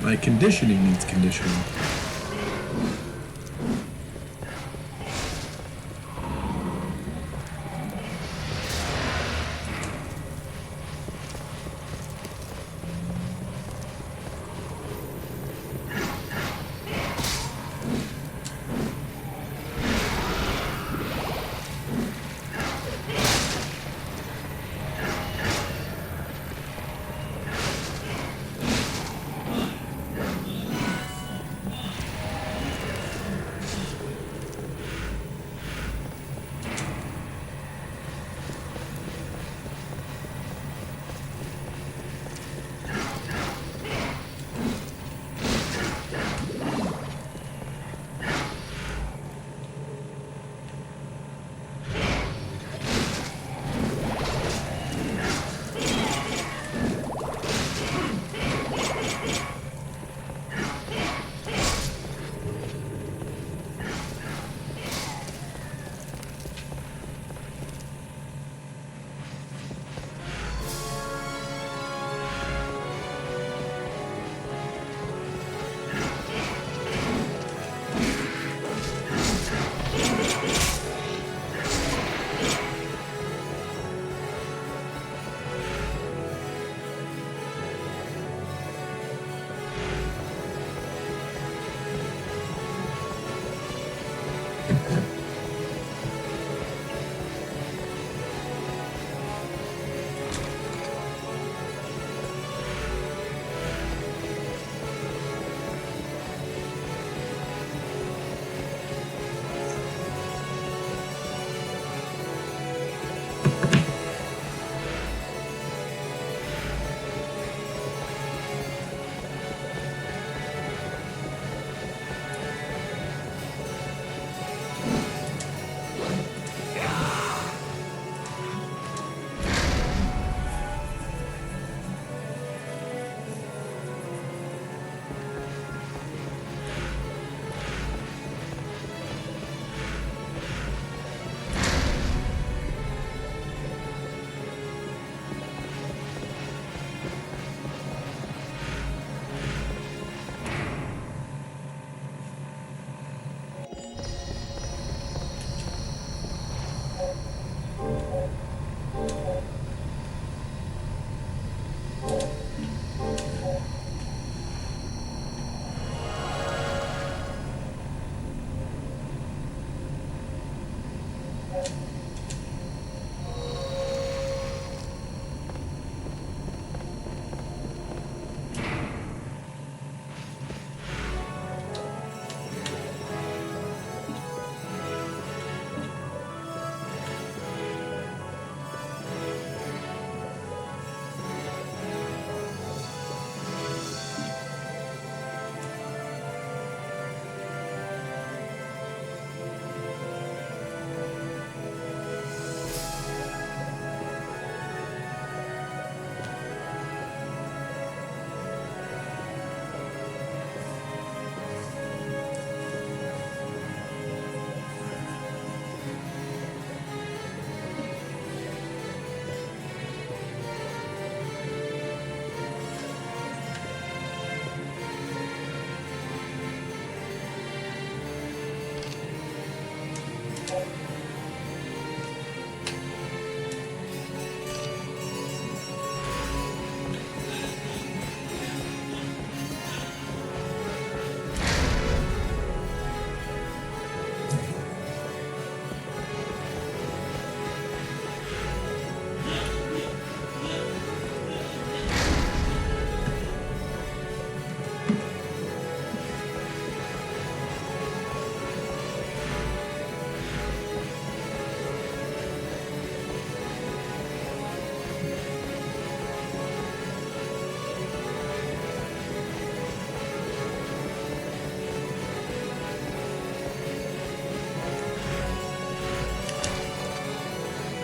My conditioning needs conditioning.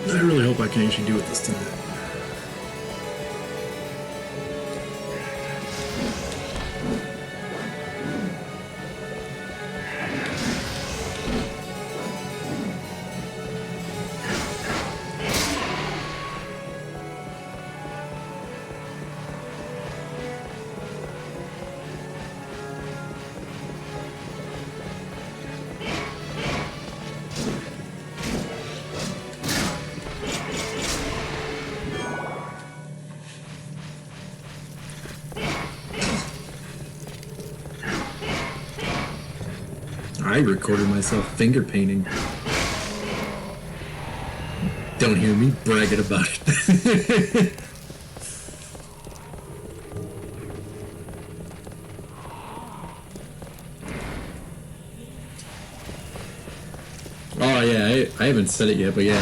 I really hope I can actually do it this time. I recorded myself finger painting. Don't hear me bragging about it. Oh yeah, I haven't said it yet, but yeah,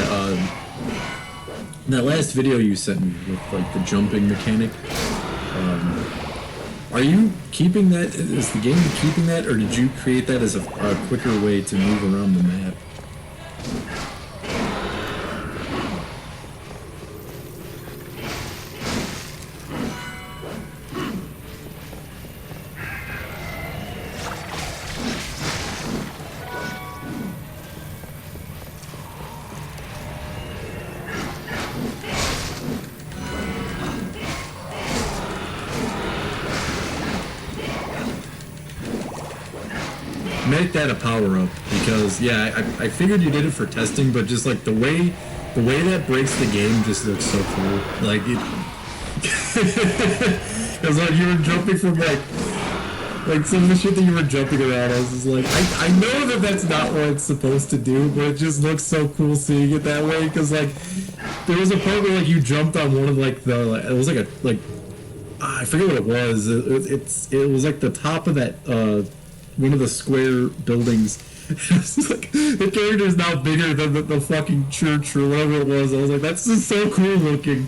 that last video you sent me with like the jumping mechanic, are you keeping that? Is the game keeping that, or did you create that as a quicker way to move around the map? Make that a power up, because yeah, I figured you did it for testing, but just like the way that breaks the game just looks so cool. Like it, it's like you were jumping from like some of the shit that you were jumping around. I was just like, I know that that's not what it's supposed to do, but it just looks so cool seeing it that way. Because like there was a part where like you jumped on one of like the it was like I forget what it was. It was like the top of that. One of the square buildings. It's like, the character is now bigger than the fucking church or whatever it was. I was like, that's just so cool looking.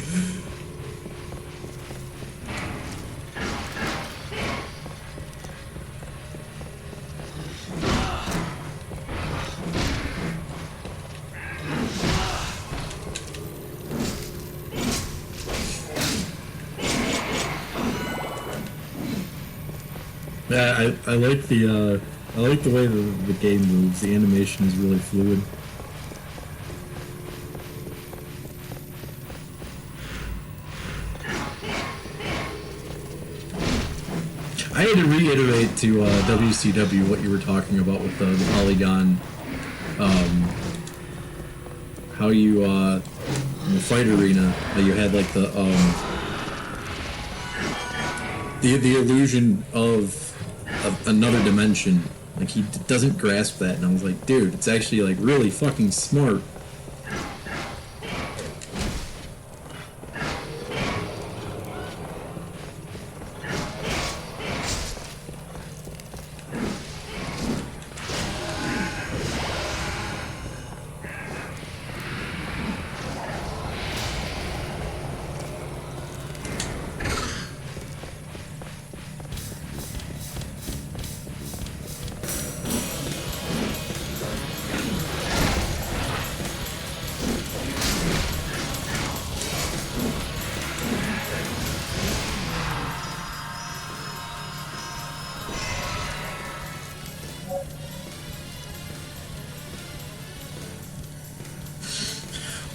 Yeah, I like the way the game moves. The animation is really fluid. I had to reiterate to WCW what you were talking about with the polygon, how you in the fight arena, how you had like the illusion of another dimension. Like he doesn't grasp that, and I was like, dude, it's actually like really fucking smart.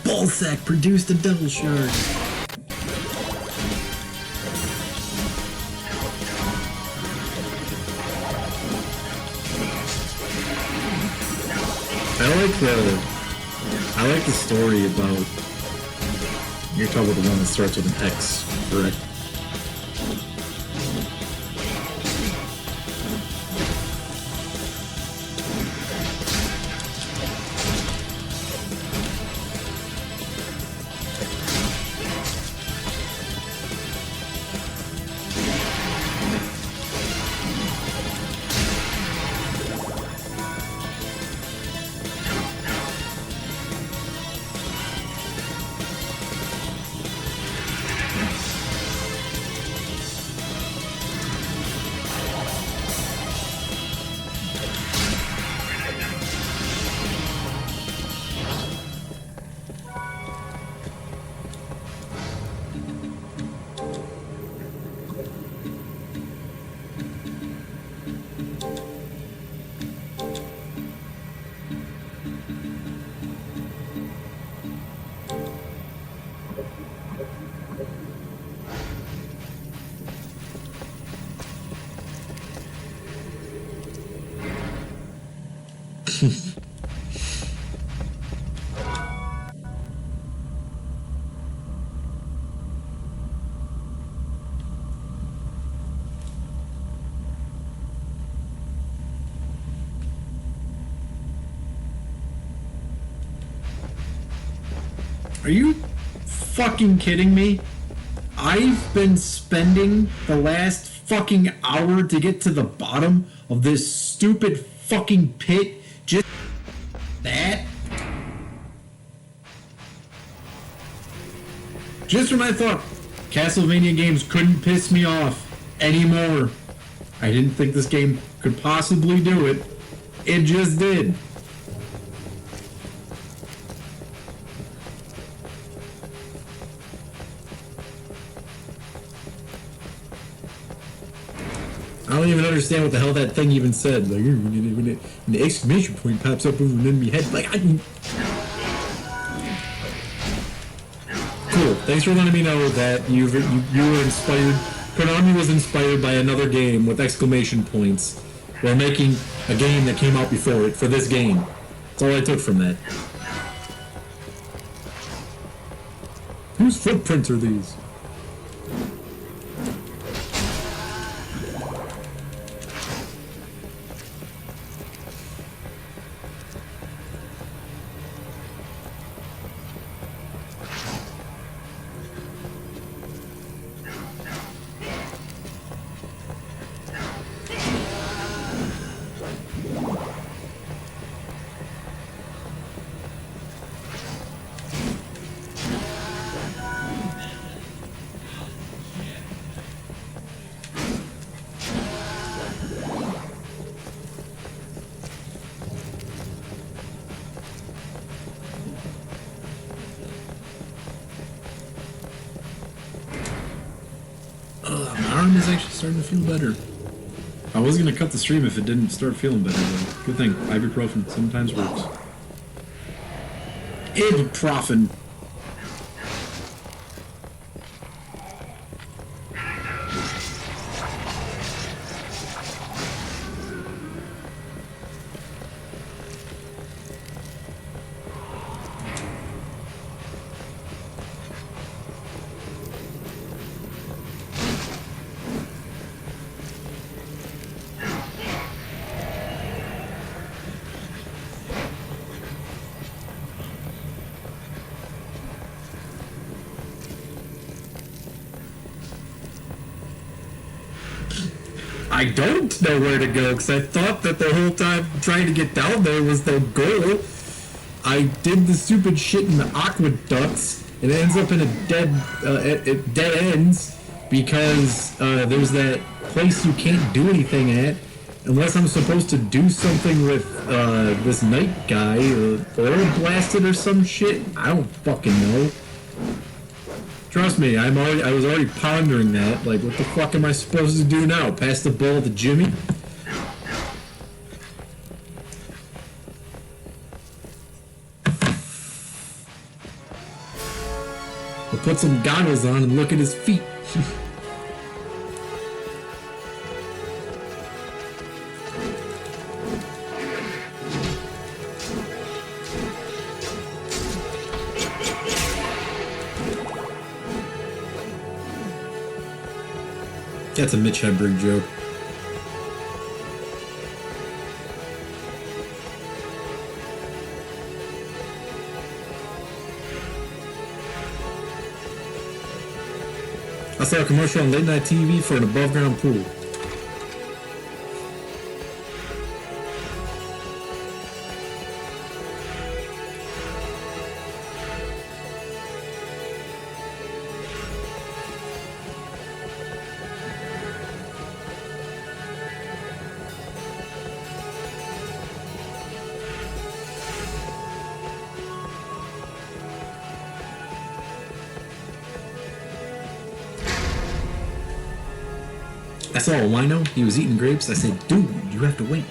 Ballsack produced a double shard. I like the story about. You're talking about the one that starts with an X, correct? Are you fucking kidding me? I've been spending the last fucking hour to get to the bottom of this stupid fucking pit. Just that? Just when I thought Castlevania games couldn't piss me off anymore, I didn't think this game could possibly do it. It just did. I don't even understand what the hell that thing even said. Like, when the exclamation point pops up over an enemy head, like, Cool. Thanks for letting me know that you were inspired. Konami was inspired by another game with exclamation points while making a game that came out before it for this game. That's all I took from that. Whose footprints are these? My arm is actually starting to feel better. I was gonna cut the stream if it didn't start feeling better, though. Good thing, ibuprofen sometimes works. Ibuprofen. I don't know where to go, because I thought that the whole time trying to get down there was the goal. I did the stupid shit in the aqueducts, and it ends up in a dead ends, because there's that place you can't do anything at, unless I'm supposed to do something with this night guy, or oil blasted or some shit. I don't fucking know. Trust me, I was already pondering that. Like, what the fuck am I supposed to do now? Pass the ball to Jimmy? Or put some goggles on and look at his feet. That's a Mitch Hedberg joke. I saw a commercial on late night TV for an above ground pool. I saw a wino, he was eating grapes. I said, dude, you have to wait.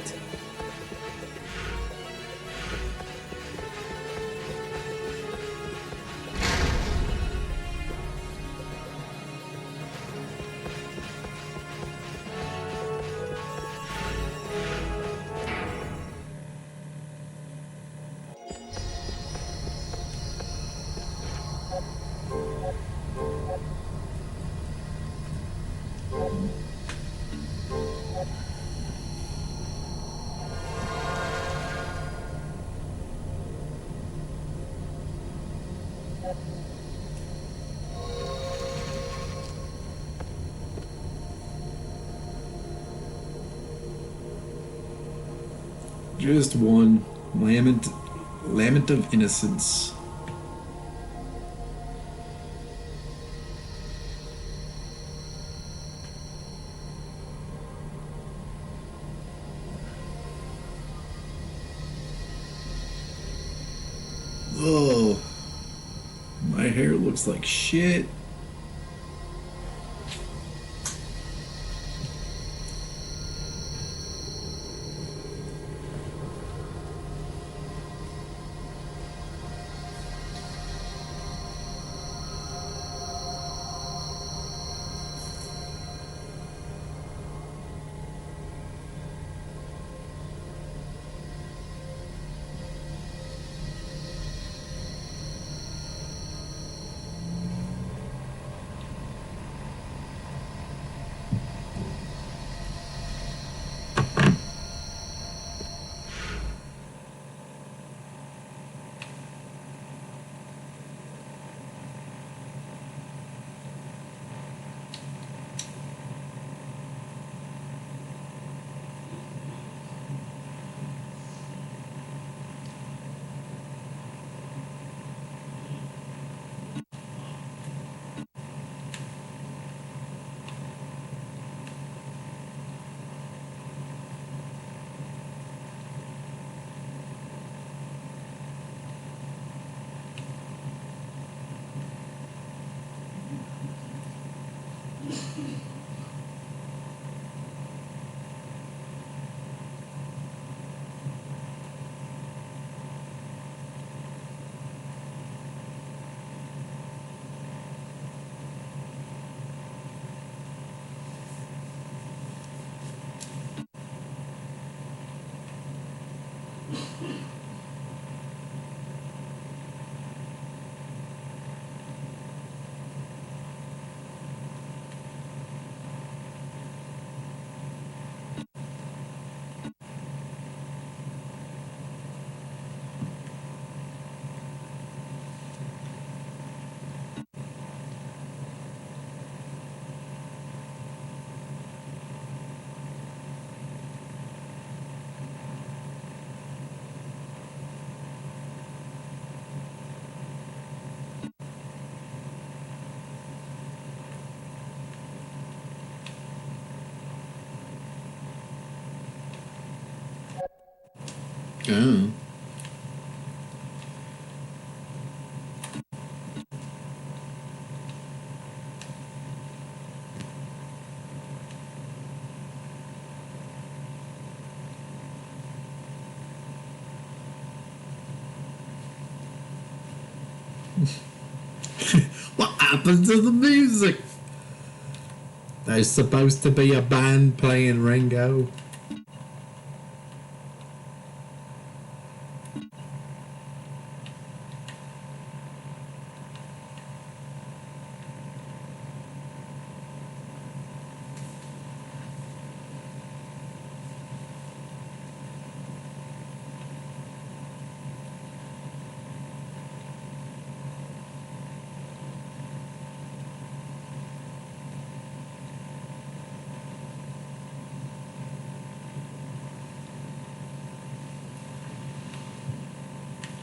Just one. Lament of Innocence. Oh, my hair looks like shit. Oh. What happened to the music? There's supposed to be a band playing Ringo.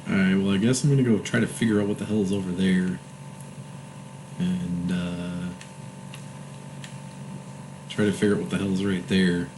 Alright, well, I guess I'm gonna go try to figure out what the hell is over there. And, try to figure out what the hell is right there.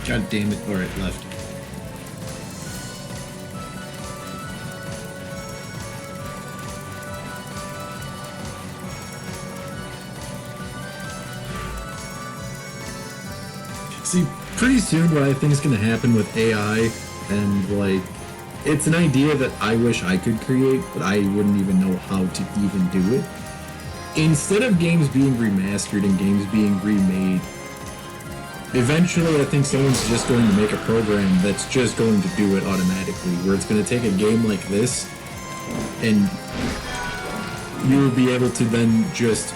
God damn it. Alright, left. See, pretty soon what I think is going to happen with AI, and like, it's an idea that I wish I could create, but I wouldn't even know how to even do it. Instead of games being remastered and games being remade, eventually I think someone's just going to make a program that's just going to do it automatically, where it's going to take a game like this, and you will be able to then just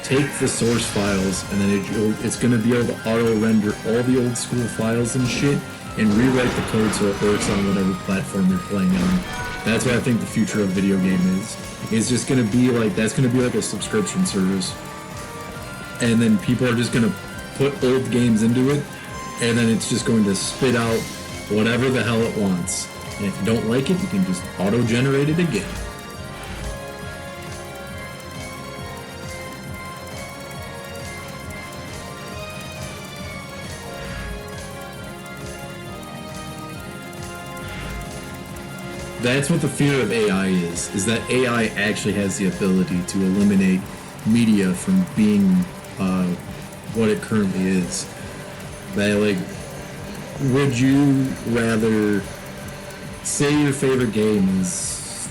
take the source files, and then it's going to be able to auto-render all the old school files and shit, and rewrite the code so it works on whatever platform you're playing on. That's what I think the future of video game is. It's just going to be like, that's going to be like a subscription service. And then people are just going to put old games into it, and then it's just going to spit out whatever the hell it wants. And if you don't like it, you can just auto-generate it again. That's what the fear of AI is that AI actually has the ability to eliminate media from being what it currently is. That, like, would you rather say your favorite game is,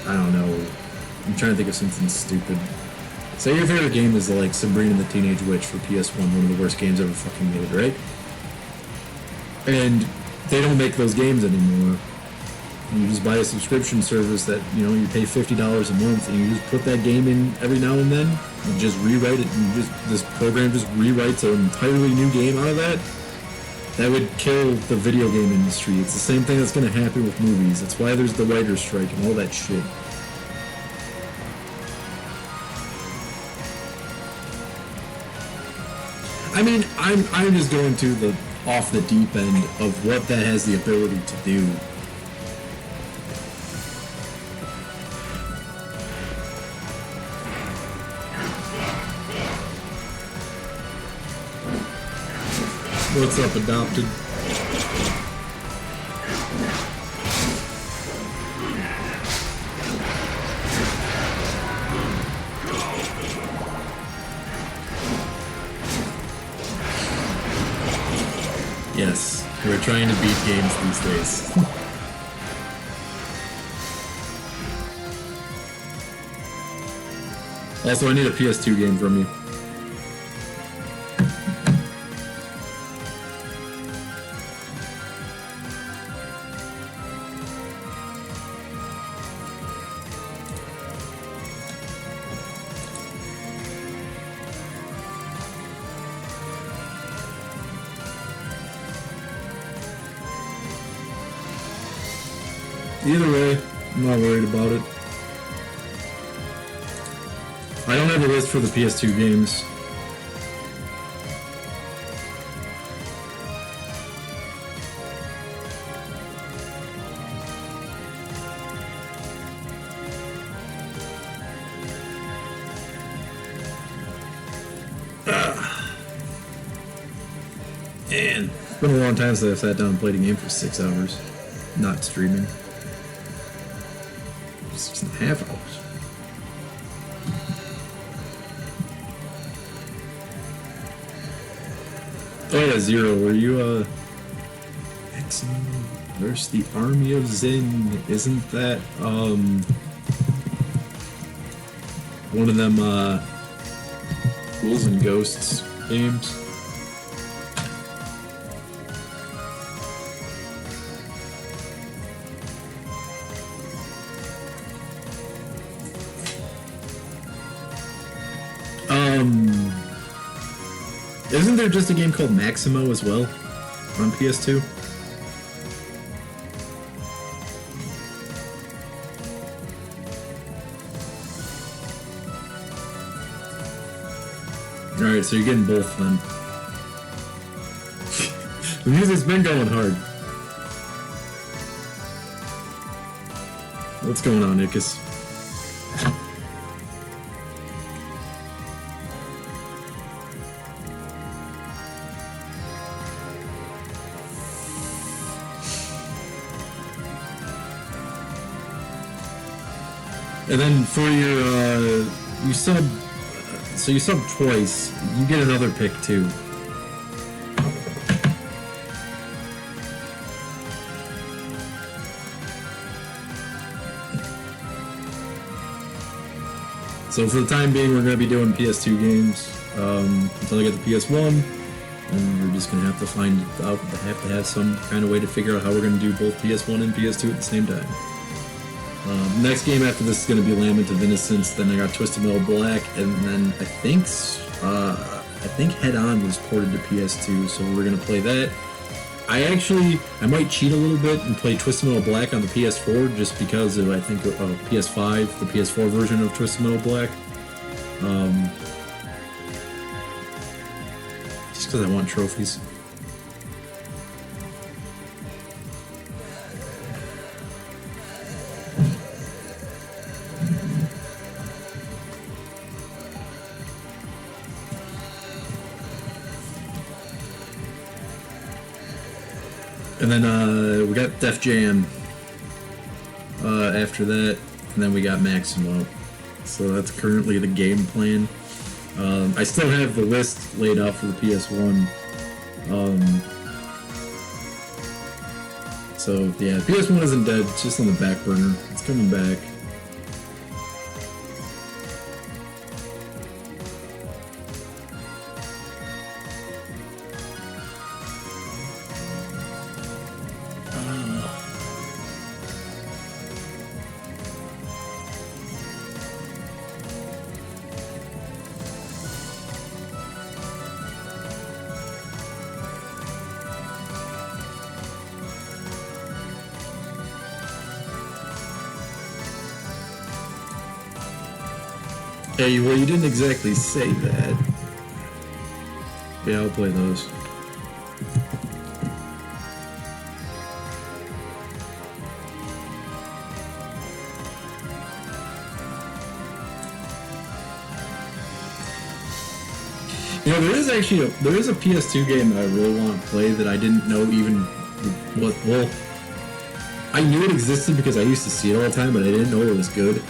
I don't know, I'm trying to think of something stupid. Say your favorite game is like Sabrina the Teenage Witch for PS1, one of the worst games ever fucking made, right? And they don't make those games anymore. You just buy a subscription service that, you know, you pay $50 a month, and you just put that game in every now and then, and just rewrite it, and this program just rewrites an entirely new game out of that. That would kill the video game industry. It's the same thing that's going to happen with movies. That's why there's the writer's strike and all that shit. I mean, I'm just going to the off the deep end of what that has the ability to do. What's up, Adopted? Yes, we're trying to beat games these days. Also, I need a PS2 game from you. Either way, I'm not worried about it. I don't have a list for the PS2 games. And it's been a long time since I've sat down and played a game for 6 hours. Not streaming. 6.5 hours. Oh yeah, Zero, were you, X versus the Army of Zin? Isn't that, one of them, Ghouls and Ghosts games? Isn't there just a game called Maximo as well on PS2? Alright, so you're getting both then. The music's been going hard. What's going on, Ickis? And then for your, you sub, so you sub twice, you get another pick too. So for the time being, we're going to be doing PS2 games until I get the PS1, and we're just going to have to find out, have some kind of way to figure out how we're going to do both PS1 and PS2 at the same time. Next game after this is going to be Lament of Innocence. Then I got Twisted Metal Black, and then I think Head On was ported to PS2, so we're going to play that. I might cheat a little bit and play Twisted Metal Black on the PS4 just because of, I think, PS5, the PS4 version of Twisted Metal Black. Just because I want trophies. And then we got Def Jam after that, and then we got Maximo. So that's currently the game plan. I still have the list laid out for the PS1. So yeah, PS1 isn't dead, it's just on the back burner. It's coming back. Hey, well, you didn't exactly say that. Yeah, I'll play those. You know, there is a PS2 game that I really want to play that I didn't know even what. Well, I knew it existed because I used to see it all the time, but I didn't know it was good.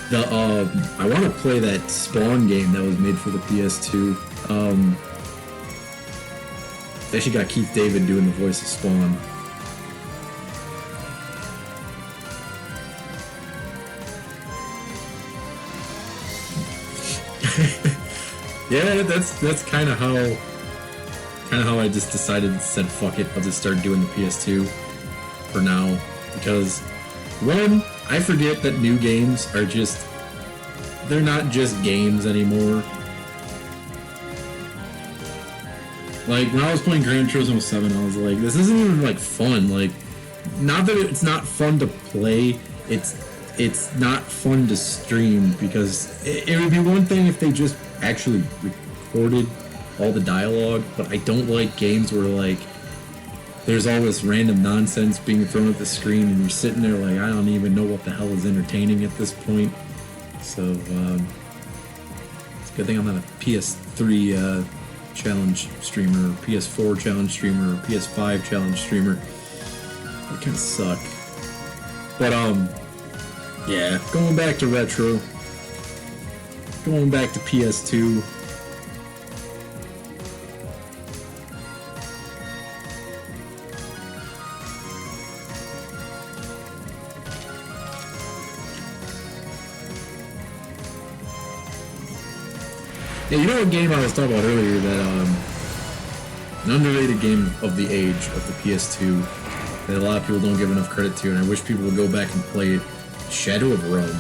I want to play that Spawn game that was made for the PS2. They actually got Keith David doing the voice of Spawn. Yeah, that's kind of how I just decided, said fuck it, I'll just start doing the PS2 for now, because one, I forget that new games are they're not just games anymore. Like, when I was playing Gran Turismo 7, I was like, this isn't even, like, fun. Like, not that it's not fun to play, it's not fun to stream, because it would be one thing if they just actually recorded all the dialogue, but I don't like games where, like, there's all this random nonsense being thrown at the screen and you're sitting there like, I don't even know what the hell is entertaining at this point. So, it's a good thing I'm not a PS3 challenge streamer, or PS4 challenge streamer, or PS5 challenge streamer. They kind of suck. But, yeah, going back to retro, going back to PS2. Yeah, you know what game I was talking about earlier that, an underrated game of the age of the PS2 that a lot of people don't give enough credit to, and I wish people would go back and play it, Shadow of Rome.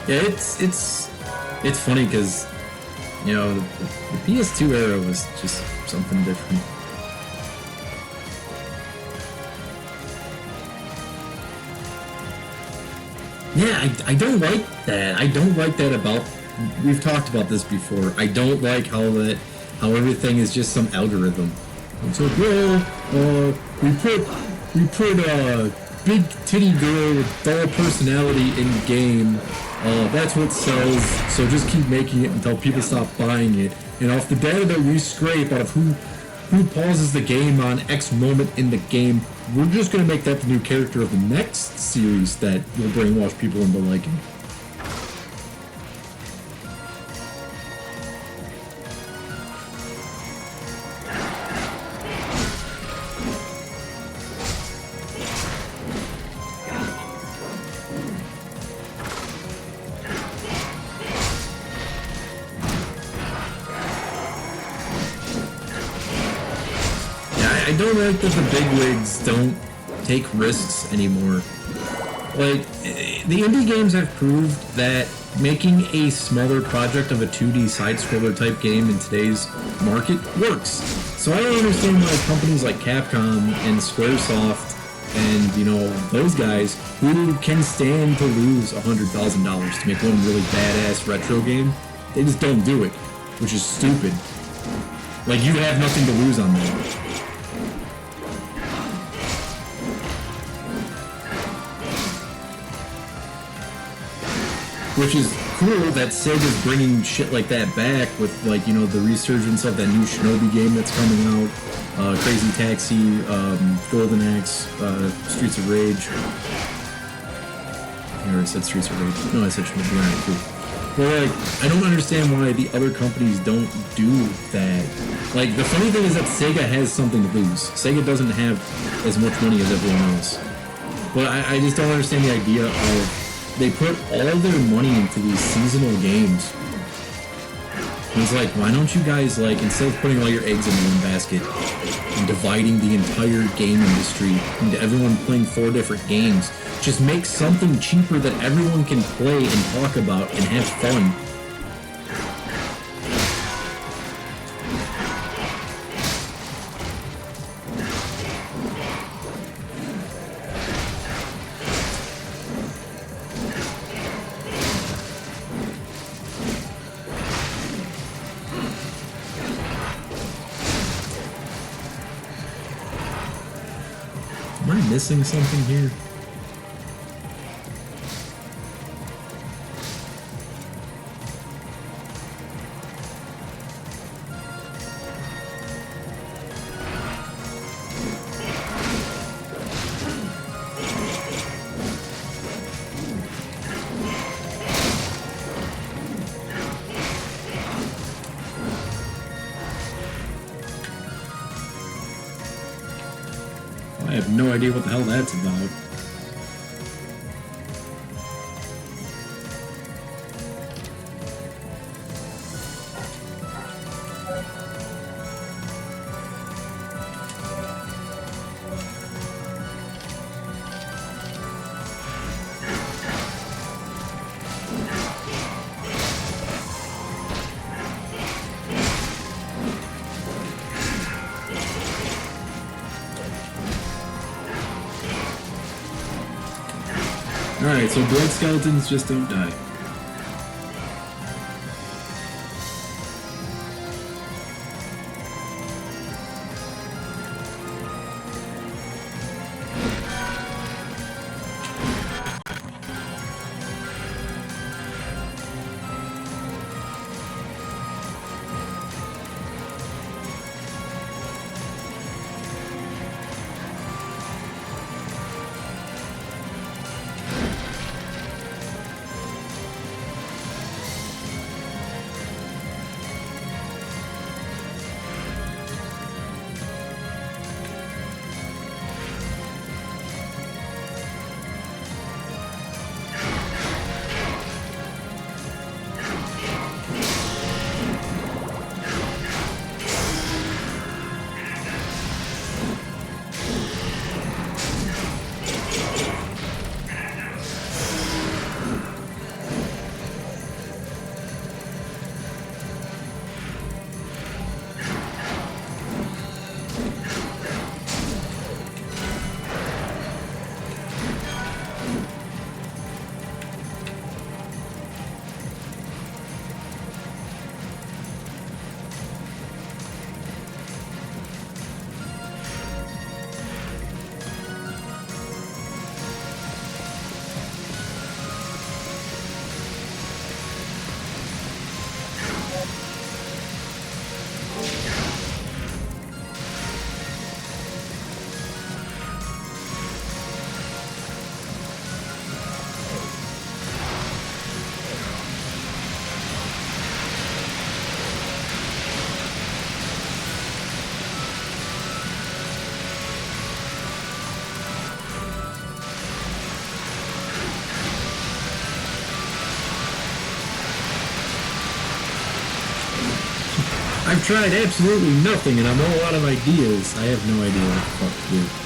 Yeah, it's funny because you know the PS2 era was just something different. Yeah, I don't like that. I don't like that about. We've talked about this before. I don't like how everything is just some algorithm. It's like, well, we put a big titty girl with dull personality in the game. That's what sells. So just keep making it until people stop buying it. And off the data that we scrape out of who pauses the game on X moment in the game, we're just gonna make that the new character of the next series that will brainwash people into liking. I don't like that the bigwigs don't take risks anymore. Like, the indie games have proved that making a smaller project of a 2D side-scroller type game in today's market works. So I don't understand why companies like Capcom and Squaresoft and, you know, those guys who can stand to lose $100,000 to make one really badass retro game, they just don't do it, which is stupid. Like, you have nothing to lose on that. Which is cool that Sega's bringing shit like that back with, like, you know, the resurgence of that new Shinobi game that's coming out, Crazy Taxi, Golden Axe, Streets of Rage. I already said Streets of Rage. No, I said Shinobi. Alright, cool. But, like, I don't understand why the other companies don't do that. Like, the funny thing is that Sega has something to lose. Sega doesn't have as much money as everyone else. But I just don't understand the idea of they put all their money into these seasonal games. And it's like, why don't you guys, like, instead of putting all your eggs in one basket and dividing the entire game industry into everyone playing 4 different games, just make something cheaper that everyone can play and talk about and have fun. Am I missing something here? I have no idea what the hell that's about. Alright, so blood skeletons just don't die. tried absolutely nothing, and I'm all out of ideas. I have no idea what the fuck to do.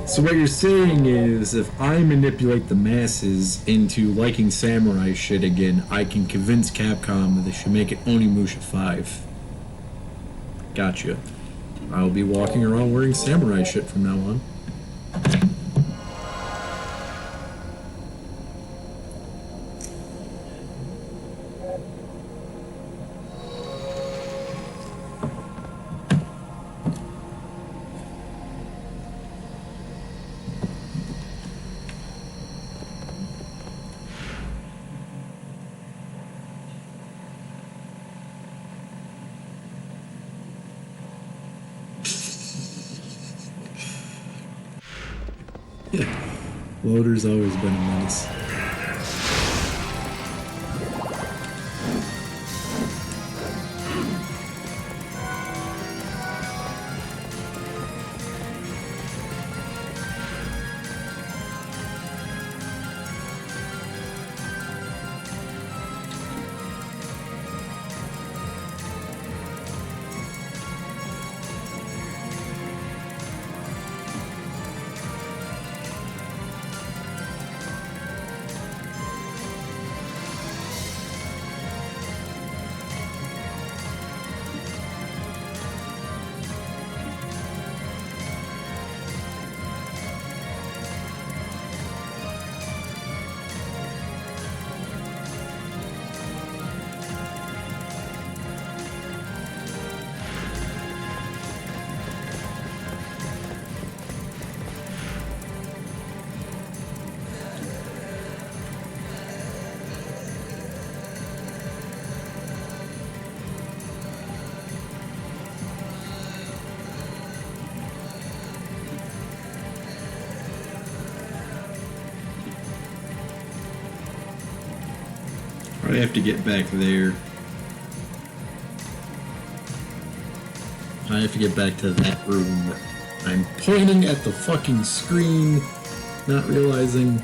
So what you're saying is, if I manipulate the masses into liking samurai shit again, I can convince Capcom that they should make it Onimusha 5. Gotcha. I'll be walking around wearing samurai shit from now on. Loader's always been a menace. I have to get back there. I have to get back to that room. I'm pointing at the fucking screen, not realizing.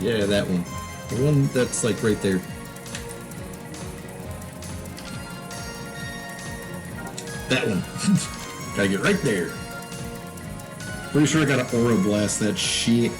Yeah, that one. The one that's like right there. That one. Gotta get right there. Pretty sure I gotta aura blast that shit.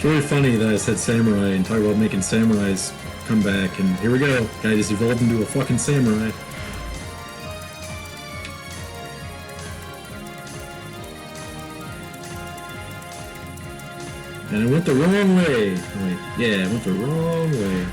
It's really funny that I said samurai and talk about making samurais come back, and here we go. Guy just evolved into a fucking samurai. And it went the wrong way. Wait, yeah, it went the wrong way.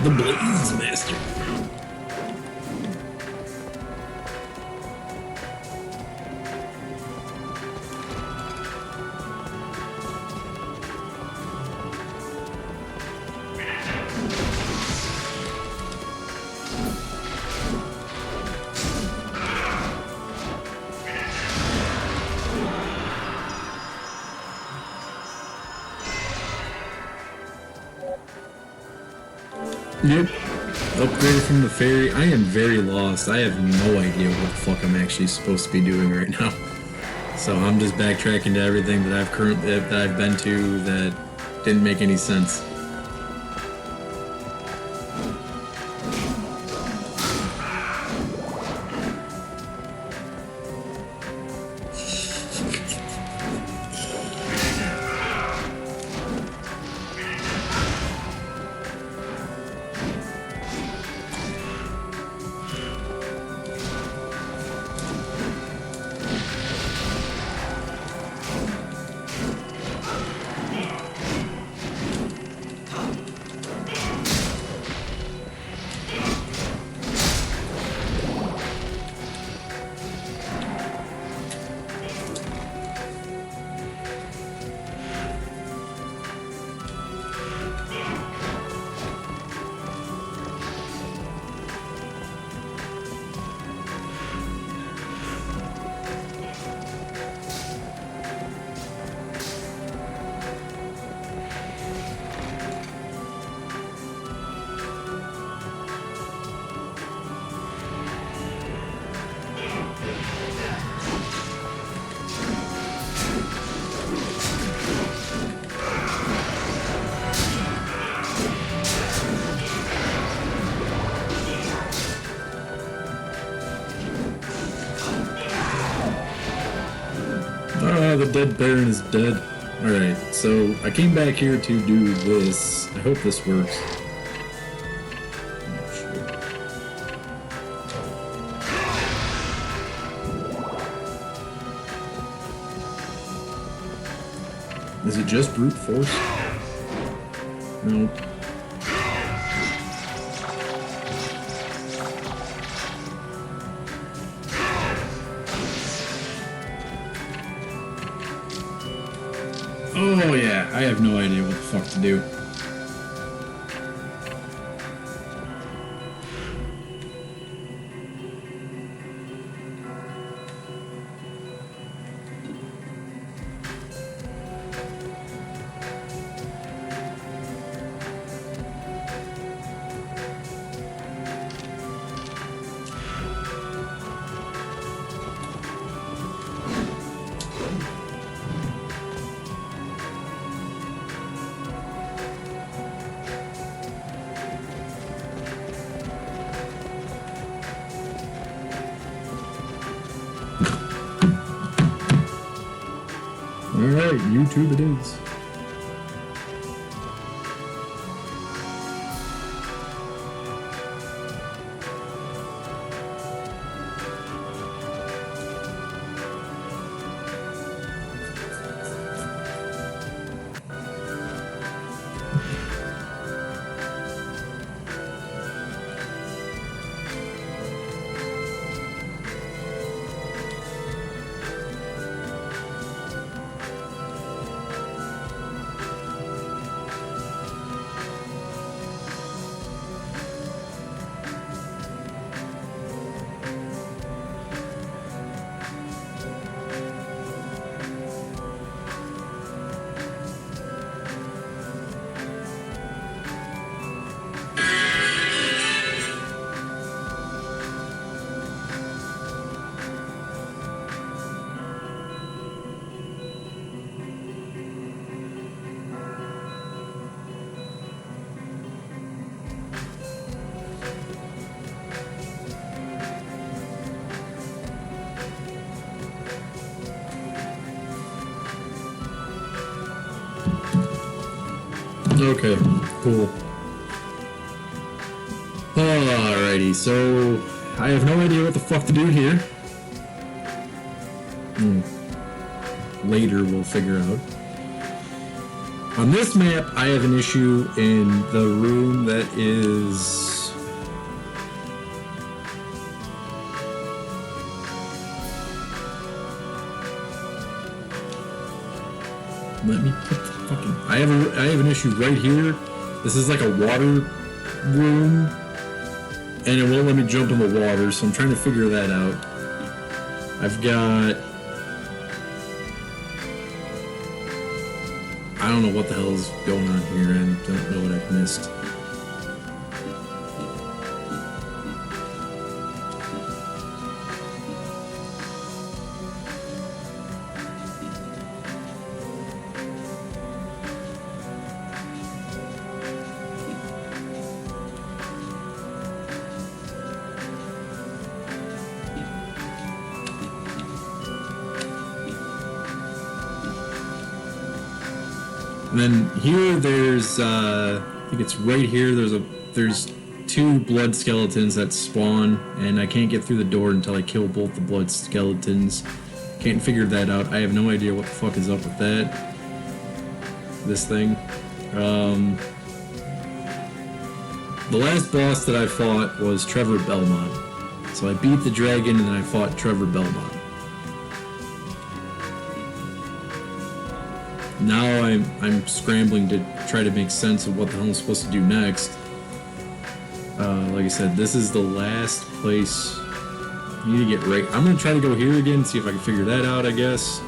The Blaze Master. Yep. Upgrade from the fairy. I am very lost. I have no idea what the fuck I'm actually supposed to be doing right now. So I'm just backtracking to everything that I've been to that didn't make any sense. The dead Baron is dead. Alright, so I came back here to do this. I hope this works. Is it just brute force? Nope. Oh yeah, I have no idea what the fuck to do. Alright, YouTube it is. Okay, cool. Alrighty, so I have no idea what the fuck to do here. Later we'll figure out. On this map, I have an issue in the room that is... Let me put the fucking... I have an issue right here. This is like a water room, and it won't let me jump in the water, so I'm trying to figure that out. I've got... I don't know what the hell is going on here, and don't know what I've missed. And then here, there's, I think it's right here, there's two blood skeletons that spawn, and I can't get through the door until I kill both the blood skeletons. Can't figure that out. I have no idea what the fuck is up with that. This thing. The last boss that I fought was Trevor Belmont. So I beat the dragon, and then I fought Trevor Belmont. Now I'm scrambling to try to make sense of what the hell I'm supposed to do next. Like I said, this is the last place. You need to get right. I'm gonna try to go here again, see if I can figure that out, I guess.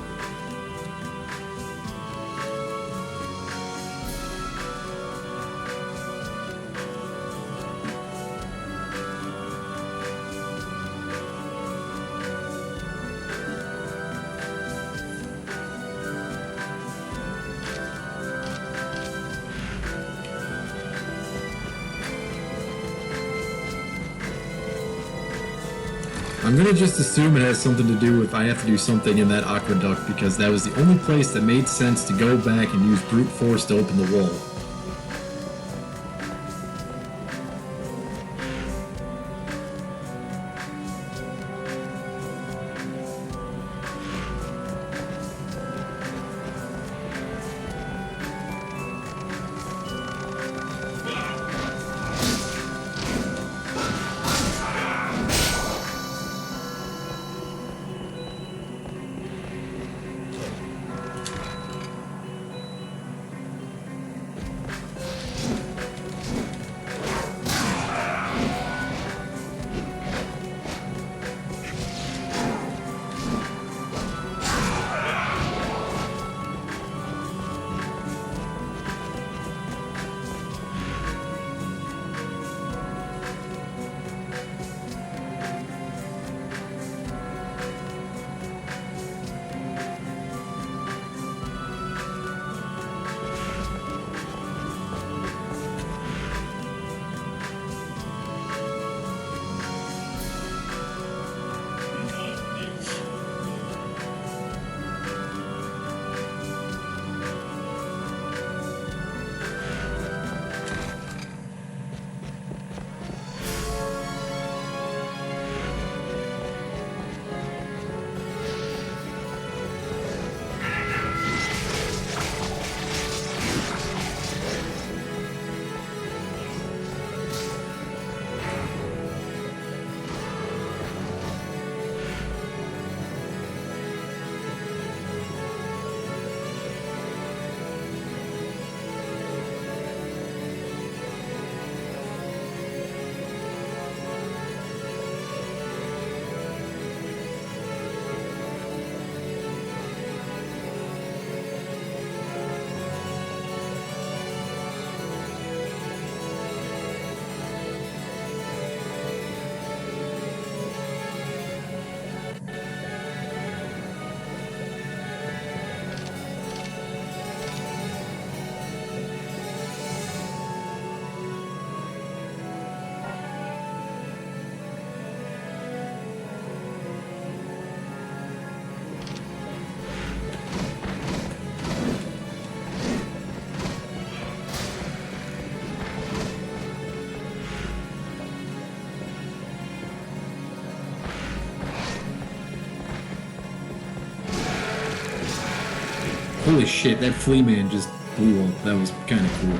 I'm gonna just assume it has something to do with I have to do something in that aqueduct, because that was the only place that made sense to go back and use brute force to open the wall. Holy shit, that flea man just blew up. That was kind of cool.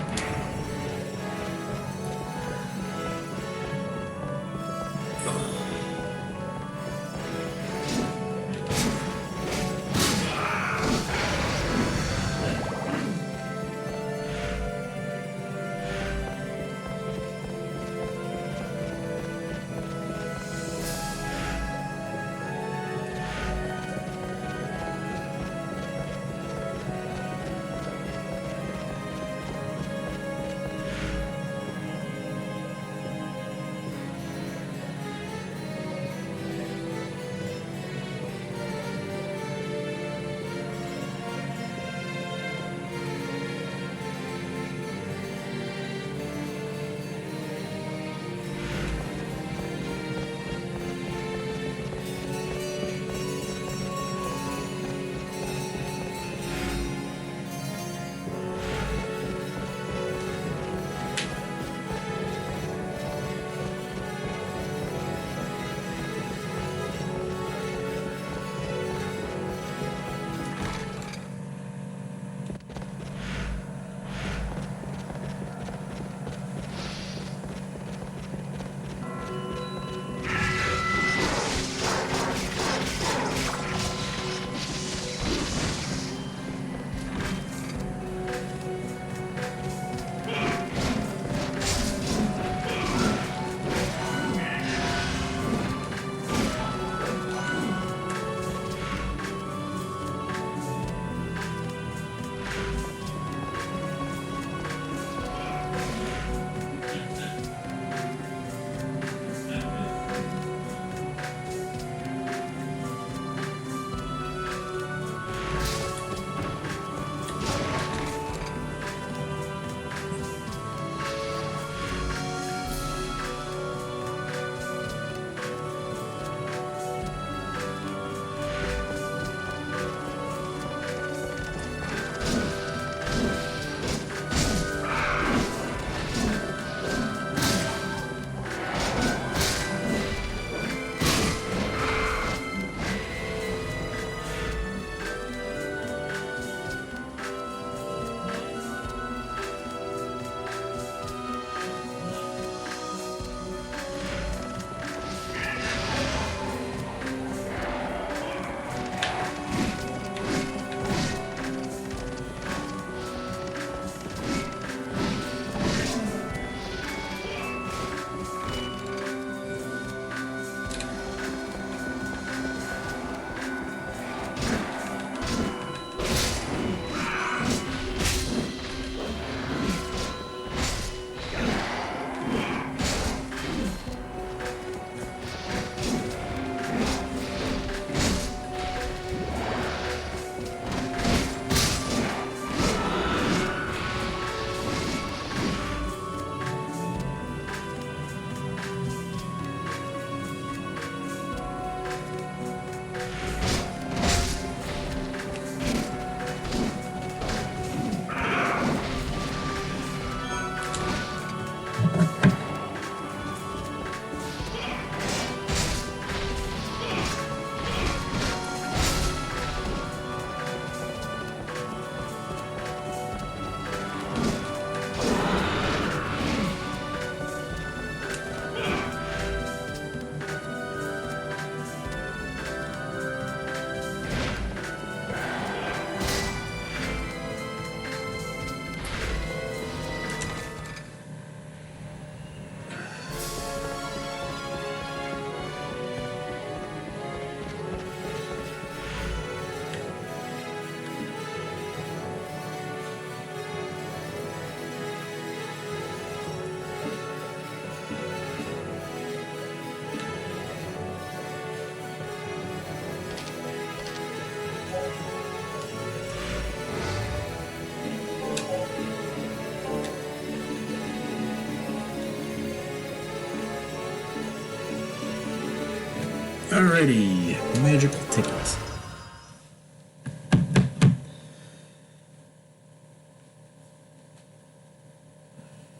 Alrighty, magical tickets.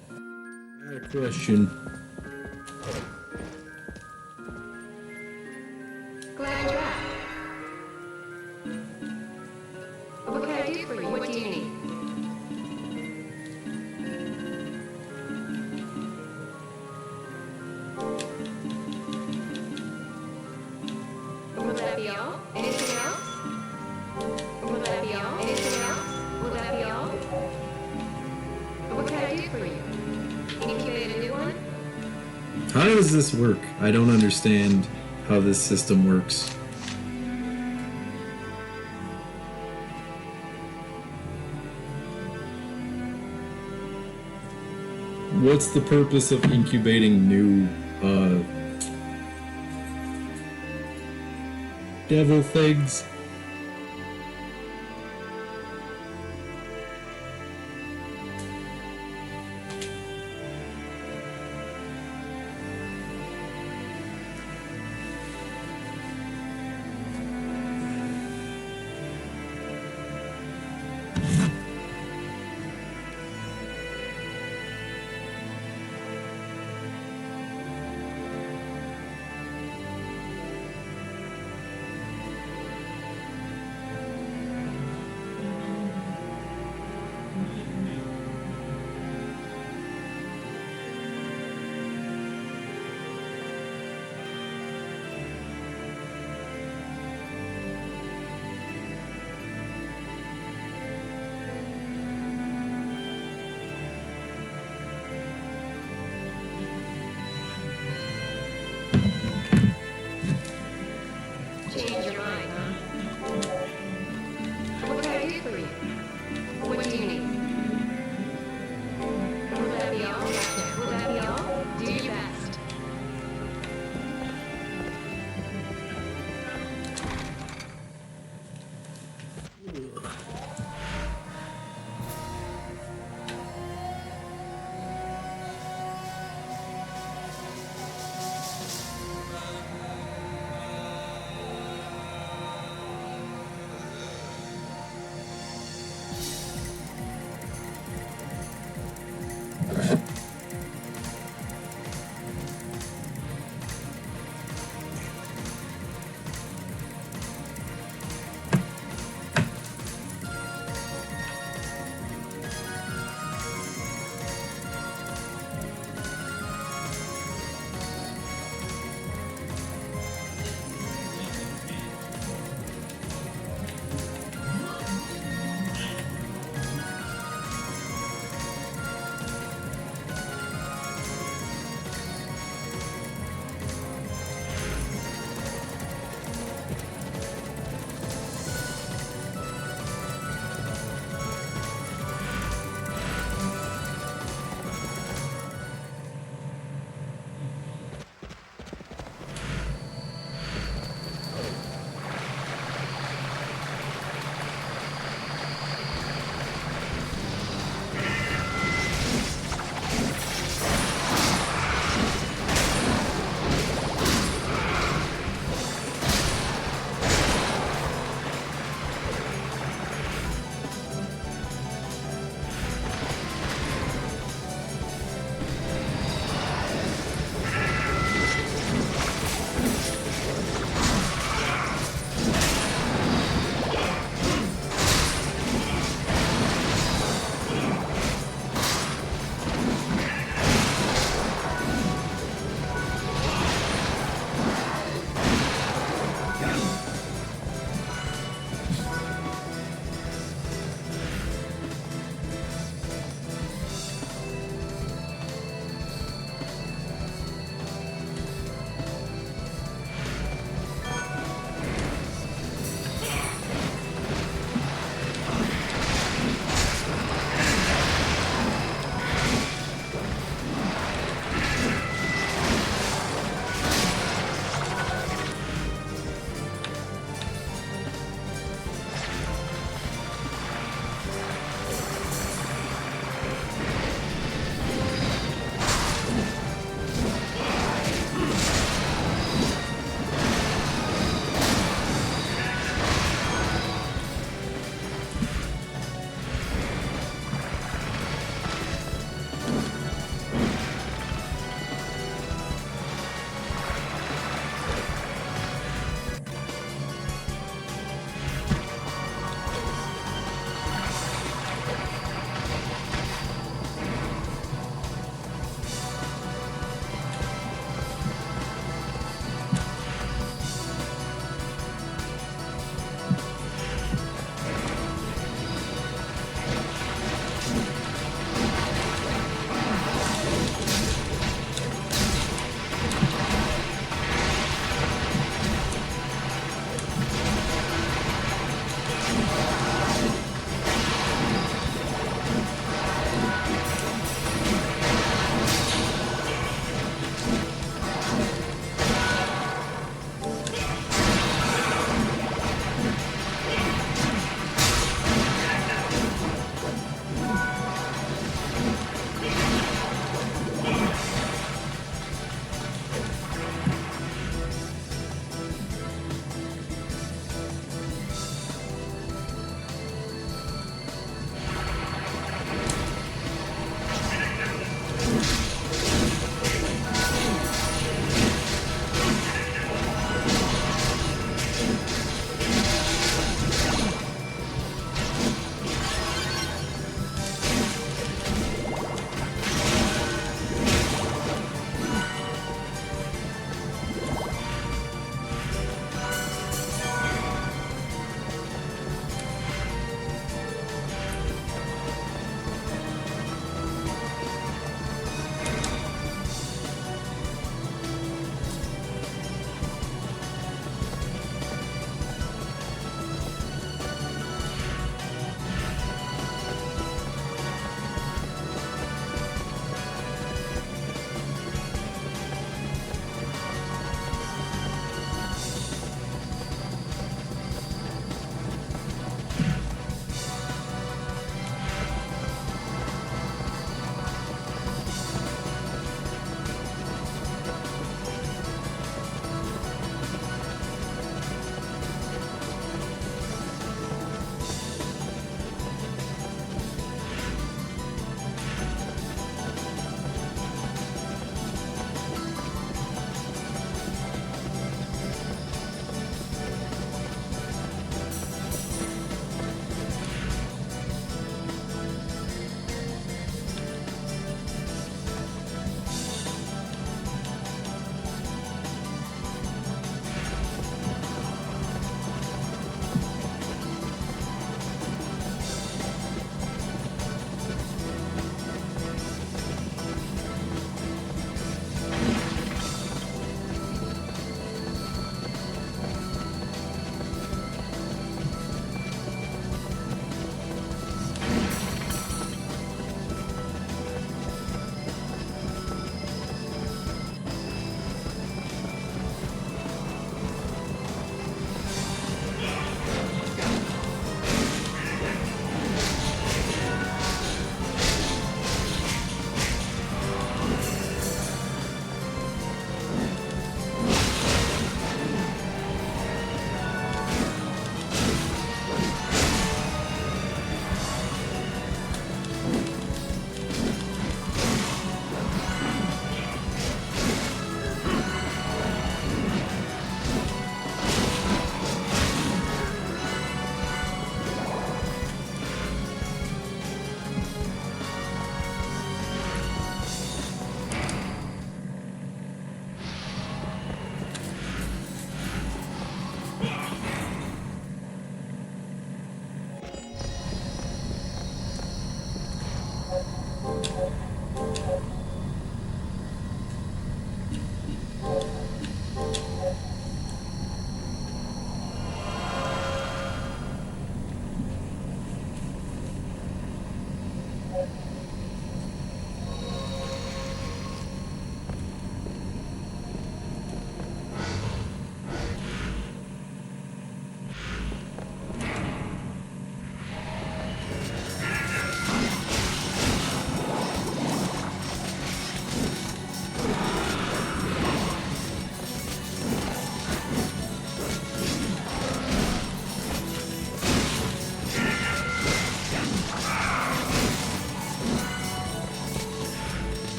I got a question. Glad you're back. What can I do for you? What do you need? Will that be all? Anything else? Will that be all? Anything else? Will that be all? What can I do for you? Incubate a new one? How does this work? I don't understand how this system works. What's the purpose of incubating new, devil things?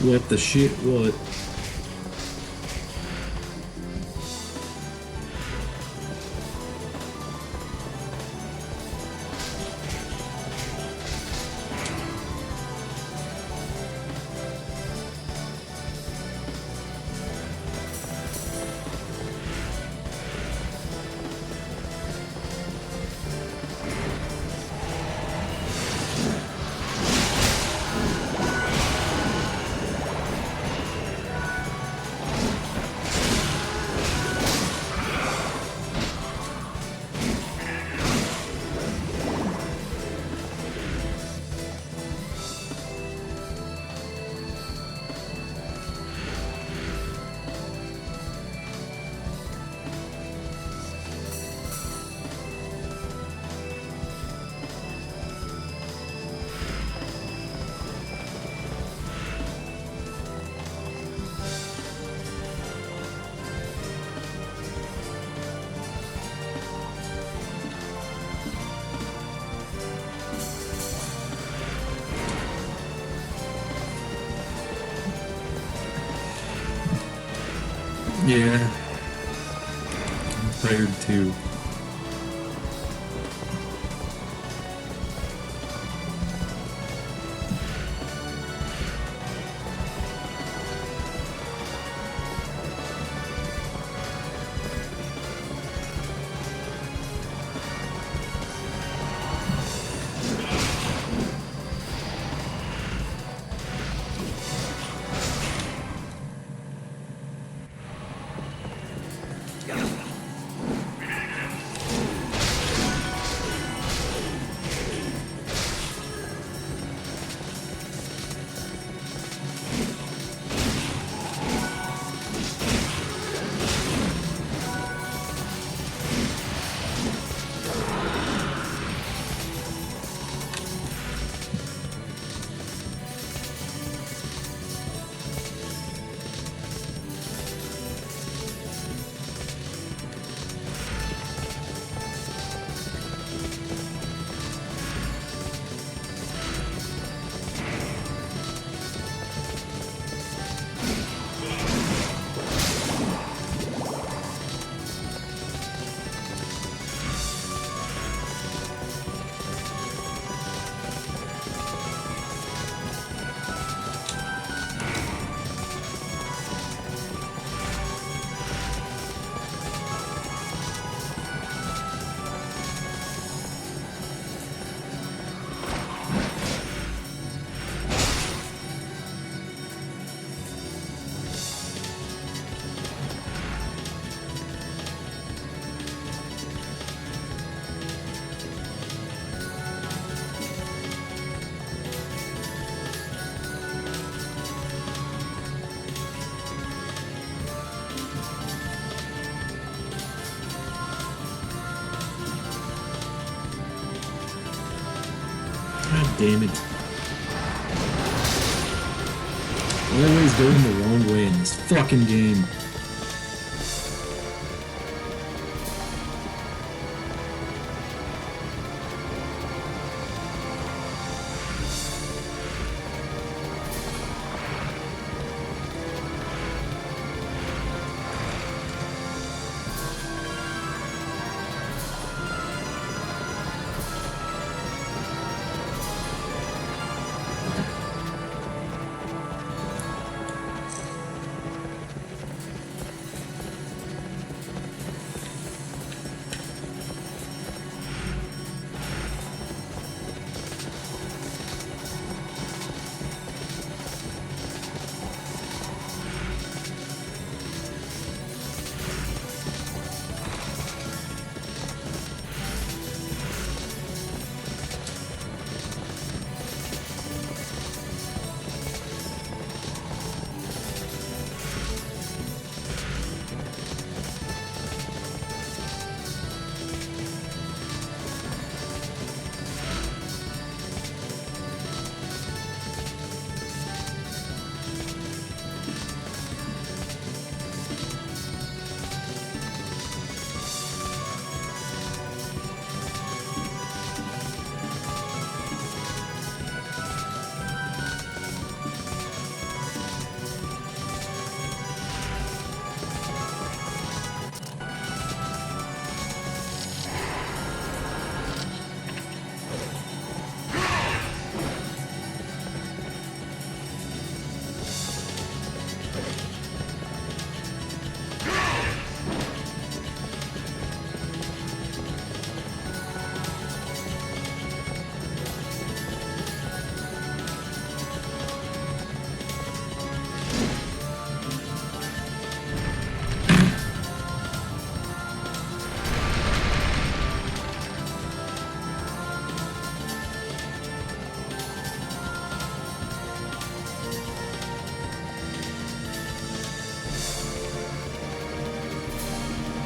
What the shit? What? Yeah. I'm tired too. God damn it. Always going the wrong way in this fucking game.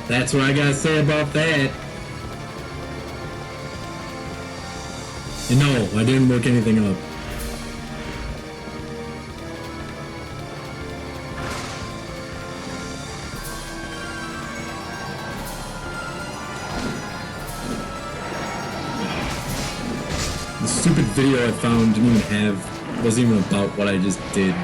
That's what I gotta say about that. And no, I didn't look anything up. The stupid video I found wasn't even about what I just did.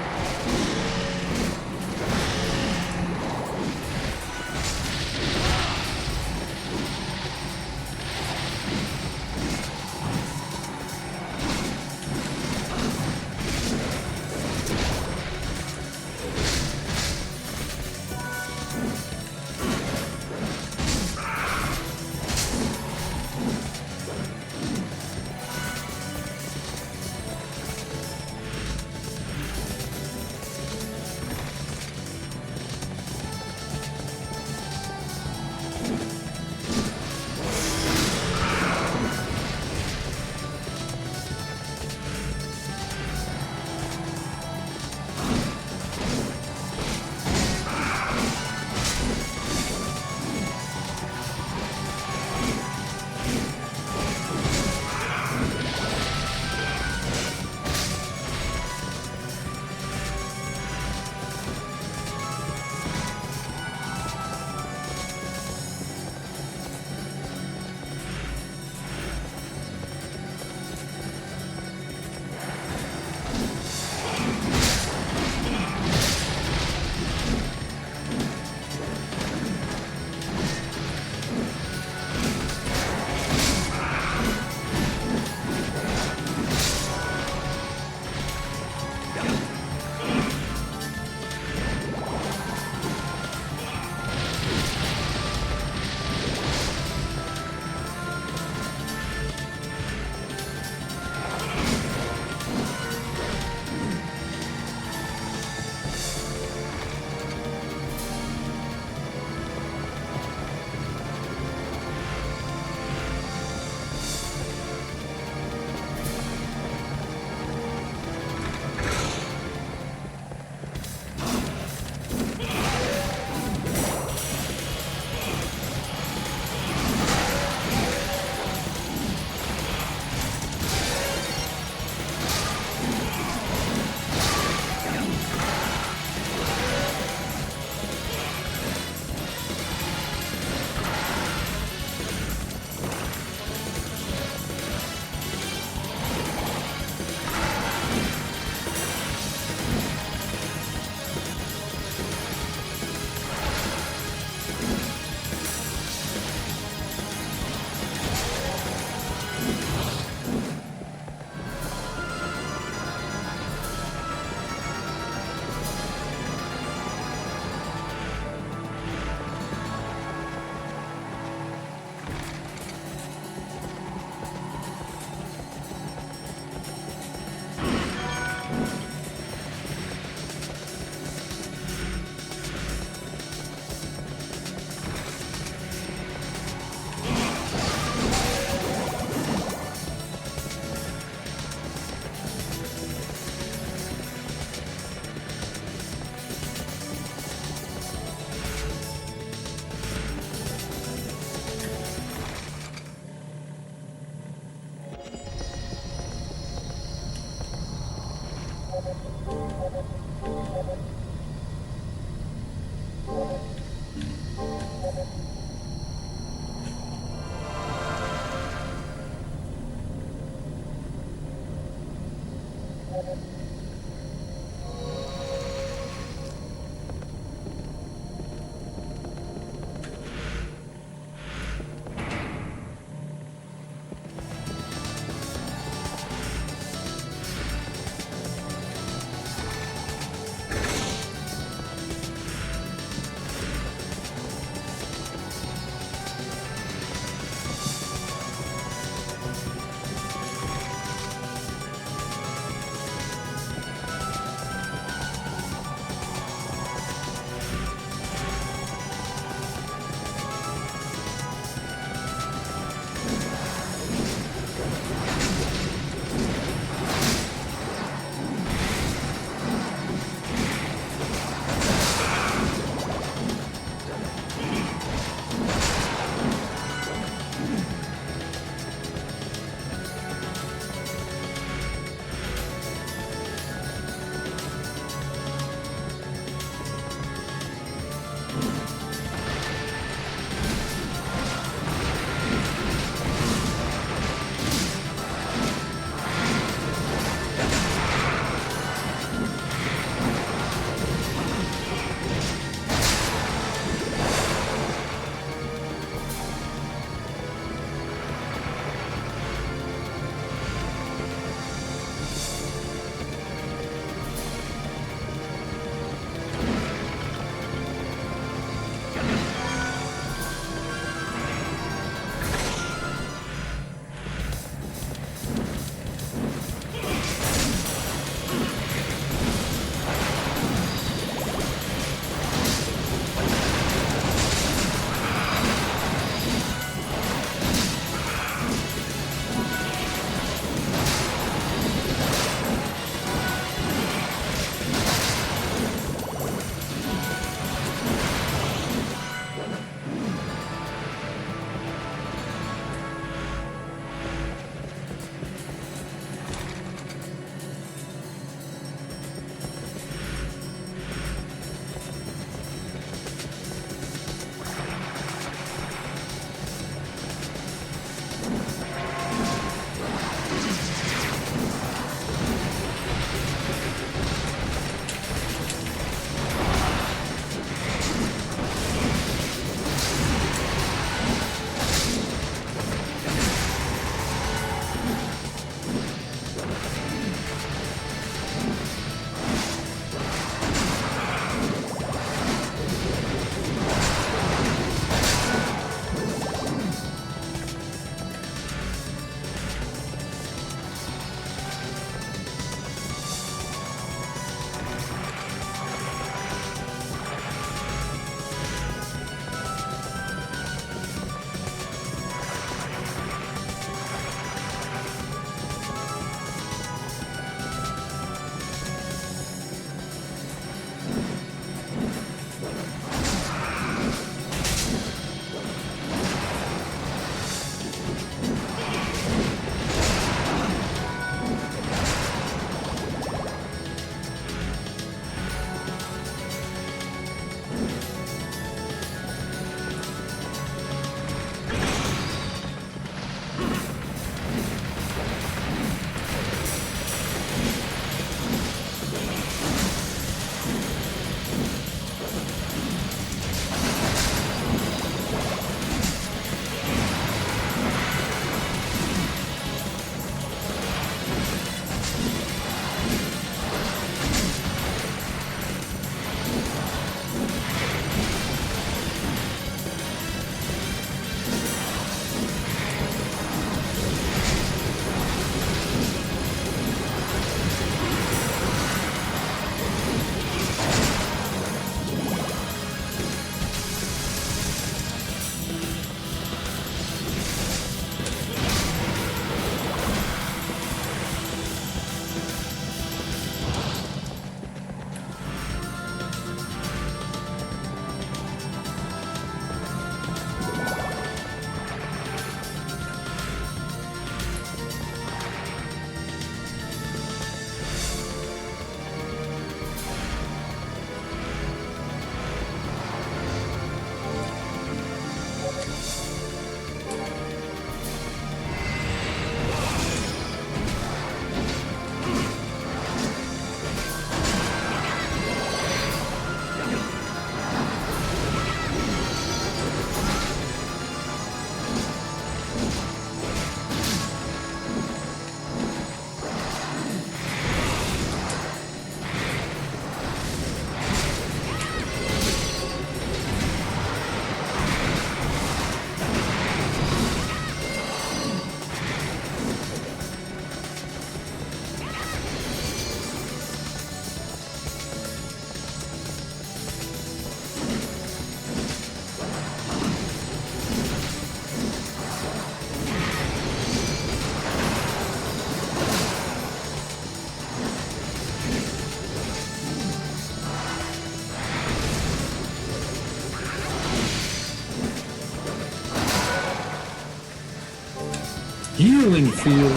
healing field.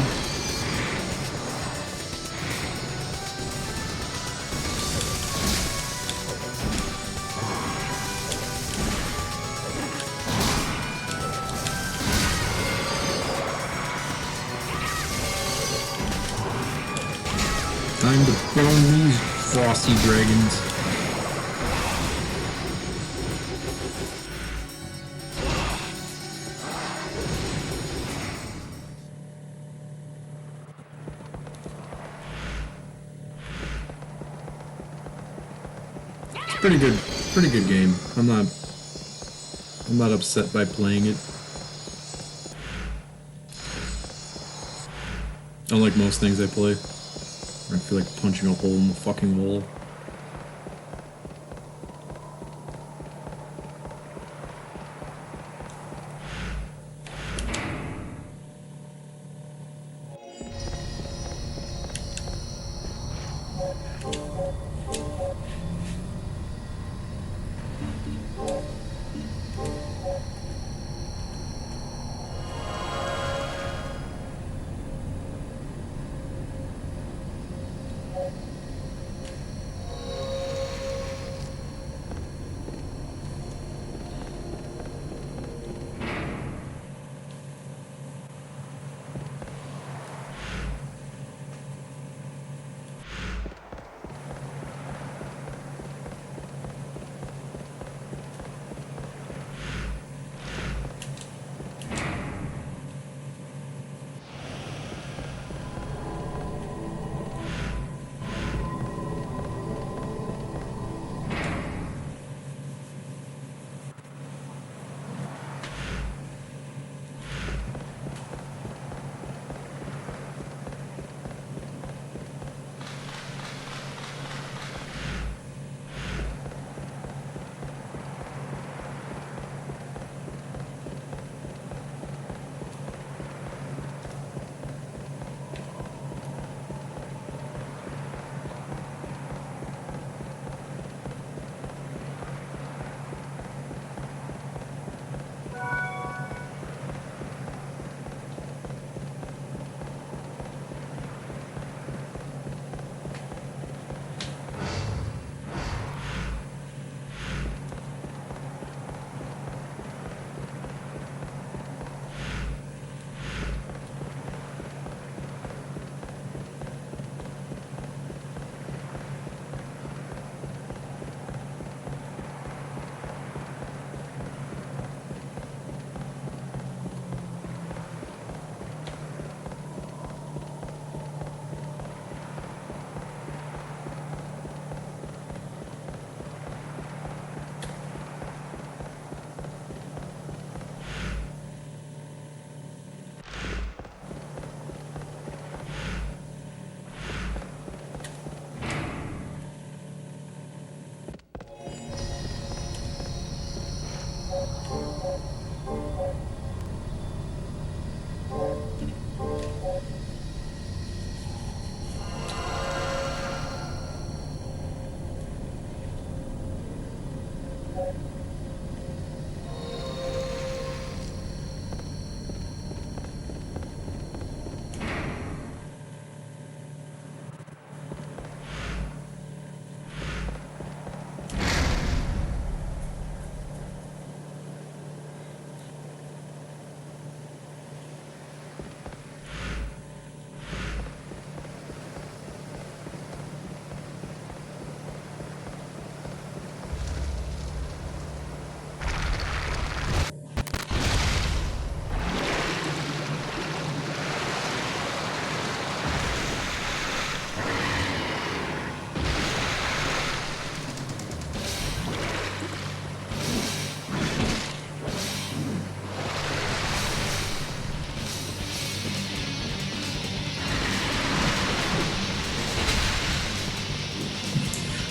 Time to burn these frosty dragons. It's pretty good game. I'm not upset by playing it. Unlike most things I play. I feel like punching a hole in the fucking wall.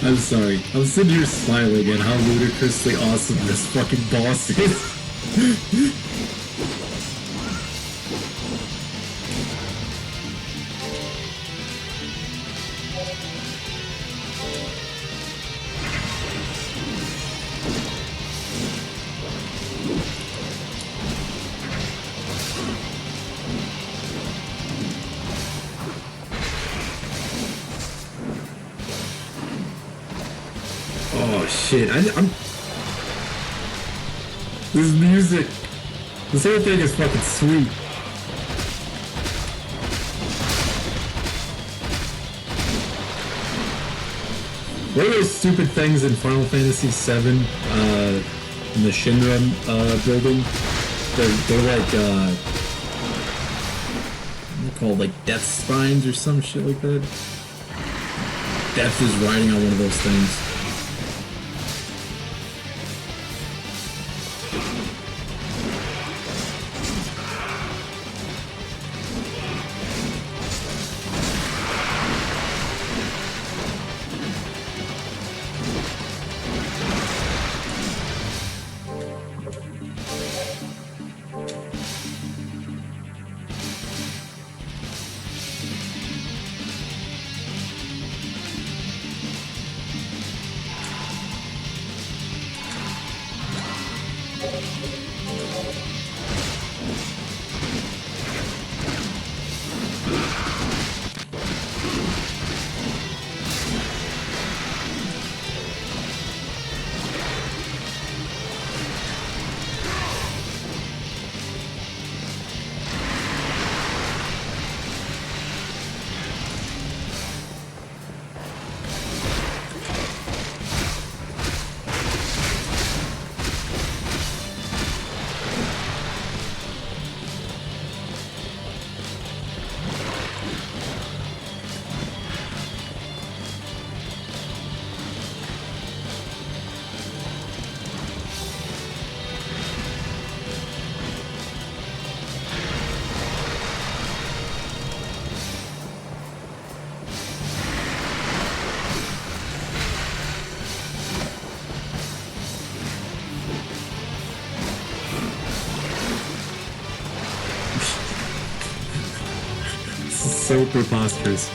I'm sorry. I'm sitting here smiling at how ludicrously awesome this fucking boss is. shit. I'm. This music. This whole thing is fucking sweet. What are those stupid things in Final Fantasy VII, in the Shinra, building? They're like, they're called like death spines or some shit like that. Death is riding on one of those things. So preposterous.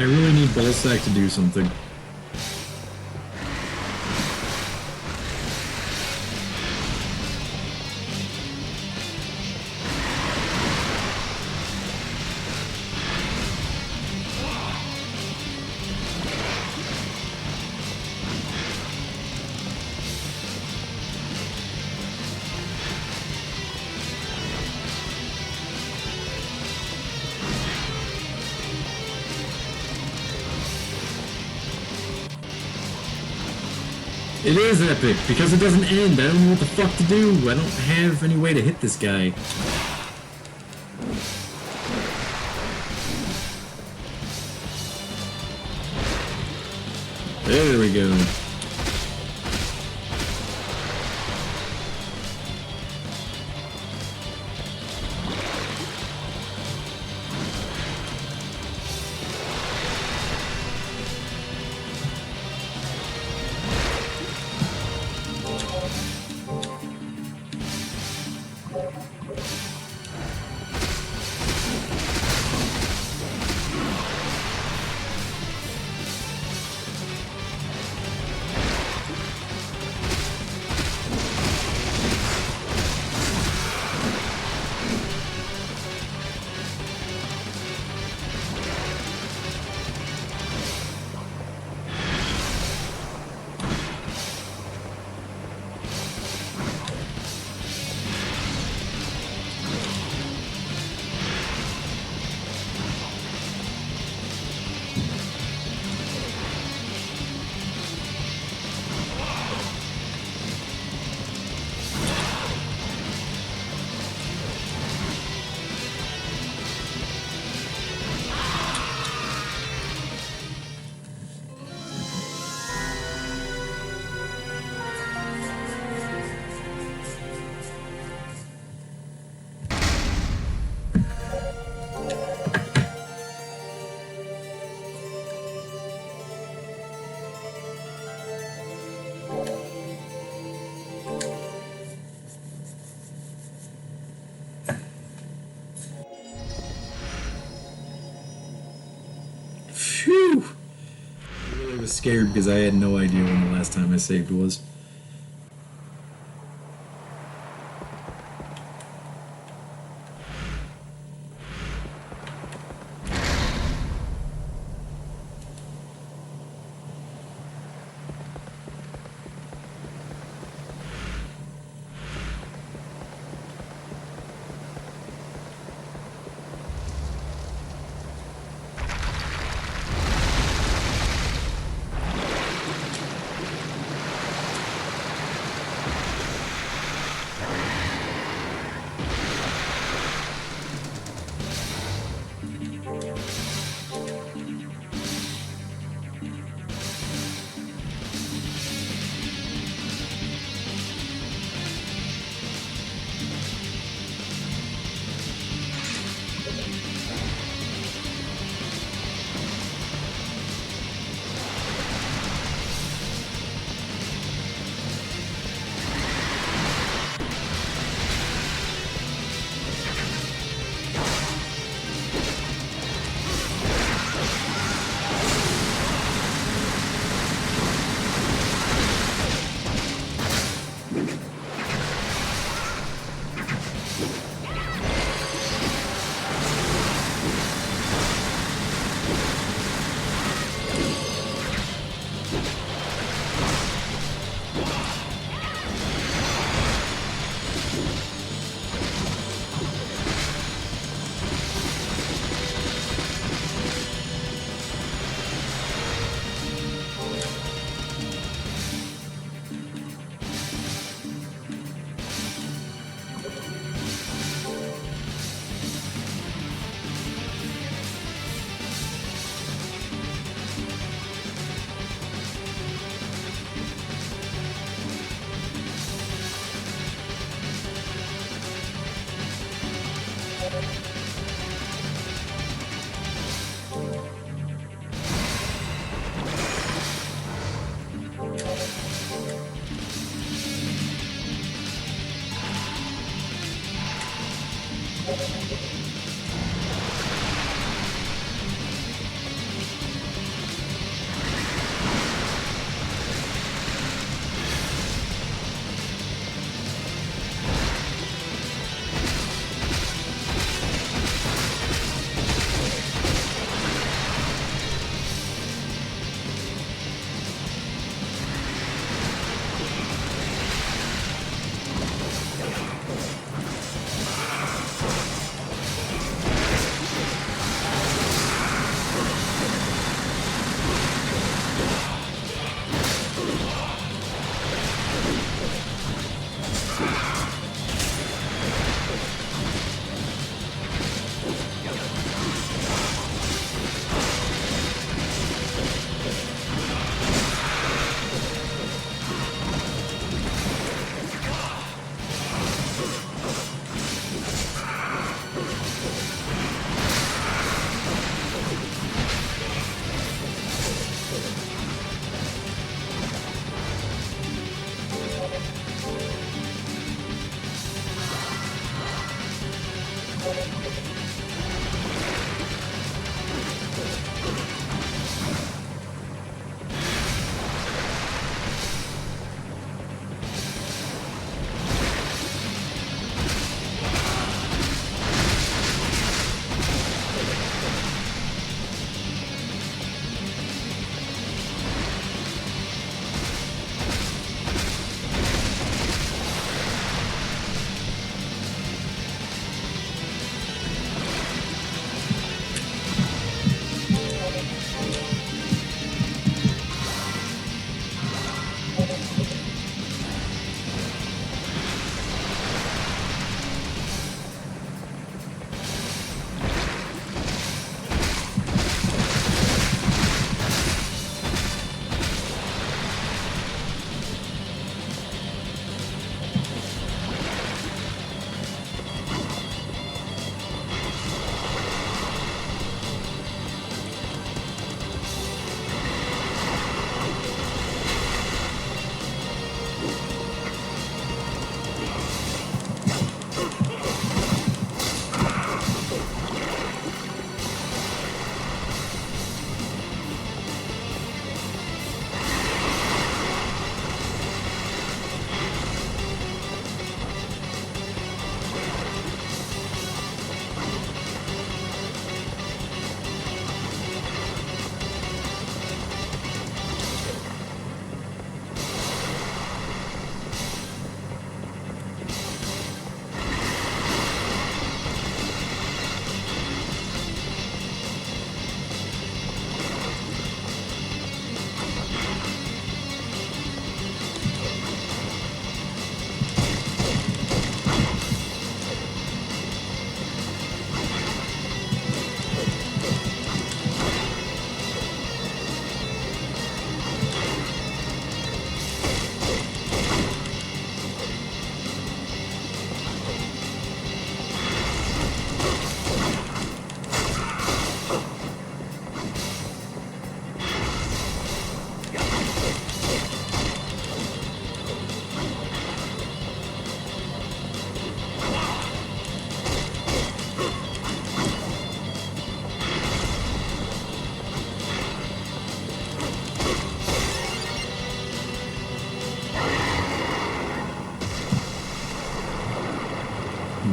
I really need Ballsack to do something. It is epic, because it doesn't end. I don't know what the fuck to do. I don't have any way to hit this guy. There we go. Phew! I really was scared because I had no idea when the last time I saved was.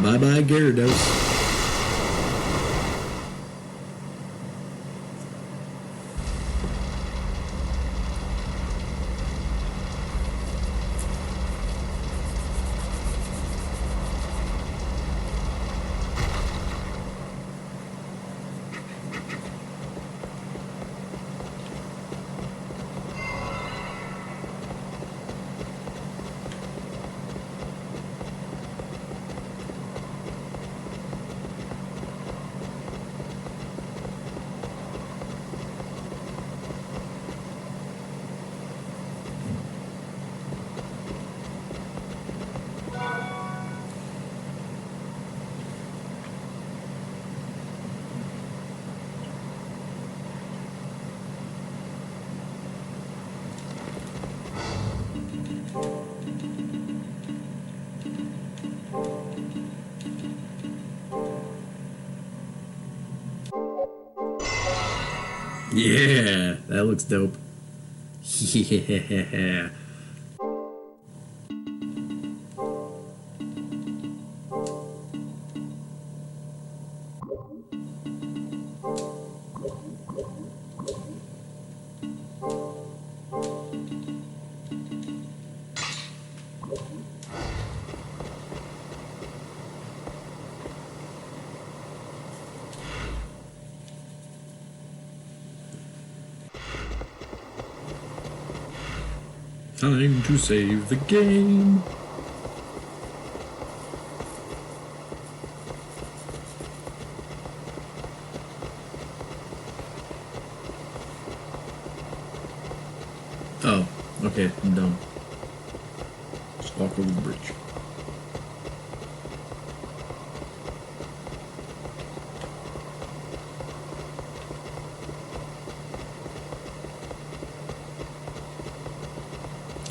Bye-bye, Gyarados. Yeah, that looks dope. Yeah. Time to save the game. Oh, okay, I'm dumb. Just walk over the bridge.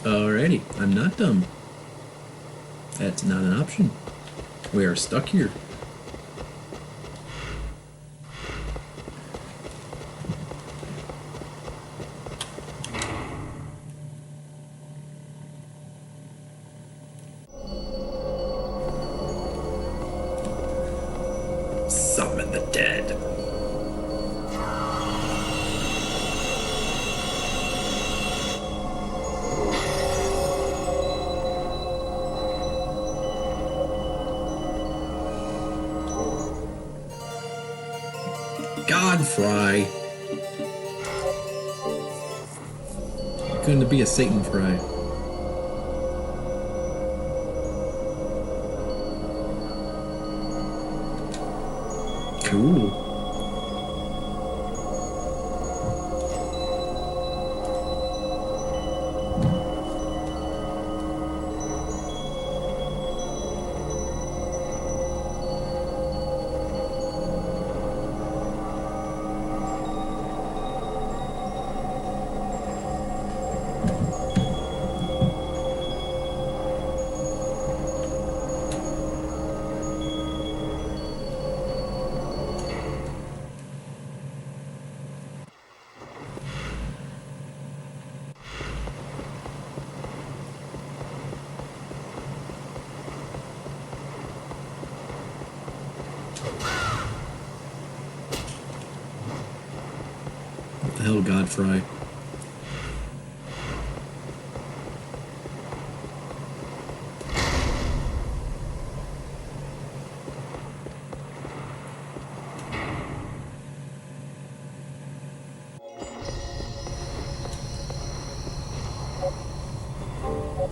Alrighty, I'm not dumb. That's not an option. We are stuck here. Summon the dead. Godfry. Couldn't it be a Satan fry? Cool. What the hell, Godfry?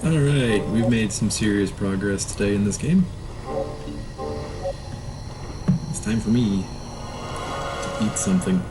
Alright, we've made some serious progress today in this game. It's time for me to eat something.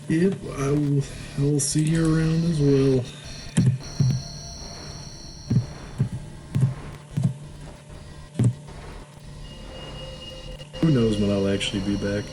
Yep, I will see you around as well. Who knows when I'll actually be back.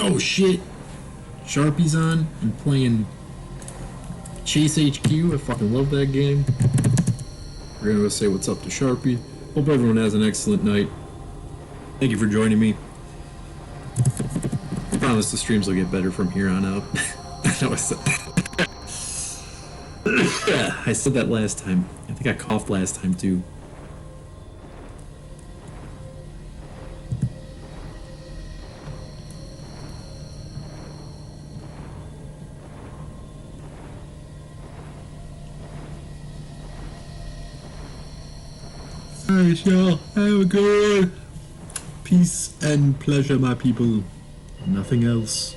Oh shit! Sharpie's on. I'm playing Chase HQ. I fucking love that game. We're gonna go say what's up to Sharpie. Hope everyone has an excellent night. Thank you for joining me. I promise the streams will get better from here on out. I know I said that. I said that last time. I think I coughed last time too. Alright, y'all. Have a good one. Peace and pleasure, my people. Nothing else.